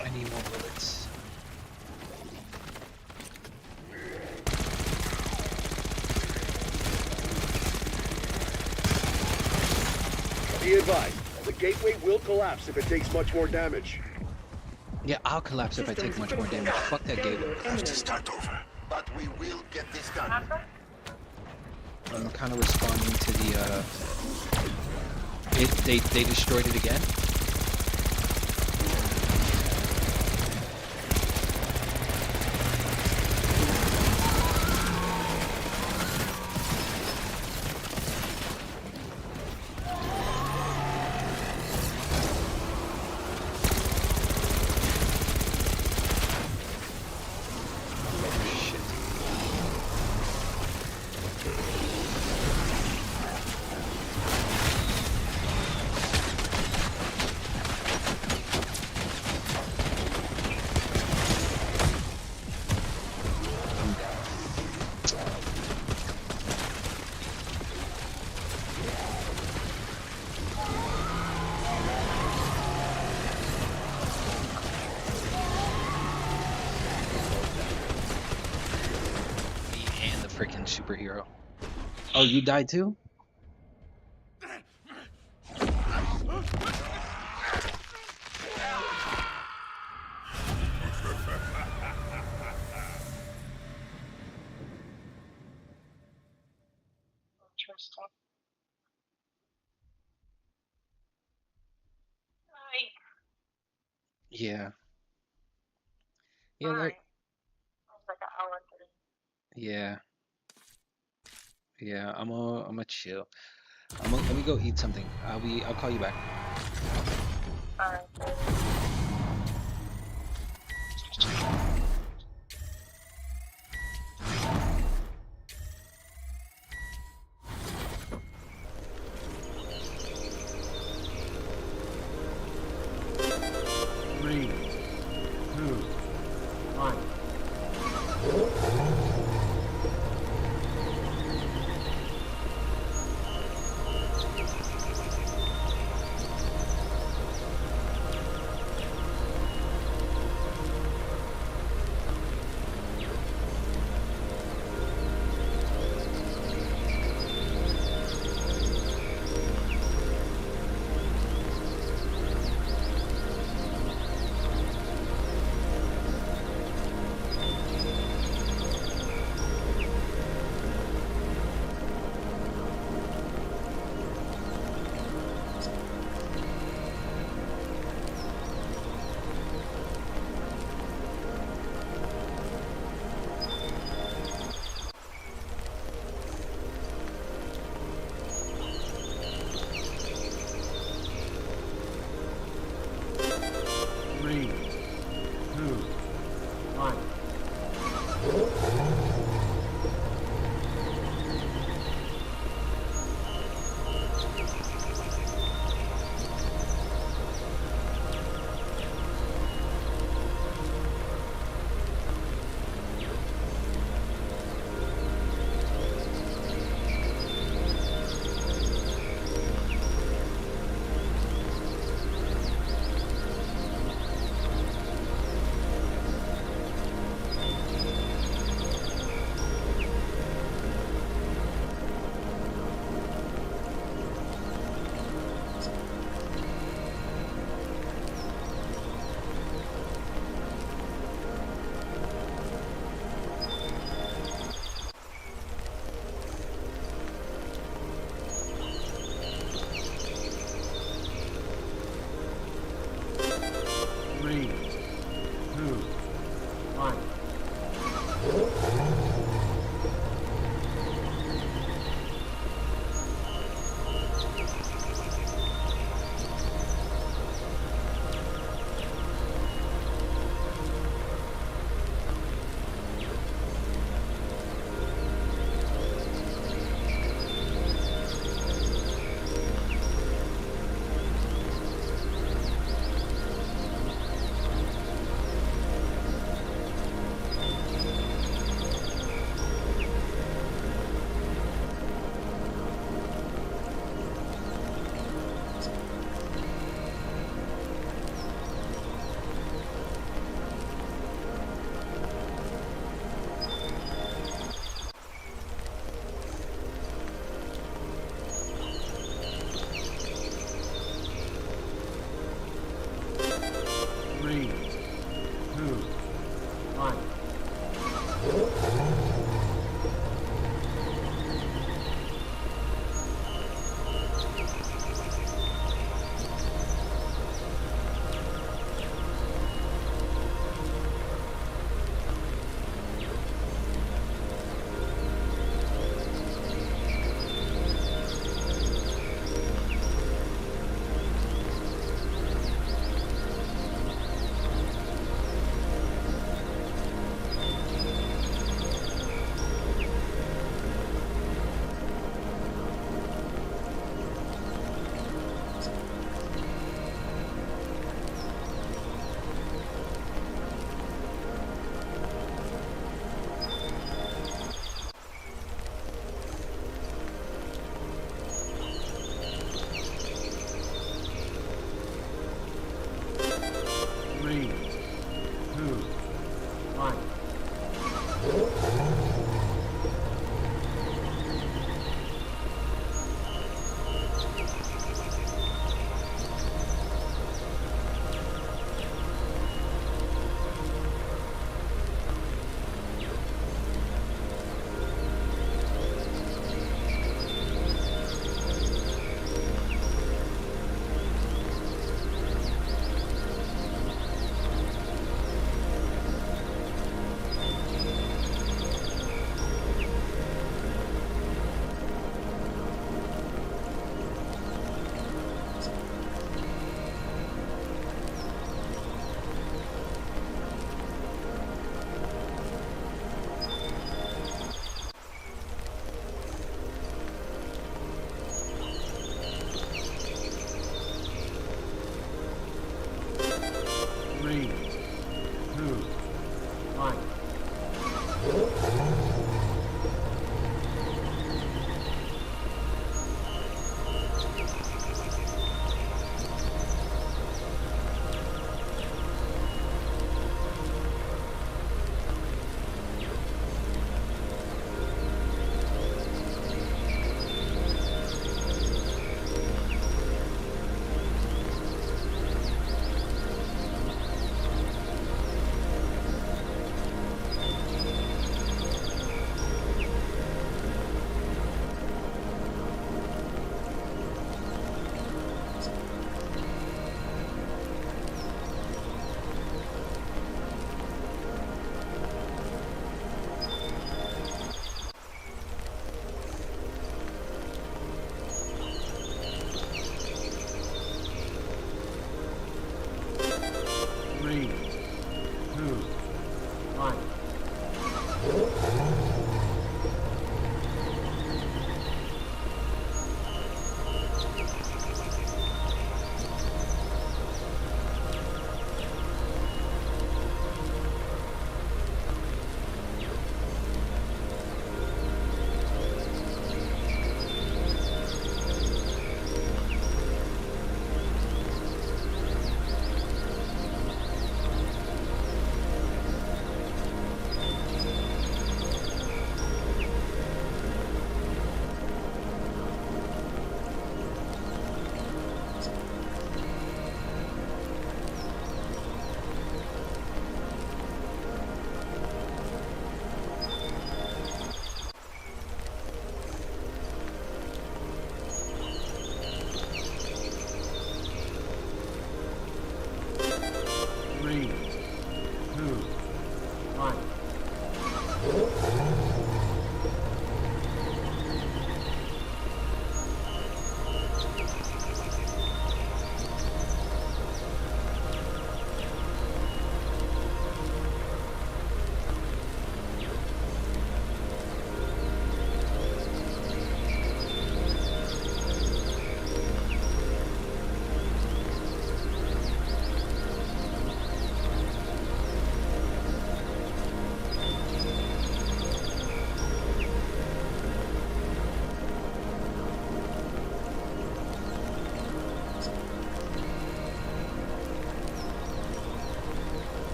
I need more bullets. Be advised, the gateway will collapse if it takes much more damage. Yeah, I'll collapse if I take much more damage. Fuck that gateway. Have to start over, but we will get this done. I'm kind of responding to the. They destroyed it again. Freaking superhero. Oh, you died too? Interesting. Yeah. Yeah, Alright. like, It's like an hour and 30. yeah. Yeah, I'm a chill. Let me go eat something. I'll call you back. Alright. 3, 2, 1. 3, 2, 1.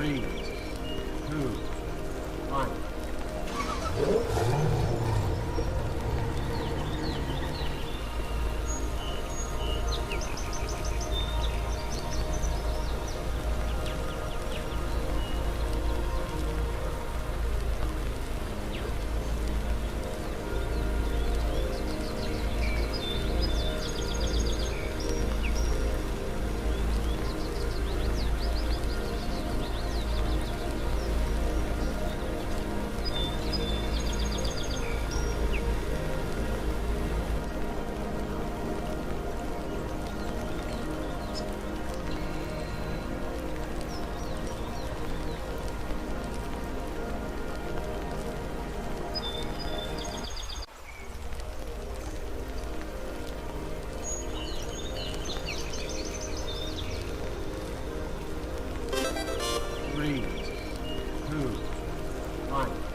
3, 2, 1. Three, 2, 1.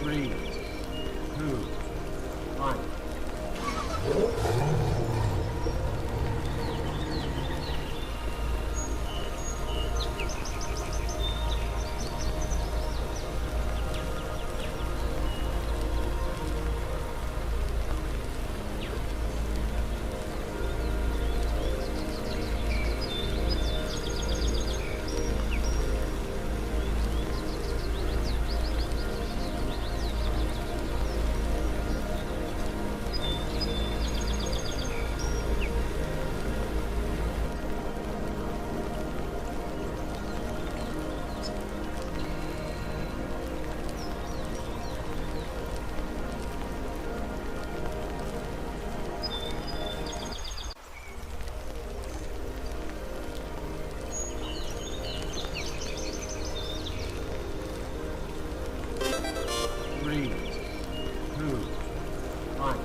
Three, 2, 1. Three, 2, 1.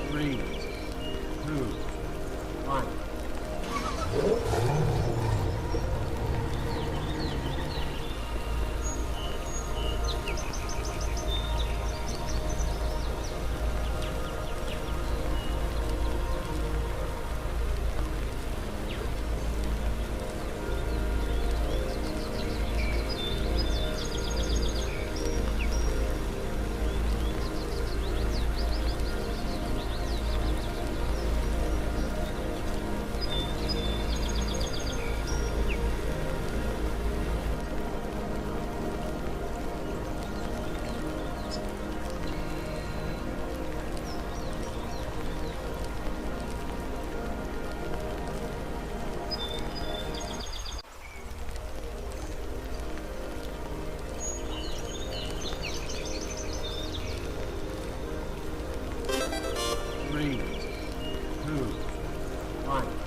Three, 2, 1. 3, 2, 1.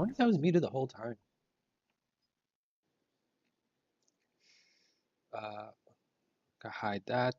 wonder if that was muted the whole time. Gotta hide that.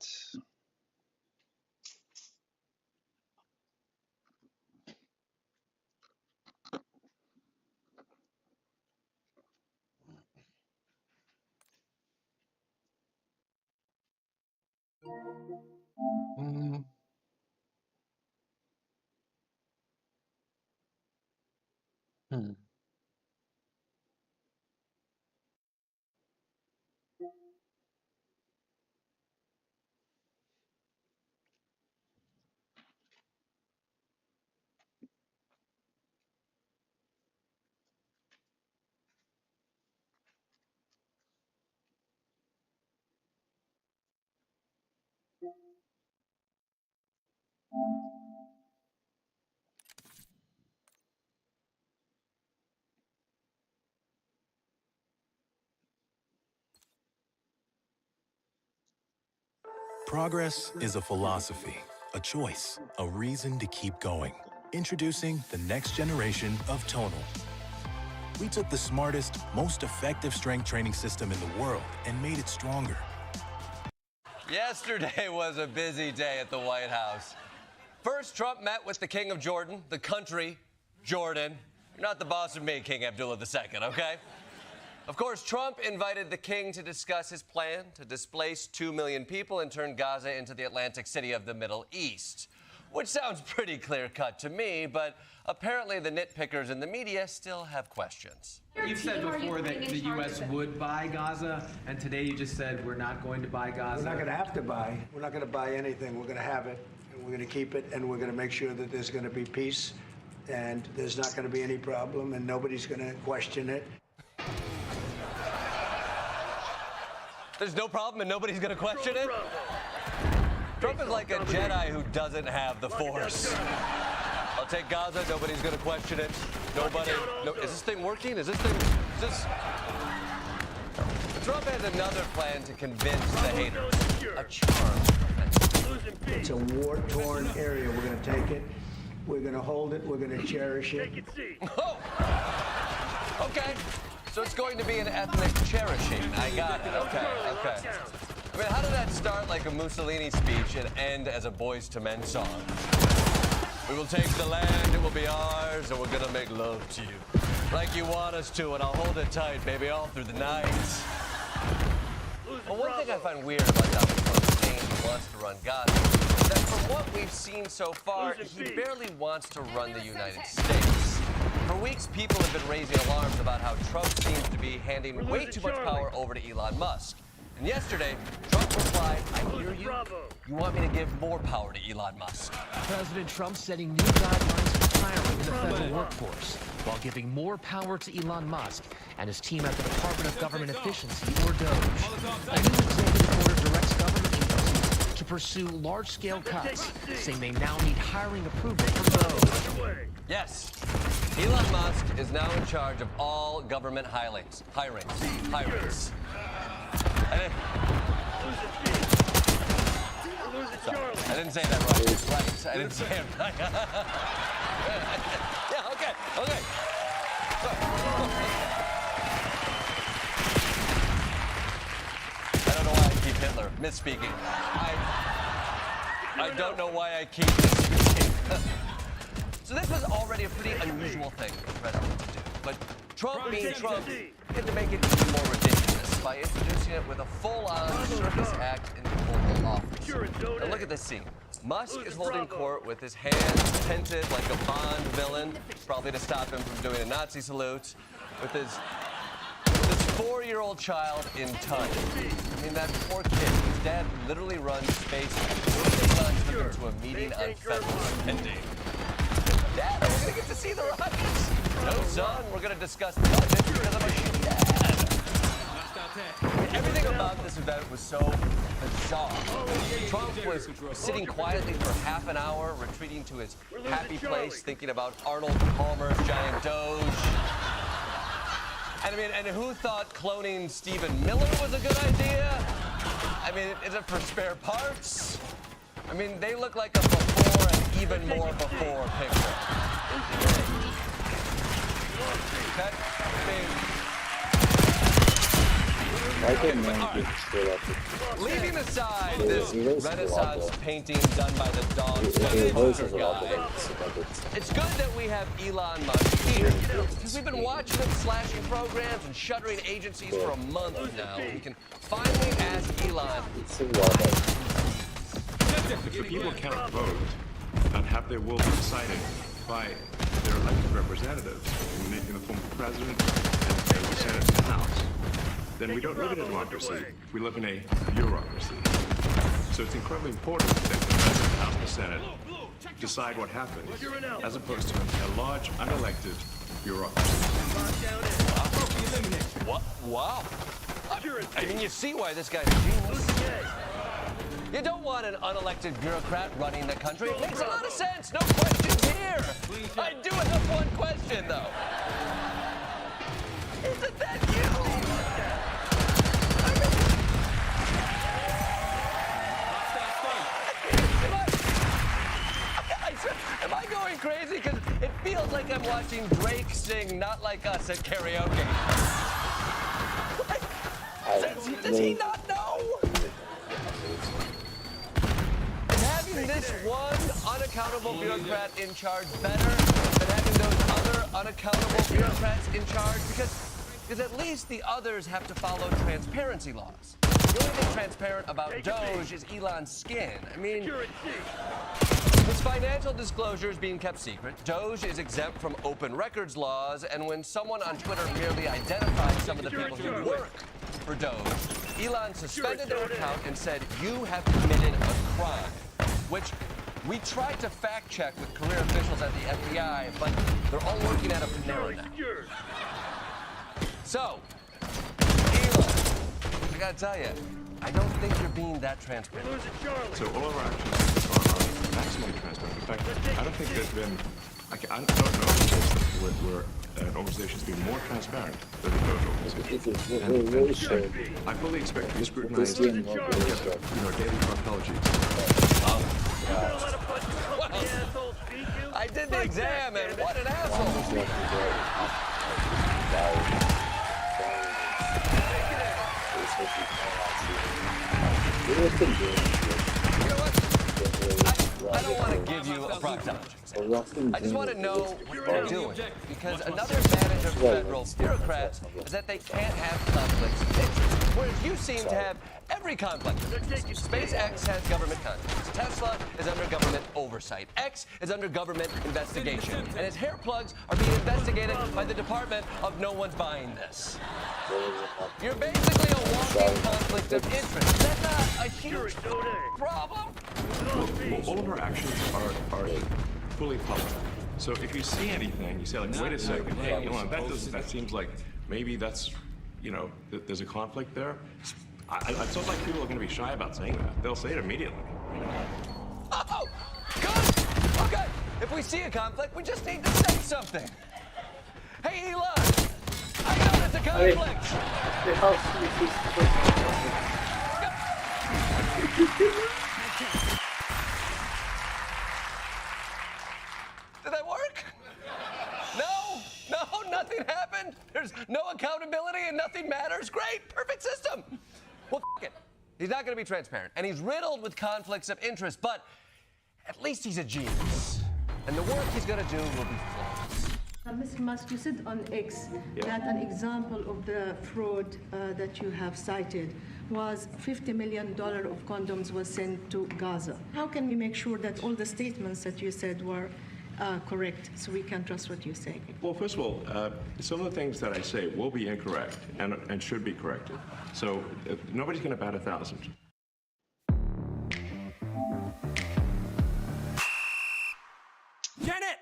Progress is a philosophy, a choice, a reason to keep going. Introducing the next generation of Tonal. We took the smartest, most effective strength training system in the world and made it stronger. Yesterday was a busy day at the White House. First, Trump met with the King of Jordan, the country, Jordan. You're not the boss of me, King Abdullah II, okay? Of course, Trump invited the king to discuss his plan to displace 2 million people and turn Gaza into the Atlantic City of the Middle East. Which sounds pretty clear-cut to me, but apparently the nitpickers in the media still have questions. You've said before that the U.S. would buy Gaza, and today you just said we're not going to buy Gaza. We're not going to have to buy. We're not going to buy anything. We're going to have it, and we're going to keep it, and we're going to make sure that there's going to be peace, and there's not going to be any problem, and nobody's going to question it. There's no problem and nobody's going to question it? Trump is like a Jedi who doesn't have the Force. I'll take Gaza, nobody's going to question it. Nobody. No, is this thing working? Is this thing. Trump has another plan to convince the haters. A charm. It's a war-torn area. We're going to take it. We're going to hold it. We're going to cherish it. Oh! Okay. So it's going to be an ethnic cherishing. I got it. Okay. I mean, how did that start like a Mussolini speech and end as a Boys to Men song? We will take the land, it will be ours, and we're gonna make love to you. Like you want us to, and I'll hold it tight, baby, all through the night. Well, one thing I find weird about Donald Trump saying he wants to run Gaza is that from what we've seen so far, he barely wants to run the United States. For weeks, people have been raising alarms about how Trump seems to be handing way too much power over to Elon Musk. And yesterday, Trump replied, I hear you. You want me to give more power to Elon Musk. President Trump setting new guidelines for hiring in the federal workforce, while giving more power to Elon Musk and his team at the Department of Government Efficiency, or DOGE. A new executive order directs government agencies to pursue large-scale cuts, saying they now need hiring approval from DOGE. Yes, Elon Musk is now in charge of all government hirings. I didn't say that right. Right. I didn't say it right. Yeah, okay. I don't know why I keep Hitler misspeaking. I don't know why I keep misspeaking. So this was already a pretty unusual thing for the president to do. But Trump being Trump had to make it even more ridiculous by introducing it with a full-on circus act in the Oval Office. Now look at this scene. Musk is holding court with his hands tented like a Bond villain, probably to stop him from doing a Nazi salute, with his 4-year-old child in touch. I mean, that poor kid. His dad literally runs space and took him to a meeting on federal spending. Dad, are we gonna get to see the rockets? No, son, we're gonna discuss the budget because I'm a shitty dad. Everything about this event was so bizarre. Trump was sitting quietly for half an hour, retreating to his happy place, thinking about Arnold Palmer's giant doge. And I mean, and who thought cloning Stephen Miller was a good idea? I mean, is it for spare parts? I mean, they look like a before and even more before picture. Okay? Leaving aside this Renaissance painting done by the dog poster guy, it's good that we have Elon Musk here, because we've been watching him slashing programs and shuttering agencies for a month now. We can finally ask Elon. If the people cannot vote and have their will decided by their elected representatives in the form of president and the Senate and the House, then we don't live in a democracy. We live in a bureaucracy. So it's incredibly important that the President, the House, and the Senate decide what happens, as opposed to a large, unelected bureaucracy. What? Wow. I mean, you see why this guy's a genius. You don't want an unelected bureaucrat running the country. It makes a lot of sense. No questions here. I do have one question, though. Isn't that you? Am I going crazy? Because it feels like I'm watching Drake sing Not Like Us at karaoke. Does he not know? Is having this one unaccountable bureaucrat in charge better than having those other unaccountable bureaucrats in charge? Because at least the others have to follow transparency laws. The only thing transparent about Doge is Elon's skin. I mean, his financial disclosure is being kept secret. Doge is exempt from open records laws, and when someone on Twitter merely identified some of the people who work for Doge, Elon suspended their account and said, "You have committed a crime," which we tried to fact check with career officials at the FBI, but they're all working at a Panera now. So, Elon, I gotta tell you, I don't think you're being that transparent. So all of our actions are maximally transparent. In fact, I don't think there's been, I don't know where an organization has been more transparent than the Doge organization. And I fully expect to be scrutinized daily chronology. I did the exam, and what an asshole! I don't want to give you a proctologist. I just want to know what they're doing, because another advantage of federal bureaucrats is that they can't have conflicts of interest, whereas you seem to have every conflict. SpaceX has government contracts. Tesla is under government oversight. X is under government investigation, and his hair plugs are being investigated by the Department of No One's Buying This. You're basically a walking conflict of interest. Is that not a huge problem? Well, all of our actions are fully public. So if you see anything, you say, like, wait a second, hey, Elon, that seems like maybe that's, there's a conflict there. It's not like people are going to be shy about saying that. They'll say it immediately. Oh, good. Okay. If we see a conflict, we just need to say something. Hey, Elon, I know there's a conflict. Did that work? No, nothing happened. There's no accountability and nothing matters. Great, perfect system. Well, f it. He's not going to be transparent, and he's riddled with conflicts of interest, but at least he's a genius. And the work he's going to do will be flawless. Mr. Musk, you said on X that an example of the fraud that you have cited was $50 million of condoms was sent to Gaza. How can we make sure that all the statements that you said were correct, so we can trust what you say? Well, first of all, some of the things that I say will be incorrect and should be corrected. So nobody's going to bat 1,000. Janet,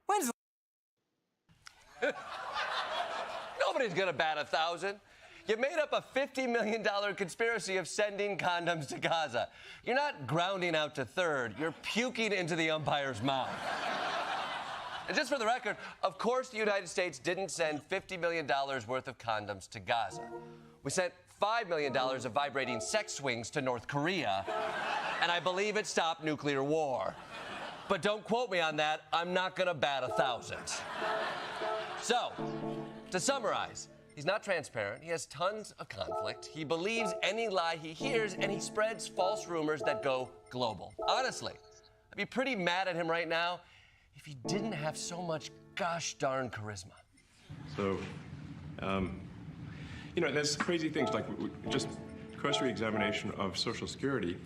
when's Nobody's gonna bat 1,000. You made up a $50 million conspiracy of sending condoms to Gaza. You're not grounding out to third, you're puking into the umpire's mouth. And just for the record, of course the United States didn't send $50 million worth of condoms to Gaza. We sent $5 million of vibrating sex swings to North Korea, and I believe it stopped nuclear war. But don't quote me on that, I'm not gonna bat 1,000. So, to summarize, he's not transparent, he has tons of conflict, he believes any lie he hears, and he spreads false rumors that go global. Honestly, I'd be pretty mad at him right now if he didn't have so much gosh darn charisma. So, you know, there's crazy things like just cursory examination of Social Security,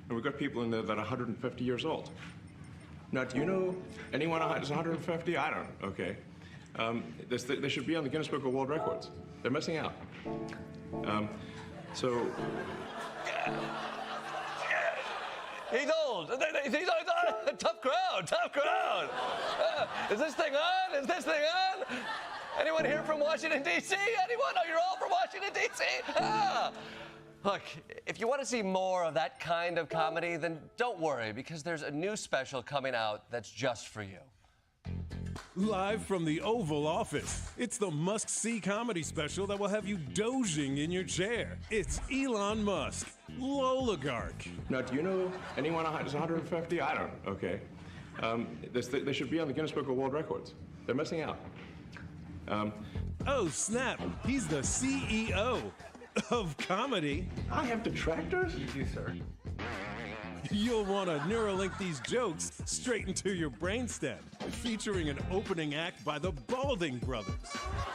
and we've got people in there that are 150 years old. Now, do you know anyone who's 150? I don't. Okay. They should be on the Guinness Book of World Records. They're missing out. So. He's old. He's old. Tough crowd. Tough crowd. Is this thing on? Is this thing on? Anyone here from Washington, D.C.? Anyone? Oh, you're all from Washington, D.C.? Ah. Look, if you want to see more of that kind of comedy, then don't worry, because there's a new special coming out that's just for you. Live from the Oval Office, it's the must-see comedy special that will have you dozing in your chair. It's Elon Musk, Loligarch. Now, do you know anyone who's 150? I don't. Okay. They should be on the Guinness Book of World Records. They're missing out. Oh, snap. He's the CEO of comedy. I have detractors? You do, sir. You'll want to Neuralink these jokes straight into your brainstem, featuring an opening act by the Balding Brothers.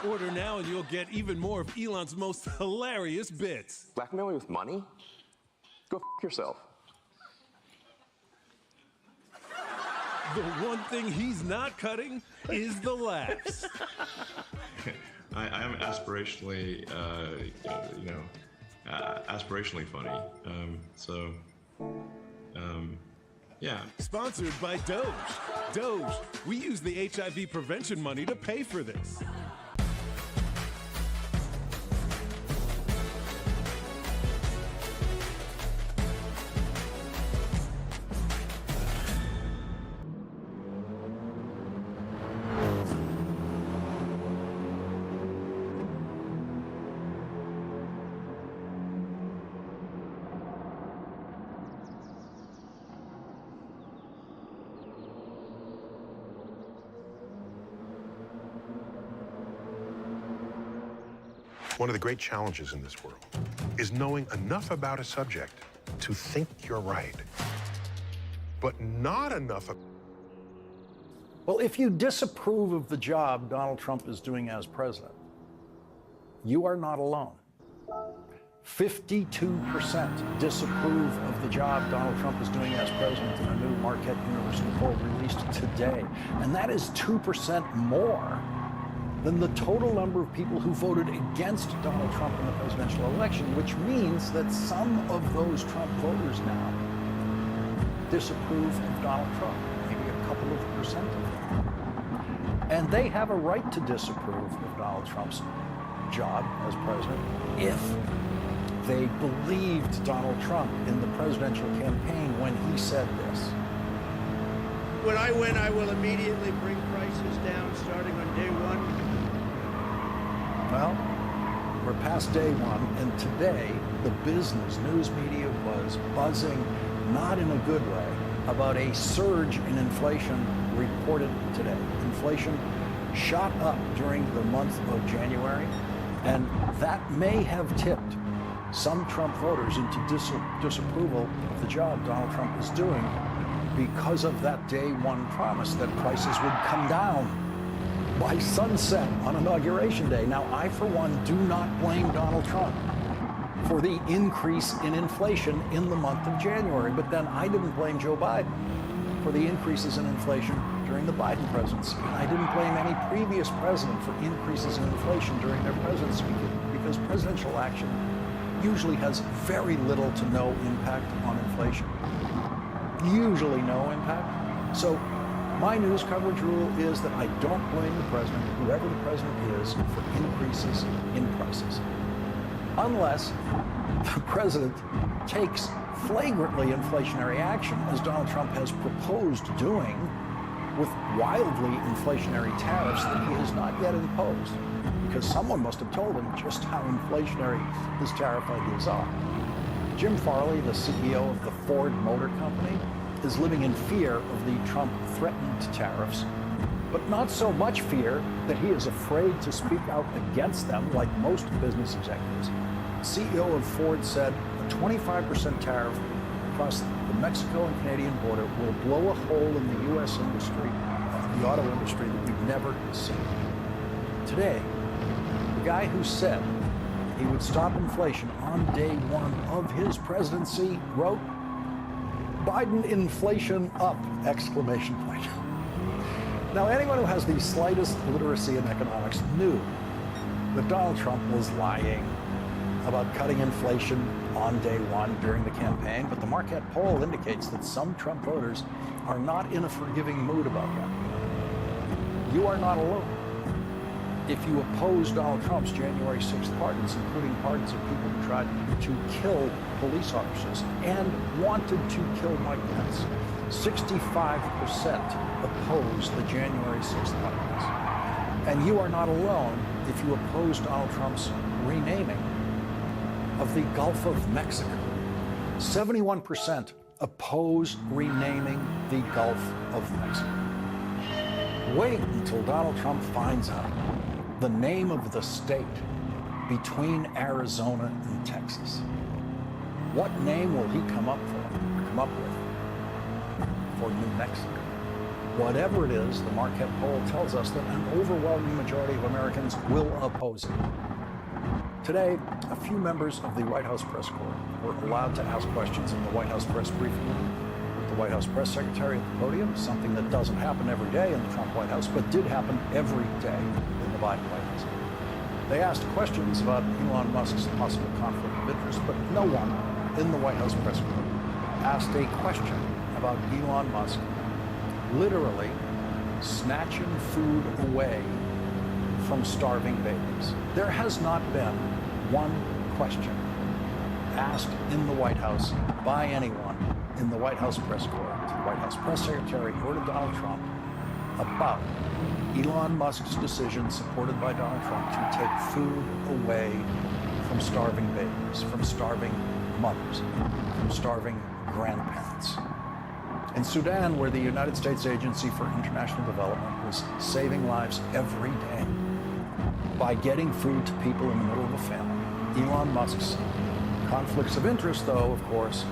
Order now and you'll get even more of Elon's most hilarious bits. Blackmail me with money? Go f yourself. The one thing he's not cutting is the laughs. I am aspirationally, aspirationally funny. Yeah. Sponsored by Doge. Doge, we use the HIV prevention money to pay for this. One of the great challenges in this world is knowing enough about a subject to think you're right, but not enough. Well, if you disapprove of the job Donald Trump is doing as president, you are not alone. 52% disapprove of the job Donald Trump is doing as president in a new Marquette University poll released today. And that is 2% more than the total number of people who voted against Donald Trump in the presidential election, which means that some of those Trump voters now disapprove of Donald Trump, maybe a couple of percent of them. And they have a right to disapprove of Donald Trump's job as president if they believed Donald Trump in the presidential campaign when he said this. When I win, I will immediately bring prices down starting on day one. Well, we're past day one, and today the business news media was buzzing, not in a good way, about a surge in inflation reported today. Inflation shot up during the month of January, and that may have tipped some Trump voters into disapproval of the job Donald Trump is doing because of that day one promise that prices would come down by sunset on Inauguration Day. Now, I, for one, do not blame Donald Trump for the increase in inflation in the month of January, but then I didn't blame Joe Biden for the increases in inflation during the Biden presidency. And I didn't blame any previous president for increases in inflation during their presidency because presidential action usually has very little to no impact on inflation. Usually no impact. So my news coverage rule is that I don't blame the president, whoever the president is, for increases in prices. Unless the president takes flagrantly inflationary action, as Donald Trump has proposed doing, with wildly inflationary tariffs that he has not yet imposed, because someone must have told him just how inflationary his tariff ideas are. Jim Farley, the CEO of the Ford Motor Company, is living in fear of the Trump-threatened tariffs but not so much fear that he is afraid to speak out against them like most business executives. CEO of Ford said a 25% tariff across the Mexico and Canadian border will blow a hole in the U.S. industry, the auto industry, that we've never seen. Today, the guy who said he would stop inflation on day one of his presidency wrote, "Biden inflation up!" exclamation point. Now, anyone who has the slightest literacy in economics knew that Donald Trump was lying about cutting inflation on day one during the campaign, but the Marquette poll indicates that some Trump voters are not in a forgiving mood about that. You are not alone. If you oppose Donald Trump's January 6th pardons, including pardons of people who tried to kill police officers and wanted to kill Mike Pence, 65% oppose the January 6th pardons. And you are not alone if you oppose Donald Trump's renaming of the Gulf of Mexico. 71% oppose renaming the Gulf of Mexico. Wait until Donald Trump finds out the name of the state between Arizona and Texas. What name will he come up with for New Mexico? Whatever it is, the Marquette poll tells us that an overwhelming majority of Americans will oppose it. Today, a few members of the White House press corps were allowed to ask questions in the White House press briefing room with the White House press secretary at the podium, something that doesn't happen every day in the Trump White House, but did happen every day in the Biden White House. They asked questions about Elon Musk's possible conflict of interest, but no one in the White House press corps asked a question about Elon Musk literally snatching food away from starving babies. There has not been one question asked in the White House by anyone in the White House press corps, to the White House press secretary, or to Donald Trump about Elon Musk's decision, supported by Donald Trump, to take food away from starving babies, from starving mothers, from starving grandparents. In Sudan, where the United States Agency for International Development was saving lives every day by getting food to people in the middle of a famine, Elon Musk's conflicts of interest, though, of course,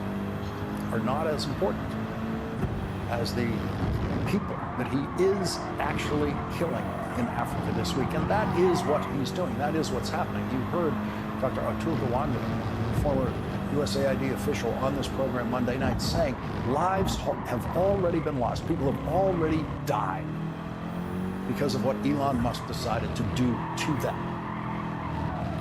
are not as important as the people that he is actually killing in Africa this week. And that is what he's doing. That is what's happening. You heard Dr. Atul Gawande, former USAID official, on this program Monday night saying lives have already been lost. People have already died because of what Elon Musk decided to do to them.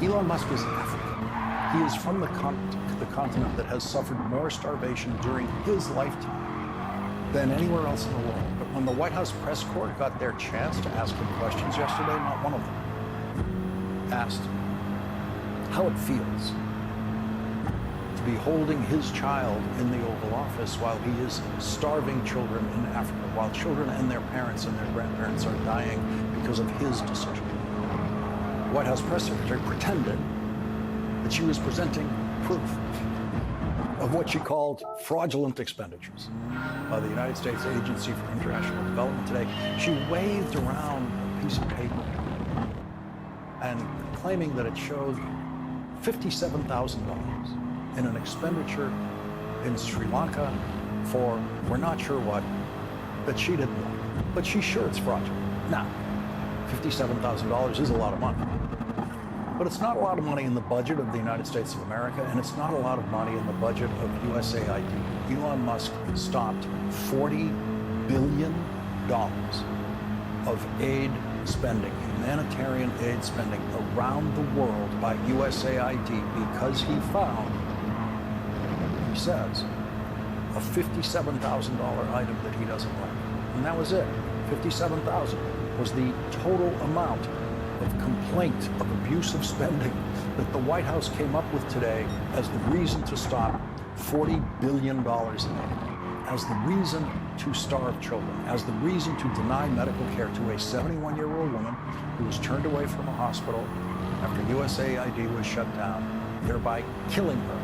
Elon Musk is African. He is from the continent that has suffered more starvation during his lifetime than anywhere else in the world. But when the White House press corps got their chance to ask him questions yesterday, not one of them asked how it feels to be holding his child in the Oval Office while he is starving children in Africa, while children and their parents and their grandparents are dying because of his decision. The White House press secretary pretended that she was presenting proof of what she called fraudulent expenditures by the United States Agency for International Development today. She waved around a piece of paper and claiming that it showed $57,000 in an expenditure in Sri Lanka for we're not sure what, that she didn't want. But she's sure it's fraudulent. Now, $57,000 is a lot of money. But it's not a lot of money in the budget of the United States of America, and it's not a lot of money in the budget of USAID. Elon Musk stopped $40 billion of aid spending, humanitarian aid spending around the world by USAID because he found, he says, a $57,000 item that he doesn't like. And that was it. $57,000 was the total amount of complaint of abusive spending that the White House came up with today as the reason to stop $40 billion in aid, as the reason to starve children, as the reason to deny medical care to a 71-year-old woman who was turned away from a hospital after USAID was shut down, thereby killing her.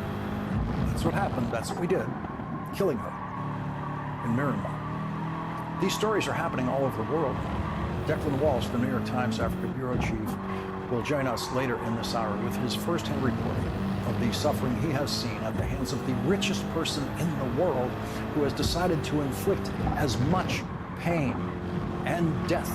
That's what happened. That's what we did. Killing her in Myanmar. These stories are happening all over the world. Declan Walsh, the New York Times Africa Bureau Chief, will join us later in this hour with his first-hand report of the suffering he has seen at the hands of the richest person in the world, who has decided to inflict as much pain and death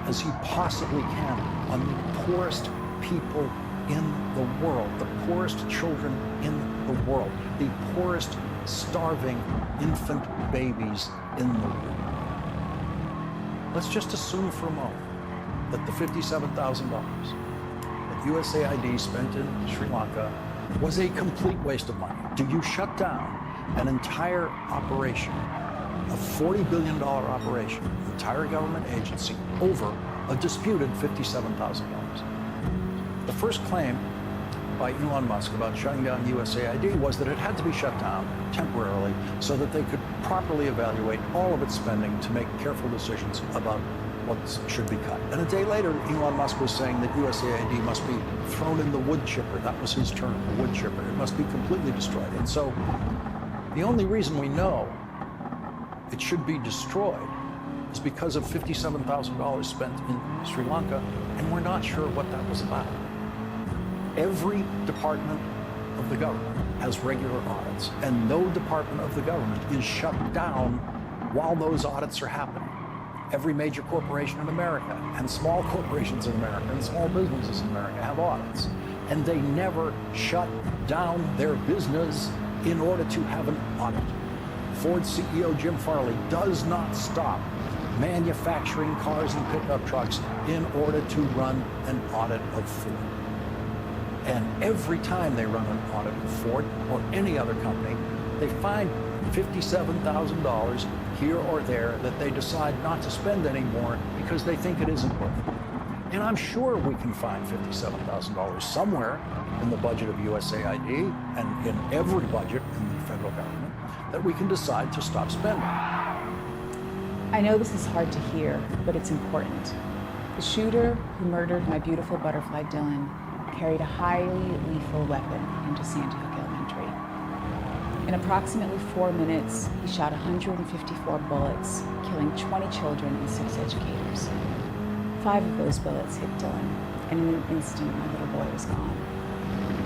as he possibly can on the poorest people in the world, the poorest children in the world, the poorest starving infant babies in the world. Let's just assume for a moment that the $57,000 that USAID spent in Sri Lanka was a complete waste of money. Do you shut down an entire operation, a $40 billion operation, an entire government agency, over a disputed $57,000? The first claim by Elon Musk about shutting down USAID was that it had to be shut down temporarily so that they could properly evaluate all of its spending to make careful decisions about what should be cut. And a day later, Elon Musk was saying that USAID must be thrown in the wood chipper. That was his term, the wood chipper. It must be completely destroyed. And so the only reason we know it should be destroyed is because of $57,000 spent in Sri Lanka, and we're not sure what that was about. Every department of the government has regular audits, and no department of the government is shut down while those audits are happening. Every major corporation in America, and small corporations in America, and small businesses in America have audits, and they never shut down their business in order to have an audit. Ford CEO Jim Farley does not stop manufacturing cars and pickup trucks in order to run an audit of Ford. And every time they run an audit of Ford or any other company, they find $57,000 here or there that they decide not to spend anymore because they think it isn't worth it. And I'm sure we can find $57,000 somewhere in the budget of USAID and in every budget in the federal government that we can decide to stop spending. I know this is hard to hear, but it's important. The shooter who murdered my beautiful butterfly Dylan carried a highly lethal weapon into Sandy Hook Elementary. In approximately 4 minutes, he shot 154 bullets, killing 20 children and 6 educators. 5 of those bullets hit Dylan, and in an instant, my little boy was gone.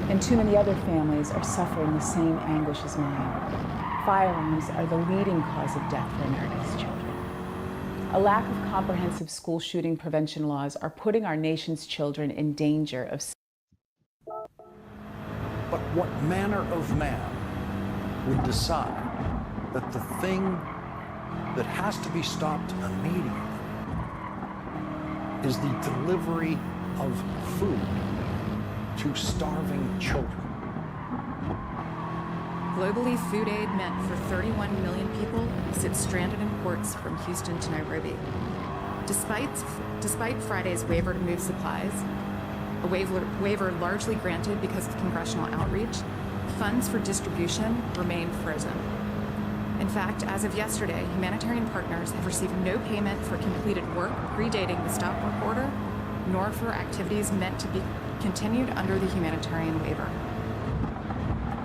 And too many other families are suffering the same anguish as mine. Firearms are the leading cause of death for America's children. A lack of comprehensive school shooting prevention laws are putting our nation's children in danger of. But what manner of man would decide that the thing that has to be stopped immediately is the delivery of food to starving children? Globally, food aid meant for 31 million people sits stranded in ports from Houston to Nairobi. Despite Friday's waiver to move supplies, a waiver largely granted because of congressional outreach, funds for distribution remain frozen. In fact, as of yesterday, humanitarian partners have received no payment for completed work predating the stop work order, nor for activities meant to be continued under the humanitarian waiver.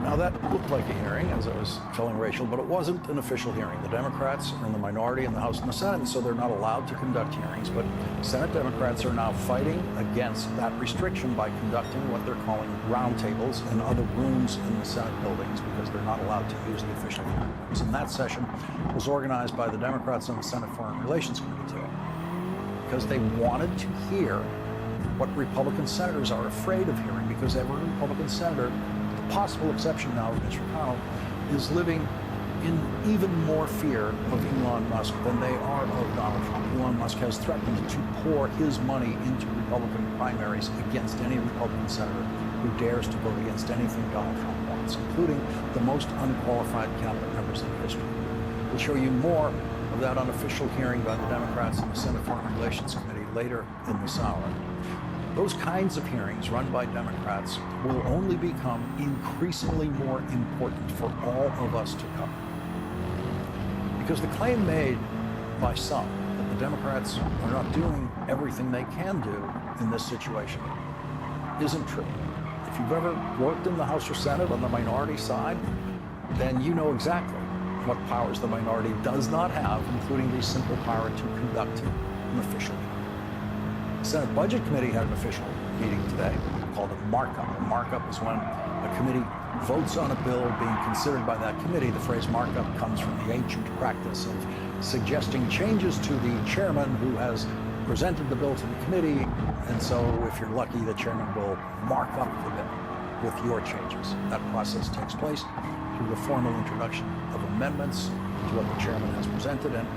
Now that looked like a hearing, as I was telling Rachel, but it wasn't an official hearing. The Democrats are in the minority in the House and the Senate, and so they're not allowed to conduct hearings. But Senate Democrats are now fighting against that restriction by conducting what they're calling roundtables in other rooms in the Senate buildings because they're not allowed to use the official hearing rooms. And that session was organized by the Democrats on the Senate Foreign Relations Committee today because they wanted to hear what Republican senators are afraid of hearing, because every Republican senator, possible exception now of Mitch McConnell, is living in even more fear of Elon Musk than they are of Donald Trump. Elon Musk has threatened to pour his money into Republican primaries against any Republican senator who dares to vote against anything Donald Trump wants, including the most unqualified cabinet members in history. We'll show you more of that unofficial hearing by the Democrats in the Senate Foreign Relations Committee later in this hour. Those kinds of hearings run by Democrats will only become increasingly more important for all of us to cover. Because the claim made by some that the Democrats are not doing everything they can do in this situation isn't true. If you've ever worked in the House or Senate on the minority side, then you know exactly what powers the minority does not have, including the simple power to conduct an official meeting. The Senate Budget Committee had an official meeting today called a markup. A markup is when a committee votes on a bill being considered by that committee. The phrase markup comes from the ancient practice of suggesting changes to the chairman who has presented the bill to the committee, and so if you're lucky, the chairman will mark up the bill with your changes. That process takes place through the formal introduction of amendments to what the chairman has presented, and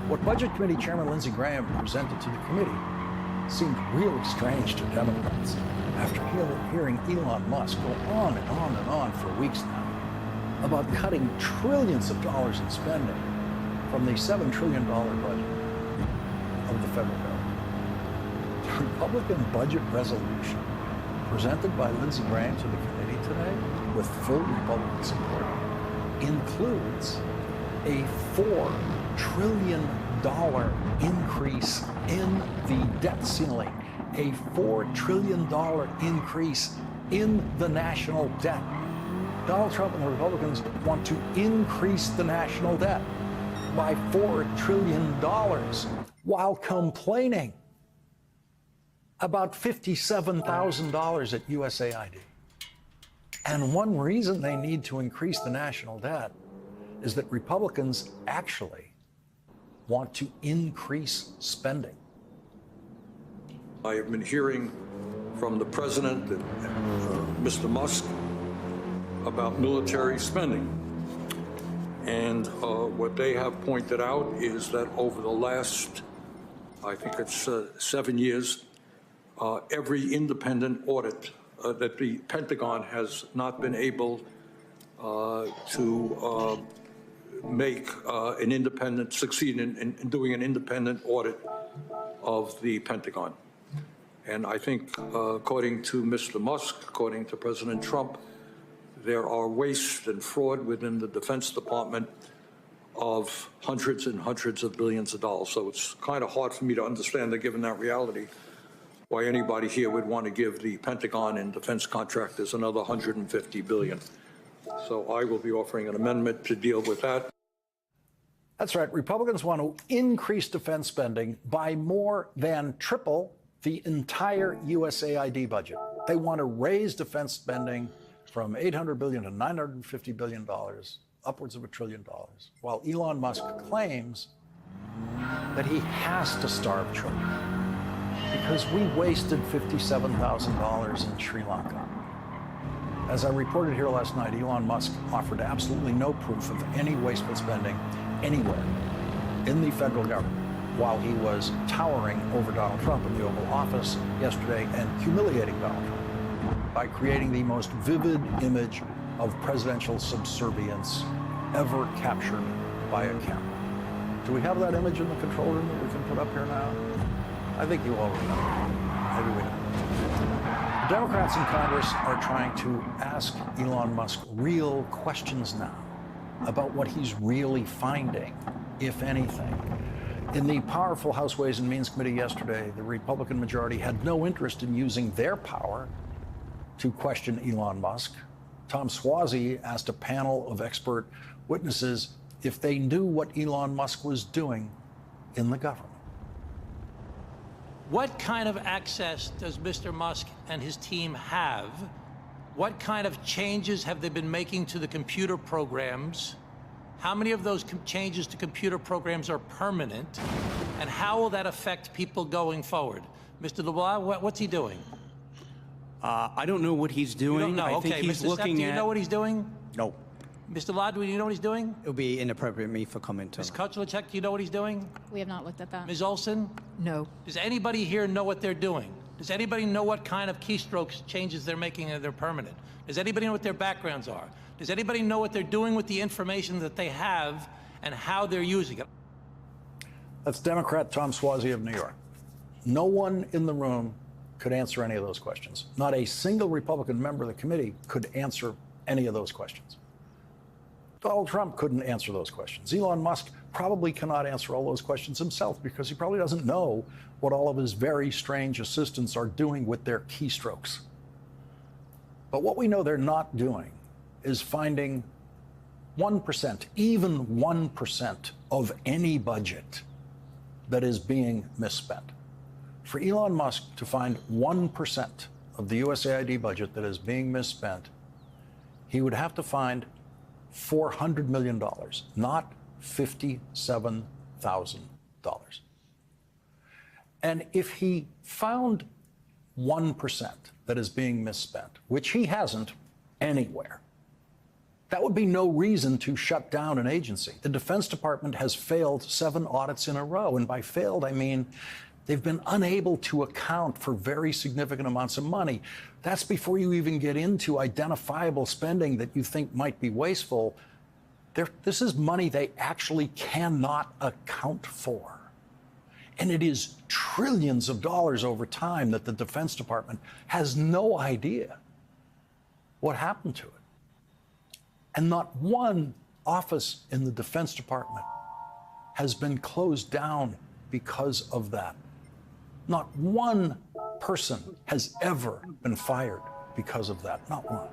what Budget Committee Chairman Lindsey Graham presented to the committee seemed really strange to Democrats. After hearing Elon Musk go on and on and on for weeks now about cutting trillions of dollars in spending from the $7 trillion budget of the federal government, the Republican budget resolution presented by Lindsey Graham to the committee today with full Republican support includes a $4 trillion increase in the debt ceiling, a $4 trillion increase in the national debt. Donald Trump and the Republicans want to increase the national debt by $4 trillion while complaining about $57,000 at USAID. And one reason they need to increase the national debt is that Republicans actually want to increase spending. I have been hearing from the president and Mr. Musk about military spending. And what they have pointed out is that over the last, I think it's 7 years, every independent audit that the Pentagon has not been able to make an independent, succeed in doing an independent audit of the Pentagon. And I think, according to Mr. Musk, according to President Trump, there are waste and fraud within the Defense Department of hundreds and hundreds of billions of dollars. So it's kind of hard for me to understand that, given that reality, why anybody here would want to give the Pentagon and defense contractors another $150 billion. So I will be offering an amendment to deal with that. That's right. Republicans want to increase defense spending by more than triple the entire USAID budget. They want to raise defense spending from $800 billion to $950 billion, upwards of $1 trillion, while Elon Musk claims that he has to starve children because we wasted $57,000 in Sri Lanka. As I reported here last night, Elon Musk offered absolutely no proof of any wasteful spending anywhere in the federal government while he was towering over Donald Trump in the Oval Office yesterday and humiliating Donald Trump by creating the most vivid image of presidential subservience ever captured by a camera. Do we have that image in the control room that we can put up here now? I think you all remember. Maybe we don't. The Democrats in Congress are trying to ask Elon Musk real questions now about what he's really finding, if anything. In the powerful House Ways and Means Committee yesterday, the Republican majority had no interest in using their power to question Elon Musk. Tom Suozzi asked a panel of expert witnesses if they knew what Elon Musk was doing in the government. What kind of access does Mr. Musk and his team have? What kind of changes have they been making to the computer programs? How many of those changes to computer programs are permanent? And how will that affect people going forward? Mr. LeBlanc, what's he doing? I don't know what he's doing. You don't know. I think okay, he's Mr. looking Sepp, do you know what he's doing? No. Mr. Ladd, do you know what he's doing? It would be inappropriate for me for comment on Ms. Kochlicek, do you know what he's doing? We have not looked at that. Ms. Olson? No. Does anybody here know what they're doing? Does anybody know what kind of keystrokes changes they're making and they're permanent? Does anybody know what their backgrounds are? Does anybody know what they're doing with the information that they have and how they're using it? That's Democrat Tom Suozzi of New York. No one in the room could answer any of those questions. Not a single Republican member of the committee could answer any of those questions. Donald Trump couldn't answer those questions. Elon Musk probably cannot answer all those questions himself because he probably doesn't know what all of his very strange assistants are doing with their keystrokes. But what we know they're not doing is finding 1%, even 1% of any budget that is being misspent. For Elon Musk to find 1% of the USAID budget that is being misspent, he would have to find $400 million, not $57,000. And if he found 1% that is being misspent, which he hasn't anywhere, that would be no reason to shut down an agency. The Defense Department has failed 7 audits in a row. And by failed, I mean they've been unable to account for very significant amounts of money. That's before you even get into identifiable spending that you think might be wasteful. This is money they actually cannot account for. And it is trillions of dollars over time that the Defense Department has no idea what happened to it. And not one office in the Defense Department has been closed down because of that. Not one person has ever been fired because of that. Not one.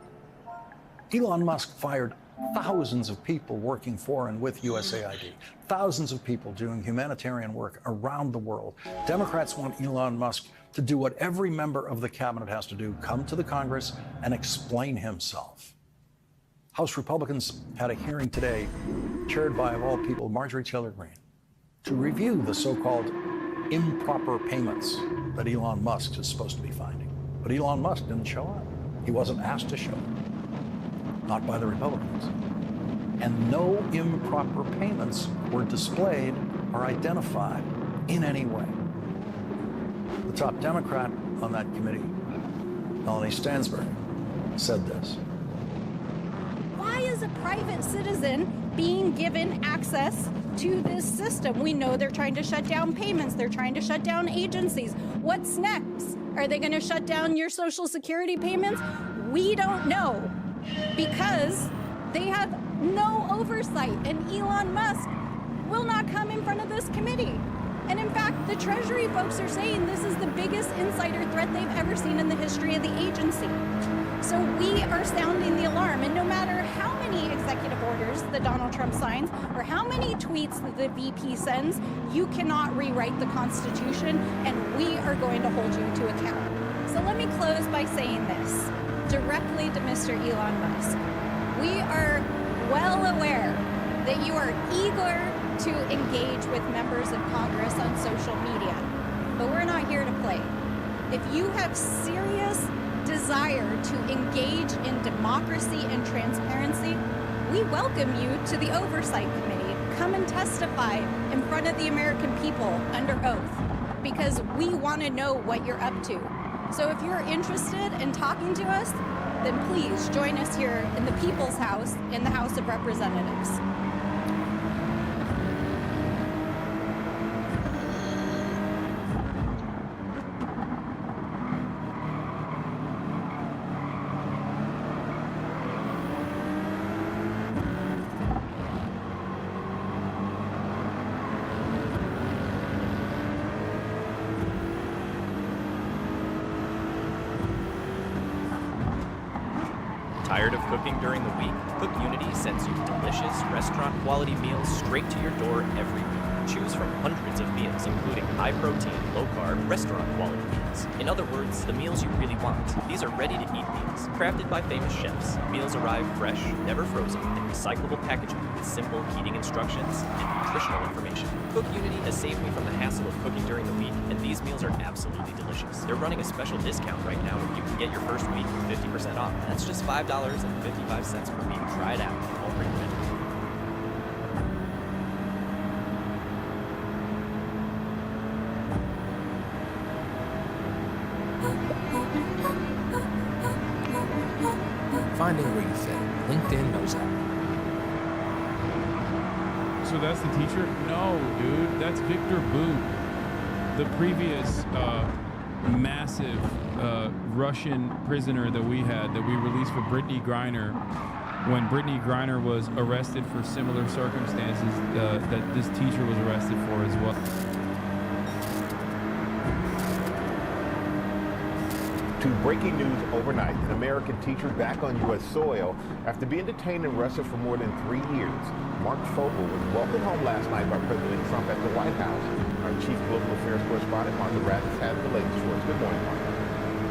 Elon Musk fired thousands of people working for and with USAID, thousands of people doing humanitarian work around the world. Democrats want Elon Musk to do what every member of the cabinet has to do, come to the Congress and explain himself. House Republicans had a hearing today, chaired by, of all people, Marjorie Taylor Greene, to review the so-called improper payments that Elon Musk is supposed to be finding. But Elon Musk didn't show up. He wasn't asked to show up, not by the Republicans. And no improper payments were displayed or identified in any way. The top Democrat on that committee, Melanie Stansbury, said this. Why is a private citizen being given access to this system? We know they're trying to shut down payments. They're trying to shut down agencies. What's next? Are they going to shut down your Social Security payments? We don't know, because they have no oversight, and Elon Musk will not come in front of this committee. And in fact, the Treasury folks are saying this is the biggest insider threat they've ever seen in the history of the agency. So we are sounding the alarm, and no matter how many executive orders that Donald Trump signs or how many tweets that the VP sends, you cannot rewrite the Constitution, and we are going to hold you to account. So let me close by saying this directly to Mr. Elon Musk. We are well aware that you are eager to engage with members of Congress on social media, but we're not here to play. If you have serious desire to engage in democracy and transparency, we welcome you to the Oversight Committee. Come and testify in front of the American people under oath, because we want to know what you're up to. So if you're interested in talking to us, then please join us here in the People's House in the House of Representatives. Tired of cooking during the week? Cook Unity sends you delicious, restaurant-quality meals straight to your door every week. Choose from hundreds of meals, including high-protein, low-carb, restaurant-quality meals. In other words, the meals you really want. These are ready-to-eat meals, crafted by famous chefs. Meals arrive fresh, never frozen, in recyclable packaging with simple heating instructions and nutritional information. Cook Unity has saved me from the hassle of cooking during the week, and these meals are absolutely delicious. They're running a special discount right now where you can get your first week for 50% off. That's just $5.55 per week. Try it out. It won't recommend it. Finding where you fit. LinkedIn knows how. So that's the teacher? No, dude, that's Victor Boot, the previous massive Russian prisoner that we had, that we released for Brittany Griner, when Brittany Griner was arrested for similar circumstances that this teacher was arrested for as well. To breaking news overnight, an American teacher back on U.S. soil after being detained in Russia for more than 3 years. Mark Fogel was welcomed home last night by President Trump at the White House. Our chief global affairs correspondent, Martha Raddatz, has the latest for us. Good morning, Martha.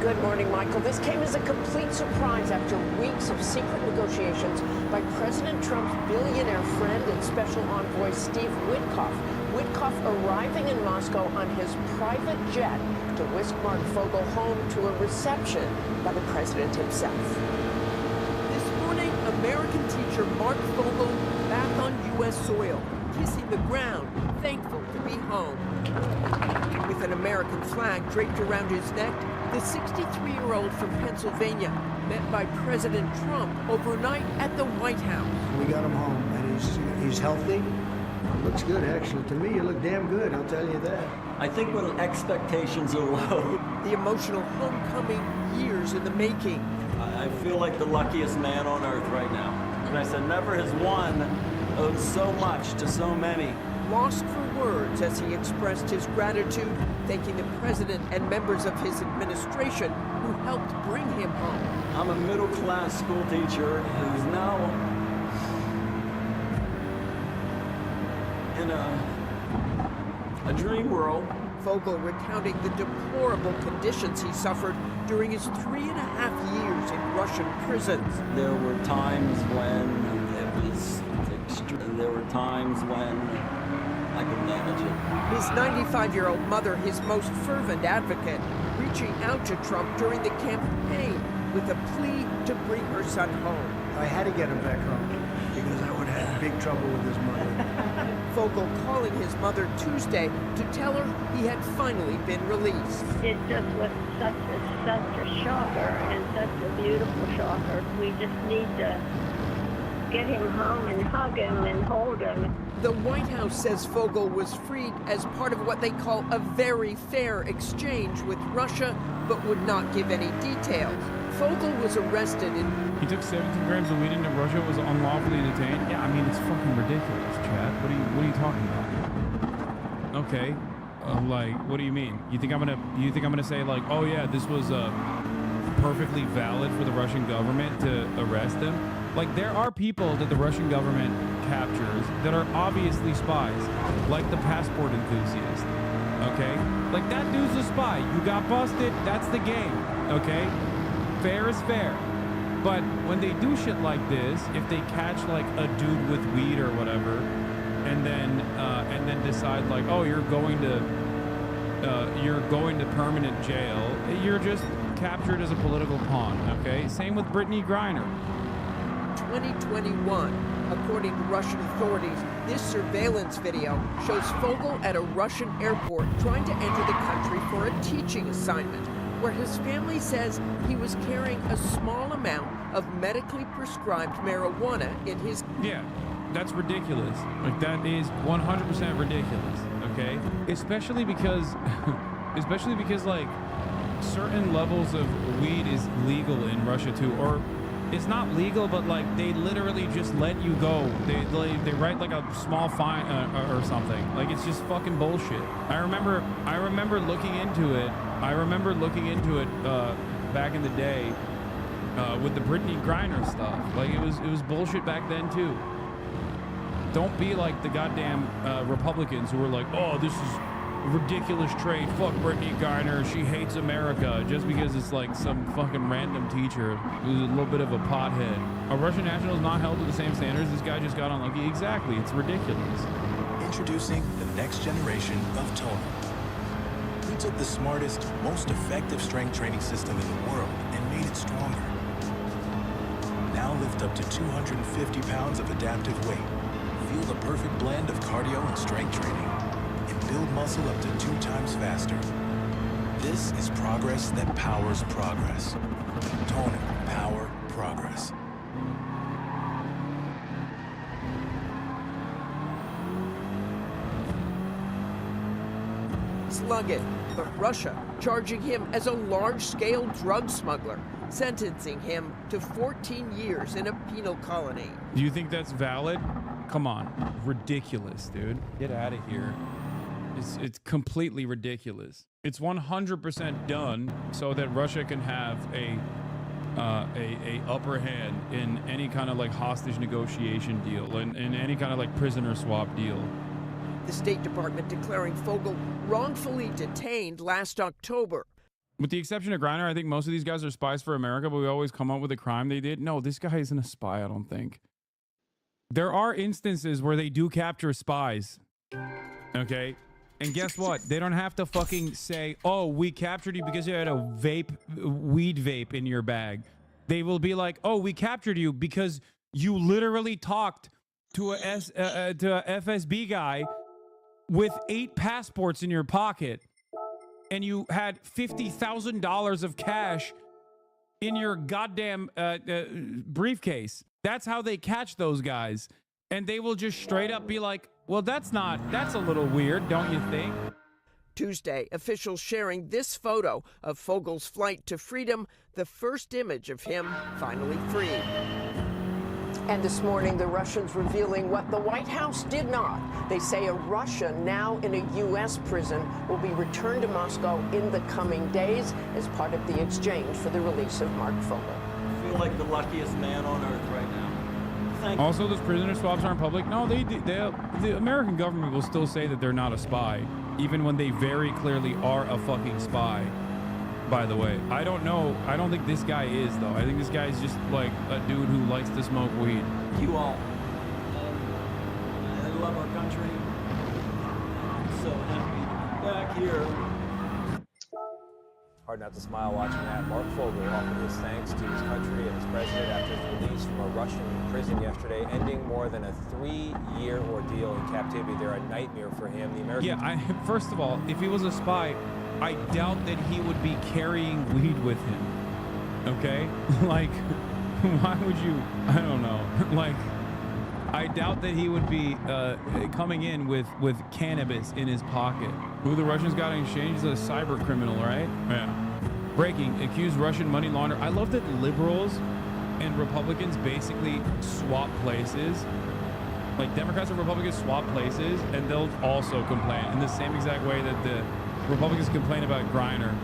Good morning, Michael. This came as a complete surprise after weeks of secret negotiations by President Trump's billionaire friend and special envoy Steve Witkoff. Witkoff arriving in Moscow on his private jet to whisk Mark Fogel home to a reception by the president himself. This morning, American teacher Mark Fogel back on U.S. soil, kissing the ground, thankful to be home. With an American flag draped around his neck, the 63-year-old from Pennsylvania met by President Trump overnight at the White House. We got him home, and he's healthy. Looks good, actually. To me, you look damn good, I'll tell you that. I think when expectations are low. The emotional homecoming years in the making. I feel like the luckiest man on earth right now. And I said, never has one owed so much to so many. Lost for words as he expressed his gratitude, thanking the president and members of his administration who helped bring him home. I'm a middle-class school teacher who's now in a dream world. Fogel recounting the deplorable conditions he suffered during his 3.5 years in Russian prisons. There were times when it was extreme. There were times when I could manage it. His 95-year-old mother, his most fervent advocate, reaching out to Trump during the campaign with a plea to bring her son home. I had to get him back home because I would have had big trouble with his mother. Fogel calling his mother Tuesday to tell her he had finally been released. It just was such a shocker, and such a beautiful shocker. We just need to get him home and hug him and hold him. The White House says Fogel was freed as part of what they call a very fair exchange with Russia, but would not give any details. Fogel was arrested in... He took 17 grams of weed into Russia, was unlawfully detained? Yeah, I mean, it's fucking ridiculous, Chad. What are you talking about? Okay. What do you mean? You think I'm gonna say, like, oh yeah, this was perfectly valid for the Russian government to arrest him? Like, there are people that the Russian government captures that are obviously spies, like the passport enthusiast, okay? Like, that dude's a spy. You got busted, that's the game, okay? Fair is fair. But when they do shit like this, if they catch, like, a dude with weed or whatever, and then decide, like, oh, you're going to permanent jail, you're just captured as a political pawn, okay? Same with Brittany Griner. 2021. According to Russian authorities, this surveillance video shows Fogel at a Russian airport trying to enter the country for a teaching assignment, where his family says he was carrying a small amount of medically prescribed marijuana in his... Yeah, that's ridiculous. Like, that is 100% ridiculous, okay? Especially because, like, certain levels of weed is legal in Russia too, or it's not legal, but like they literally just let you go. They write like a small fine or something. Like, it's just fucking bullshit. I remember looking into it. Back in the day with the Brittany Griner stuff. Like, it was bullshit back then too. Don't be like the goddamn Republicans who were like, oh, this is ridiculous trade. Fuck Brittany Griner. She hates America, just because it's like some fucking random teacher who's a little bit of a pothead. A Russian national is not held to the same standards. This guy just got unlucky. Exactly. It's ridiculous. Introducing the next generation of Tonal. We took the smartest, most effective strength training system in the world and made it stronger. Now lift up to 250 pounds of adaptive weight. Feel the perfect blend of cardio and strength training. Build muscle up to 2 times faster. This is progress that powers progress. Tonal Power Progress. Slugged, but Russia charging him as a large-scale drug smuggler, sentencing him to 14 years in a penal colony. Do you think that's valid? Come on. Ridiculous, dude. Get out of here. It's completely ridiculous. It's 100% done so that Russia can have a upper hand in any kind of like hostage negotiation deal and in any kind of like prisoner swap deal. The State Department declaring Fogel wrongfully detained last October. With the exception of Griner, I think most of these guys are spies for America, but we always come up with a crime they did. No, this guy isn't a spy, I don't think. There are instances where they do capture spies. Okay? And guess what? They don't have to fucking say, oh, we captured you because you had a weed vape in your bag. They will be like, oh, we captured you because you literally talked to a FSB guy with 8 passports in your pocket and you had $50,000 of cash in your goddamn briefcase. That's how they catch those guys. And they will just straight up be like, well, that's a little weird, don't you think? Tuesday, officials sharing this photo of Fogel's flight to freedom, the first image of him finally freed. And this morning, the Russians revealing what the White House did not. They say a Russian now in a U.S. prison will be returned to Moscow in the coming days as part of the exchange for the release of Mark Fogel. I feel like the luckiest man on earth right now. Also, those prisoner swaps aren't public. No, the American government will still say that they're not a spy, even when they very clearly are a fucking spy. By the way, I don't know. I don't think this guy is, though. I think this guy is just like a dude who likes to smoke weed. You all. I love our country. I'm so happy to be back here. Hard not to smile watching that. Mark Fogel offered his thanks to his country and his president after his release from a Russian prison yesterday, ending more than a 3-year ordeal in captivity. They're a nightmare for him. The American... Yeah, first of all, if he was a spy, I doubt that he would be carrying weed with him. Okay? Like, why would you... I don't know. Like, I doubt that he would be coming in with cannabis in his pocket. Who the Russians got in exchange is a cyber criminal, right? Yeah. Breaking, accused Russian money launderer. I love that liberals and Republicans basically swap places. Like, Democrats and Republicans swap places, and they'll also complain in the same exact way that the Republicans complain about Griner.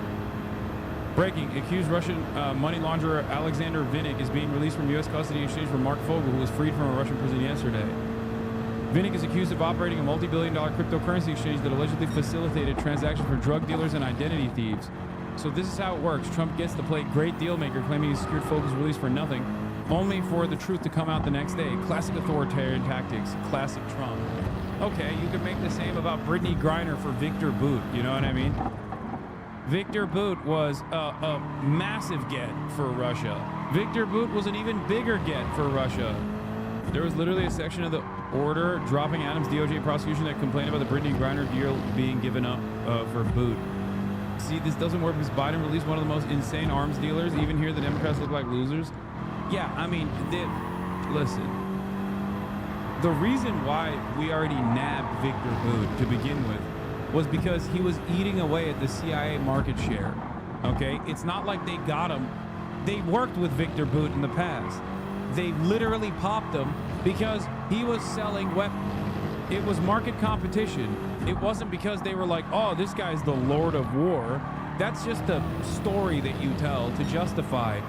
Breaking, accused Russian money launderer Alexander Vinnik is being released from U.S. custody in exchange for Mark Fogel, who was freed from a Russian prison yesterday. Vinnik is accused of operating a multi-billion-dollar cryptocurrency exchange that allegedly facilitated transactions for drug dealers and identity thieves. So this is how it works. Trump gets to play great deal maker, claiming he secured Fogel's release for nothing, only for the truth to come out the next day. Classic authoritarian tactics. Classic Trump. Okay, you could make the same about Brittany Griner for Victor Bout. You know what I mean? Victor Bout was a massive get for Russia. Victor Bout was an even bigger get for Russia. There was literally a section of the order dropping Adams' DOJ prosecution that complained about the Brittany Griner deal being given up for Bout. See, this doesn't work because Biden released one of the most insane arms dealers. Even here, the Democrats look like losers. Yeah, I mean, listen. The reason why we already nabbed Victor Bout to begin with was because he was eating away at the CIA market share. Okay? It's not like they got him. They worked with Victor Bout in the past. They literally popped him because he was selling weapons. It was market competition. It wasn't because they were like, oh, this guy's the Lord of War. That's just a story that you tell to justify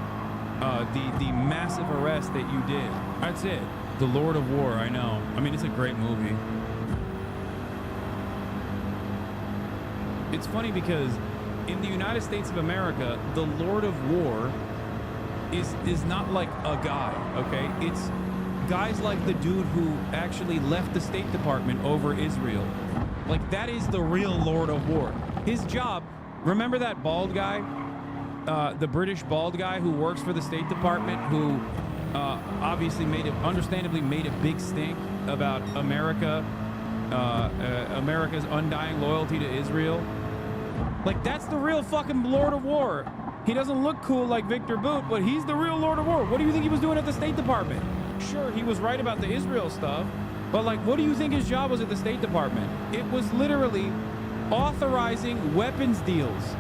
the massive arrest that you did. That's it. The Lord of War, I know. I mean, it's a great movie. It's funny because in the United States of America, the Lord of War is not like a guy, okay? It's guys like the dude who actually left the State Department over Israel. Like, that is the real Lord of War. His job, remember that bald guy? The British bald guy who works for the State Department, who obviously understandably made a big stink about America's undying loyalty to Israel. Like, that's the real fucking Lord of War. He doesn't look cool like Victor Bout, but he's the real Lord of War. What do you think he was doing at the State Department? Sure, he was right about the Israel stuff, but like, what do you think his job was at the State Department? It was literally authorizing weapons deals.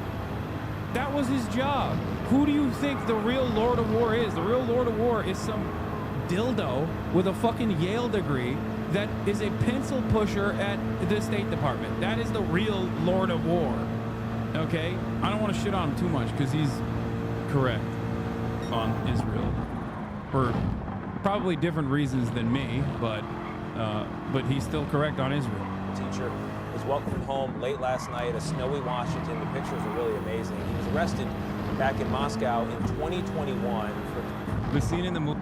That was his job. Who do you think the real Lord of War is? The real Lord of War is some dildo with a fucking Yale degree that is a pencil pusher at the State Department. That is the real Lord of War. Okay? I don't want to shit on him too much because he's correct on Israel for probably different reasons than me, but he's still correct on Israel. The teacher was welcomed home late last night, a snowy Washington. The pictures are really amazing. He was arrested back in Moscow in 2021 for the scene in the movie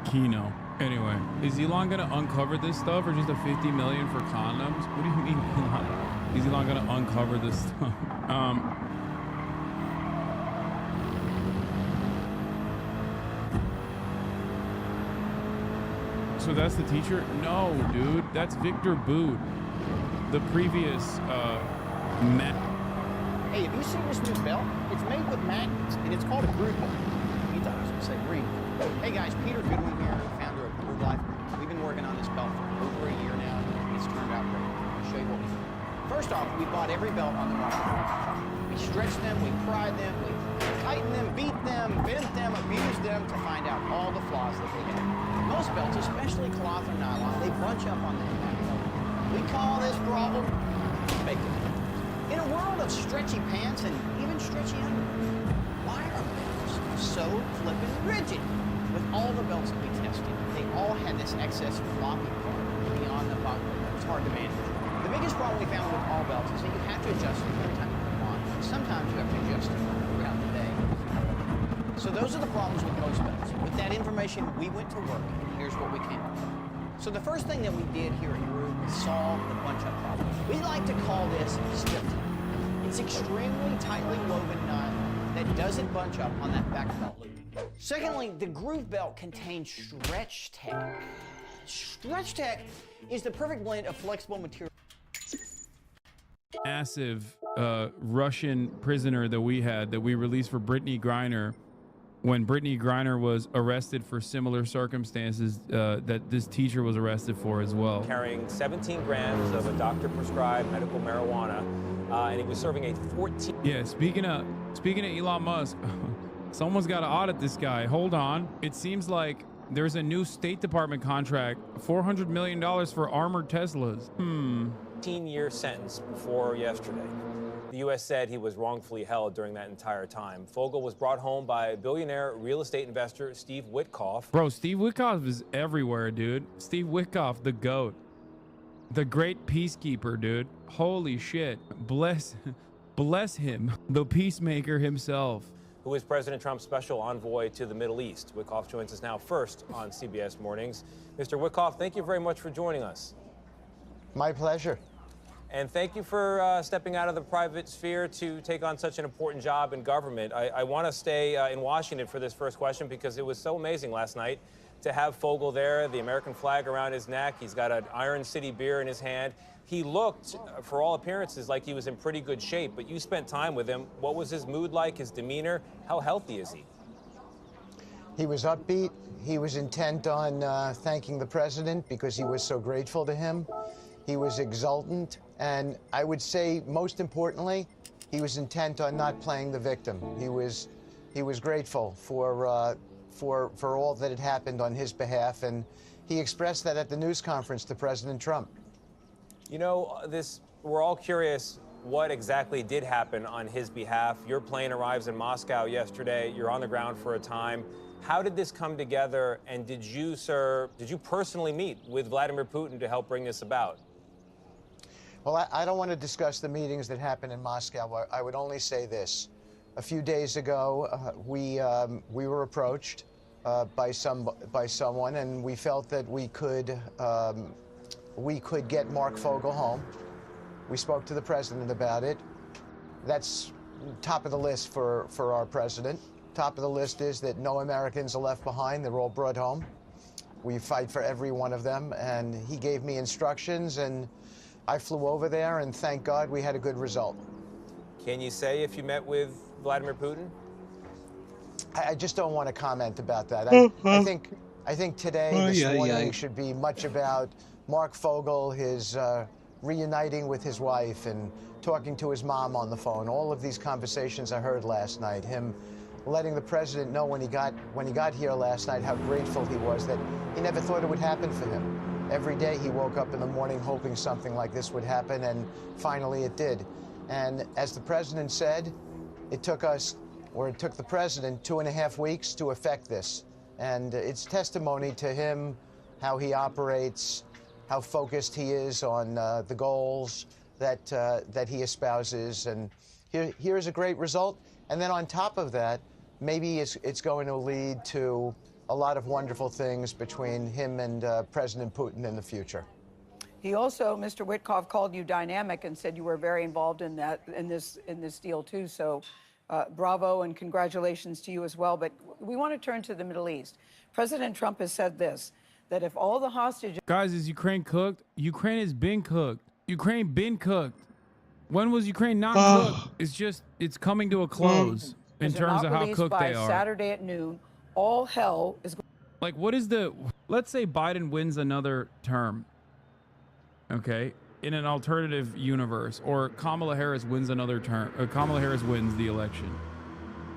Kino. Anyway, is Elon gonna uncover this stuff or just a $50 million for condoms? What do you mean, Elon? Is Elon gonna uncover this stuff? So that's the teacher? No, dude, that's Victor Boot, the previous Hey, have you seen this new belt? It's made with magnets, and it's called a groove belt. He thought I was going to say green. Hey guys, Peter Goodwin here, founder of Groove Life. We've been working on this belt for over a year now, and it's turned out great. I'll show you what we did. First off, we bought every belt on the market. We stretched them, we pried them, we tightened them, beat them, bent them, abused them to find out all the flaws that they had. Most belts, especially cloth or nylon, they bunch up on that back belt. We call this problem bacon. In a world of stretchy pants and even stretchy underwear, why are belts so flippin' rigid? With all the belts that we tested, they all had this excess floppy part beyond the buckle. It's hard to manage. The biggest problem we found with all belts is that you have to adjust them every time you put them on. And sometimes you have to adjust them throughout the day. So those are the problems with most belts. With that information, we went to work, and here's what we came up with. So the first thing that we did here at Groove was solve the bunch-up problem. We like to call this strip tech. It's extremely tightly woven nut that doesn't bunch up on that back belt loop. Secondly, the Groove belt contains Stretch Tech. Stretch Tech is the perfect blend of flexible material. Massive Russian prisoner that we released for Brittany Griner when Brittany Griner was arrested for similar circumstances that this teacher was arrested for as well. carrying 17 grams of a doctor-prescribed medical marijuana, and he was serving a 14... Yeah, speaking of Elon Musk, someone's got to audit this guy. Hold on. It seems like there's a new State Department contract, $400 million for armored Teslas. 15-year sentence before yesterday. The U.S. said he was wrongfully held during that entire time. Fogel was brought home by billionaire real estate investor Steve Witkoff. Bro, Steve Witkoff is everywhere, dude. Steve Witkoff, the GOAT. The great peacekeeper, dude. Holy shit. Bless him. The peacemaker himself. Who is President Trump's special envoy to the Middle East. Witkoff joins us now first on CBS Mornings. Mr. Witkoff, thank you very much for joining us. My pleasure. And thank you for stepping out of the private sphere to take on such an important job in government. I want to stay in Washington for this first question because it was so amazing last night to have Fogel there, the American flag around his neck. He's got an Iron City beer in his hand. He looked, for all appearances, like he was in pretty good shape, but you spent time with him. What was his mood like, his demeanor? How healthy is he? He was upbeat. He was intent on thanking the president because he was so grateful to him. He was exultant, and I would say, most importantly, he was intent on not playing the victim. He was grateful for all that had happened on his behalf, and he expressed that at the news conference to President Trump. You know, we're all curious what exactly did happen on his behalf. Your plane arrives in Moscow yesterday. You're on the ground for a time. How did this come together, and did you personally meet with Vladimir Putin to help bring this about? Well, I don't want to discuss the meetings that happened in Moscow. I would only say this. A few days ago, we were approached by someone, and we felt that we could get Mark Fogel home. We spoke to the president about it. That's top of the list for our president. Top of the list is that no Americans are left behind. They're all brought home. We fight for every one of them, and he gave me instructions, and I flew over there, and thank God we had a good result. Can you say if you met with Vladimir Putin? I just don't want to comment about that. I think today, this morning, should be much about Mark Fogel, his reuniting with his wife and talking to his mom on the phone. All of these conversations I heard last night. Him letting the president know when he got here last night how grateful he was that he never thought it would happen for him. Every day he woke up in the morning hoping something like this would happen, and finally it did. And as the president said, it took the president 2.5 weeks to effect this. And it's testimony to him, how he operates, how focused he is on the goals that he espouses. And here's a great result. And then on top of that, maybe it's going to lead to a lot of wonderful things between him and President Putin in the future. He also, Mr. Witkoff, called you dynamic and said you were very involved in this deal too. So bravo and congratulations to you as well. But we want to turn to the Middle East. President Trump has said this, that if all the hostages... Guys, is Ukraine cooked? Ukraine has been cooked. Ukraine been cooked. When was Ukraine not cooked? It's coming to a close in terms of how cooked they are. Saturday at noon, all hell is... Like, what is the... Let's say Biden wins another term, okay, in an alternative universe, or Kamala Harris wins another term, or Kamala Harris wins the election,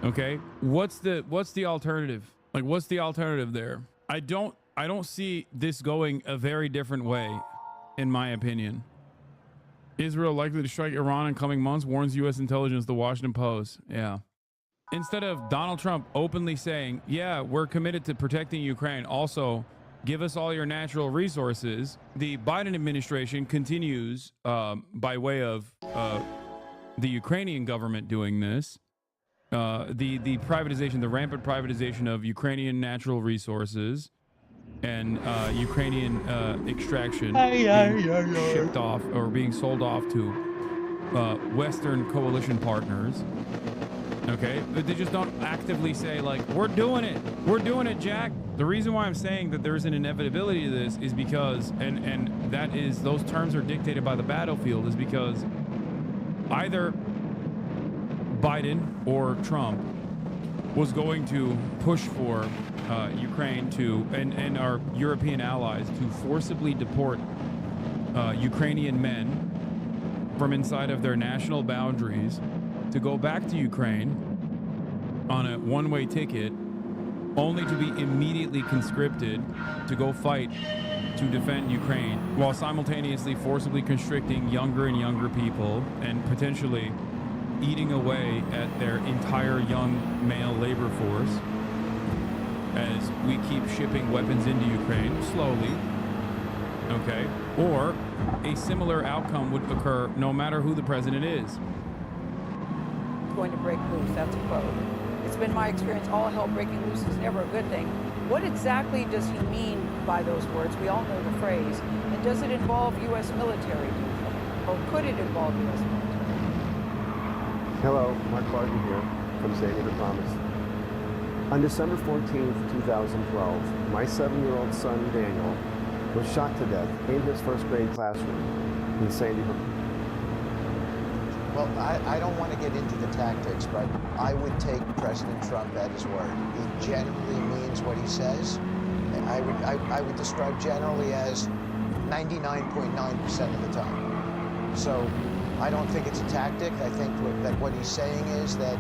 okay? What's the alternative? Like, what's the alternative there? I don't see this going a very different way, in my opinion. Israel likely to strike Iran in coming months, warns U.S. intelligence, The Washington Post. Yeah. Instead of Donald Trump openly saying, yeah, we're committed to protecting Ukraine, also give us all your natural resources, the Biden administration continues, by way of the Ukrainian government doing this, the privatization, the rampant privatization of Ukrainian natural resources and Ukrainian extraction being shipped off or being sold off to Western coalition partners. Okay, but they just don't actively say, like, we're doing it, Jack. The reason why I'm saying that there's an inevitability to this is because, and that is, those terms are dictated by the battlefield, is because either Biden or Trump was going to push for Ukraine to, and our European allies, to forcibly deport Ukrainian men from inside of their national boundaries to go back to Ukraine on a one-way ticket, only to be immediately conscripted to go fight to defend Ukraine, while simultaneously forcibly constricting younger and younger people and potentially eating away at their entire young male labor force as we keep shipping weapons into Ukraine slowly, okay? Or a similar outcome would occur no matter who the president is. Going to break loose, that's a quote. It's been my experience, all hell breaking loose is never a good thing. What exactly does he mean by those words? We all know the phrase. And does it involve U.S. military, do you think? Or could it involve U.S. military? Hello, Mark Barton here from San Diego Thomas. On December 14th, 2012, my 7-year-old son, Daniel, was shot to death in his first grade classroom in San Diego. Well, I don't want to get into the tactics, but I would take President Trump at his word. He generally means what he says. I would describe generally as 99.9% of the time. So I don't think it's a tactic. I think that what he's saying is that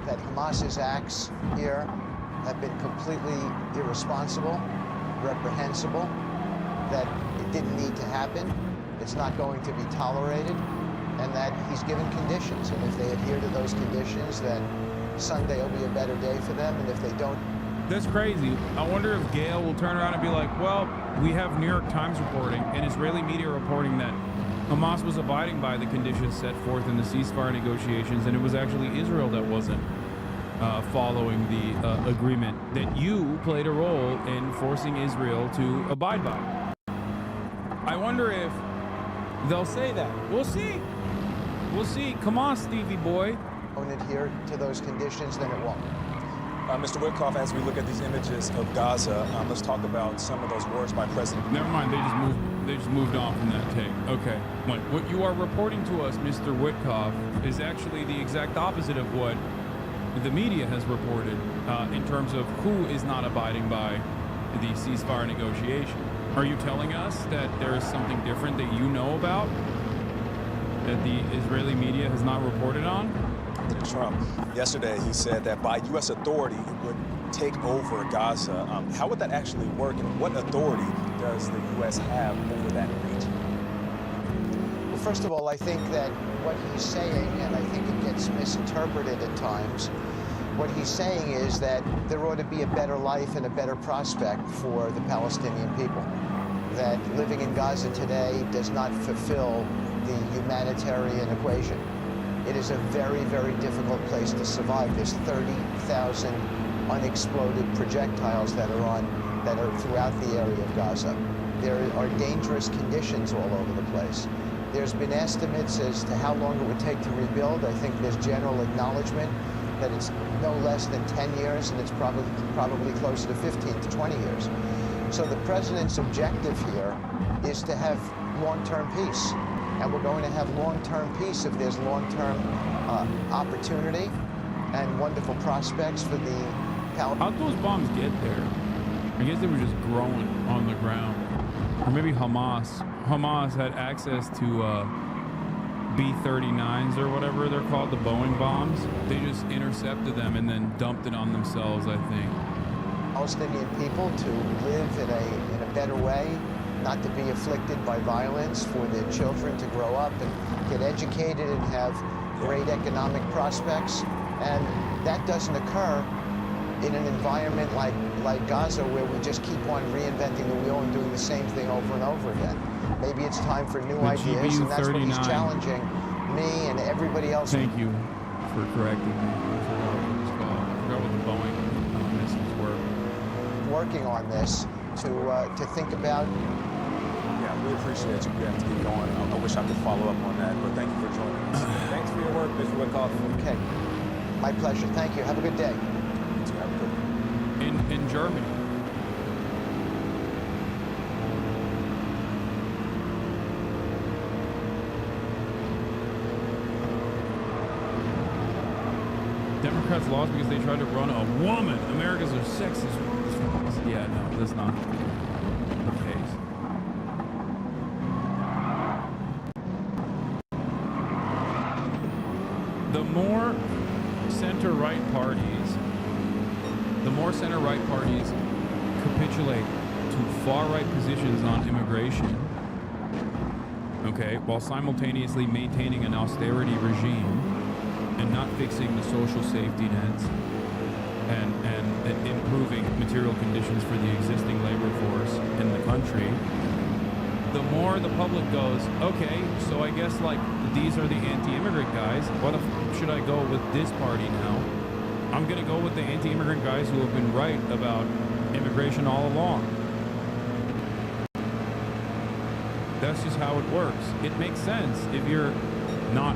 that Hamas's acts here have been completely irresponsible, reprehensible, that it didn't need to happen, it's not going to be tolerated, and that he's given conditions. And if they adhere to those conditions, then Sunday will be a better day for them. And if they don't... That's crazy. I wonder if Gail will turn around and be like, well, we have New York Times reporting and Israeli media reporting that Hamas was abiding by the conditions set forth in the ceasefire negotiations, and it was actually Israel that wasn't following the agreement that you played a role in forcing Israel to abide by. I wonder if they'll say that. We'll see. We'll see. Come on, Stevie boy. Don't adhere to those conditions, then it won't. Mr. Witkoff, as we look at these images of Gaza, let's talk about some of those words by President. Never mind. They just moved on from that tape. Okay. Like, what you are reporting to us, Mr. Witkoff, is actually the exact opposite of what the media has reported in terms of who is not abiding by the ceasefire negotiation. Are you telling us that there is something different that you know about that the Israeli media has not reported on? President Trump, yesterday he said that by U.S. authority it would take over Gaza. How would that actually work, and what authority does the U.S. have over that region? Well, first of all, I think that what he's saying, and I think it gets misinterpreted at times, what he's saying is that there ought to be a better life and a better prospect for the Palestinian people. That living in Gaza today does not fulfill the humanitarian equation. It is a very, very difficult place to survive. There's 30,000 unexploded projectiles that are throughout the area of Gaza. There are dangerous conditions all over the place. There's been estimates as to how long it would take to rebuild. I think there's general acknowledgement that it's no less than 10 years, and it's probably closer to 15 to 20 years. So the president's objective here is to have long-term peace. And we're going to have long-term peace if there's long-term opportunity and wonderful prospects for the Palestinians. How'd those bombs get there? I guess they were just growing on the ground. Or maybe Hamas. Hamas had access to B-39s or whatever they're called, the Boeing bombs. They just intercepted them and then dumped it on themselves, I think. Palestinian people to live in a better way, not to be afflicted by violence, for their children to grow up and get educated and have great economic prospects. And that doesn't occur in an environment like Gaza, where we just keep on reinventing the wheel and doing the same thing over and over again. Maybe it's time for new ideas, and that's what he's challenging me and everybody else. Thank you for correcting me. I forgot what the Boeing missiles were. Working on this to think about. Yeah, we appreciate you. We have to get going. I wish I could follow up on that, but thank you for joining us. Thanks for your work, Mr. Wickoff. Okay. My pleasure. Thank you. Have a good day. You too. Have a good one. In Germany. Democrats lost because they tried to run a woman. Americans are sexist. Yeah, no, that's not the case. The more center-right parties capitulate to far-right positions on immigration, okay, while simultaneously maintaining an austerity regime and not fixing the social safety nets and improving material conditions for the existing labor force in the country, the more the public goes, okay, so I guess like these are the anti-immigrant guys. What should I go with this party now? I'm gonna go with the anti-immigrant guys who have been right about immigration all along. That's just how it works. It makes sense if you're not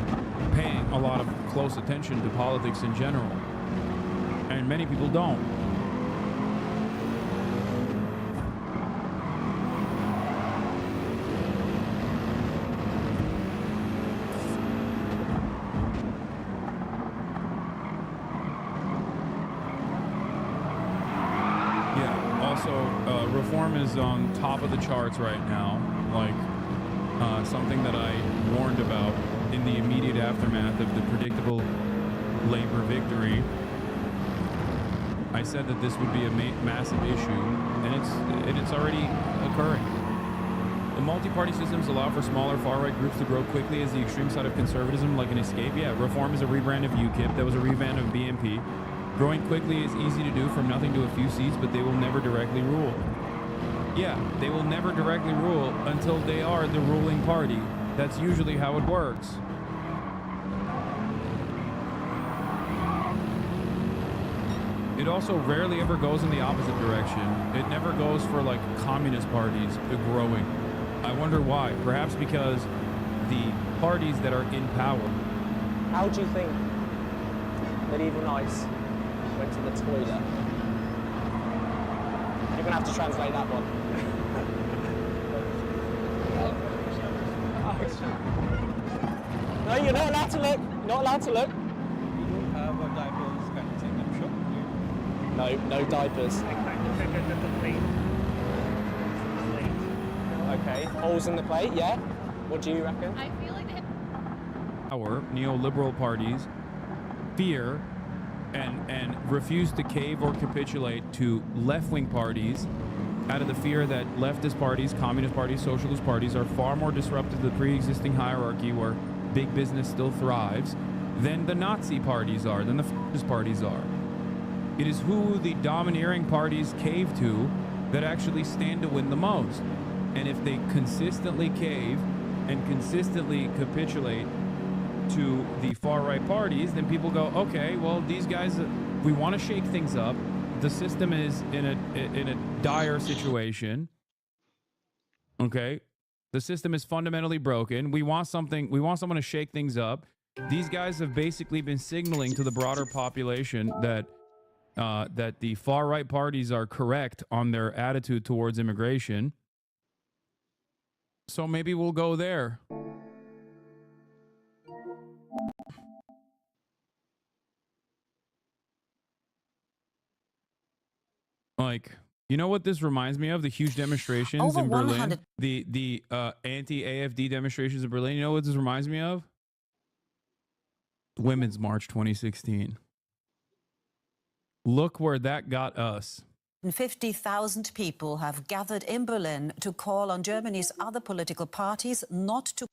paying a lot of close attention to politics in general. And many people don't. Yeah, also, reform is on top of the charts right now. Like, something that I warned about in the immediate aftermath of the predictable labor victory. I said that this would be a massive issue, and it's already occurring. The multi-party systems allow for smaller far-right groups to grow quickly as the extreme side of conservatism, like an escape. Yeah, reform is a rebrand of UKIP. That was a rebrand of BNP. Growing quickly is easy to do from nothing to a few seats, but they will never directly rule. Yeah, they will never directly rule until they are the ruling party. That's usually how it works. It also rarely ever goes in the opposite direction. It never goes for like communist parties growing. I wonder why. Perhaps because the parties that are in power. How do you think medieval knights went to the toilet? You're gonna have to translate that one. No, you're not allowed to look. Not allowed to look. You don't have a diapers kind of thing, I'm sure. No diapers. Okay, holes in the plate, yeah. What do you reckon? I feel like they Power, neoliberal parties fear and refuse to cave or capitulate to left-wing parties out of the fear that leftist parties, communist parties, socialist parties are far more disruptive to the pre-existing hierarchy where big business still thrives than the Nazi parties are, than the fascist parties are. It is who the domineering parties cave to that actually stand to win the most. And if they consistently cave and consistently capitulate to the far-right parties, then people go, okay, well, these guys, we want to shake things up. The system is in a dire situation. Okay? The system is fundamentally broken. We want someone to shake things up. These guys have basically been signaling to the broader population that that the far-right parties are correct on their attitude towards immigration. So maybe we'll go there. Like, you know what this reminds me of? The huge demonstrations in Berlin. The anti-AFD demonstrations in Berlin. You know what this reminds me of? Women's March 2016. Look where that got us. 50,000 people have gathered in Berlin to call on Germany's other political parties not to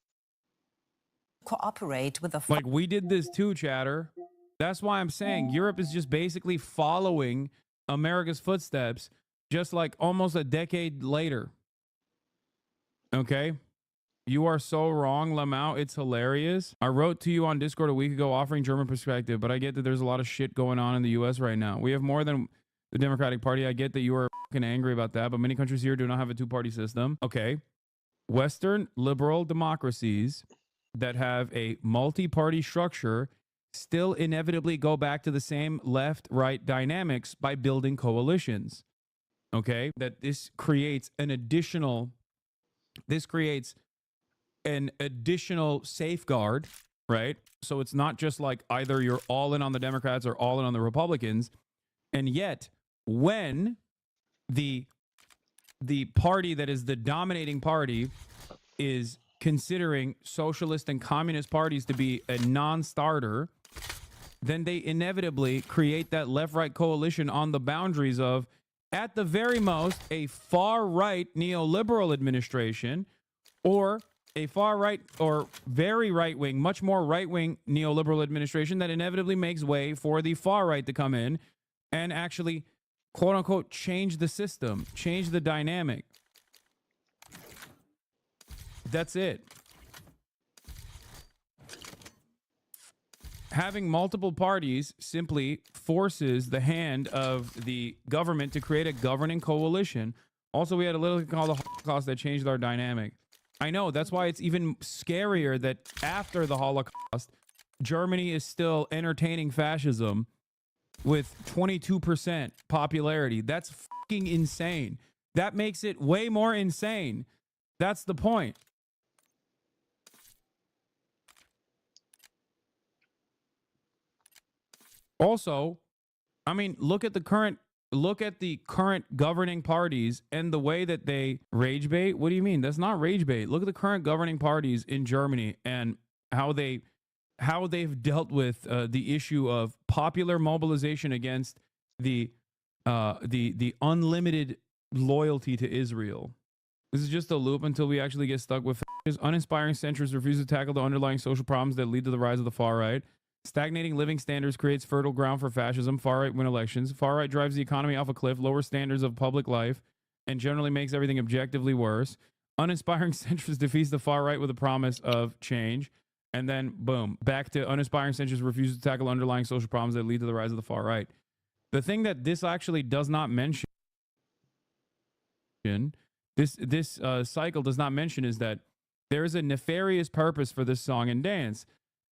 cooperate with the... Like, we did this too, chatter. That's why I'm saying Europe is just basically following America's footsteps, just like almost a decade later. Okay? You are so wrong, Lamau. It's hilarious. I wrote to you on Discord a week ago offering German perspective, but I get that there's a lot of shit going on in the U.S. right now. We have more than the Democratic Party. I get that you are fucking angry about that, but many countries here do not have a two-party system. Okay. Western liberal democracies that have a multi-party structure still inevitably go back to the same left-right dynamics by building coalitions. Okay? That this creates an additional safeguard, right? So it's not just like either you're all in on the Democrats or all in on the Republicans. And yet, when the party that is the dominating party is considering socialist and communist parties to be a non-starter, then they inevitably create that left-right coalition on the boundaries of, at the very most, a far-right neoliberal administration or a far-right or very right-wing, much more right-wing neoliberal administration that inevitably makes way for the far-right to come in and actually, quote-unquote, change the system, change the dynamic. That's it. Having multiple parties simply forces the hand of the government to create a governing coalition. Also, we had a little thing called the Holocaust that changed our dynamic. I know, that's why it's even scarier that after the Holocaust, Germany is still entertaining fascism with 22% popularity. That's fucking insane. That makes it way more insane. That's the point. Also, I mean, look at the current governing parties and the way that they rage bait. What do you mean? That's not rage bait. Look at the current governing parties in Germany and how they've dealt with the issue of popular mobilization against the unlimited loyalty to Israel. This is just a loop until we actually get stuck with uninspiring centrists refuse to tackle the underlying social problems that lead to the rise of the far right. Stagnating living standards creates fertile ground for fascism. Far-right win elections. Far-right drives the economy off a cliff, lowers standards of public life, and generally makes everything objectively worse. Uninspiring centrist defeats the far-right with a promise of change. And then, boom, back to uninspiring centrist refuses to tackle underlying social problems that lead to the rise of the far-right. The thing that this actually does not mention, this cycle does not mention, is that there is a nefarious purpose for this song and dance.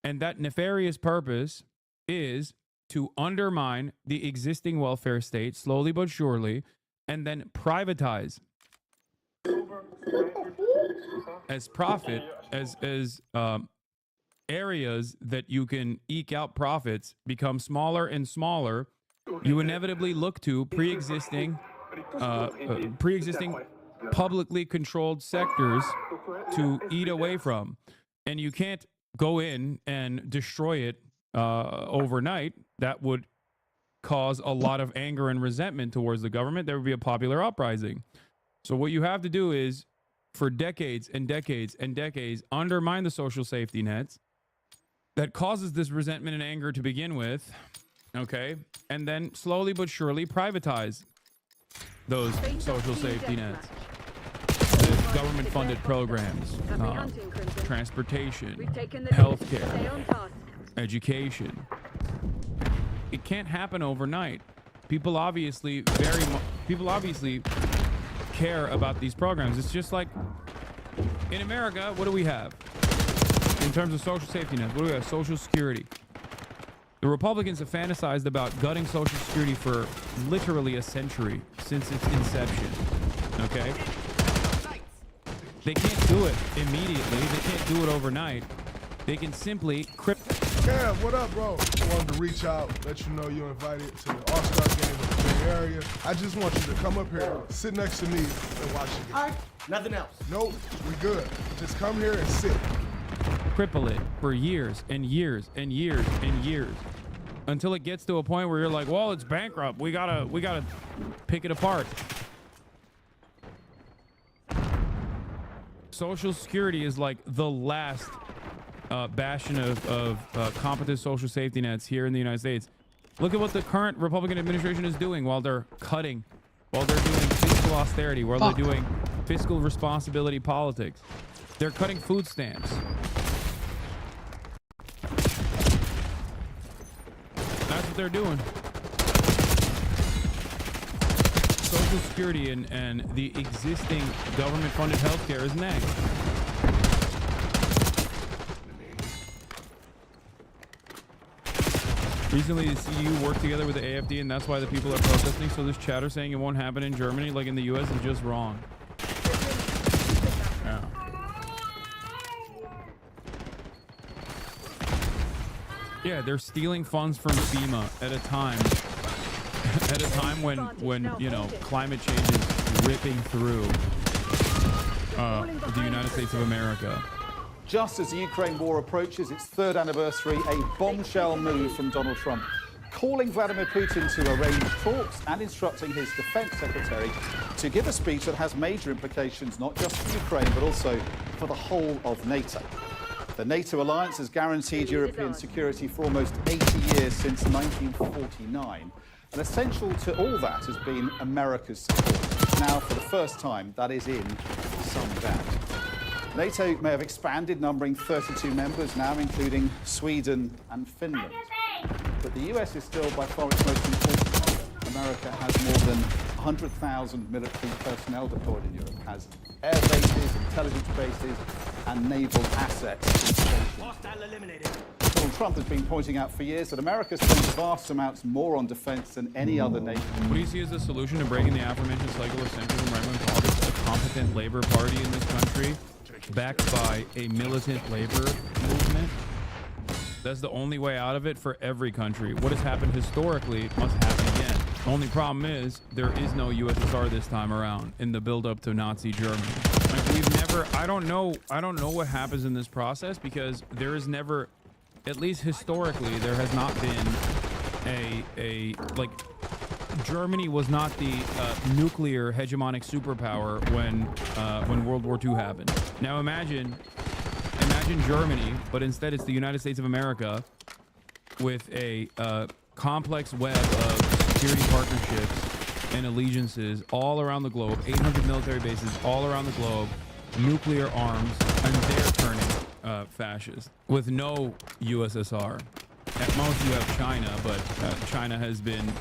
And that nefarious purpose is to undermine the existing welfare state slowly but surely, and then privatize as profit, as areas that you can eke out profits become smaller and smaller. You inevitably look to pre-existing publicly controlled sectors to eat away from, and you can't go in and destroy it overnight. That would cause a lot of anger and resentment towards the government. There would be a popular uprising. So what you have to do is, for decades and decades and decades, undermine the social safety nets that causes this resentment and anger to begin with, okay? And then slowly but surely privatize those social safety nets. The government-funded programs, transportation, healthcare, education. It can't happen overnight. People obviously care about these programs. It's just like in America, what do we have in terms of social safety nets? What do we have? Social Security. The Republicans have fantasized about gutting Social Security for literally a century, since its inception. Okay? They can't do it immediately. They can't do it overnight. They can simply Kev, what up, bro? I wanted to reach out, let you know you're invited to the All-Star game in the Bay Area. I just want you to come up here, sit next to me, and watch the game. All right, nothing else. Nope, we good. Just come here and sit. Cripple it for years and years and years and years until it gets to a point where you're like, well, it's bankrupt. We gotta pick it apart. Social Security is like the last bastion of competent social safety nets here in the United States. Look at what the current Republican administration is doing while they're cutting, while they're doing fiscal austerity, while they're doing fiscal responsibility politics. They're cutting food stamps. That's what they're doing. Social Security and the existing government-funded healthcare is next. Recently, the CU worked together with the AFD, and that's why the people are protesting. So this chatter saying it won't happen in Germany, like in the US, is just wrong. Yeah. Yeah, they're stealing funds from FEMA at a time when you know, climate change is ripping through the United States of America. Just as the Ukraine war approaches its third anniversary, a bombshell move from Donald Trump, calling Vladimir Putin to arrange talks and instructing his defense secretary to give a speech that has major implications not just for Ukraine, but also for the whole of NATO. The NATO alliance has guaranteed European security for almost 80 years since 1949. And essential to all that has been America's support. Now, for the first time, that is in some doubt. NATO may have expanded, numbering 32 members now, including Sweden and Finland. But the US is still by far its most important. America has more than 100,000 military personnel deployed in Europe, has air bases, intelligence bases, and naval assets. Hostile eliminated. Donald Trump has been pointing out for years that America spends vast amounts more on defense than any other nation. What do you see as the solution to breaking the aforementioned cycle of centrism, right-wing politics? A competent labor party in this country, backed by a militant labor movement? That's the only way out of it for every country. What has happened historically must happen again. The only problem is there is no USSR this time around in the build-up to Nazi Germany. Like, we've never, I don't know what happens in this process, because there is never, at least historically, there has not been like, Germany was not the nuclear hegemonic superpower when World War II happened. Now imagine Germany, but instead it's the United States of America with a complex web of security partnerships and allegiances all around the globe, 800 military bases all around the globe, nuclear arms, and they're turning fascist with no USSR. At most you have China, but China has been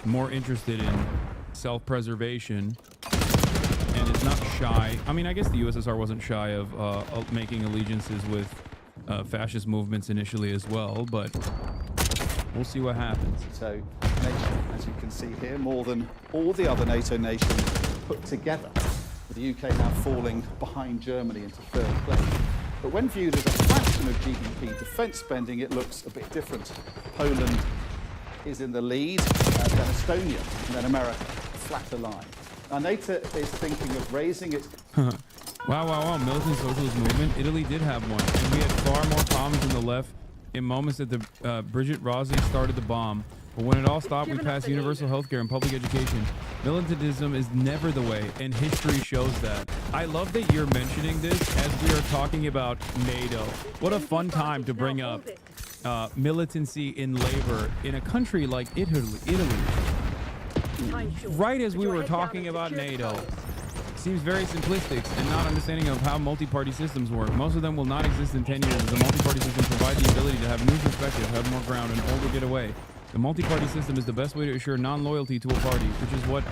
more interested in self-preservation and is not shy. I mean, I guess the USSR wasn't shy of making allegiances with fascist movements initially as well, but we'll see what happens. So, NATO, as you can see here, more than all the other NATO nations put together, with the UK now falling behind Germany into third place. But when viewed as a fraction of GDP defence spending, it looks a bit different. Poland is in the lead, then Estonia, and then America, flatter line. Now, NATO is thinking of raising its... Wow. Militant socialist movement. Italy did have one. And we had far more problems in the left in moments that the Brigitte Rossi started the bomb But when it all stopped, we passed universal health care and public education. Militantism is never the way, and history shows that. I love that you're mentioning this as we are talking about NATO. What a fun time to bring up militancy in labor in a country like Italy. Right as we were talking about NATO. Seems very simplistic and not understanding of how multi-party systems work. Most of them will not exist in 10 years. The multi-party system provides the ability to have new perspectives, have more ground, and all to get away. The multi-party system is the best way to assure non-loyalty to a party, which is what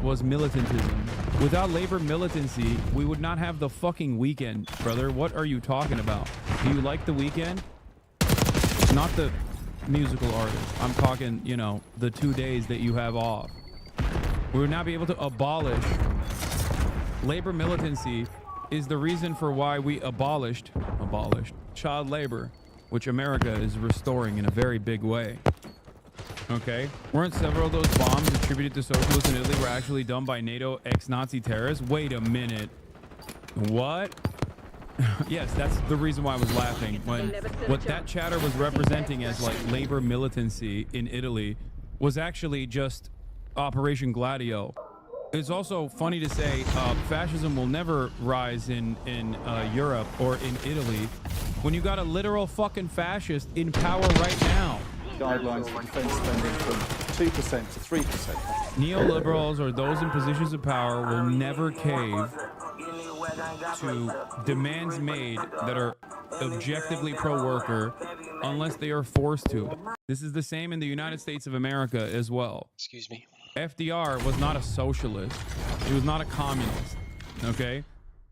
was militantism. Without labor militancy, we would not have the fucking weekend, brother. What are you talking about? Do you like the weekend? Not the musical artist. I'm talking, you know, the 2 days that you have off. We would not be able to abolish. Labor militancy is the reason for why we abolished child labor, which America is restoring in a very big way. Okay? Weren't several of those bombs attributed to socialists in Italy were actually done by NATO ex-Nazi terrorists? Wait a minute. What? Yes, that's the reason why I was laughing. When what that chatter was representing as like labor militancy in Italy was actually just Operation Gladio. It's also funny to say fascism will never rise in Europe or in Italy when you got a literal fucking fascist in power right now. Guidelines for defense spending from 2% to 3%. Neoliberals or those in positions of power will never cave to demands made that are objectively pro-worker unless they are forced to. This is the same in the United States of America as well. Excuse me. FDR was not a socialist. He was not a communist. Okay?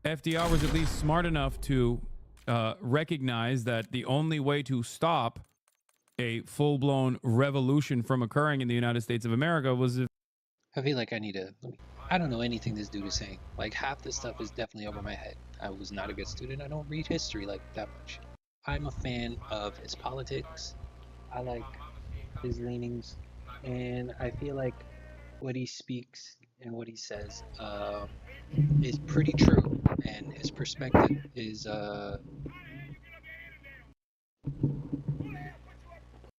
FDR was at least smart enough to recognize that the only way to stop a full-blown revolution from occurring in the United States of America was if... I feel like I need to... I don't know anything this dude is saying. Like, half this stuff is definitely over my head. I was not a good student. I don't read history like that much. I'm a fan of his politics. I like his leanings. And I feel like what he speaks and what he says is pretty true, and his perspective is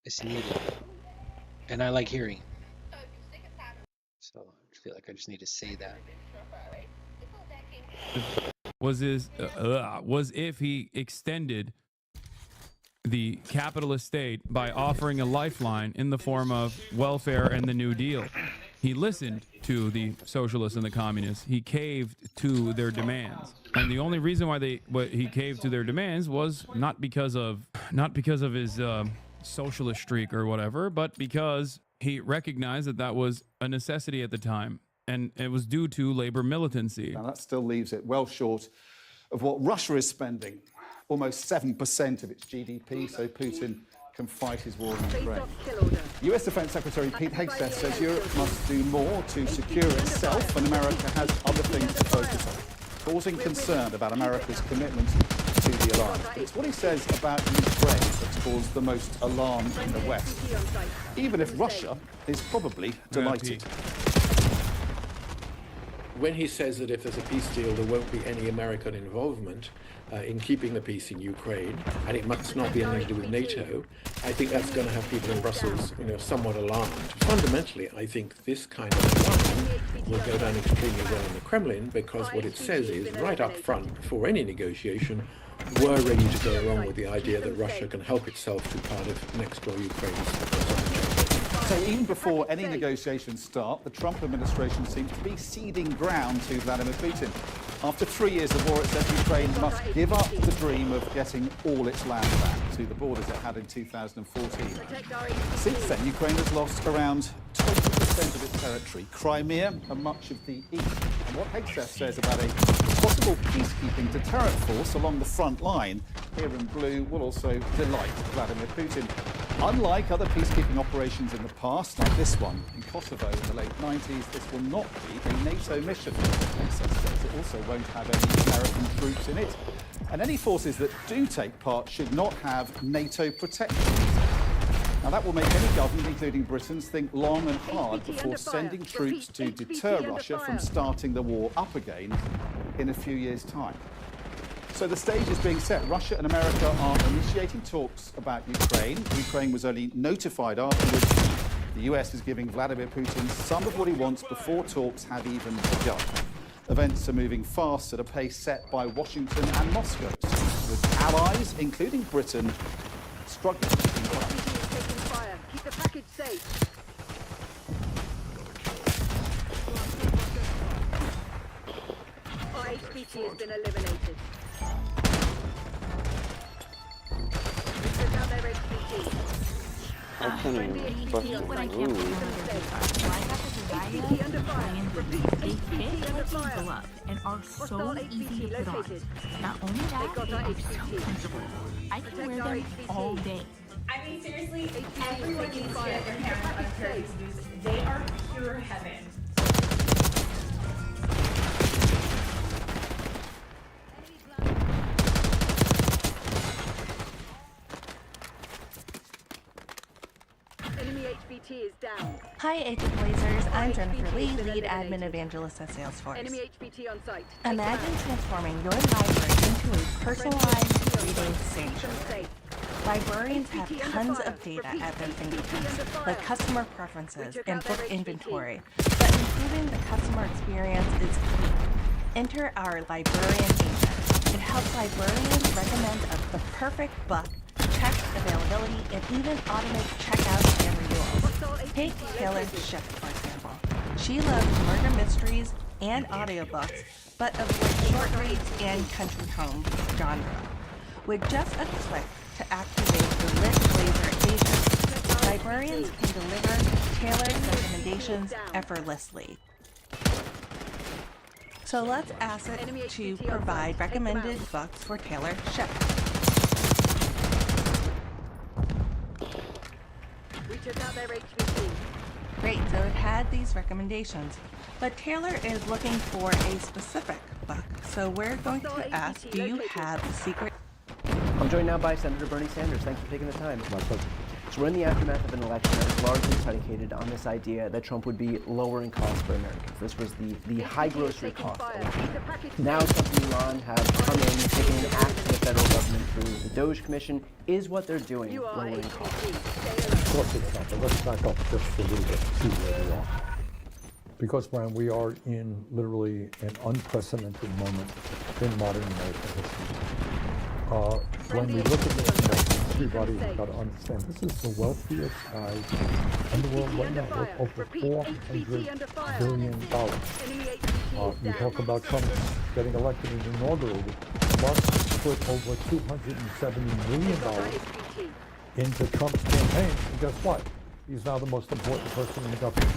it's needed, and I like hearing. So I feel like I just need to say that. Was if he extended the capitalist state by offering a lifeline in the form of welfare and the New Deal. He listened to the socialists and the communists. He caved to their demands. And the only reason why he caved to their demands was not because of his socialist streak or whatever, but because he recognized that that was a necessity at the time. And it was due to labor militancy. Now that still leaves it well short of what Russia is spending. Almost 7% of its GDP, so Putin can fight his war in Ukraine. US Defense Secretary Pete Hegseth says Europe must do more to secure itself, and America has other things to focus on, causing concern about America's commitment to the alliance. But it's what he says about Ukraine that's caused the most alarm in the West, even if Russia is probably delighted. When he says that if there's a peace deal, there won't be any American involvement in keeping the peace in Ukraine, and it must not be anything to do with NATO, I think that's going to have people in Brussels, somewhat alarmed. Fundamentally, I think this kind of plan will go down extremely well in the Kremlin, because what it says is, right up front, before any negotiation, we're ready to go along with the idea that Russia can help itself to part of next door Ukraine's sovereignty. So even before any negotiations start, the Trump administration seems to be ceding ground to Vladimir Putin. After 3 years of war, it says Ukraine must give up the dream of getting all its land back to the borders it had in 2014. Since then, Ukraine has lost around 20% of its territory, Crimea and much of the east. And what Hegseth says about a possible peacekeeping deterrent force along the front line here in blue will also delight Vladimir Putin. Unlike other peacekeeping operations in the past, like this one in Kosovo in the late 90s, this will not be a NATO mission. Hegseth says it also won't have any American troops in it. And any forces that do take part should not have NATO protection. Now that will make any government, including Britain's, think long and hard before sending troops to deter Russia from starting the war up again in a few years' time. So the stage is being set. Russia and America are initiating talks about Ukraine. Ukraine was only notified afterwards. The US is giving Vladimir Putin some of what he wants before talks have even begun. Events are moving fast at a pace set by Washington and Moscow, with allies, including Britain, struggling to keep up. Keep the package safe. Our HVT has been eliminated. Now their HVT. How can you fucking move? HVT under fire. They fit like gloves and are so easy to put on. Not only that, they are so comfortable. I can wear them all day. I mean, seriously, everyone needs to get their hands on a pair of these boots. They are pure heaven. Enemy HVT is down. Hi, Agent Blazers. I'm Jennifer Lee, lead admin evangelist at Salesforce. Enemy HVT on site. Imagine transforming your library into a personalized 3D sanctuary. Librarians have tons of data at their fingertips, like customer preferences and book inventory, but improving the customer experience is key. Enter our librarian agent. It helps librarians recommend the perfect book, check availability, and even automate checkouts and renewals. Take Taylor Swift, for example. She loves murder mysteries and audiobooks, but avoids short reads and country home genre. With just a click to activate the Lit Blazer agent, librarians can deliver tailored recommendations effortlessly. So let's ask it to provide recommended books for Taylor Swift. We took out their HVT. Great, so it had these recommendations. But Taylor is looking for a specific book, so we're going to ask, do you have a secret? I'm joined now by Senator Bernie Sanders. Thanks for taking the time. My pleasure. So we're in the aftermath of an election that was largely predicated on this idea that Trump would be lowering costs for Americans. This was the high grocery cost election. Now Trump and Iran have come in, taken an act to the federal government through the Doge Commission. Is what they're doing lowering costs? Of course it's not, but let's back up just a little bit to see where we are. Because, Brian, we are in literally an unprecedented moment in modern American history. When we look at this, everybody has got to understand this is the wealthiest guy in the world right now, worth over $400 billion. You talk about Trump getting elected and inaugurated. Musk put over $270 million into Trump's campaign, and guess what? He's now the most important person in the government.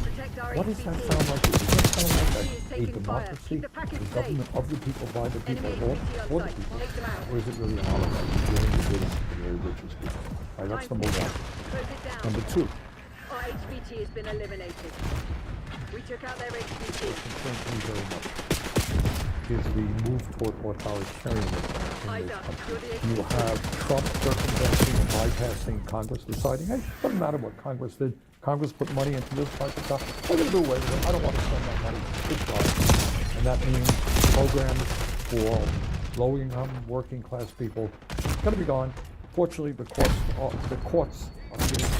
What does that sound like? Does that sound like a democracy, the government of the people, by the people, for the people? Or is it really an oligarchy doing the bidding of the very richest people? Right, that's number one. Number two. Our HVT has been eliminated. We took out their HVT. Concerns me very much is the move toward authoritarianism in this country. You have Trump circumventing and bypassing Congress, deciding, hey, it doesn't matter what Congress did. Congress put money into this type of stuff. We're going to do away with it. I don't want to spend that money. Goodbye. And that means programs for low-income, working-class people going to be gone. Fortunately, the courts are giving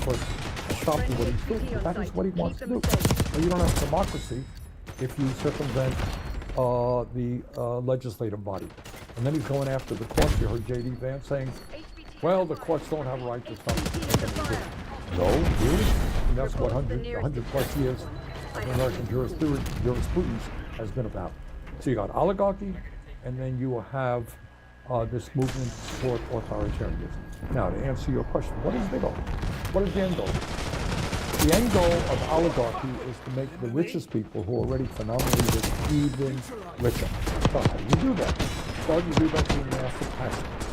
Trump a stop to what he's doing. That is what he wants to do. Well, you don't have democracy if you circumvent the legislative body. And then he's going after the courts. You heard J.D. Vance saying, well, the courts don't have a right to stop. No, really? And that's what 100 plus years of American jurisprudence has been about. So you got oligarchy, and then you have this movement toward authoritarianism. Now, to answer your question, what is the goal? What is the end goal? The end goal of oligarchy is to make the richest people who are already phenomenally rich even richer. So how do you do that? So you do that through massive tax breaks.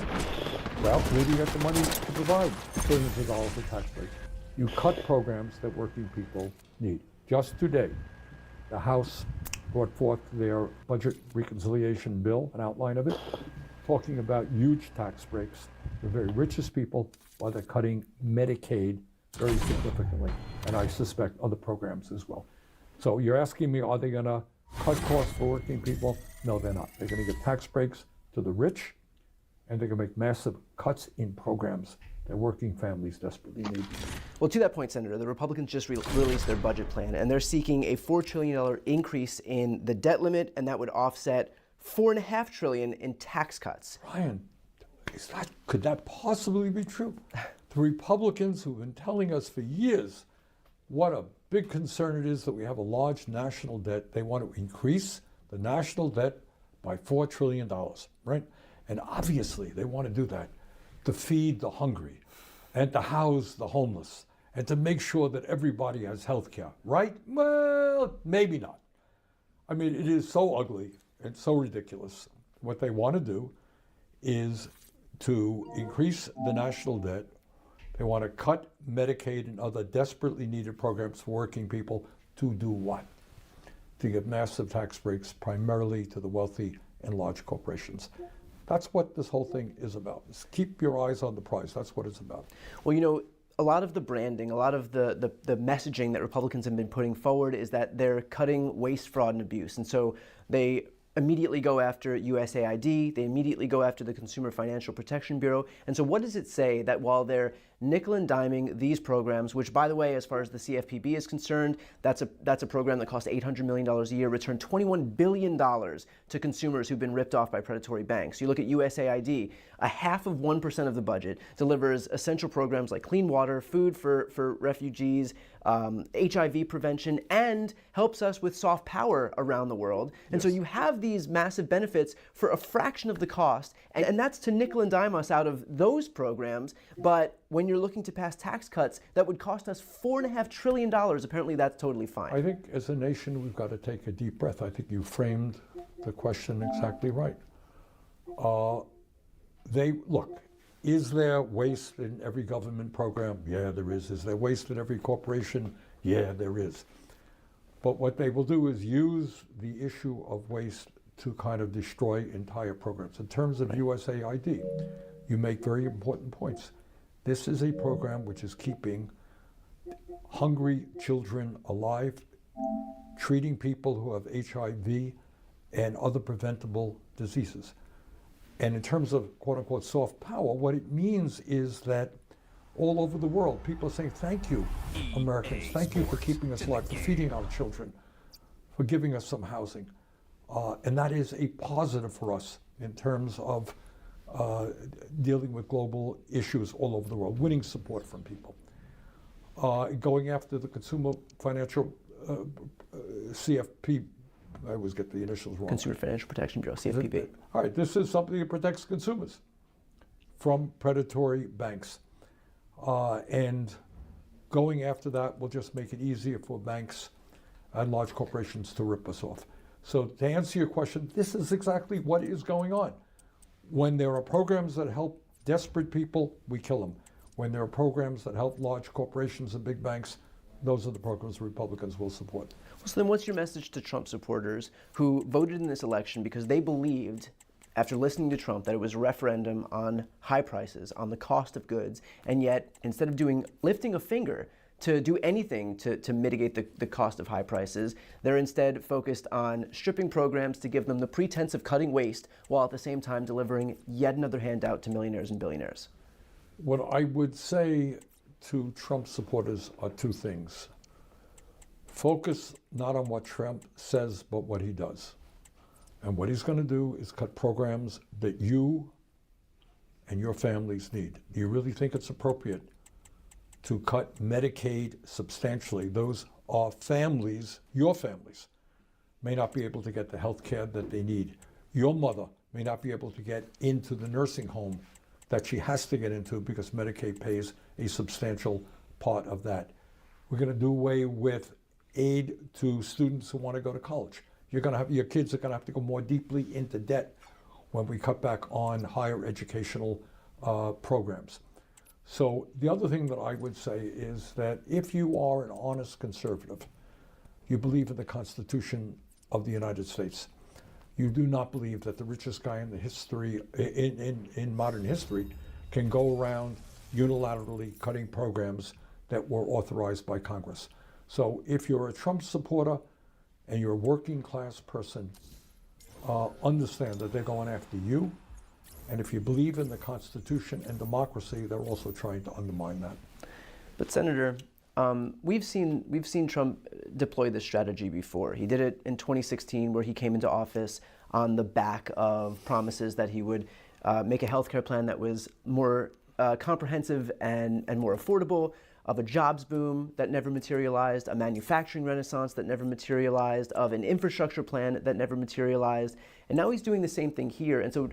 Well, where do you get the money to provide billions of dollars of tax breaks? You cut programs that working people need. Just today, the House brought forth their budget reconciliation bill, an outline of it, talking about huge tax breaks for the very richest people while they're cutting Medicaid very significantly, and I suspect other programs as well. So you're asking me, are they going to cut costs for working people? No, they're not. They're going to give tax breaks to the rich, and they're going to make massive cuts in programs that working families desperately need. Well, to that point, Senator, the Republicans just released their budget plan, and they're seeking a $4 trillion increase in the debt limit, and that would offset $4.5 trillion in tax cuts. Ryan, could that possibly be true? The Republicans who've been telling us for years what a big concern it is that we have a large national debt, they want to increase the national debt by $4 trillion, right? And obviously they want to do that to feed the hungry and to house the homeless and to make sure that everybody has health care, right? Well, maybe not. I mean, it is so ugly and so ridiculous. What they want to do is to increase the national debt. They want to cut Medicaid and other desperately needed programs for working people to do what? To give massive tax breaks primarily to the wealthy and large corporations. That's what this whole thing is about. Just keep your eyes on the prize. That's what it's about. Well, you know, a lot of the branding, a lot of the messaging that Republicans have been putting forward is that they're cutting waste, fraud, and abuse. And so they immediately go after USAID, they immediately go after the Consumer Financial Protection Bureau. And so what does it say that while they're nickel and diming these programs, which, by the way, as far as the CFPB is concerned, that's a program that costs $800 million a year, returned $21 billion to consumers who've been ripped off by predatory banks. You look at USAID, 0.5% of the budget delivers essential programs like clean water, food for refugees, HIV prevention, and helps us with soft power around the world. And so you have these massive benefits for a fraction of the cost, and that's to nickel and dime us out of those programs. But when you're looking to pass tax cuts that would cost us $4.5 trillion, apparently that's totally fine. I think as a nation, we've got to take a deep breath. I think you framed the question exactly right. Look, is there waste in every government program? Yeah, there is. Is there waste in every corporation? Yeah, there is. But what they will do is use the issue of waste to kind of destroy entire programs. In terms of USAID, you make very important points. This is a program which is keeping hungry children alive, treating people who have HIV and other preventable diseases. And in terms of quote-unquote soft power, what it means is that all over the world, people are saying, thank you, Americans. Thank you for keeping us alive, for feeding our children, for giving us some housing. And that is a positive for us in terms of dealing with global issues all over the world, winning support from people. Going after the Consumer Financial CFP, I always get the initials wrong. Consumer Financial Protection Bureau, CFPB. All right, this is something that protects consumers from predatory banks. And going after that will just make it easier for banks and large corporations to rip us off. So to answer your question, this is exactly what is going on. When there are programs that help desperate people, we kill them. When there are programs that help large corporations and big banks, those are the programs Republicans will support. So then what's your message to Trump supporters who voted in this election because they believed, after listening to Trump, that it was a referendum on high prices, on the cost of goods, and yet instead of lifting a finger to do anything to mitigate the cost of high prices, they're instead focused on stripping programs to give them the pretense of cutting waste while at the same time delivering yet another handout to millionaires and billionaires? What I would say to Trump supporters are two things. Focus not on what Trump says, but what he does. And what he's going to do is cut programs that you and your families need. Do you really think it's appropriate to cut Medicaid substantially? Those are families, your families, may not be able to get the health care that they need. Your mother may not be able to get into the nursing home that she has to get into because Medicaid pays a substantial part of that. We're going to do away with aid to students who want to go to college. Your kids are going to have to go more deeply into debt when we cut back on higher educational programs. So the other thing that I would say is that if you are an honest conservative, you believe in the Constitution of the United States. You do not believe that the richest guy in the history, in modern history, can go around unilaterally cutting programs that were authorized by Congress. So if you're a Trump supporter and you're a working class person, understand that they're going after you And if you believe in the Constitution and democracy, they're also trying to undermine that. But Senator, we've seen Trump deploy this strategy before. He did it in 2016, where he came into office on the back of promises that he would make a healthcare plan that was more comprehensive and more affordable, of a jobs boom that never materialized, a manufacturing renaissance that never materialized, of an infrastructure plan that never materialized, and now he's doing the same thing here. And so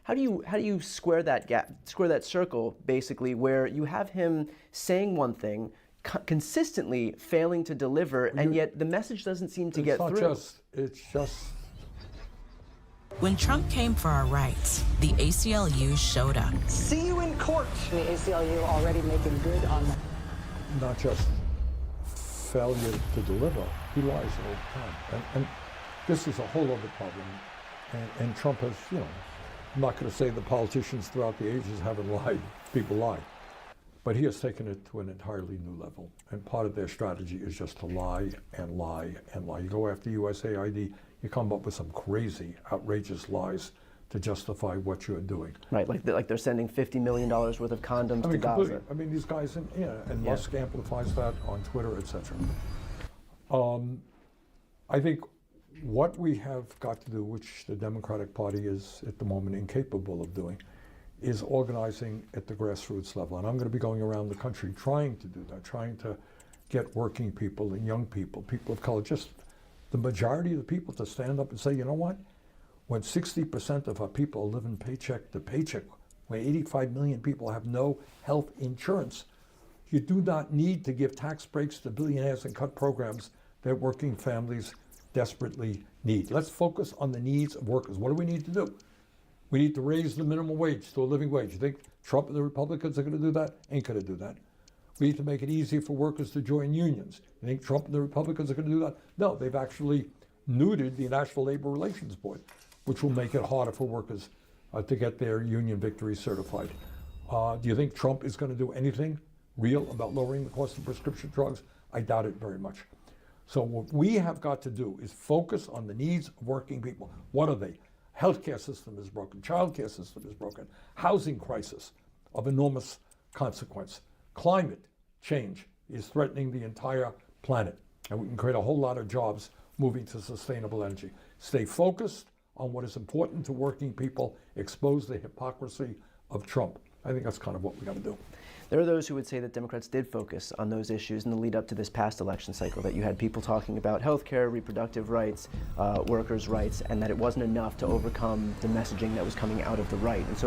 how do you square that gap, square that circle, basically, where you have him saying one thing, consistently failing to deliver, and yet the message doesn't seem to get through? It's just. When Trump came for our rights, the ACLU showed up. See you in court. The ACLU already making good on that. Not just failure to deliver, he lies all the time. And this is a whole other problem. And Trump has, I'm not going to say the politicians throughout the ages haven't lied. People lie. But he has taken it to an entirely new level. And part of their strategy is just to lie and lie and lie. You go after USAID, you come up with some crazy, outrageous lies to justify what you're doing. Right, like they're sending $50 million worth of condoms to Gaza. I mean, these guys, and Musk amplifies that on Twitter, etc. I think what we have got to do, which the Democratic Party is at the moment incapable of doing, is organizing at the grassroots level. And I'm going to be going around the country trying to do that, trying to get working people and young people, people of color, just the majority of the people to stand up and say, you know what? When 60% of our people are living paycheck to paycheck, when 85 million people have no health insurance, you do not need to give tax breaks to billionaires and cut programs that working families desperately need. Let's focus on the needs of workers. What do we need to do? We need to raise the minimum wage to a living wage. You think Trump and the Republicans are going to do that? Ain't going to do that. We need to make it easier for workers to join unions. You think Trump and the Republicans are going to do that? No, they've actually neutered the National Labor Relations Board, which will make it harder for workers to get their union victory certified. Do you think Trump is going to do anything real about lowering the cost of prescription drugs? I doubt it very much. So what we have got to do is focus on the needs of working people. What are they? Healthcare system is broken. Childcare system is broken. Housing crisis of enormous consequence. Climate change is threatening the entire planet. And we can create a whole lot of jobs moving to sustainable energy. Stay focused on what is important to working people. Expose the hypocrisy of Trump. I think that's kind of what we got to do. There are those who would say that Democrats did focus on those issues in the lead up to this past election cycle, that you had people talking about healthcare, reproductive rights, workers' rights, and that it wasn't enough to overcome the messaging that was coming out of the right. And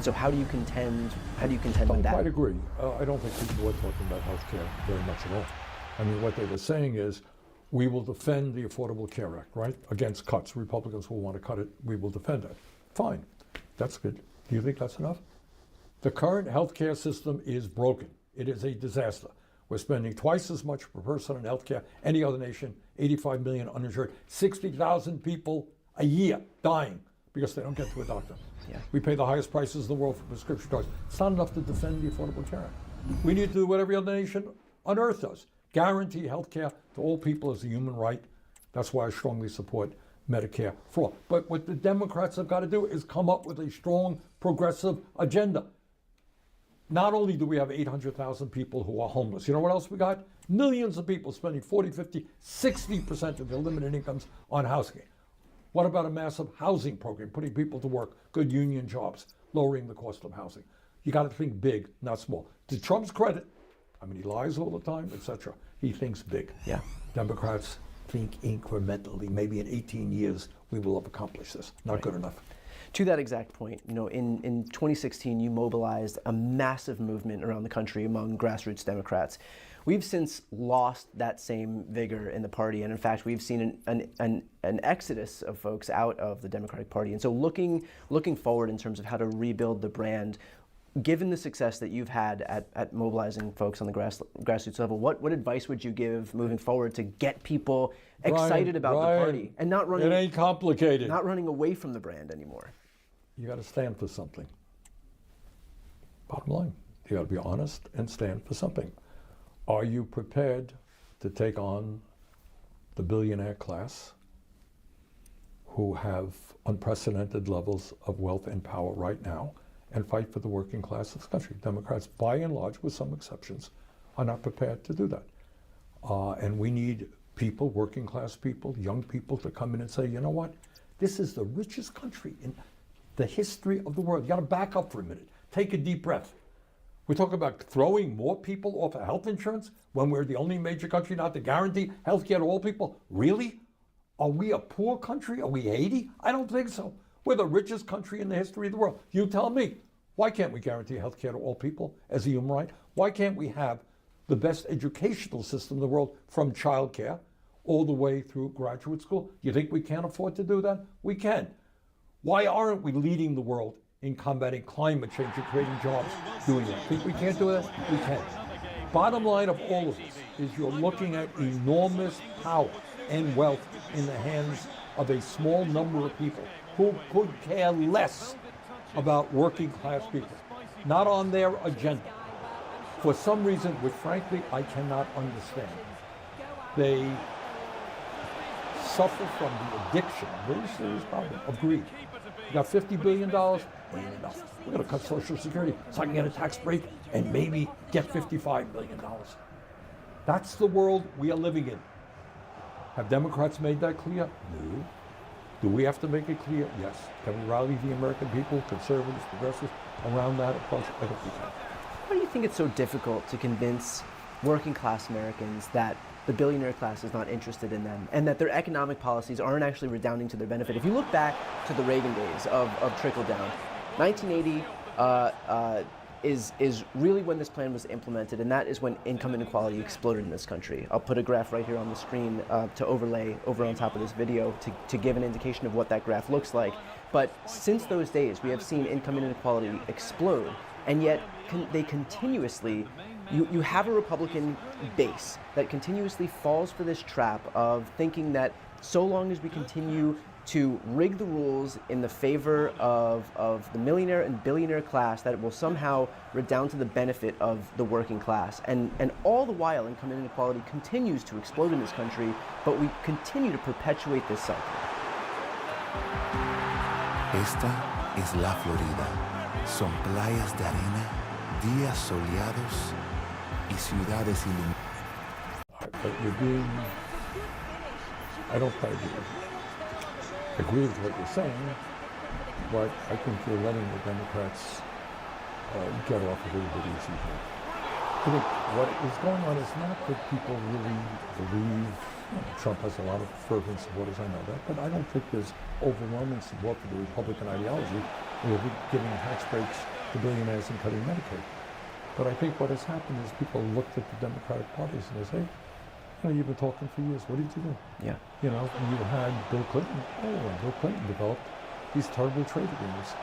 so how do you contend with that? I quite agree. I don't think people were talking about healthcare very much at all. I mean, what they were saying is, we will defend the Affordable Care Act, right? Against cuts. Republicans will want to cut it. We will defend it. Fine. That's good. Do you think that's enough? The current healthcare system is broken. It is a disaster. We're spending twice as much per person on healthcare any other nation, 85 million uninsured, 60,000 people a year dying because they don't get to a doctor. Yeah. We pay the highest prices in the world for prescription drugs. It's not enough to defend the Affordable Care Act. We need to do what every other nation on earth does. Guarantee health care to all people as a human right. That's why I strongly support Medicare for all. But what the Democrats have got to do is come up with a strong progressive agenda. Not only do we have 800,000 people who are homeless, you know what else we got? Millions of people spending 40, 50, 60% of their limited incomes on housing. What about a massive housing program, putting people to work, good union jobs, lowering the cost of housing? You got to think big, not small. To Trump's credit, I mean, he lies all the time, etc. He thinks big. Yeah. Democrats think incrementally. Maybe in 18 years we will have accomplished this. Not good enough. To that exact point, in 2016, you mobilized a massive movement around the country among grassroots Democrats. We've since lost that same vigor in the party, and in fact, we've seen an exodus of folks out of the Democratic Party. And so, looking forward in terms of how to rebuild the brand, given the success that you've had at mobilizing folks on the grassroots level, what advice would you give moving forward to get people excited about the party and not running? It ain't complicated. Not running away from the brand anymore. You got to stand for something. Bottom line, you got to be honest and stand for something. Are you prepared to take on the billionaire class who have unprecedented levels of wealth and power right now and fight for the working class of this country. Democrats, by and large, with some exceptions, are not prepared to do that. And we need people, working class people, young people, to come in and say, you know what? This is the richest country in the history of the world. You got to back up for a minute. Take a deep breath. We're talking about throwing more people off of health insurance when we're the only major country not to guarantee health care to all people. Really? Are we a poor country? Are we Haiti? I don't think so. We're the richest country in the history of the world. You tell me. Why can't we guarantee health care to all people as a human right? Why can't we have the best educational system in the world, from childcare all the way through graduate school? You think we can't afford to do that? We can. Why aren't we leading the world in combating climate change and creating jobs doing that? Think we can't do that? We can. Bottom line of all of this is you're looking at enormous power and wealth in the hands of a small number of people who could care less about working class people, not on their agenda. For some reason, which frankly I cannot understand, they suffer from the addiction, very serious problem, of greed. You got $50 billion, ain't enough. We're going to cut Social Security so I can get a tax break and maybe get $55 billion. That's the world we are living in. Have Democrats made that clear? No. Do we have to make it clear? Yes. Can we rally the American people, conservatives, progressives, around that approach? I think we can. Why do you think it's so difficult to convince working class Americans that the billionaire class is not interested in them and that their economic policies aren't actually redounding to their benefit? If you look back to the Reagan days of trickle down, 1980 is really when this plan was implemented, and that is when income inequality exploded in this country. I'll put a graph right here on the screen to overlay over on top of this video to give an indication of what that graph looks like. But since those days, we have seen income inequality explode, and yet they continuously, you have a Republican base that continuously falls for this trap of thinking that so long as we continue to rig the rules in the favor of the millionaire and billionaire class, that it will somehow redound to the benefit of the working class. And all the while, income inequality continues to explode in this country, but we continue to perpetuate this cycle. Esta es la Florida. Son playas de arena, días soleados y ciudades iluminadas. But you're being, I don't quite agree with what you're saying, but I think you're letting the Democrats get off a little bit easy here. I think what is going on is not that people really believe Trump has a lot of fervent supporters, I know that, but I don't think there's overwhelming support for the Republican ideology of giving tax breaks to billionaires and cutting Medicaid. But I think what has happened is people looked at the Democratic parties and they say, you know, you've been talking for years, what did you do? Yeah. You know, and you had Bill Clinton. Bill Clinton developed these terrible trade agreements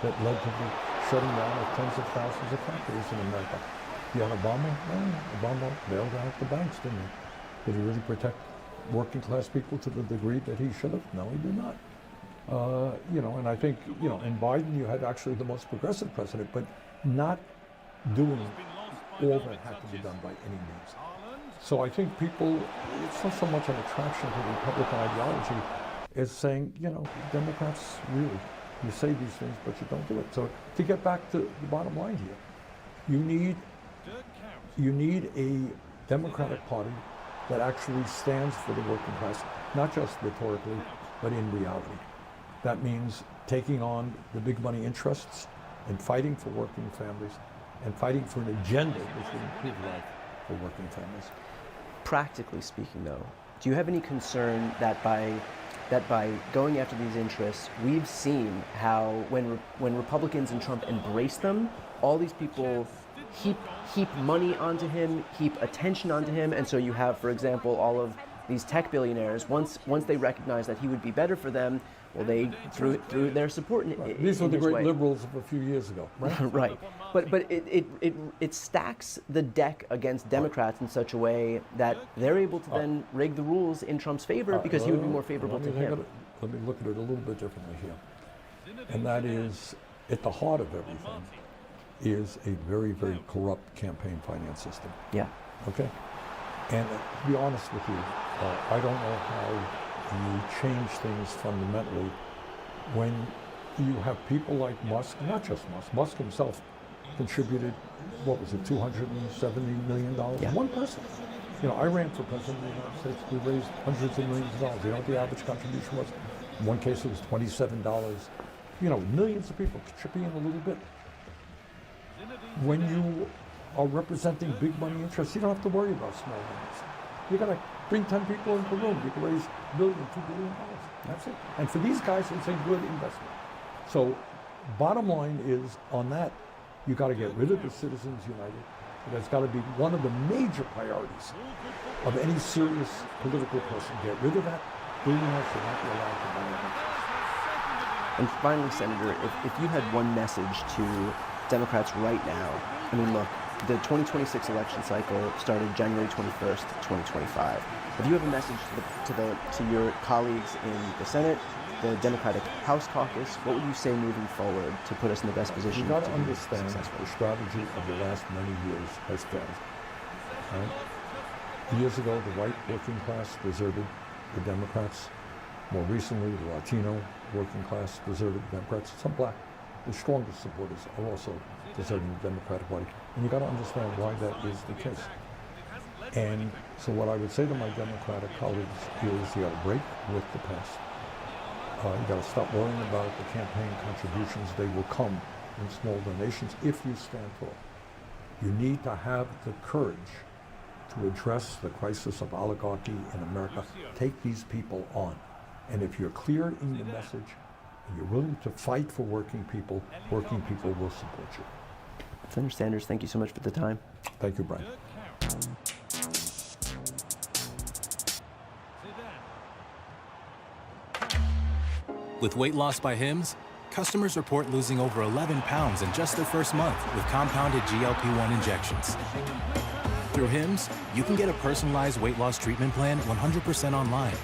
that led to the shutting down of tens of thousands of factories in America. You had Obama. Well, Obama bailed out the banks, didn't he? Did he really protect working class people to the degree that he should have? No, he did not. You know, and I think, you know, in Biden you had actually the most progressive president, but not doing all that had to be done by any means. So I think people, it's not so much an attraction to the Republican ideology as saying, you know, Democrats really, you say these things, but you don't do it. So to get back to the bottom line here, you need a Democratic Party that actually stands for the working class, not just rhetorically, but in reality. That means taking on the big money interests and fighting for working families and fighting for an agenda which will improve life for working families. Practically speaking, though, do you have any concern that by going after these interests, we've seen how when Republicans and Trump embrace them, all these people heap money onto him, heap attention onto him, and so you have, for example, all of these tech billionaires, once they recognize that he would be better for them, well, they threw their support in These were the great way. liberals of a few years ago, right? Right. But it stacks the deck against Democrats in such a way that they're able to then rig the rules in Trump's favor because he would be more favorable to him. Let me look at it a little bit differently here. And that is, at the heart of everything, is a very, very corrupt campaign finance system. Yeah. Okay? And to be honest with you, I don't know how you change things fundamentally when you have people like Musk, not just Musk. Musk himself contributed, what was it, $270 million? Yeah. One person. You know, I ran for president of the United States. We raised hundreds of millions of dollars. You know what the average contribution was? In one case, it was $27. You know, millions of people chipping in a little bit. When you are representing big money interests, you don't have to worry about small numbers. You got to bring 10 people into the room. You can raise $1 billion, $2 billion. That's it. And for these guys, it's a good investment. So, bottom line is, on that, you got to get rid of the Citizens United. That's got to be one of the major priorities of any serious political person. Get rid of that. Billionaires should not be allowed to buy it. And finally, Senator, if you had one message to Democrats right now, I mean, look, the 2026 election cycle started January 21st, 2025. If you have a message to your colleagues in the Senate, the Democratic House Caucus, what would you say moving forward to put us in the best position? You've got to understand the strategy of the last many years has failed. Right? Years ago, the white working class deserted the Democrats. More recently, the Latino working class deserted the Democrats. Some black, the strongest supporters are also deserting the Democratic Party. And you've got to understand why that is the case. And so what I would say to my Democratic colleagues is you got to break with the past. You got to stop worrying about the campaign contributions. They will come in small donations if you stand tall. You need to have the courage to address the crisis of oligarchy in America. Take these people on. And if you're clear in your message and you're willing to fight for working people will support you. Senator Sanders, thank you so much for the time. Thank you, Brian. With weight loss by Hims, customers report losing over 11 pounds in just their first month with compounded GLP-1 injections. Through Hims, you can get a personalized weight loss treatment plan 100% online.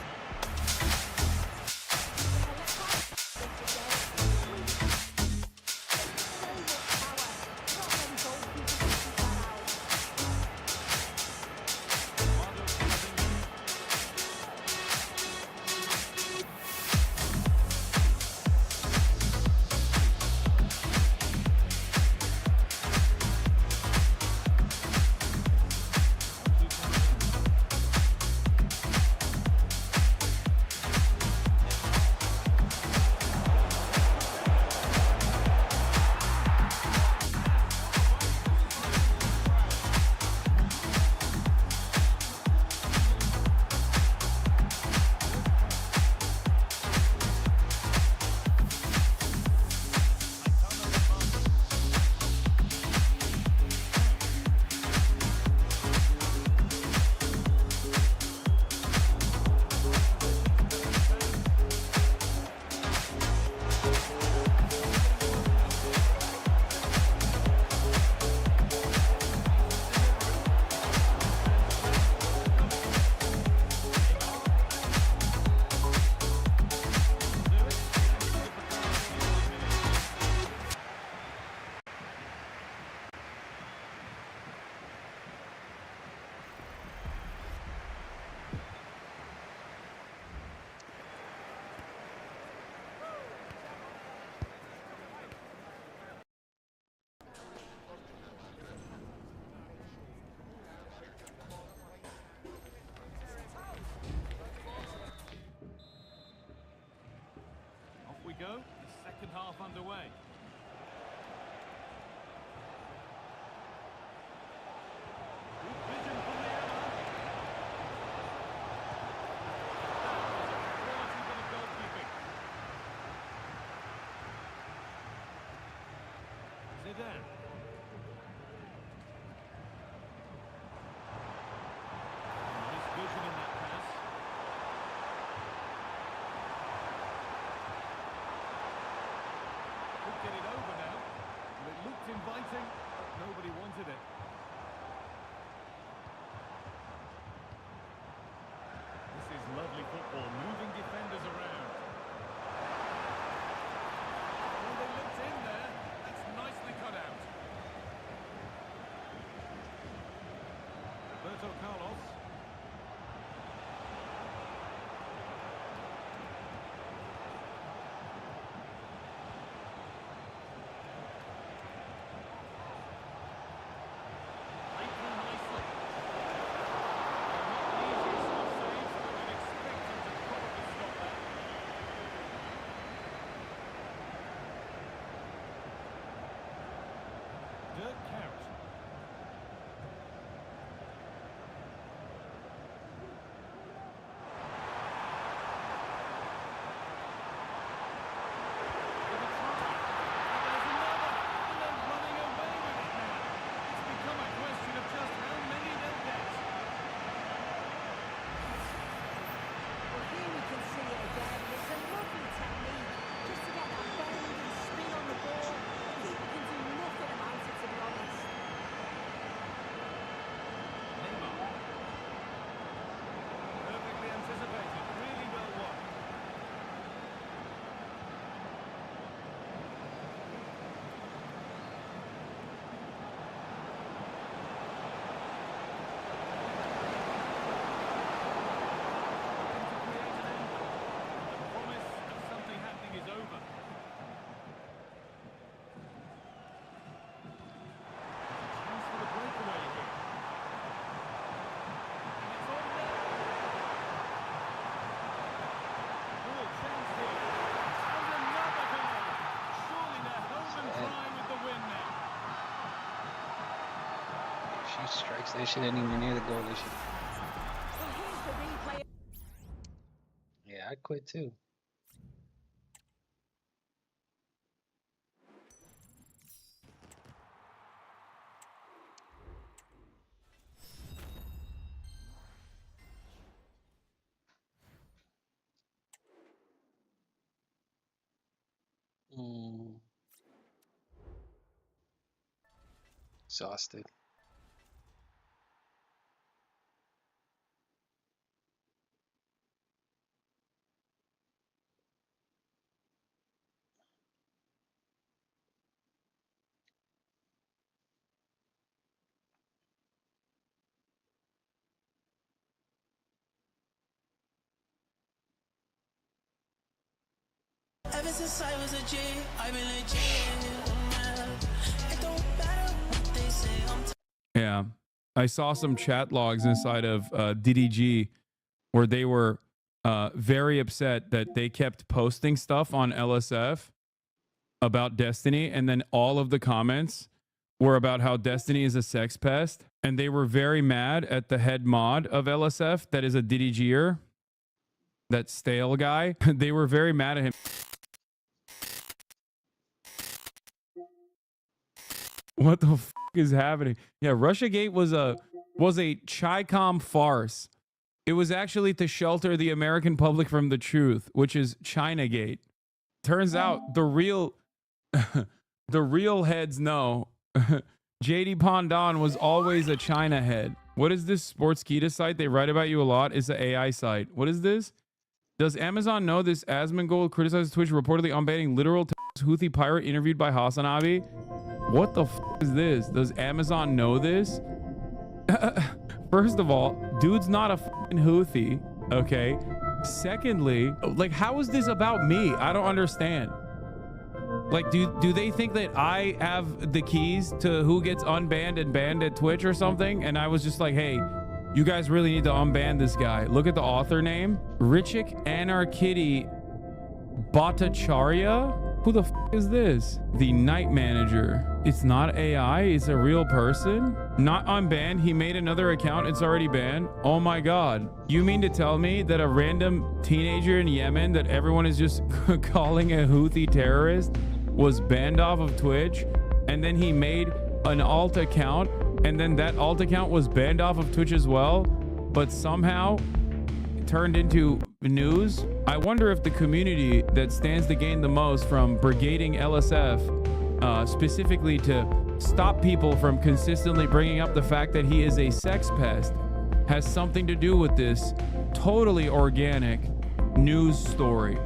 Go. The second half underway. Good vision from the error. Quality bit of goalkeeping. Zidane. Nice vision in that pass. Get it over now. It looked inviting, but nobody wanted it. This is lovely football, moving defenders around. Oh, they looked in there. That's nicely cut out. Roberto Carlos. count. Strikes, they shouldn't even near the goal. They should. Yeah, I'd quit too. Exhausted. Ever since I was a G, I've been legit. It don't matter what they say. Yeah, I saw some chat logs inside of DDG where they were very upset that they kept posting stuff on LSF about Destiny, and then all of the comments were about how Destiny is a sex pest, and they were very mad at the head mod of LSF that is a DDGer, that stale guy. They were very mad at him. What the f is happening? Yeah, Russiagate was a Chi-Com farce. It was actually to shelter the American public from the truth, which is Chinagate. Turns out the real heads know JD Pondon was always a China head. What is this Sportskeeda site? They write about you a lot. It's an AI site. What is this? Does Amazon know this? Asmongold criticizes Twitch reportedly unbanning literal Houthi pirate interviewed by Hassanabi. What the f is this? Does Amazon know this? First of all, dude's not a fucking Houthi, okay? Secondly, like, how is this about me? I don't understand. Like, do they think that I have the keys to who gets unbanned and banned at Twitch or something? And I was just like, hey, you guys really need to unban this guy. Look at the author name. Richik Anarkitty Bhattacharya? Who the f is this? The Night Manager. It's not AI, it's a real person. Not unbanned. He made another account. It's already banned. Oh my God. You mean to tell me that a random teenager in Yemen that everyone is just calling a Houthi terrorist was banned off of Twitch, and then he made an alt account, and then that alt account was banned off of Twitch as well, but somehow turned into news? I wonder if the community that stands to gain the most from brigading LSF, specifically to stop people from consistently bringing up the fact that he is a sex pest, has something to do with this totally organic news story.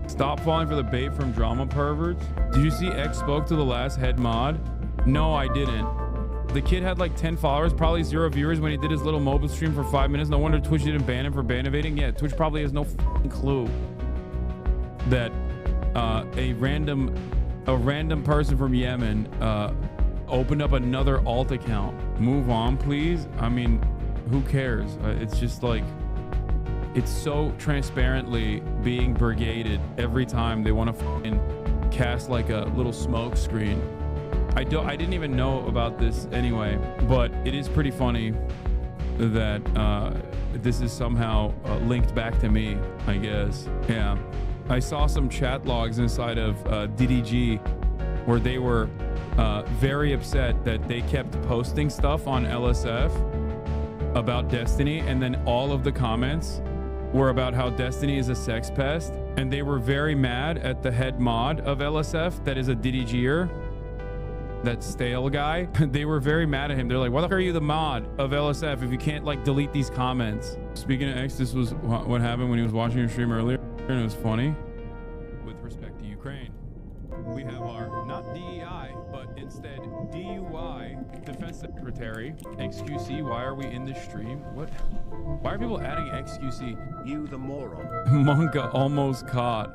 Stop falling for the bait from drama perverts. Did you see X spoke to the last head mod? No, I didn't. The kid had like 10 followers, probably 0 viewers when he did his little mobile stream for 5 minutes. No wonder Twitch didn't ban him for ban evading. Yeah, Twitch probably has no clue that a random person from Yemen opened up another alt account. Move on, please. I mean, who cares? It's just like, it's so transparently being brigaded every time they want to cast like a little smoke screen. I didn't even know about this anyway, but it is pretty funny that this is somehow linked back to me, I guess. Yeah. I saw some chat logs inside of DDG where they were very upset that they kept posting stuff on LSF about Destiny, and then all of the comments were about how Destiny is a sex pest, and they were very mad at the head mod of LSF that is a DDGer, that stale guy. They were very mad at him. They're like, why the fuck are you the mod of LSF if you can't like delete these comments? Speaking of X, this was what happened when he was watching your stream earlier, and it was funny. With respect to Ukraine, we have our not DEI, but instead DUI defense secretary. XQC, why are we in the stream? What? Why are people adding XQC? You the moron. Monka almost caught.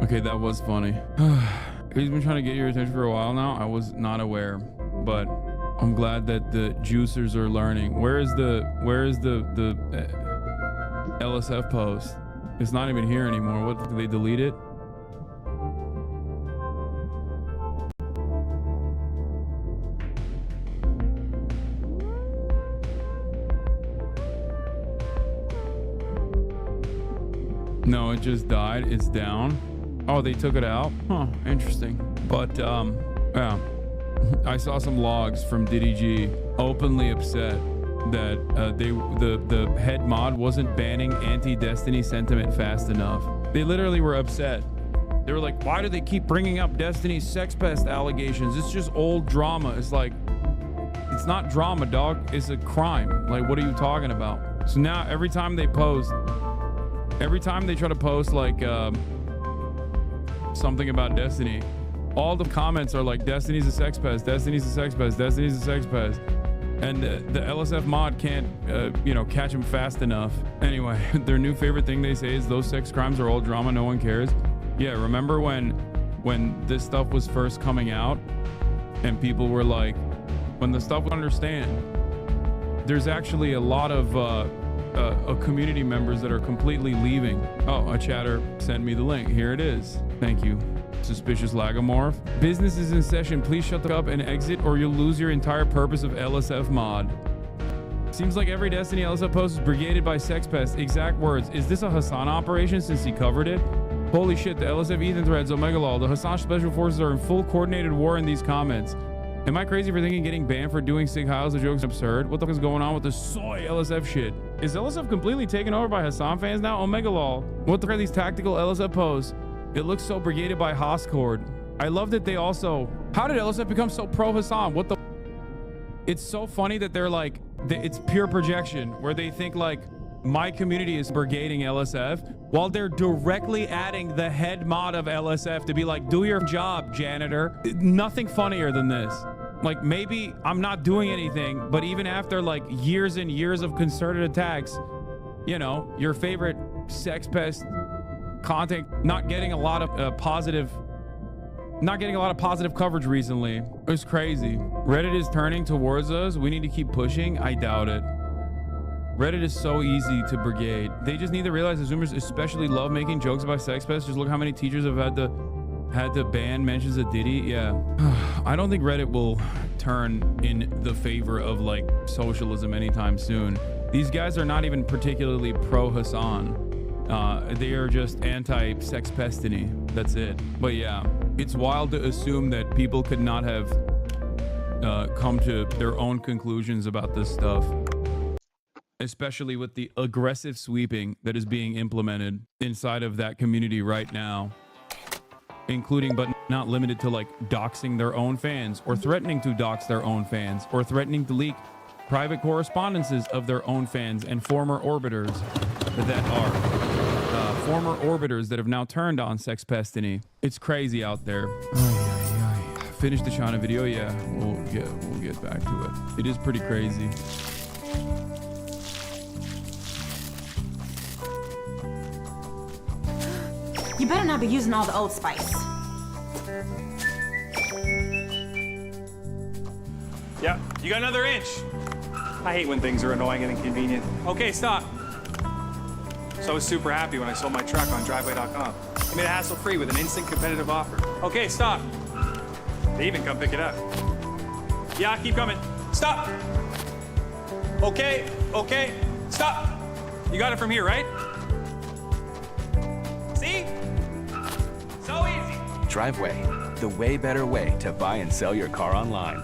Okay, that was funny. He's been trying to get your attention for a while now. I was not aware, but I'm glad that the juicers are learning. Where is the LSF post? It's not even here anymore. What, did they delete it? No, it just died. It's down. Oh, they took it out? Huh, interesting. But, yeah. I saw some logs from DDG openly upset that the head mod wasn't banning anti-Destiny sentiment fast enough. They literally were upset. They were like, why do they keep bringing up Destiny's sex pest allegations? It's just old drama. It's like, it's not drama, dog. It's a crime. Like, what are you talking about? So now every time they post, every time they try to post like something about Destiny, all the comments are like, Destiny's a sex pest, Destiny's a sex pest, Destiny's a sex pest. And the LSF mod can't, you know, catch them fast enough. Anyway, their new favorite thing they say is those sex crimes are old drama, no one cares. Yeah, remember when this stuff was first coming out and people were like, when the stuff understand, there's actually a lot of community members that are completely leaving. Oh, a chatter sent me the link. Here it is. Thank you. Suspicious lagomorph. Business is in session. Please shut the up and exit or you'll lose your entire purpose of LSF mod. Seems like every Destiny LSF post is brigaded by sex pests. Exact words. Is this a Hassan operation since he covered it? Holy shit, the LSF Ethan threads, Omega Law. The Hassan special forces are in full coordinated war in these comments. Am I crazy for thinking getting banned for doing Sig Heils a joke is absurd? What the fuck is going on with the soy LSF shit? Is LSF completely taken over by Hassan fans now? Omega Law. What the fuck are these tactical LSF posts? It looks so brigaded by Hoscord. I love that they also... How did LSF become so pro-Hassan? What the... It's so funny that they're like... It's pure projection, where they think like, my community is brigading LSF, while they're directly adding the head mod of LSF to be like, do your job, janitor. Nothing funnier than this. Like, maybe I'm not doing anything, but even after like years and years of concerted attacks, you know, your favorite sex pest content not getting a lot of positive coverage recently. It's crazy. Reddit is turning towards us. We need to keep pushing. I doubt it. Reddit is so easy to brigade. They just need to realize that Zoomers especially love making jokes about sex pests. Just look how many teachers have had to ban mentions of Diddy. Yeah. I don't think Reddit will turn in the favor of like socialism anytime soon. These guys are not even particularly pro-Hassan. They are just anti-sex pestiny. That's it. But yeah, it's wild to assume that people could not have come to their own conclusions about this stuff, especially with the aggressive sweeping that is being implemented inside of that community right now, including but not limited to like doxing their own fans or threatening to dox their own fans or threatening to leak private correspondences of their own fans and former orbiters that are former orbiters that have now turned on sex pestiny. It's crazy out there. Finish the China video. Yeah, we'll get back to it. It is pretty crazy. You better not be using all the Old Spice. Yeah, you got another inch. I hate when things are annoying and inconvenient. Okay, stop. So I was super happy when I sold my truck on driveway.com. They made it hassle-free with an instant competitive offer. Okay, stop. They even come pick it up. Yeah, keep coming. Stop. Okay, stop. You got it from here, right? See? So easy. Driveway, the way better way to buy and sell your car online.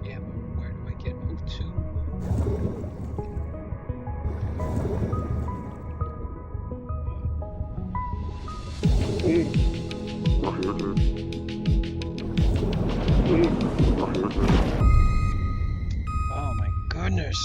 Yeah, but where do I get moved to? Oh my goodness.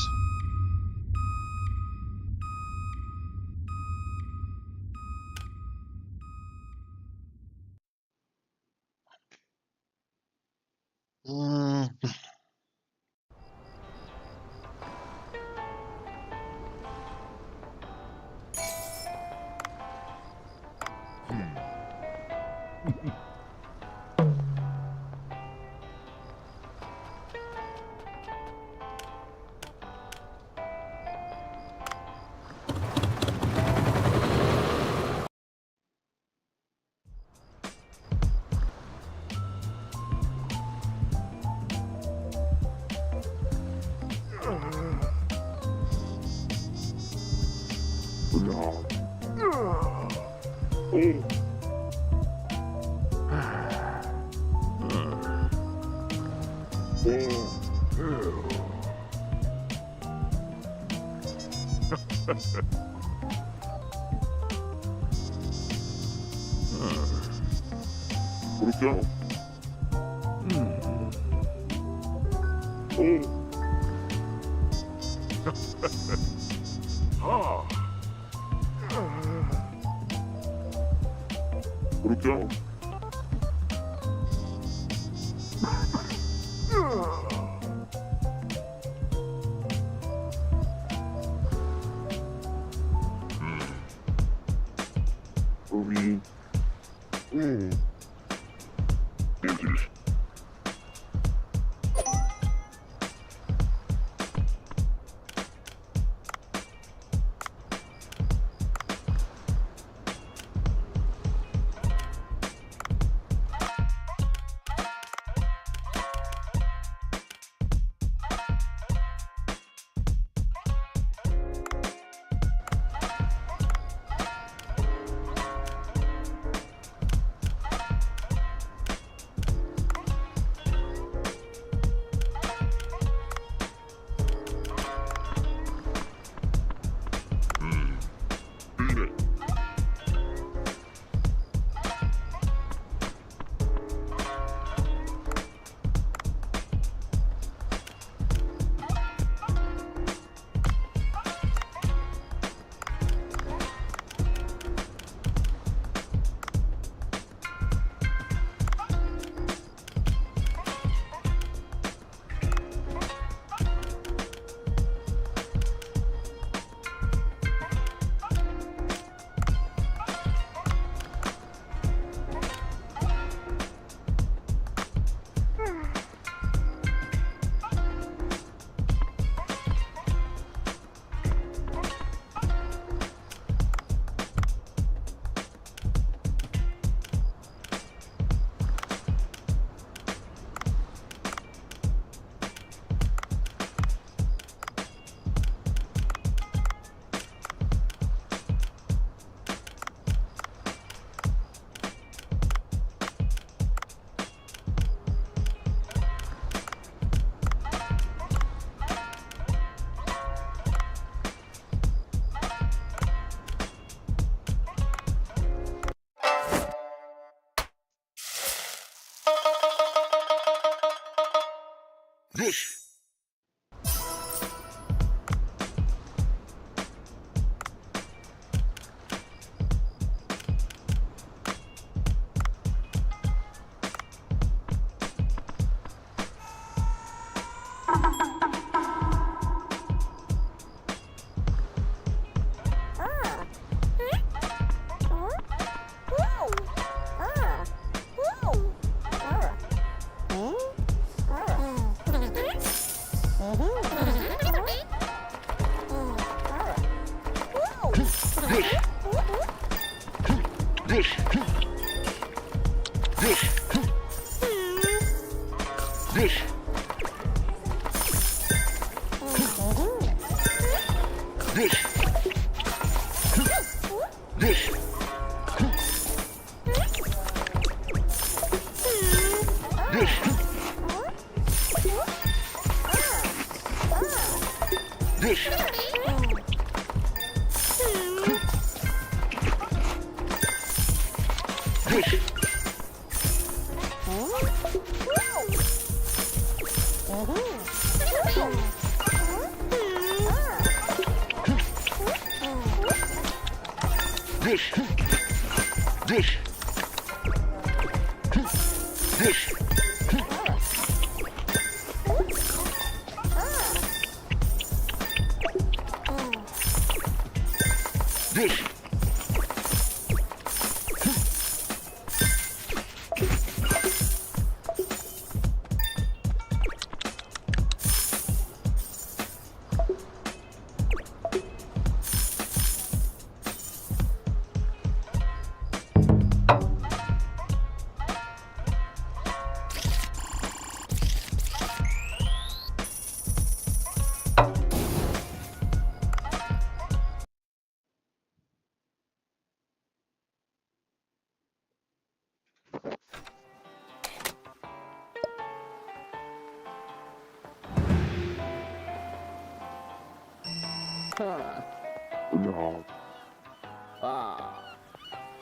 No.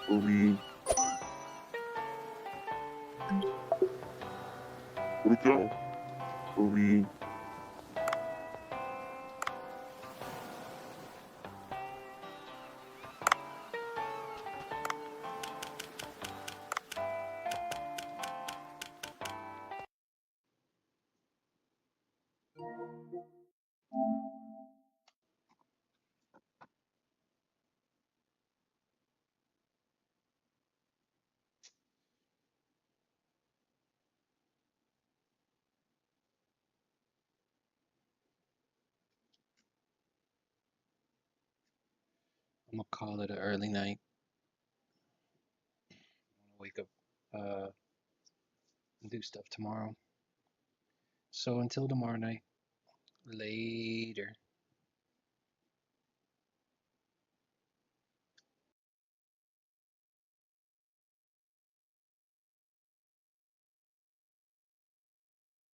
We. Where'd it go? We. I'm gonna call it an early night. Wake up, and do stuff tomorrow. So until tomorrow night, later.